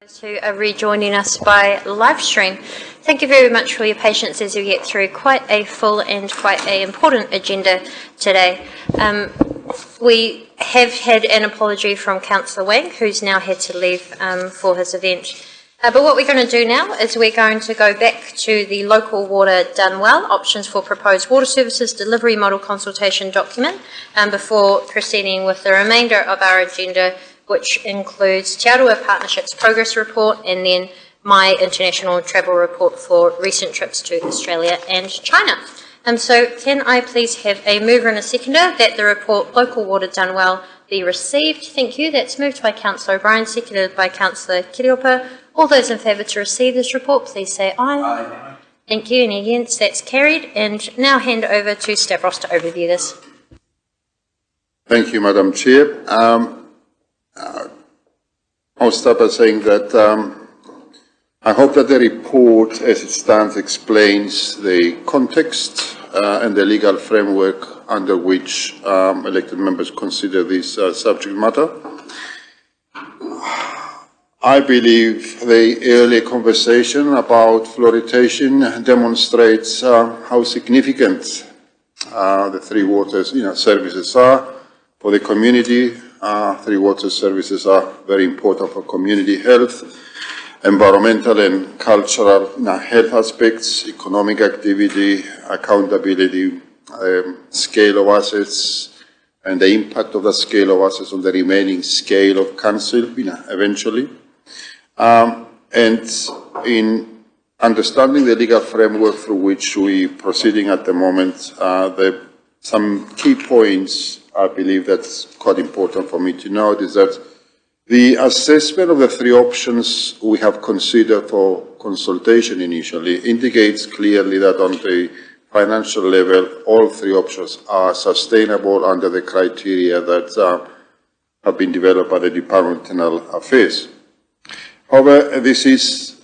Who are rejoining us by live stream. Thank you very much for your patience as we get through quite a full and quite an important agenda today. We have had an apology from Councillor Wang, who's now had to leave for his event. But what we're going to do now is we're going to go back to the local water done well, options for proposed water services delivery model consultation document, before proceeding with the remainder of our agenda, which includes Te Aroha Partnerships Progress Report and then my international travel report for recent trips to Australia and China. So can I please have a mover and a seconder that the report Local Water Done Well be received? Thank you. That's moved by Councillor O'Brien, seconded by Councillor Kiriopa. All those in favour to receive this report, please say aye. Aye. Thank you. Any against? That's carried. And now hand over to Stavros to overview this. Thank you, Madam Chair. I'll start by saying that I hope that the report as it stands explains the context and the legal framework under which elected members consider this subject matter. I believe the earlier conversation about fluoridation demonstrates how significant the three waters services are for the community. Three water services are very important for community health, environmental and cultural health aspects, economic activity, accountability, scale of assets, and the impact of the scale of assets on the remaining scale of council eventually. And in understanding the legal framework through which we are proceeding at the moment, some key points I believe that's quite important for me to note is that the assessment of the three options we have considered for consultation initially indicates clearly that on the financial level, all three options are sustainable under the criteria that have been developed by the Department of Internal Affairs. However, this is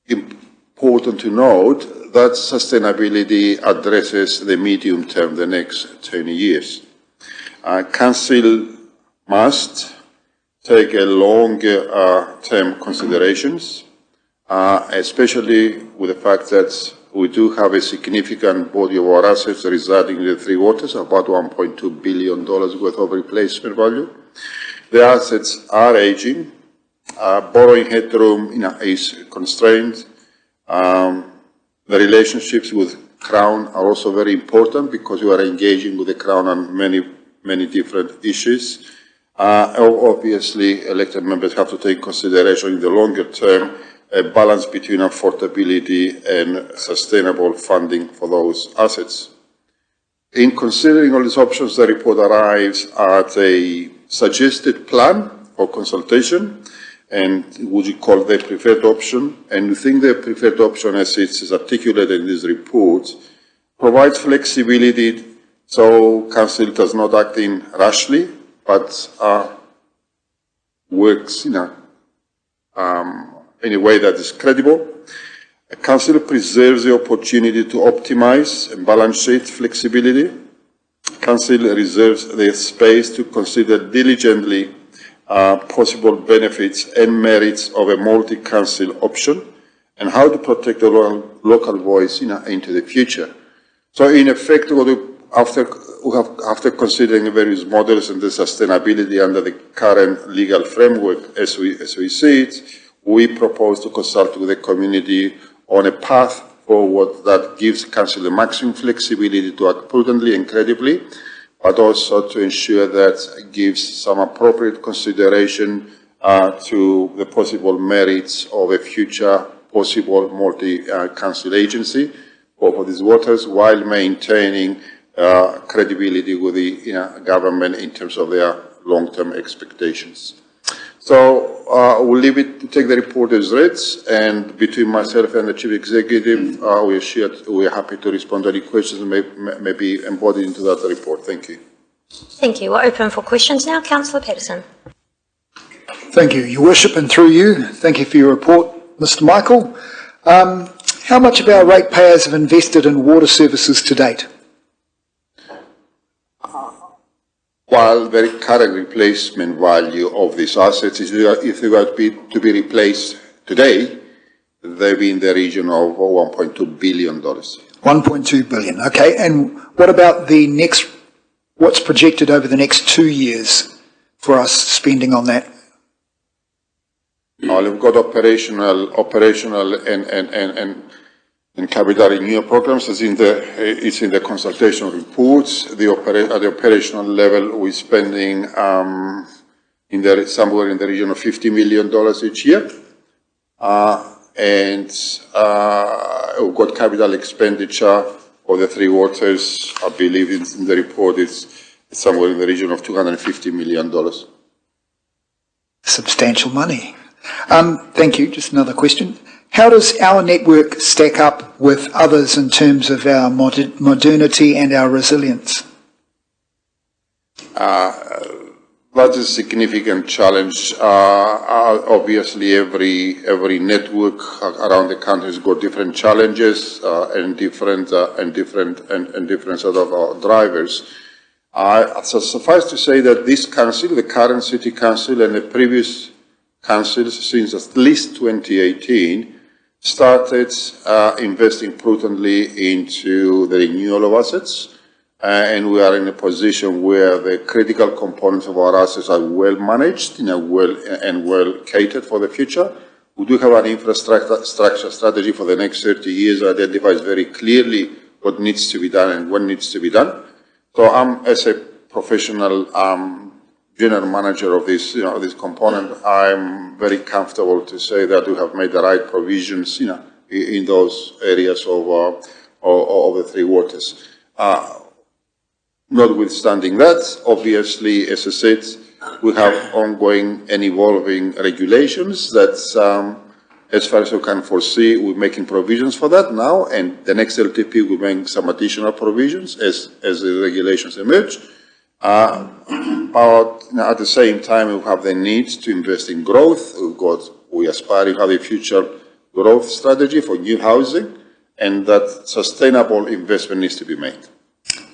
important to note that sustainability addresses the medium term, the next 10 years. Council must take a longer term considerations, especially with the fact that we do have a significant body of our assets residing in the three waters, about $1.2 billion worth of replacement value. The assets are aging, borrowing headroom is constrained. The relationships with Crown are also very important because we are engaging with the Crown on many different issues. Obviously, elected members have to take consideration in the longer term a balance between affordability and sustainable funding for those assets. In considering all these options, the report arrives at a suggested plan for consultation, and would you call the preferred option? And we think the preferred option, as it is articulated in this report, provides flexibility so Council does not act in rashly, but works in a way that is credible. Council preserves the opportunity to optimize and balance sheet flexibility. Council reserves the space to consider diligently possible benefits and merits of a multi-council option and how to protect the local voice into the future. So in effect, after considering various models and the sustainability under the current legal framework as we see it, we propose to consult with the community on a path forward that gives Council the maximum flexibility to act prudently and credibly, but also to ensure that it gives some appropriate consideration to the possible merits of a future possible multi-council agency for these waters, while maintaining credibility with the government in terms of their long-term expectations. So we'll leave it to take the report as read, and between myself and the Chief Executive, we are happy to respond to any questions that may be embodied into that report. Thank you. Thank you. We're open for questions now. Councillor Patterson. Thank you, Your Worship, and through you, thank you for your report, Mr. Michael. How much of our ratepayers have invested in water services to date? while the current replacement value of these assets, if they were to be replaced today, they'd be in the region of $1.2 billion. 1.2 billion, okay. And what about what's projected over the next 2 years for us spending on that? Well, we've got operational and capital renewal programs. It's in the consultation reports. At the operational level, we're spending somewhere in the region of $50 million each year. And we've got capital expenditure for the three waters. I believe in the report it's somewhere in the region of $250 million. Substantial money. Thank you. Just another question. How does our network stack up with others in terms of our modernity and our resilience? That's a significant challenge. Obviously, every network around the country has got different challenges and different sort of drivers. So suffice to say that this council, the current city council, and the previous councils since at least 2018 started investing prudently into the renewal of assets. And we are in a position where the critical components of our assets are well managed, well catered for the future. We do have an infrastructure strategy for the next 30 years that identifies very clearly what needs to be done and when needs to be done. So as a professional general manager of this, this component, I'm very comfortable to say that we have made the right provisions, in those areas of the three waters. Notwithstanding that, obviously, as I said, we have ongoing and evolving regulations that, as far as we can foresee, we're making provisions for that now, and the next LTP will make some additional provisions as the regulations emerge. But at the same time, we have the need to invest in growth. We aspire to have a future growth strategy for new housing, and that sustainable investment needs to be made.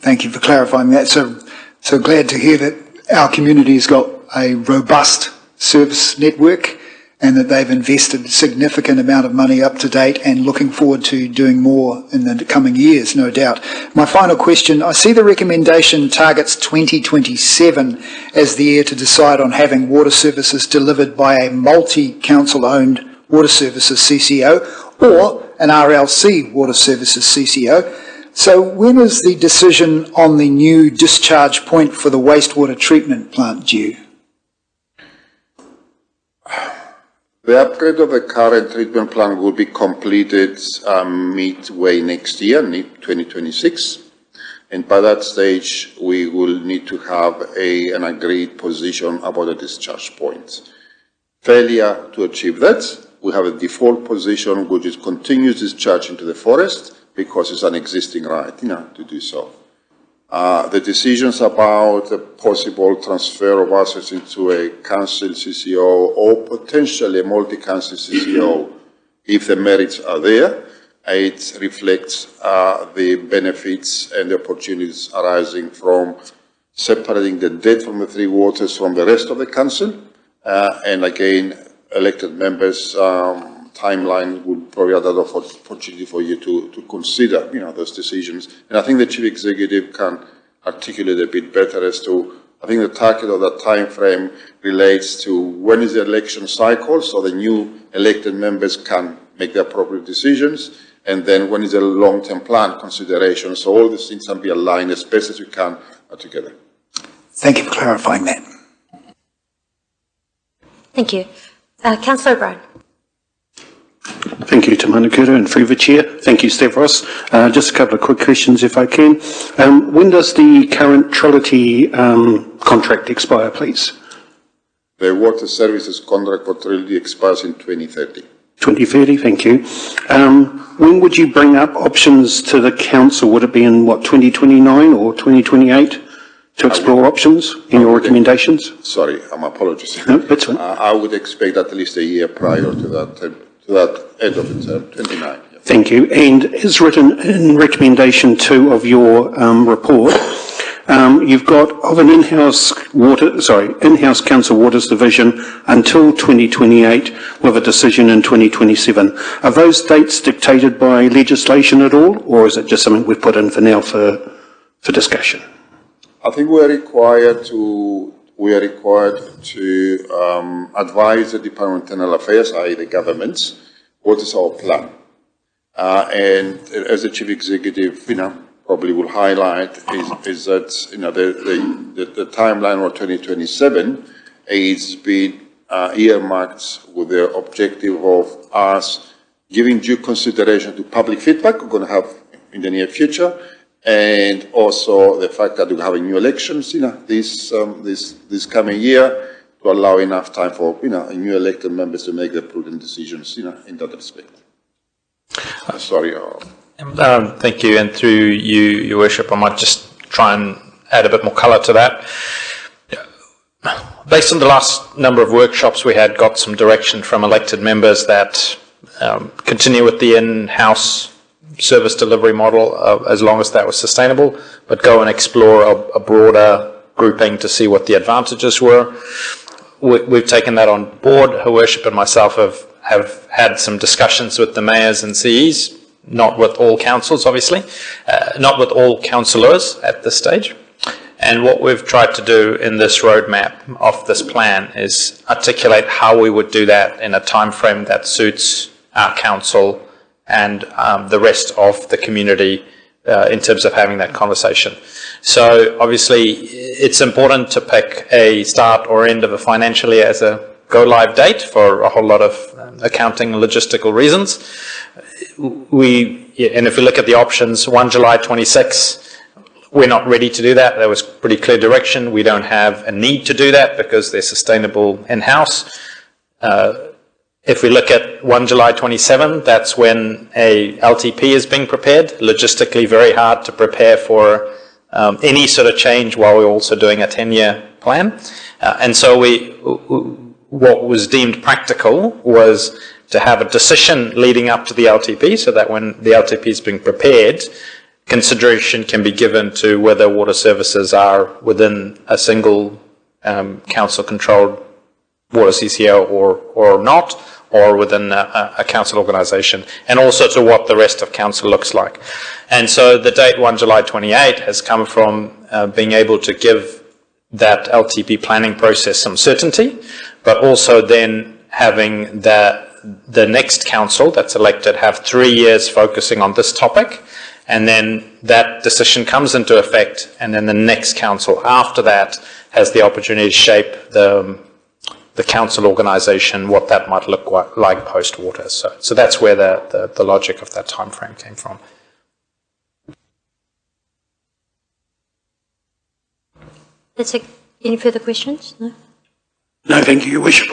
Thank you for clarifying that. So glad to hear that our community's got a robust service network and that they've invested a significant amount of money up to date and looking forward to doing more in the coming years, no doubt. My final question, I see the recommendation targets 2027 as the year to decide on having water services delivered by a multi-council owned water services CCO or an RLC water services CCO. So when is the decision on the new discharge point for the wastewater treatment plant due? The upgrade of the current treatment plant will be completed midway next year, 2026. And by that stage, we will need to have an agreed position about the discharge point. Failure to achieve that, we have a default position, which is continuous discharge into the forest, because it's an existing right, to do so. The decisions about the possible transfer of assets into a council CCO or potentially a multi-council CCO, if the merits are there, it reflects the benefits and the opportunities arising from separating the debt from the three waters from the rest of the council. And again, elected members' timeline would probably have that opportunity for you to consider, those decisions. And I think the chief executive can articulate a bit better as to, I think the target of that time frame relates to when is the election cycle, so the new elected members can make the appropriate decisions, and then when is the long-term plan consideration. So all these things can be aligned as best as we can together. Thank you for clarifying that. Thank you. Councillor O'Brien. Thank you, Tamana Kura, and through the Chair. Thank you, Stavros. Just a couple of quick questions, if I can. When does the current Trilogy contract expire, please? The water services contract for Trilogy expires in 2030. 2030, thank you. When would you bring up options to the council? Would it be in, 2029 or 2028 to explore options in your recommendations? Sorry, my apologies. No, that's fine. I would expect at least a year prior to that end of the term, 29. Yeah. Thank you. And as written in recommendation 2 of your report, You've got of an in-house council waters division until 2028 with a decision in 2027. Are those dates dictated by legislation at all, or is it just something we've put in for now for discussion? I think we are required to advise the Department of Internal Affairs, i.e. the governments, what is our plan. And as the Chief Executive, probably will highlight is that, the timeline for 2027 is being earmarked with the objective of us giving due consideration to public feedback we're going to have in the near future, and also the fact that we're having new elections, this coming year, to allow enough time for, new elected members to make the prudent decisions, in that respect. Sorry. Thank you, and through you, Your Worship, I might just try and add a bit more colour to that. Based on the last number of workshops we had, got some direction from elected members that continue with the in-house service delivery model as long as that was sustainable, but go and explore a broader grouping to see what the advantages were. We've taken that on board. Her Worship and myself have had some discussions with the mayors and CEs, not with all councils, obviously, not with all councillors at this stage. And what we've tried to do in this roadmap of this plan is articulate how we would do that in a time frame that suits our council and the rest of the community in terms of having that conversation. So obviously it's important to pick a start or end of a financial year as a go-live date for a whole lot of accounting and logistical reasons. And if we look at the options, 1 July 26, we're not ready to do that. There was pretty clear direction. We don't have a need to do that because they're sustainable in-house. If we look at 1 July 27, that's when a LTP is being prepared. Logistically very hard to prepare for any sort of change while we're also doing a 10-year plan. And so what was deemed practical was to have a decision leading up to the LTP, so that when the LTP is being prepared, consideration can be given to whether water services are within a single council-controlled water CCO or not, or within a council organisation, and also to what the rest of council looks like. And so the date 1 July 28 has come from being able to give that LTP planning process some certainty, but also then having the next council that's elected have 3 years focusing on this topic, and then that decision comes into effect, and then the next council after that has the opportunity to shape the council organisation, what that might look like post-water. So that's where the logic of that time frame came from. Any further questions? No? No, thank you, Your Worship.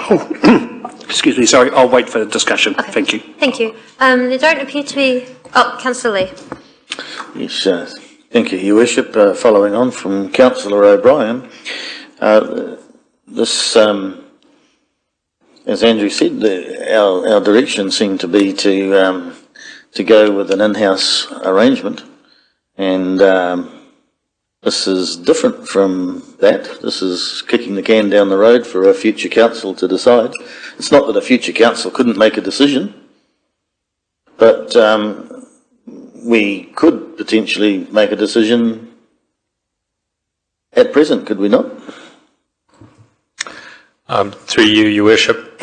Excuse me, sorry, I'll wait for the discussion. Okay. Thank you. Thank you. There don't appear to be... Oh, Councillor Lee. Yes, thank you, Your Worship. Following on from Councillor O'Brien, this, as Andrew said, our direction seemed to be to go with an in-house arrangement, and this is different from that. This is kicking the can down the road for a future council to decide. It's not that a future council couldn't make a decision, but we could potentially make a decision at present, could we not? Through you, Your Worship,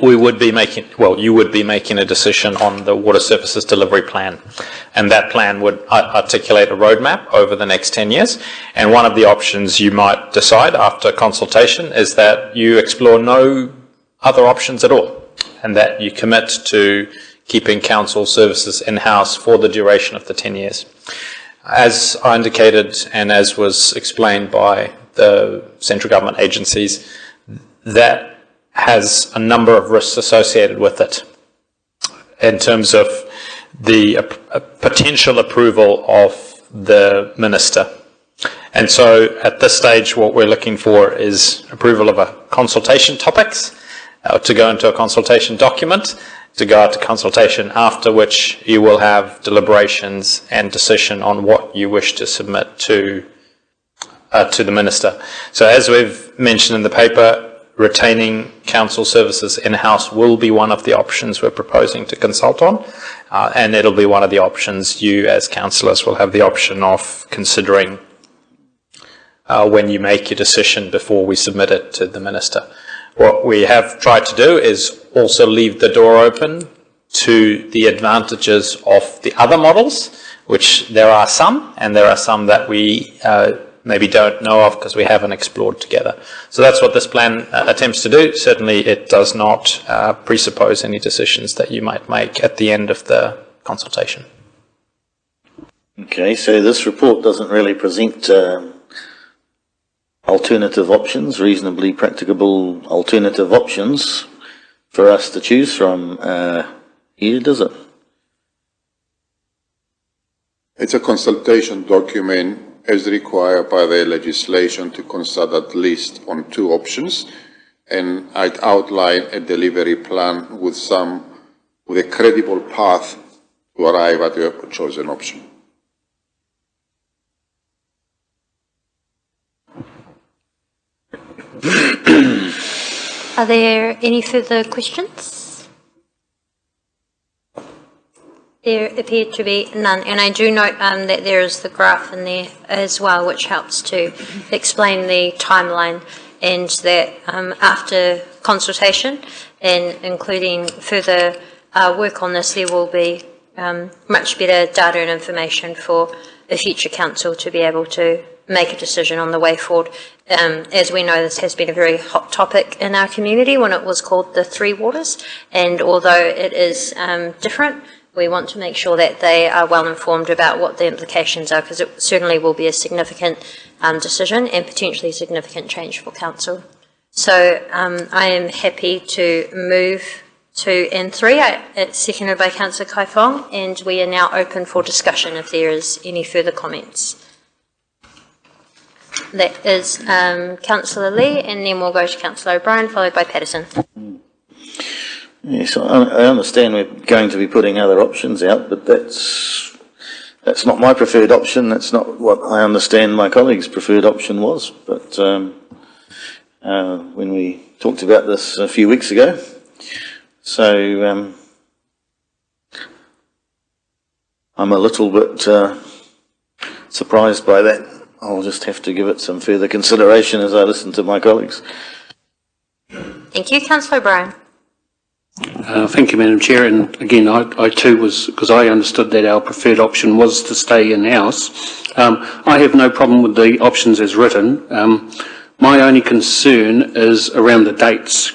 we would be making, well, you would be making a decision on the water services delivery plan, and that plan would articulate a roadmap over the next 10 years. And one of the options you might decide after consultation is that you explore no other options at all, and that you commit to keeping council services in-house for the duration of the 10 years. As I indicated, and as was explained by the central government agencies, that has a number of risks associated with it in terms of the potential approval of the minister. And so at this stage what we're looking for is approval of a consultation topics to go into a consultation document, to go out to consultation, after which you will have deliberations and decision on what you wish to submit to the Minister. So as we've mentioned in the paper, retaining council services in-house will be one of the options we're proposing to consult on, and it'll be one of the options you as councillors will have the option of considering when you make your decision before we submit it to the Minister. What we have tried to do is also leave the door open to the advantages of the other models, which there are some, and there are some that we maybe don't know of because we haven't explored together. So that's what this plan attempts to do. Certainly it does not presuppose any decisions that you might make at the end of the consultation. Okay, so this report doesn't really present alternative options, reasonably practicable alternative options for us to choose from here, does it? It's a consultation document as required by the legislation to consult at least on 2 options, and I'd outline a delivery plan with a credible path to arrive at your chosen option. Are there any further questions? There appear to be none, and I do note that there is the graph in there as well, which helps to explain the timeline, and that after consultation and including further work on this, there will be much better data and information for the future council to be able to make a decision on the way forward. As we know, this has been a very hot topic in our community when it was called the Three Waters, and although it is different, we want to make sure that they are well informed about what the implications are, because it certainly will be a significant decision and potentially significant change for council. So I am happy to move 2 and 3. It's seconded by Councillor Kaifong, and we are now open for discussion if there is any further comments. That is Councillor Lee, and then we'll go to Councillor O'Brien, followed by Patterson. Yes, I understand we're going to be putting other options out, but that's not my preferred option. That's not what I understand my colleague's preferred option was. But when we talked about this a few weeks ago, so I'm a little bit surprised by that. I'll just have to give it some further consideration as I listen to my colleagues. Thank you. Councillor O'Brien. Thank you, Madam Chair. And again, I too was, because I understood that our preferred option was to stay in-house. I have no problem with the options as written. My only concern is around the dates,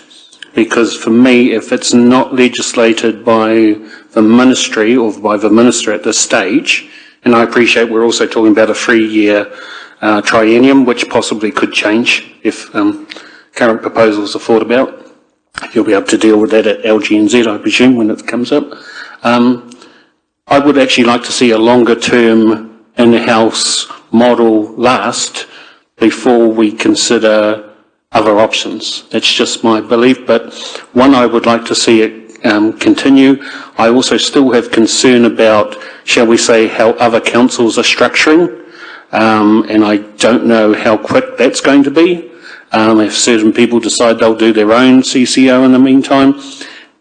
because for me, if it's not legislated by the ministry or by the minister at this stage, and I appreciate we're also talking about a 3-year triennium, which possibly could change if current proposals are thought about. You'll be able to deal with that at LGNZ, I presume, when it comes up. I would actually like to see a longer term in-house model last before we consider other options. That's just my belief, but one, I would like to see it continue. I also still have concern about, shall we say, how other councils are structuring, and I don't know how quick that's going to be. If certain people decide they'll do their own CCO in the meantime,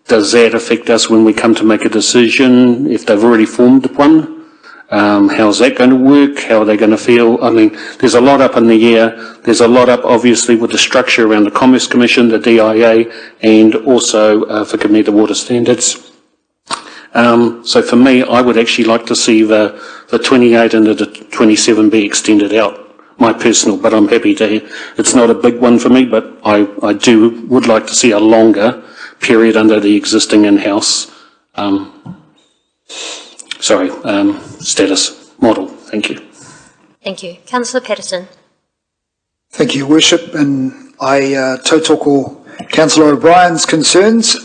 does that affect us when we come to make a decision if they've already formed one? How's that going to work? How are they going to feel? I mean, there's a lot up in the air. There's a lot up, obviously, with the structure around the Commerce Commission, the DIA, and also, forgive me, the water standards. So for me, I would actually like to see the 28 and the 27 be extended out. My personal, but I'm happy to hear. It's not a big one for me, but I would like to see a longer period under the existing in-house status model. Thank you. Thank you. Councillor Patterson. Thank you, Worship, and I tautoko Councillor O'Brien's concerns.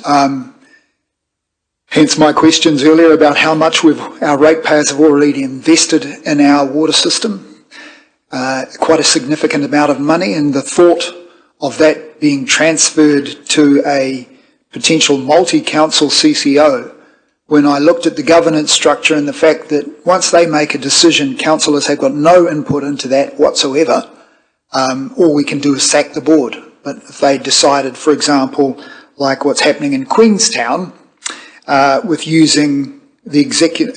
Hence my questions earlier about how much our ratepayers have already invested in our water system. Quite a significant amount of money, and the thought of that being transferred to a potential multi-council CCO, when I looked at the governance structure and the fact that once they make a decision, councillors have got no input into that whatsoever, all we can do is sack the board. But if they decided, for example, like what's happening in Queenstown, with using the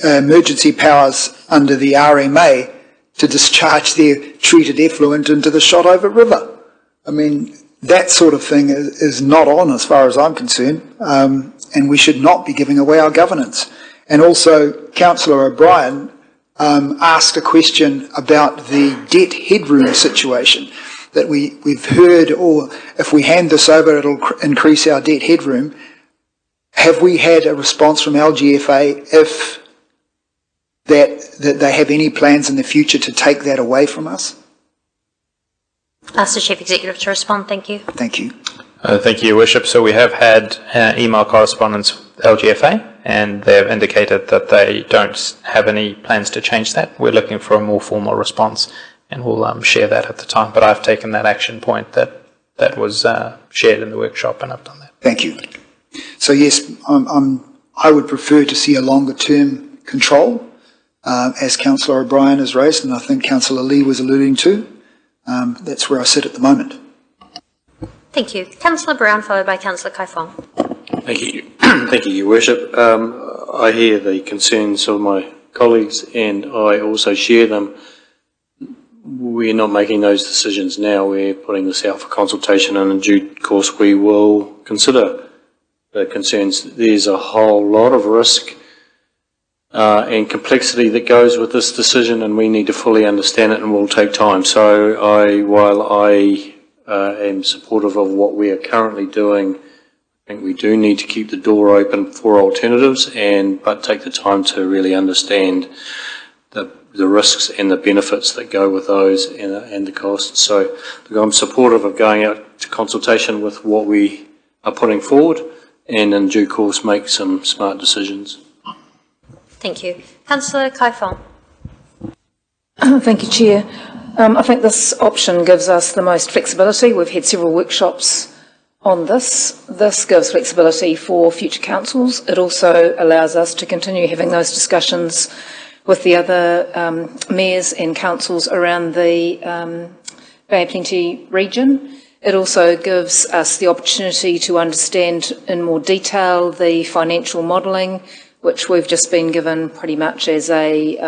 emergency powers under the RMA to discharge their treated effluent into the Shotover River. I mean, that sort of thing is not on as far as I'm concerned, and we should not be giving away our governance. And also, Councillor O'Brien asked a question about the debt headroom situation, that we've heard, or if we hand this over, it'll increase our debt headroom. Have we had a response from LGFA if that they have any plans in the future to take that away from us? Ask the Chief Executive to respond. Thank you. Thank you. Thank you, Your Worship. So we have had email correspondence with LGFA, and they've indicated that they don't have any plans to change that. We're looking for a more formal response, and we'll share that at the time. But I've taken that action point that was shared in the workshop, and I've done that. Thank you. So yes, I would prefer to see a longer term control, as Councillor O'Brien has raised, and I think Councillor Lee was alluding to. That's where I sit at the moment. Thank you. Councillor Brown, followed by Councillor Kaifong. Thank you. Thank you, Your Worship. I hear the concerns of my colleagues, and I also share them. We're not making those decisions now. We're putting this out for consultation, and in due course we will consider the concerns. There's a whole lot of risk and complexity that goes with this decision, and we need to fully understand it, and will take time. So while I am supportive of what we are currently doing, I think we do need to keep the door open for alternatives, but take the time to really understand the risks and the benefits that go with those, and the costs. So I'm supportive of going out to consultation with what we are putting forward, and in due course make some smart decisions. Thank you. Councillor Kaifong. Thank you, Chair. I think this option gives us the most flexibility. We've had several workshops on this. This gives flexibility for future councils. It also allows us to continue having those discussions with the other mayors and councils around the Bay of Plenty region. It also gives us the opportunity to understand in more detail the financial modelling, which we've just been given pretty much as a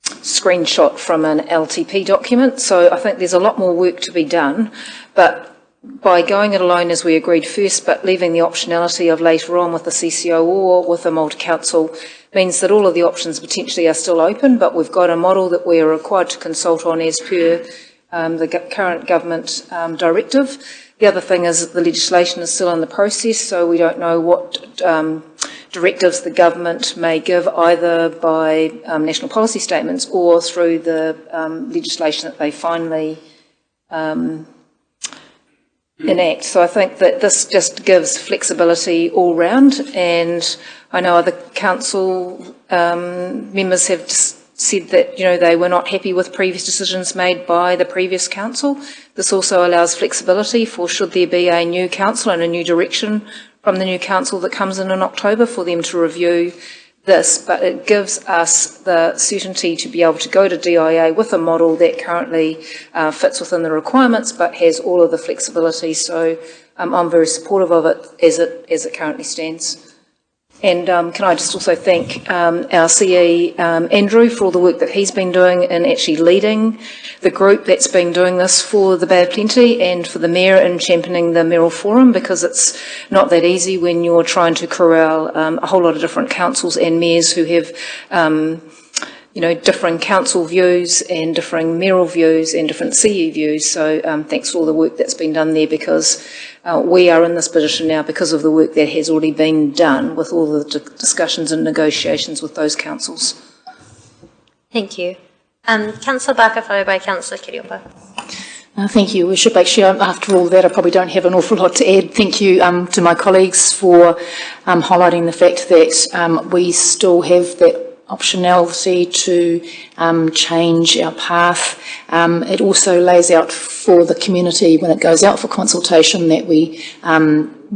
screenshot from an LTP document. So I think there's a lot more work to be done, but by going it alone as we agreed first, but leaving the optionality of later on with the CCO or with a multi-council, means that all of the options potentially are still open, but we've got a model that we're required to consult on as per the current government directive. The other thing is the legislation is still in the process, so we don't know what directives the government may give, either by national policy statements or through the legislation that they finally enact. So I think that this just gives flexibility all round, and I know other council members have just said that, you know, they were not happy with previous decisions made by the previous council. This also allows flexibility for, should there be a new council and a new direction from the new council that comes in October, for them to review this, but it gives us the certainty to be able to go to DIA with a model that currently fits within the requirements but has all of the flexibility. So I'm very supportive of it as it currently stands. And can I just also thank our CE, Andrew, for all the work that he's been doing in actually leading the group that's been doing this for the Bay of Plenty, and for the Mayor in championing the Mayoral Forum, because it's not that easy when you're trying to corral a whole lot of different councils and mayors who have you know, differing council views and differing mayoral views and different CE views. So thanks for all the work that's been done there, because we are in this position now because of the work that has already been done with all the discussions and negotiations with those councils. Thank you. Councillor Barker, followed by Councillor Kiriopa. Thank you, Worship. Actually, after all that, I probably don't have an awful lot to add. Thank you to my colleagues for highlighting the fact that we still have that optionality to change our path. It also lays out for the community, when it goes out for consultation, that we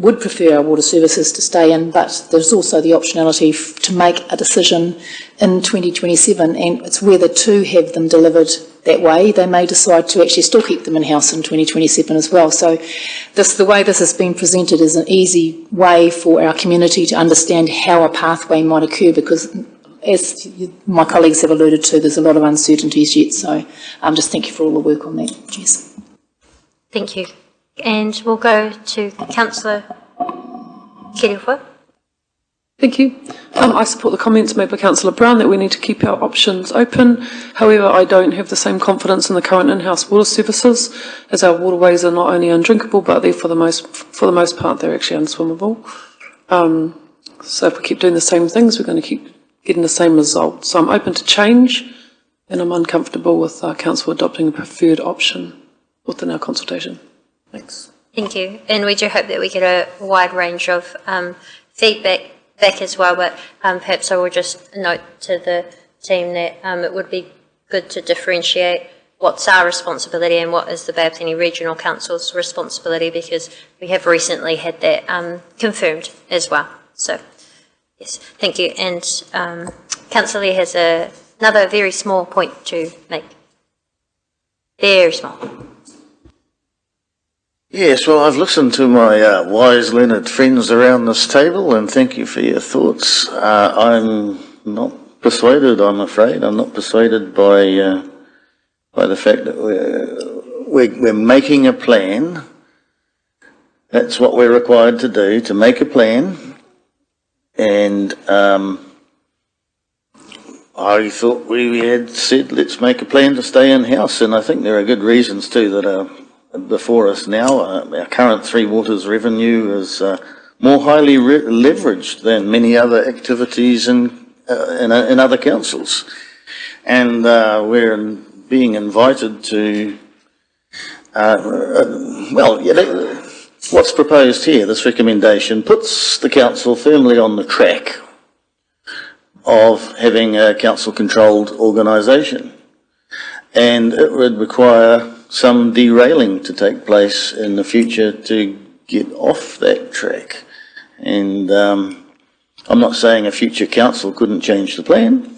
would prefer our water services to stay in, but there's also the optionality to make a decision in 2027, and it's whether to have them delivered that way. They may decide to actually still keep them in-house in 2027 as well. So the way this has been presented is an easy way for our community to understand how a pathway might occur, because as my colleagues have alluded to, there's a lot of uncertainties yet. So just thank you for all the work on that. Cheers. Thank you. And we'll go to Councillor Kirihua. Thank you. I support the comments made by Councillor Brown that we need to keep our options open. However, I don't have the same confidence in the current in-house water services, as our waterways are not only undrinkable, but they're for the most part they're actually unswimmable. So if we keep doing the same things, we're going to keep getting the same results. So I'm open to change, and I'm uncomfortable with Council adopting a preferred option within our consultation. Thanks. Thank you. And we do hope that we get a wide range of feedback back as well, but perhaps I will just note to the team that it would be good to differentiate what's our responsibility and what is the Bay of Plenty Regional Council's responsibility, because we have recently had that confirmed as well. So, yes, thank you. And Councillor Lee has another very small point to make. Very small. Yes, well, I've listened to my wise, learned friends around this table, and thank you for your thoughts. I'm not persuaded, I'm afraid. I'm not persuaded by the fact that we're making a plan. That's what we're required to do, to make a plan. And I thought we had said, let's make a plan to stay in-house, and I think there are good reasons too that are before us now. Our current Three Waters revenue is more highly leveraged than many other activities in other councils, and we're being invited to. What's proposed here, this recommendation, puts the council firmly on the track of having a council-controlled organisation, and it would require some derailing to take place in the future to get off that track. And I'm not saying a future council couldn't change the plan,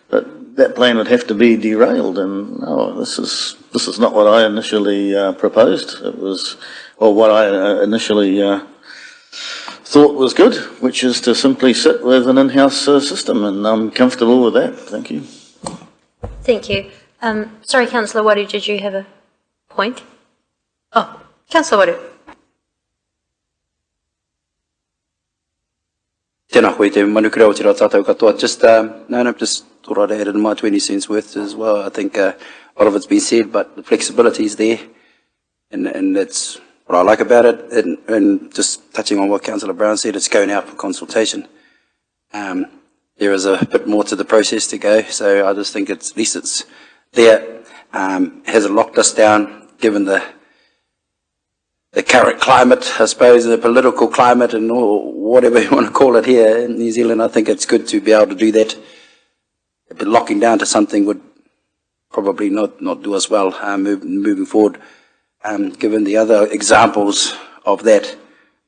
but that plan would have to be derailed. And no, this is not what I initially proposed. It was, or what I initially thought was good, which is to simply sit with an in-house system, and I'm comfortable with that. Thank you. Thank you. Sorry, Councillor Wadu, did you have a point? Oh, Councillor Wadu. Tēnā koe te manukura o te rā tātou katoa. Just thought I'd add in my 20 cents worth as well. I think a lot of it's been said, but the flexibility is there, and that's what I like about it. And just touching on what Councillor Brown said, it's going out for consultation. There is a bit more to the process to go, so I just think at least it's there. Hasn't locked us down, given the current climate, I suppose, the political climate, and whatever you want to call it here in New Zealand. I think it's good to be able to do that. But locking down to something would probably not do us well moving forward, given the other examples of that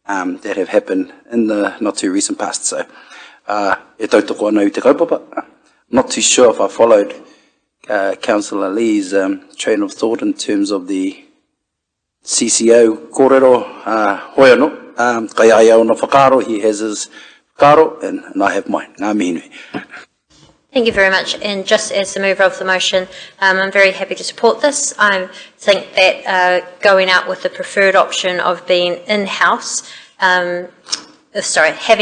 that have happened in the not too recent past. So, e tautoko ana i te kaupapa. Not too sure if I followed Councillor Lee's train of thought in terms of the CCO kōrero hoi anō. Kai ai au na whakaro, he has his whakaro, and I have mine. Ngā mihi. Thank you very much. And just as the mover of the motion, I'm very happy to support this. I think that going out with the preferred option of being in-house, having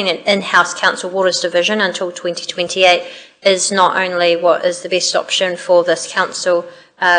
an in-house council waters division until 2028 is not only what is the best option for this council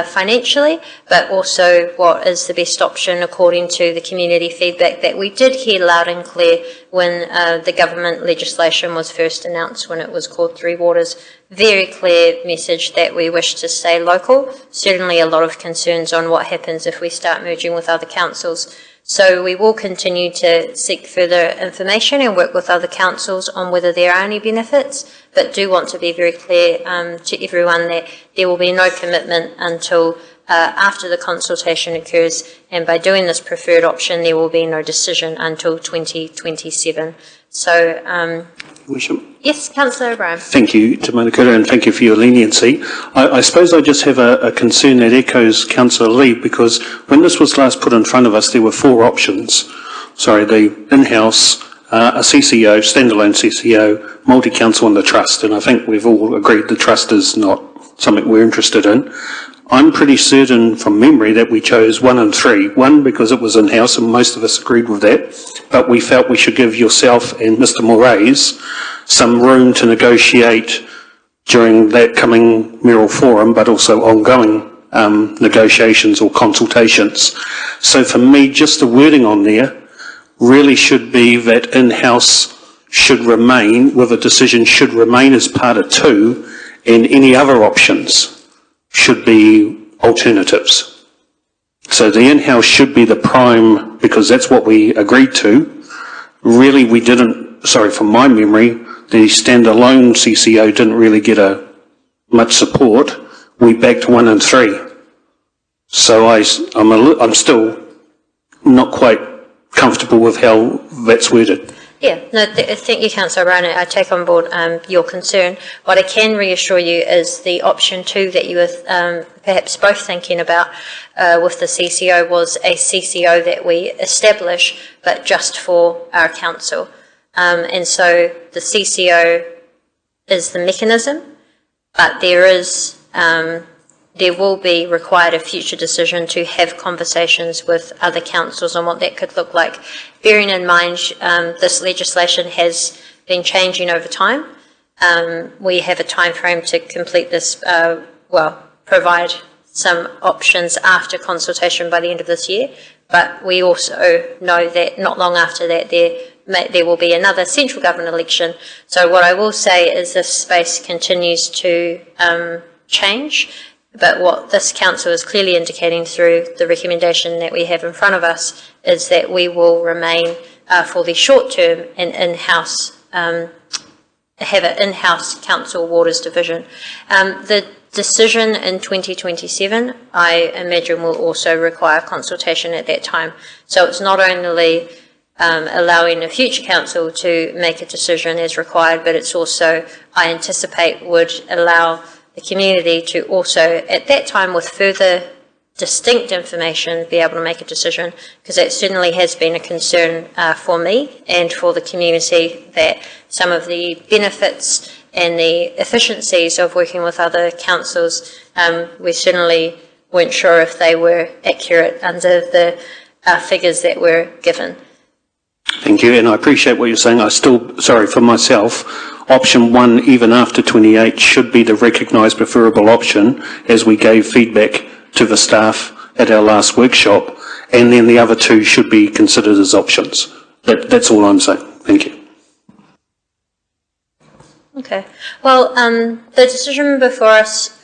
financially, but also what is the best option according to the community feedback that we did hear loud and clear when the government legislation was first announced, when it was called Three Waters. Very clear message that we wish to stay local. Certainly a lot of concerns on what happens if we start merging with other councils. So we will continue to seek further information and work with other councils on whether there are any benefits, but do want to be very clear to everyone that there will be no commitment until after the consultation occurs, and by doing this preferred option, there will be no decision until 2027. So, Worship. yes, Councillor O'Brien. Thank you, Te Manukura, and thank you for your leniency. I suppose I just have a concern that echoes Councillor Lee, because when this was last put in front of us, there were four options. Sorry, the in-house, a CCO, standalone CCO, multi-council and the trust, and I think we've all agreed the trust is not something we're interested in. I'm pretty certain from memory that we chose 1 and 3. 1 because it was in-house and most of us agreed with that, but we felt we should give yourself and Mr Moraes some room to negotiate during that coming mayoral forum, but also ongoing negotiations or consultations. So for me, just the wording on there really should be that in-house should remain, with a decision should remain as part of 2, and any other options should be alternatives. So the in-house should be the prime, because that's what we agreed to. Really, we didn't, sorry, from my memory, the standalone CCO didn't really get much support. We backed 1 and 3. So I'm still not quite comfortable with how that's worded. Yeah, no, thank you, Councillor O'Brien. I take on board your concern. What I can reassure you is the option 2 that you were perhaps both thinking about with the CCO was a CCO that we establish, but just for our council. And so the CCO is the mechanism, but there will be required a future decision to have conversations with other councils on what that could look like. Bearing in mind this legislation has been changing over time. We have a time frame to complete this, provide some options after consultation by the end of this year, but we also know that not long after that there will be another central government election. So what I will say is this space continues to change. But what this council is clearly indicating through the recommendation that we have in front of us is that we will remain for the short term have an in-house council waters division. The decision in 2027, I imagine, will also require consultation at that time. So it's not only allowing a future council to make a decision as required, but it's also, I anticipate, would allow the community to also, at that time, with further distinct information, be able to make a decision, because that certainly has been a concern for me and for the community, that some of the benefits and the efficiencies of working with other councils, we certainly weren't sure if they were accurate under the figures that were given. Thank you, and I appreciate what you're saying. I still, sorry, for myself, option 1, even after 28, should be the recognised preferable option, as we gave feedback to the staff at our last workshop, and then the other 2 should be considered as options. That's all I'm saying. Thank you. Okay. Well, the decision before us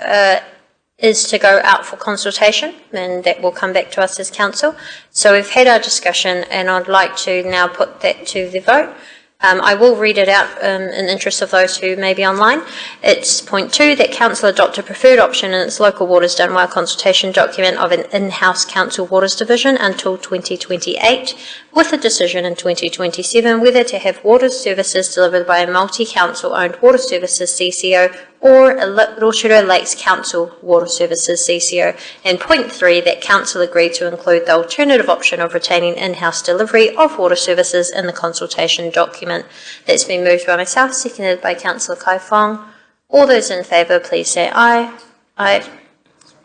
is to go out for consultation, and that will come back to us as council. So we've had our discussion, and I'd like to now put that to the vote. I will read it out in the interest of those who may be online. It's point 2, that council adopt a preferred option in its local waters done while consultation document of an in-house council waters division until 2028, with a decision in 2027 whether to have water services delivered by a multi-council owned water services CCO or a Rotorua Lakes Council water services CCO. And point 3, that council agreed to include the alternative option of retaining in-house delivery of water services in the consultation document. That's been moved by myself, seconded by Councillor Kai Fong. All those in favour, please say aye. Aye.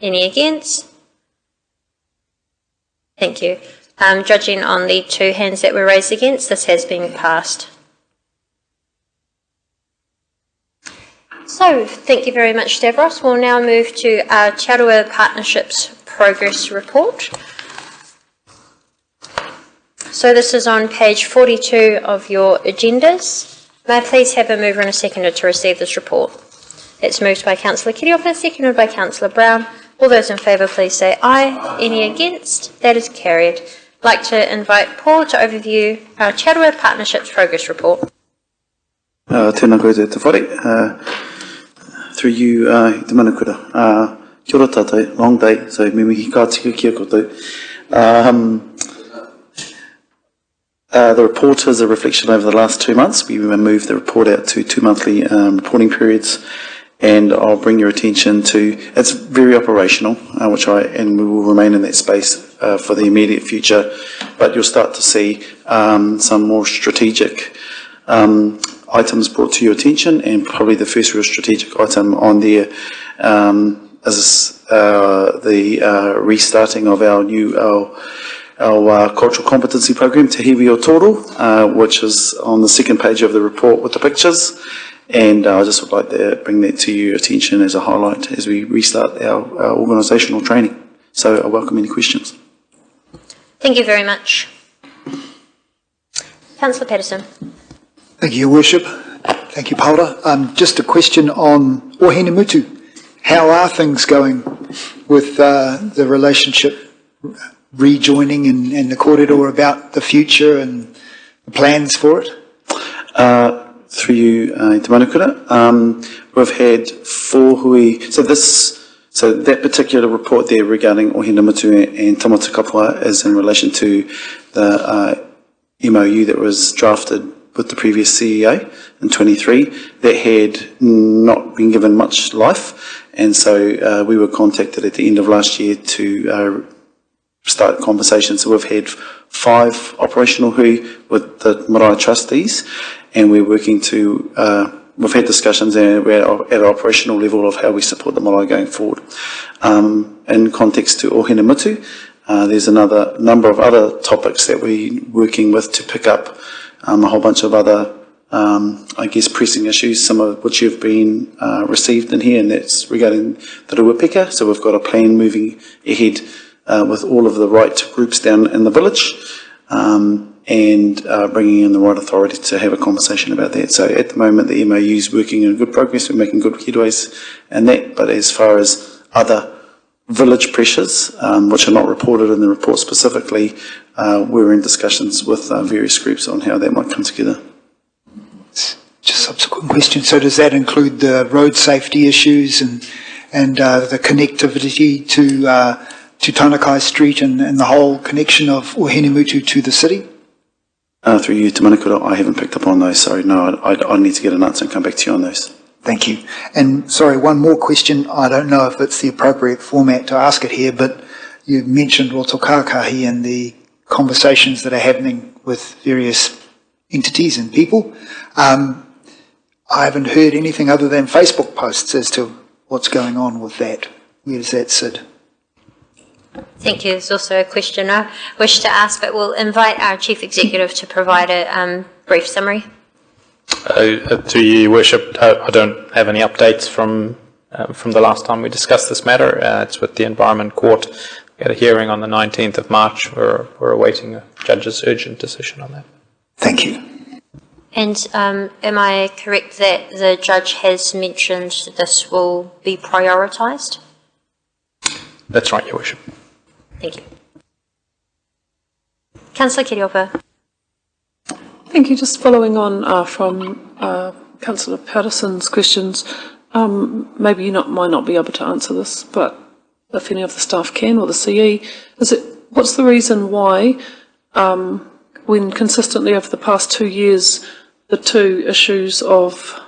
Any against? Thank you. Judging on the 2 hands that were raised against, this has been passed. So, thank you very much, Stavros. We'll now move to our Rotorua Partnerships Progress Report. So this is on page 42 of your agendas. May I please have a mover and a seconder to receive this report? It's moved by Councillor Kiriopa, seconded by Councillor Brown. All those in favour, please say aye. Any against? That is carried. I'd like to invite Paul to overview our Rotorua Partnerships Progress Report. Tēnā koe te whare. Through you, Te Manukura. Kia ora tātou, long day, so me mihi ka tika kia koutou. The report is a reflection over the last 2 months. We moved the report out to 2 monthly reporting periods, and I'll bring your attention to, it's very operational, and we will remain in that space for the immediate future, but you'll start to see some more strategic items brought to your attention, and probably the first real strategic item on there is the restarting of our cultural competency program, Te Hiwi o Toro, which is on the second page of the report with the pictures, and I just would like to bring that to your attention as a highlight as we restart our organisational training. So I welcome any questions. Thank you very much. Councillor Patterson. Thank you, Your Worship. Thank you, Paula. Just a question on Ohinemutu. How are things going with the relationship rejoining and the kōrero about the future and the plans for it? Through you, Te Manukura, we've had 4 hui. So that particular report there regarding Ohinemutu and Tamata Kapua is in relation to the MOU that was drafted with the previous CEA in 23 that had not been given much life, and so we were contacted at the end of last year to start conversations. So we've had 5 operational hui with the marae trustees, and we're working to, we've had discussions at an operational level of how we support the marae going forward. In context to Ohinemutu, there's another number of other topics that we're working with to pick up a whole bunch of other, I guess, pressing issues, some of which have been received in here, and that's regarding the Ruapeka. So we've got a plan moving ahead with all of the right groups down in the village, and bringing in the right authority to have a conversation about that. So at the moment, the MOU is working in good progress. We're making good headways in that. But as far as other village pressures, which are not reported in the report specifically, we're in discussions with various groups on how that might come together. Just subsequent question. So does that include the road safety issues and the connectivity to Tanakai Street and the whole connection of Ohinemutu to the city? Through you, Te Manukura, I haven't picked up on those. Sorry, no, I need to get an answer and come back to you on those. Thank you. And sorry, one more question. I don't know if it's the appropriate format to ask it here, but you mentioned Rotokakahi and the conversations that are happening with various entities and people. I haven't heard anything other than Facebook posts as to what's going on with that. Where does that sit? Thank you. There's also a question I wish to ask, but we'll invite our Chief Executive to provide a brief summary. To you, Worship, I don't have any updates from the last time we discussed this matter. It's with the Environment Court. We had a hearing on the 19th of March. We're awaiting a judge's urgent decision on that. Thank you. And am I correct that the judge has mentioned this will be prioritised? That's right, Your Worship. Thank you. Councillor Kiriopa. Thank you. Just following on from Councillor Patterson's questions, maybe you might not be able to answer this, but if any of the staff can, or the CE, what's the reason why, when consistently over the past 2 years, the 2 issues of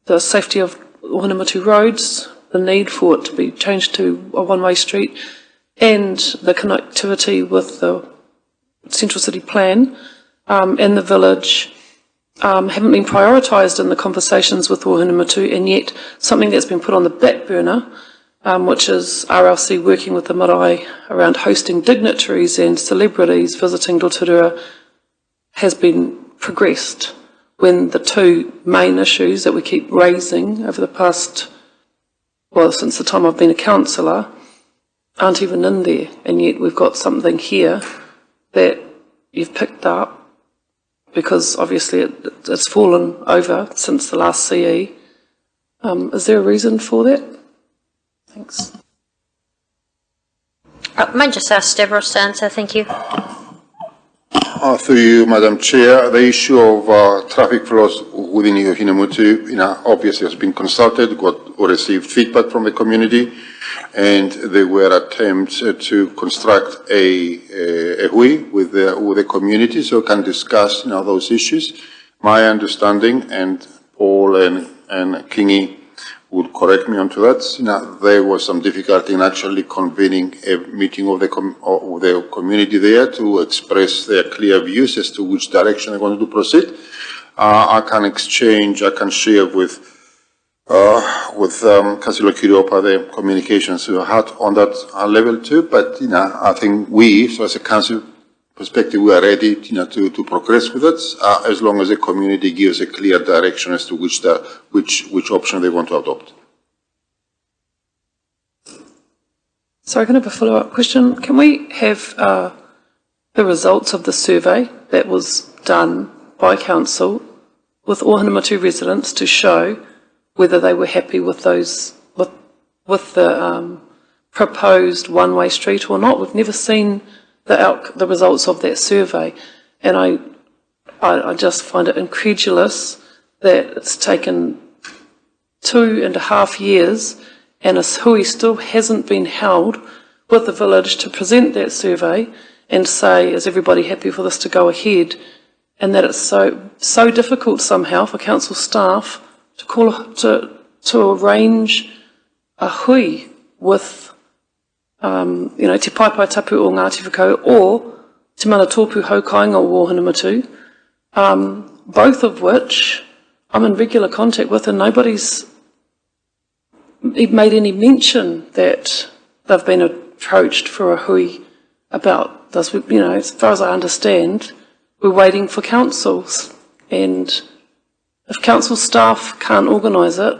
the safety of Ohinemutu roads, the need for it to be changed to a one-way street, and the connectivity with the Central City Plan and the village haven't been prioritised in the conversations with Ohinemutu, and yet something that's been put on the back burner, which is RLC working with the marae around hosting dignitaries and celebrities visiting Rotorua, has been progressed, when the 2 main issues that we keep raising over the past, well, since the time I've been a councillor, aren't even in there, and yet we've got something here that you've picked up, because obviously it's fallen over since the last CE. Is there a reason for that? Thanks. I might just ask Stavros to answer. Thank you. through you, Madam Chair, the issue of traffic flows within Hinamutu, obviously has been consulted, got or received feedback from the community, and there were attempts to construct a hui with the community, so can discuss those issues. My understanding, and Paul and Kingy would correct me onto that, there was some difficulty in actually convening a meeting of the community there to express their clear views as to which direction they're going to proceed. I can share with Councillor Kiriopa the communications we had on that level too, but I think so as a council perspective, we are ready to progress with it as long as the community gives a clear direction as to which option they want to adopt. So I can have a follow-up question. Can we have the results of the survey that was done by council with Ohanamatu residents to show whether they were happy with those with the proposed one-way street or not? We've never seen the results of that survey, and I just find it incredulous that it's taken 2.5 years and a hui still hasn't been held with the village to present that survey and say, is everybody happy for this to go ahead, and that it's so difficult somehow for council staff to arrange a hui with te paipai tapu o Ngāti Whakau or te mana tōpu haukainga o Ohanamatu, both of which I'm in regular contact with, and nobody's made any mention that they've been approached for a hui about this. As far as I understand, we're waiting for councils, and if council staff can't organise it,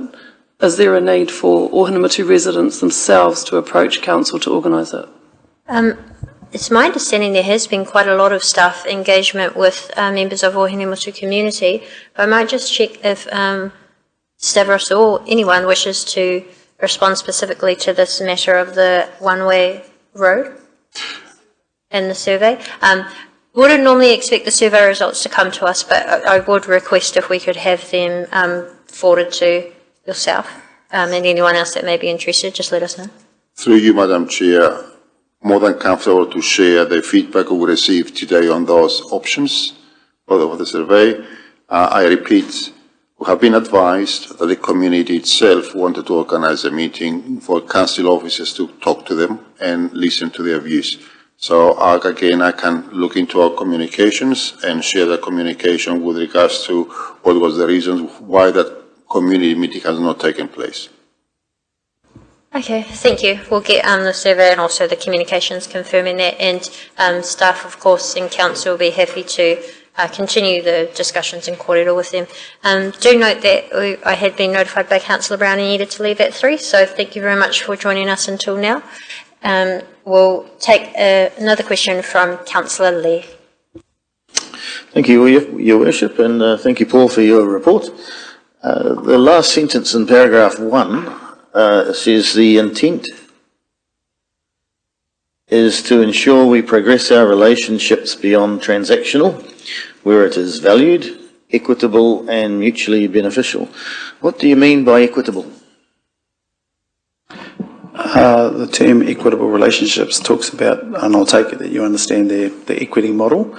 is there a need for Ohanamatu residents themselves to approach council to organise it? It's my understanding there has been quite a lot of staff engagement with members of Ohanamatu community. But I might just check if Stavros or anyone wishes to respond specifically to this matter of the one-way road and the survey. Wouldn't normally expect the survey results to come to us, but I would request if we could have them forwarded to yourself and anyone else that may be interested, just let us know. Through you, Madam Chair, more than comfortable to share the feedback we received today on those options of the survey. I repeat, we have been advised that the community itself wanted to organise a meeting for council officers to talk to them and listen to their views. So again, I can look into our communications and share the communication with regards to what was the reasons why that community meeting has not taken place. Okay, thank you. We'll get the survey and also the communications confirming that, and staff, of course, in council will be happy to continue the discussions in corridor with them. Do note that I had been notified by Councillor Brown and needed to leave at 3, so thank you very much for joining us until now. We'll take another question from Councillor Lee. Thank you, Your Worship, and thank you, Paul, for your report. The last sentence in paragraph 1 says the intent is to ensure we progress our relationships beyond transactional, where it is valued, equitable and mutually beneficial. What do you mean by equitable? The term equitable relationships talks about, and I'll take it that you understand the equity model.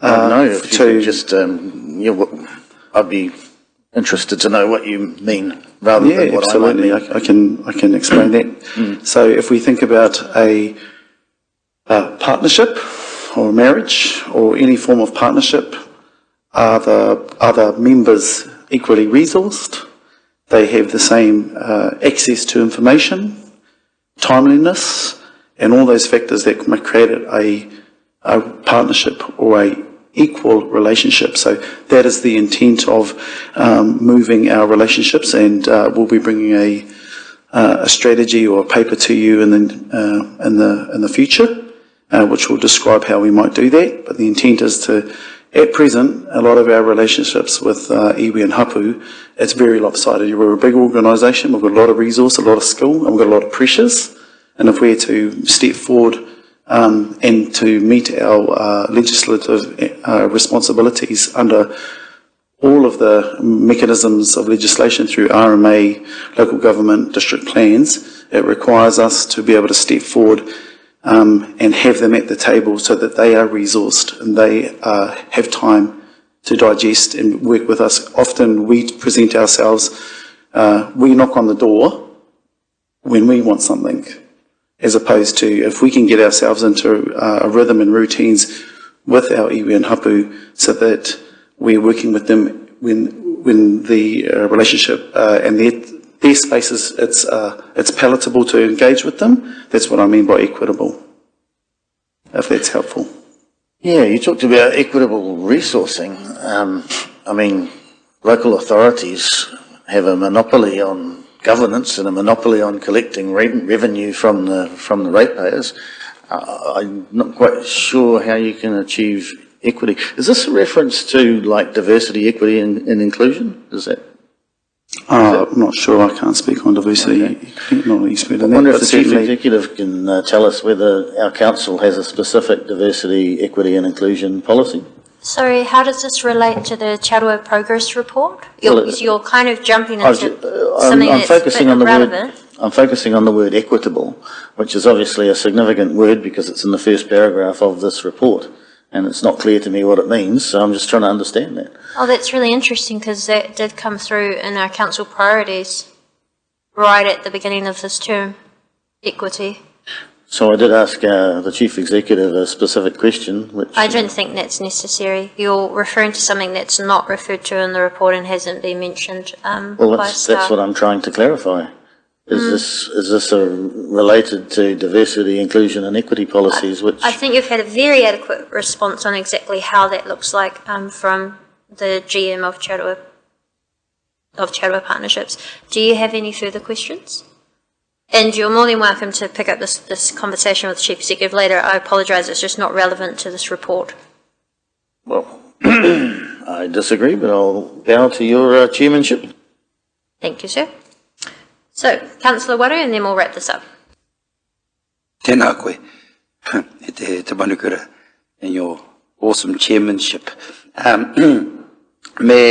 No, if you could just, I'd be interested to know what you mean rather than what absolutely. I might mean. I can explain that. So if we think about a partnership or a marriage or any form of partnership, are the other members equally resourced? They have the same access to information, timeliness, and all those factors that might create a partnership or a equal relationship. So that is the intent of moving our relationships, and we'll be bringing a strategy or a paper to you in the future, which will describe how we might do that. But the intent is to, at present, a lot of our relationships with iwi and hapu, it's very lopsided. We're a big organisation, we've got a lot of resource, a lot of skill, and we've got a lot of pressures. And if we're to step forward and to meet our legislative responsibilities under all of the mechanisms of legislation through RMA, local government, district plans. It requires us to be able to step forward and have them at the table so that they are resourced and they have time to digest and work with us. Often we present ourselves, we knock on the door when we want something, as opposed to if we can get ourselves into a rhythm and routines with our iwi and hapu so that we're working with them when the relationship and their spaces, it's palatable to engage with them. That's what I mean by equitable, if that's helpful. Yeah, you talked about equitable resourcing. I mean, local authorities have a monopoly on governance and a monopoly on collecting revenue from the ratepayers. I'm not quite sure how you can achieve equity. Is this a reference to like diversity, equity and inclusion? Is that? I'm not sure. I can't speak on diversity. Okay. I'm not an expert in that. I wonder if the Chief Executive can tell us whether our council has a specific diversity, equity and inclusion policy. Sorry, how does this relate to the Charua Progress Report? You're kind of jumping into something that's irrelevant. I'm focusing on the word equitable, which is obviously a significant word because it's in the first paragraph of this report. And it's not clear to me what it means, so I'm just trying to understand that. Oh, that's really interesting because that did come through in our council priorities right at the beginning of this term, equity. So I did ask the Chief Executive a specific question, which... I don't think that's necessary. You're referring to something that's not referred to in the report and hasn't been mentioned well, that's what I'm trying to clarify. Is this related to diversity, inclusion and equity policies? I think you've had a very adequate response on exactly how that looks like from the GM of Charua Partnerships. Do you have any further questions? And you're more than welcome to pick up this conversation with the Chief Executive later. I apologise, it's just not relevant to this report. Well, I disagree, but I'll bow to your chairmanship. Thank you, sir. So, Councillor Waru, and then we'll wrap this up. Tēnā koe, te manukura, and your awesome chairmanship. Me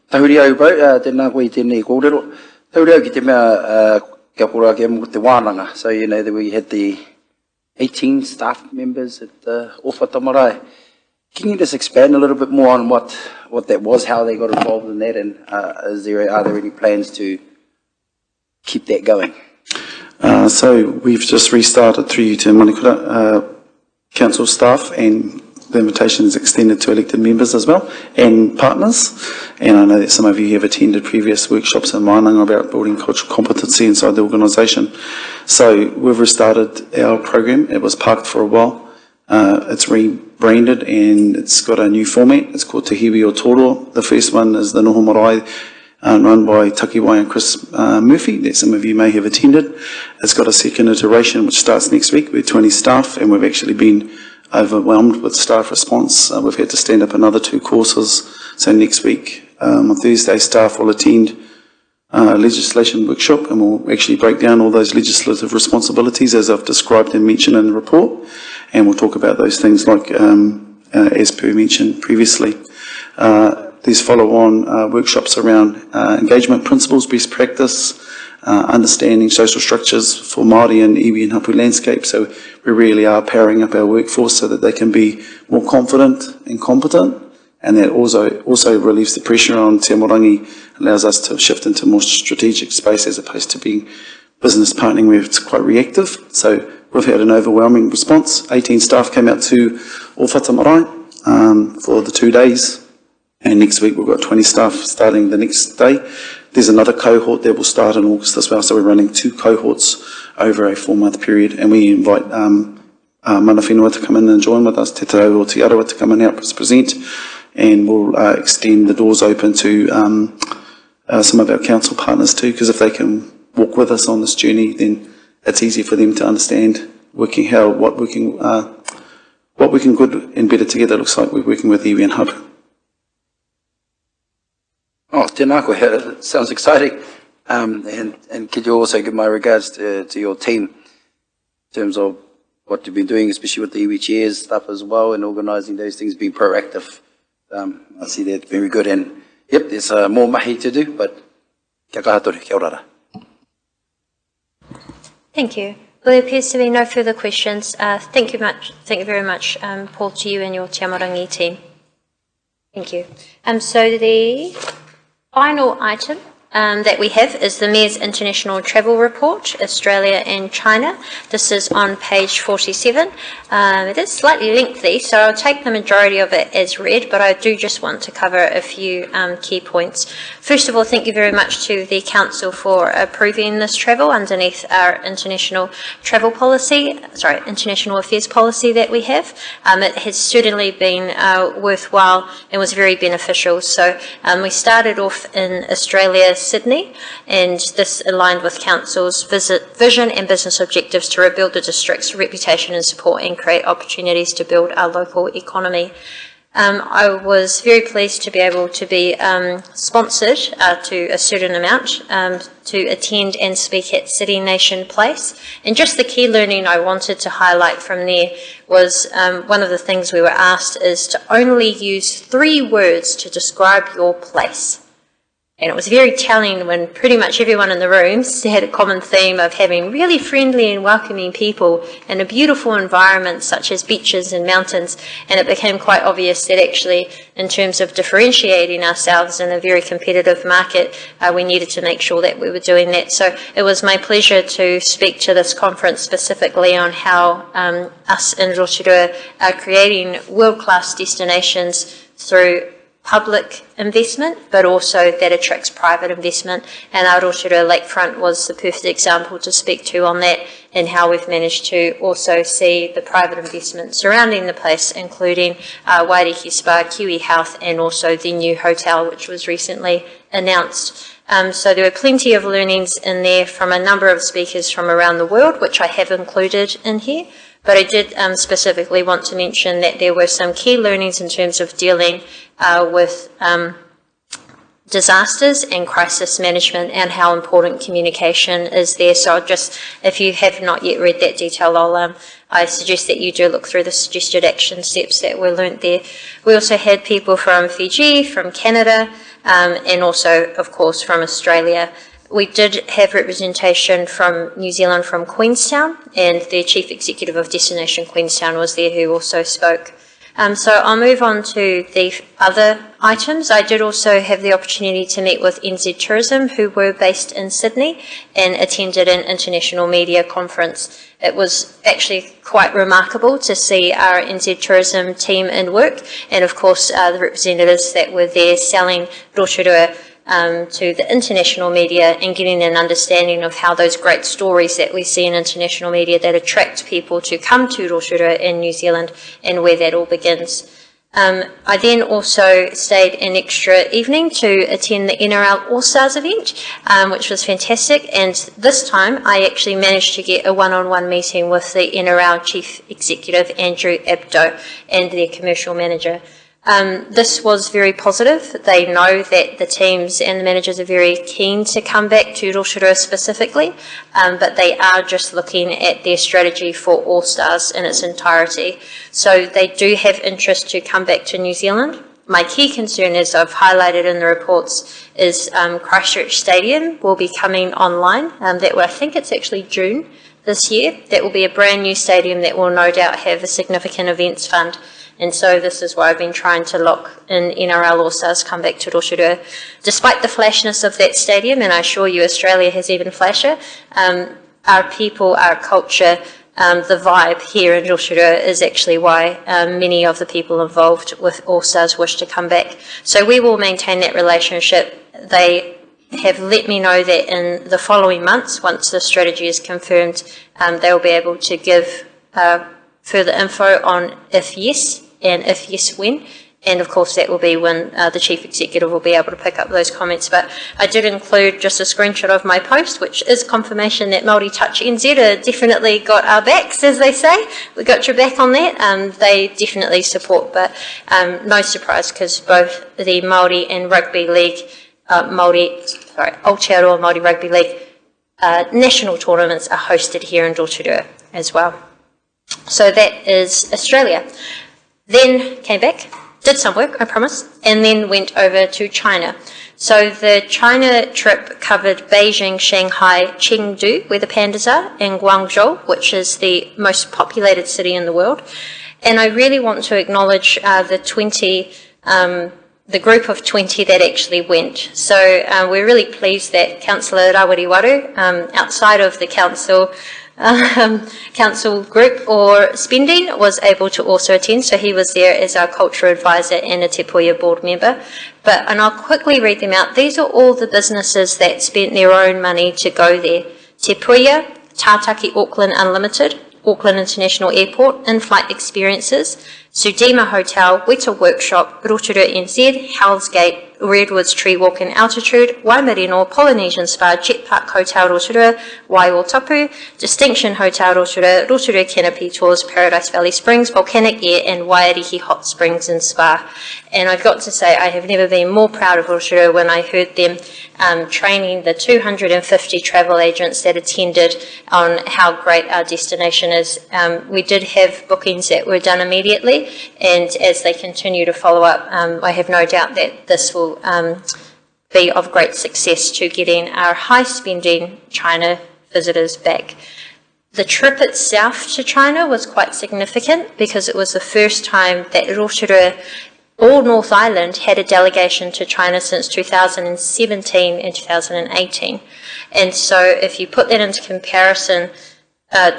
tahuri au bau, tēnā koe I tēnei kōrero. Tahuri au ki te mea kia kora kia mo te wānanga. So, you know, that we had the 18 staff members at Ōwhata Marae. Can you just expand a little bit more on what that was, how they got involved in that, and are there any plans to keep that going? So we've just restarted through you to Manukura council staff, and the invitation is extended to elected members as well and partners. And I know that some of you have attended previous workshops in Mainanga about building cultural competency inside the organisation. So we've restarted our program. It was parked for a while. It's rebranded and it's got a new format. It's called Te Hiwi o Toro. The first one is the Noho Marae, run by Takiwai and Chris Murphy, that some of you may have attended. It's got a second iteration which starts next week with 20 staff, and we've actually been overwhelmed with staff response. We've had to stand up another 2 courses. So next week, on Thursday, staff will attend a legislation workshop, and we'll actually break down all those legislative responsibilities as I've described and mentioned in the report, and we'll talk about those things like as per mentioned previously. There's follow-on workshops around engagement principles, best practice, understanding social structures for Māori and iwi and hapu landscape. So we really are powering up our workforce so that they can be more confident and competent, and that also relieves the pressure on Te Amorangi, allows us to shift into more strategic space as opposed to being business partnering where it's quite reactive. So we've had an overwhelming response. 18 staff came out to Ōwhata Marae for the 2 days. And next week we've got 20 staff starting the next day. There's another cohort that will start in August as well. So we're running 2 cohorts over a 4-month period. And we invite mana whenua to come in and join with us, Te Tau o Te Arawa to come and help us present. And we'll extend the doors open to some of our council partners too, because if they can walk with us on this journey, then it's easier for them to understand what working good and better together looks like. We're working with iwi and Hub. Oh, tēnā koe, that sounds exciting. And could you also give my regards to your team in terms of what you've been doing, especially with the iwi chairs stuff as well, and organising those things, being proactive. I see that very good, and yep, there's more mahi to do, but kia kaha kia ora. Thank you. Well, there appears to be no further questions. Thank you very much, Paul, to you and your Te Amarangi team. Thank you. So the final item that we have is the Mayor's International Travel Report, Australia and China. This is on page 47. It is slightly lengthy, so I'll take the majority of it as read, but I do just want to cover a few key points. First of all, thank you very much to the Council for approving this travel underneath our international travel policy, international affairs policy that we have. It has certainly been worthwhile and was very beneficial. So we started off in Australia, Sydney, and this aligned with Council's vision and business objectives to rebuild the district's reputation and support and create opportunities to build our local economy. I was very pleased to be able to be sponsored to a certain amount to attend and speak at City Nation Place. And just the key learning I wanted to highlight from there was one of the things we were asked is to only use 3 words to describe your place. And it was very telling when pretty much everyone in the room had a common theme of having really friendly and welcoming people in a beautiful environment such as beaches and mountains. And it became quite obvious that actually, in terms of differentiating ourselves in a very competitive market, we needed to make sure that we were doing that. So it was my pleasure to speak to this conference specifically on how us in Rotorua are creating world-class destinations through public investment, but also that attracts private investment. And our Rotorua Lakefront was the perfect example to speak to on that, and how we've managed to also see the private investment surrounding the place, including Wairehi Spa, Kiwi Health, and also the new hotel, which was recently announced. So there were plenty of learnings in there from a number of speakers from around the world, which I have included in here. But I did specifically want to mention that there were some key learnings in terms of dealing with disasters and crisis management, and how important communication is there. So just, if you have not yet read that detail, I suggest that you do look through the suggested action steps that were learnt there. We also had people from Fiji, from Canada, and also, of course, from Australia. We did have representation from New Zealand, from Queenstown, and the Chief Executive of Destination Queenstown was there, who also spoke. So I'll move on to the other items. I did also have the opportunity to meet with NZ Tourism, who were based in Sydney, and attended an international media conference. It was actually quite remarkable to see our NZ Tourism team in work, and of course the representatives that were there selling Rotorua to the international media, and getting an understanding of how those great stories that we see in international media that attract people to come to Rotorua in New Zealand, and where that all begins. I then also stayed an extra evening to attend the NRL All-Stars event, which was fantastic, and this time I actually managed to get a one-on-one meeting with the NRL Chief Executive, Andrew Abdo, and their commercial manager. This was very positive. They know that the teams and the managers are very keen to come back to Rotorua specifically, but they are just looking at their strategy for All Stars in its entirety. So they do have interest to come back to New Zealand. My key concern, as I've highlighted in the reports, is Christchurch Stadium will be coming online. I think it's actually June this year. That will be a brand new stadium that will no doubt have a significant events fund. And so this is why I've been trying to lock in NRL All-Stars come back to Rotorua. Despite the flashness of that stadium, and I assure you Australia has even flasher, our people, our culture, the vibe here in Rotorua is actually why many of the people involved with All-Stars wish to come back. So we will maintain that relationship. They have let me know that in the following months, once the strategy is confirmed, they will be able to give further info on if yes, and if yes, when. And of course that will be when the Chief Executive will be able to pick up those comments. But I did include just a screenshot of my post, which is confirmation that Māori Touch NZ definitely got our backs, as they say. We got your back on that. They definitely support, but no surprise, because both the Māori and Rugby League, Aotearoa Māori Rugby League national tournaments are hosted here in Rotorua as well. So that is Australia. Then came back, did some work, I promise, and then went over to China. So the China trip covered Beijing, Shanghai, Chengdu, where the pandas are, and Guangzhou, which is the most populated city in the world. And I really want to acknowledge the group of 20 that actually went. So we're really pleased that Councillor Rawiriwaru, outside of the council group or spending, was able to also attend. So he was there as our cultural advisor and a Te Puia board member. And I'll quickly read them out. These are all the businesses that spent their own money to go there. Te Puia, Tātaki Auckland Unlimited, Auckland International Airport, in-flight experiences, Sudima Hotel, Weta Workshop, Rotorua NZ, Hell's Gate, Redwoods Tree Walk in Altitude, Waimarino, Polynesian Spa, Jet Park Hotel Rotorua, Waiwotapu, Distinction Hotel Rotorua, Rotorua Canopy Tours, Paradise Valley Springs, Volcanic Air, and Waiarihi Hot Springs and Spa. And I've got to say, I have never been more proud of Rotorua when I heard them training the 250 travel agents that attended on how great our destination is. We did have bookings that were done immediately, and as they continue to follow up, I have no doubt that this will be of great success to getting our high-spending China visitors back. The trip itself to China was quite significant because it was the first time that Rotorua, all North Island, had a delegation to China since 2017 and 2018. And so if you put that into comparison,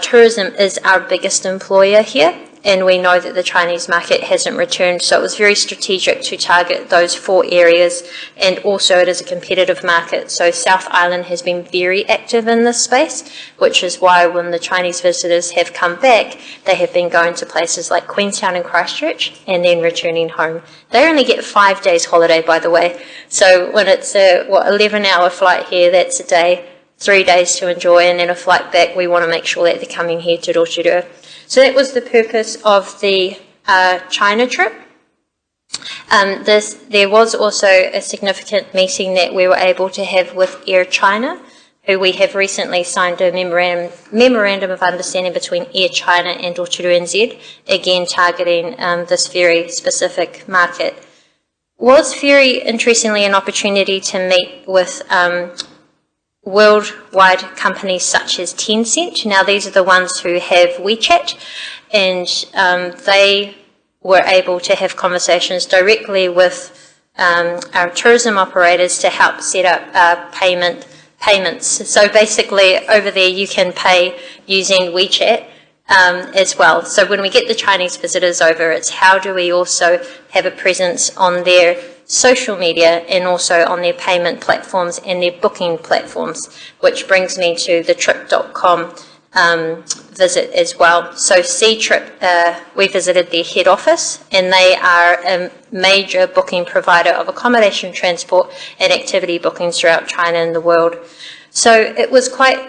tourism is our biggest employer here, and we know that the Chinese market hasn't returned, so it was very strategic to target those 4 areas, and also it is a competitive market. So South Island has been very active in this space, which is why when the Chinese visitors have come back, they have been going to places like Queenstown and Christchurch and then returning home. They only get 5 days holiday, by the way, so when it's a 11-hour flight here, that's a day, 3 days to enjoy, and then a flight back. We want to make sure that they're coming here to Rotorua. So that was the purpose of the China trip. There was also a significant meeting that we were able to have with Air China, who we have recently signed a memorandum of understanding between Air China and Rotorua NZ, again targeting this very specific market. Was very interestingly an opportunity to meet with worldwide companies such as Tencent. Now these are the ones who have WeChat, and they were able to have conversations directly with our tourism operators to help set up payments. So basically over there you can pay using WeChat as well. So when we get the Chinese visitors over, it's how do we also have a presence on their social media and also on their payment platforms and their booking platforms, which brings me to the trip.com visit as well. So C-Trip, we visited their head office, and they are a major booking provider of accommodation, transport and activity bookings throughout China and the world. So it was quite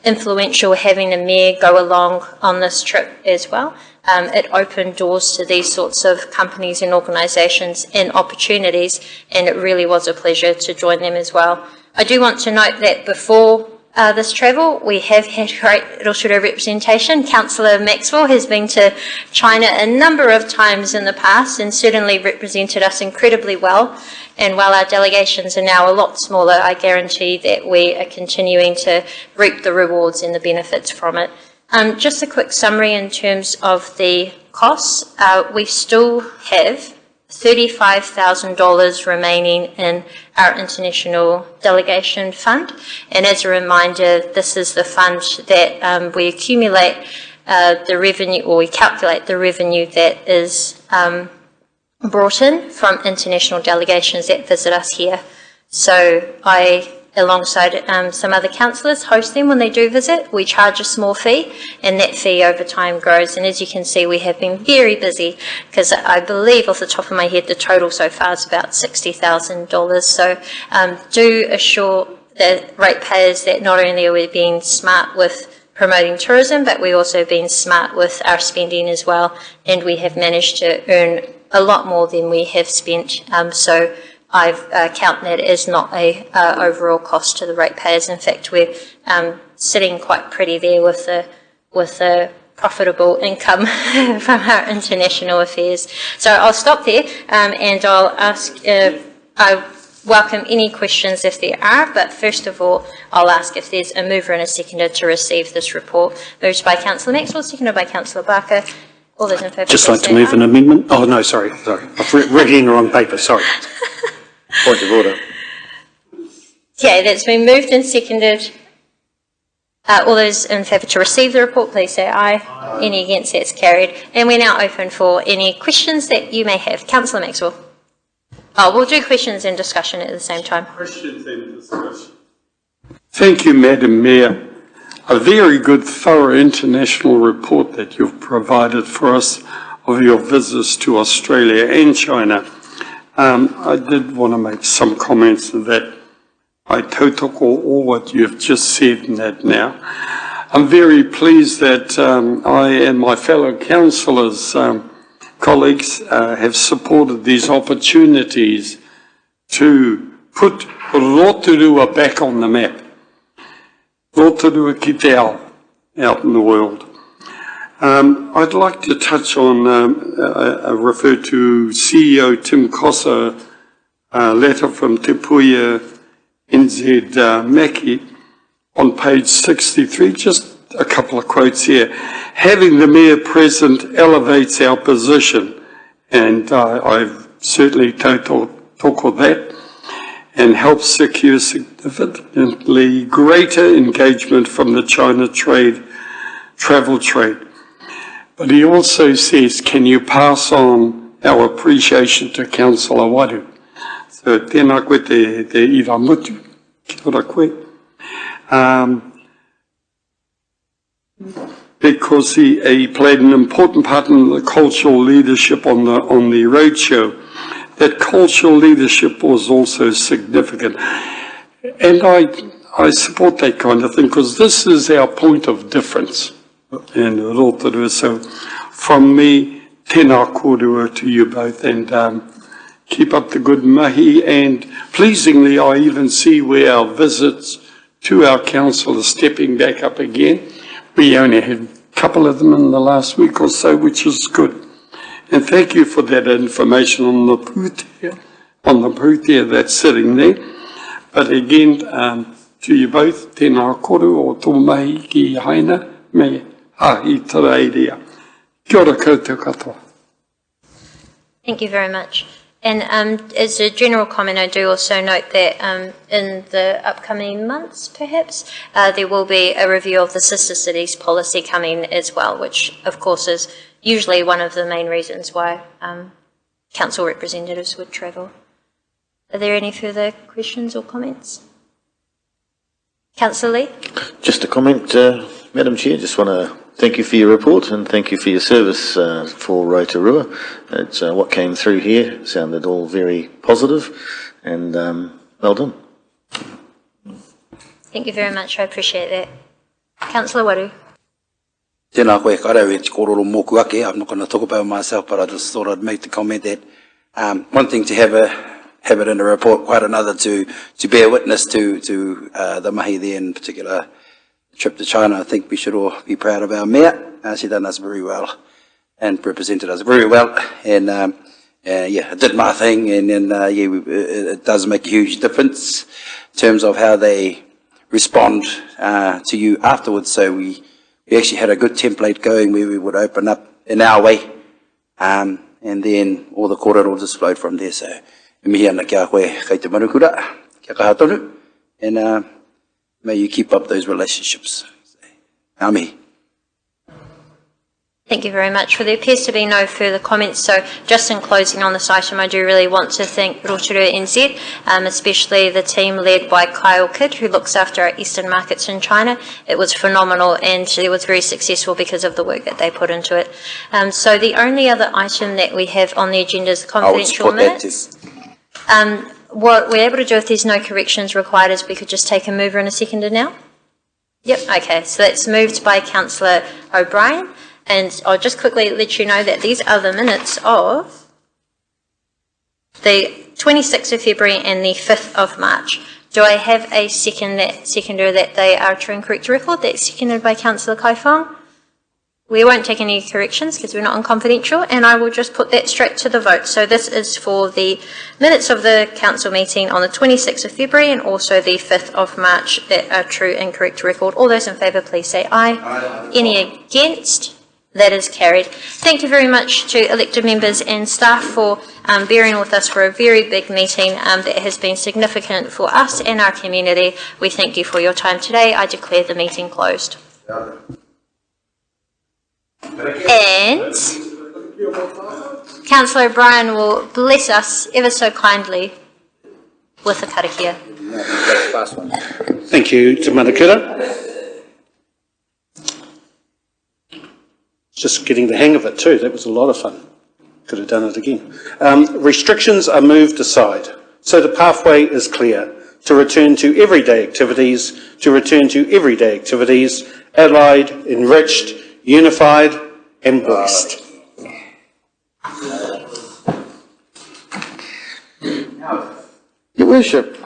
influential having the mayor go along on this trip as well. It opened doors to these sorts of companies and organisations and opportunities, and it really was a pleasure to join them as well. I do want to note that before this travel, we have had great Rotorua representation. Councillor Maxwell has been to China a number of times in the past and certainly represented us incredibly well. And while our delegations are now a lot smaller, I guarantee that we are continuing to reap the rewards and the benefits from it. Just a quick summary in terms of the costs. We still have $35,000 remaining in our international delegation fund. And as a reminder, this is the fund that we accumulate the revenue, or we calculate the revenue that is brought in from international delegations that visit us here. So I, alongside some other councillors, host them when they do visit. We charge a small fee, and that fee over time grows. And as you can see, we have been very busy, because I believe off the top of my head the total so far is about $60,000. So do assure the ratepayers that not only are we being smart with promoting tourism, but we're also being smart with our spending as well, and we have managed to earn a lot more than we have spent. So I've count that as not a overall cost to the ratepayers. In fact, we're sitting quite pretty there with the profitable income from our international affairs. So I'll stop there and I'll ask, I welcome any questions if there are, but first of all, I'll ask if there's a mover and a seconder to receive this report. Moved by Councillor Maxwell, seconded by Councillor Barker. All those in favour. Just like to move an amendment. Oh, no, sorry. I've read it in the wrong paper, sorry. Point of order. Okay, that's been moved and seconded. All those in favour to receive the report, please say aye. Aye. Any against, that's carried. And we're now open for any questions that you may have. Councillor Maxwell. Oh, we'll do questions and discussion at the same time. Questions and discussion. Thank you, Madam Mayor. A very good, thorough international report that you've provided for us of your visits to Australia and China. I did want to make some comments to that. I tautoko all what you've just said in that now. I'm very pleased that I and my fellow councillors, colleagues, have supported these opportunities to put Rotorua back on the map. Rotorua ki te ao, out in the world. I'd like to touch on, refer to CEO Tim Cossa, letter from Te Puia NZ Mackie on page 63, just a couple of quotes here. Having the Mayor present elevates our position, and I've certainly talk of that, and helps secure significantly greater engagement from the China travel trade. But he also says, can you pass on our appreciation to Councillor Waru? So tēnā koe te iramutu, ki ora koe. Because he played an important part in the cultural leadership on the roadshow. That cultural leadership was also significant. And I support that kind of thing, because this is our point of difference in Rotorua. So from me, tēnā kōrua to you both, and keep up the good mahi. And pleasingly, I even see where our visits to our council are stepping back up again. We only had a couple of them in the last week or so, which is good. And thank you for that information on the pūtea that's sitting there. But again, to you both, tēnā koru o tō mahi ki haina, me hahi tarairia. Kia ora koutou katoa. Thank you very much. And as a general comment, I do also note that in the upcoming months, perhaps, there will be a review of the Sister Cities policy coming as well, which, of course, is usually one of the main reasons why council representatives would travel. Are there any further questions or comments? Councillor Lee? Just a comment, Madam Chair. Just want to thank you for your report and thank you for your service for Rotorua. It's, what came through here sounded all very positive, and well done. Thank you very much. I appreciate that. Councillor Waru. Tēnā koe karau e te kororo mōku ake. I'm not going to talk about myself, but I just thought I'd make the comment that one thing to have it in a report, quite another to bear witness to the mahi there, in particular the trip to China. I think we should all be proud of our mayor. She done us very well and represented us very well. And yeah, I did my thing, and then yeah, it does make a huge difference in terms of how they respond to you afterwards. So we actually had a good template going where we would open up in our way, and then all the kōrero just flowed from there. So, mihi ana kia koe kei te manukura, kia kaha tonu, and may you keep up those relationships. Ngā mihi. Thank you very much. Well, there appears to be no further comments, so just in closing on this item, I do really want to thank Rotorua NZ, especially the team led by Kyle Kidd, who looks after our eastern markets in China. It was phenomenal, and it was very successful because of the work that they put into it. So the only other item that we have on the agenda is the confidential minutes. What we're able to do if there's no corrections required is we could just take a mover and a seconder now. Yep, okay, so that's moved by Councillor O'Brien. And I'll just quickly let you know that these are the minutes of the 26th of February and the 5th of March. Do I have a seconder that they are true and correct record? That's seconded by Councillor Kaifong. We won't take any corrections because we're not on confidential, and I will just put that straight to the vote. So this is for the minutes of the council meeting on the 26th of February and also the 5th of March that are true and correct record. All those in favour, please say aye. Aye. Any against? That is carried. Thank you very much to elected members and staff for bearing with us for a very big meeting that has been significant for us and our community. We thank you for your time today. I declare the meeting closed. And Councillor O'Brien will bless us ever so kindly with the karakia. Thank you, Te Manakura. Just getting the hang of it too, that was a lot of fun. Could have done it again. Restrictions are moved aside, so the pathway is clear to return to everyday activities, allied, enriched, unified and blessed. Your Worship,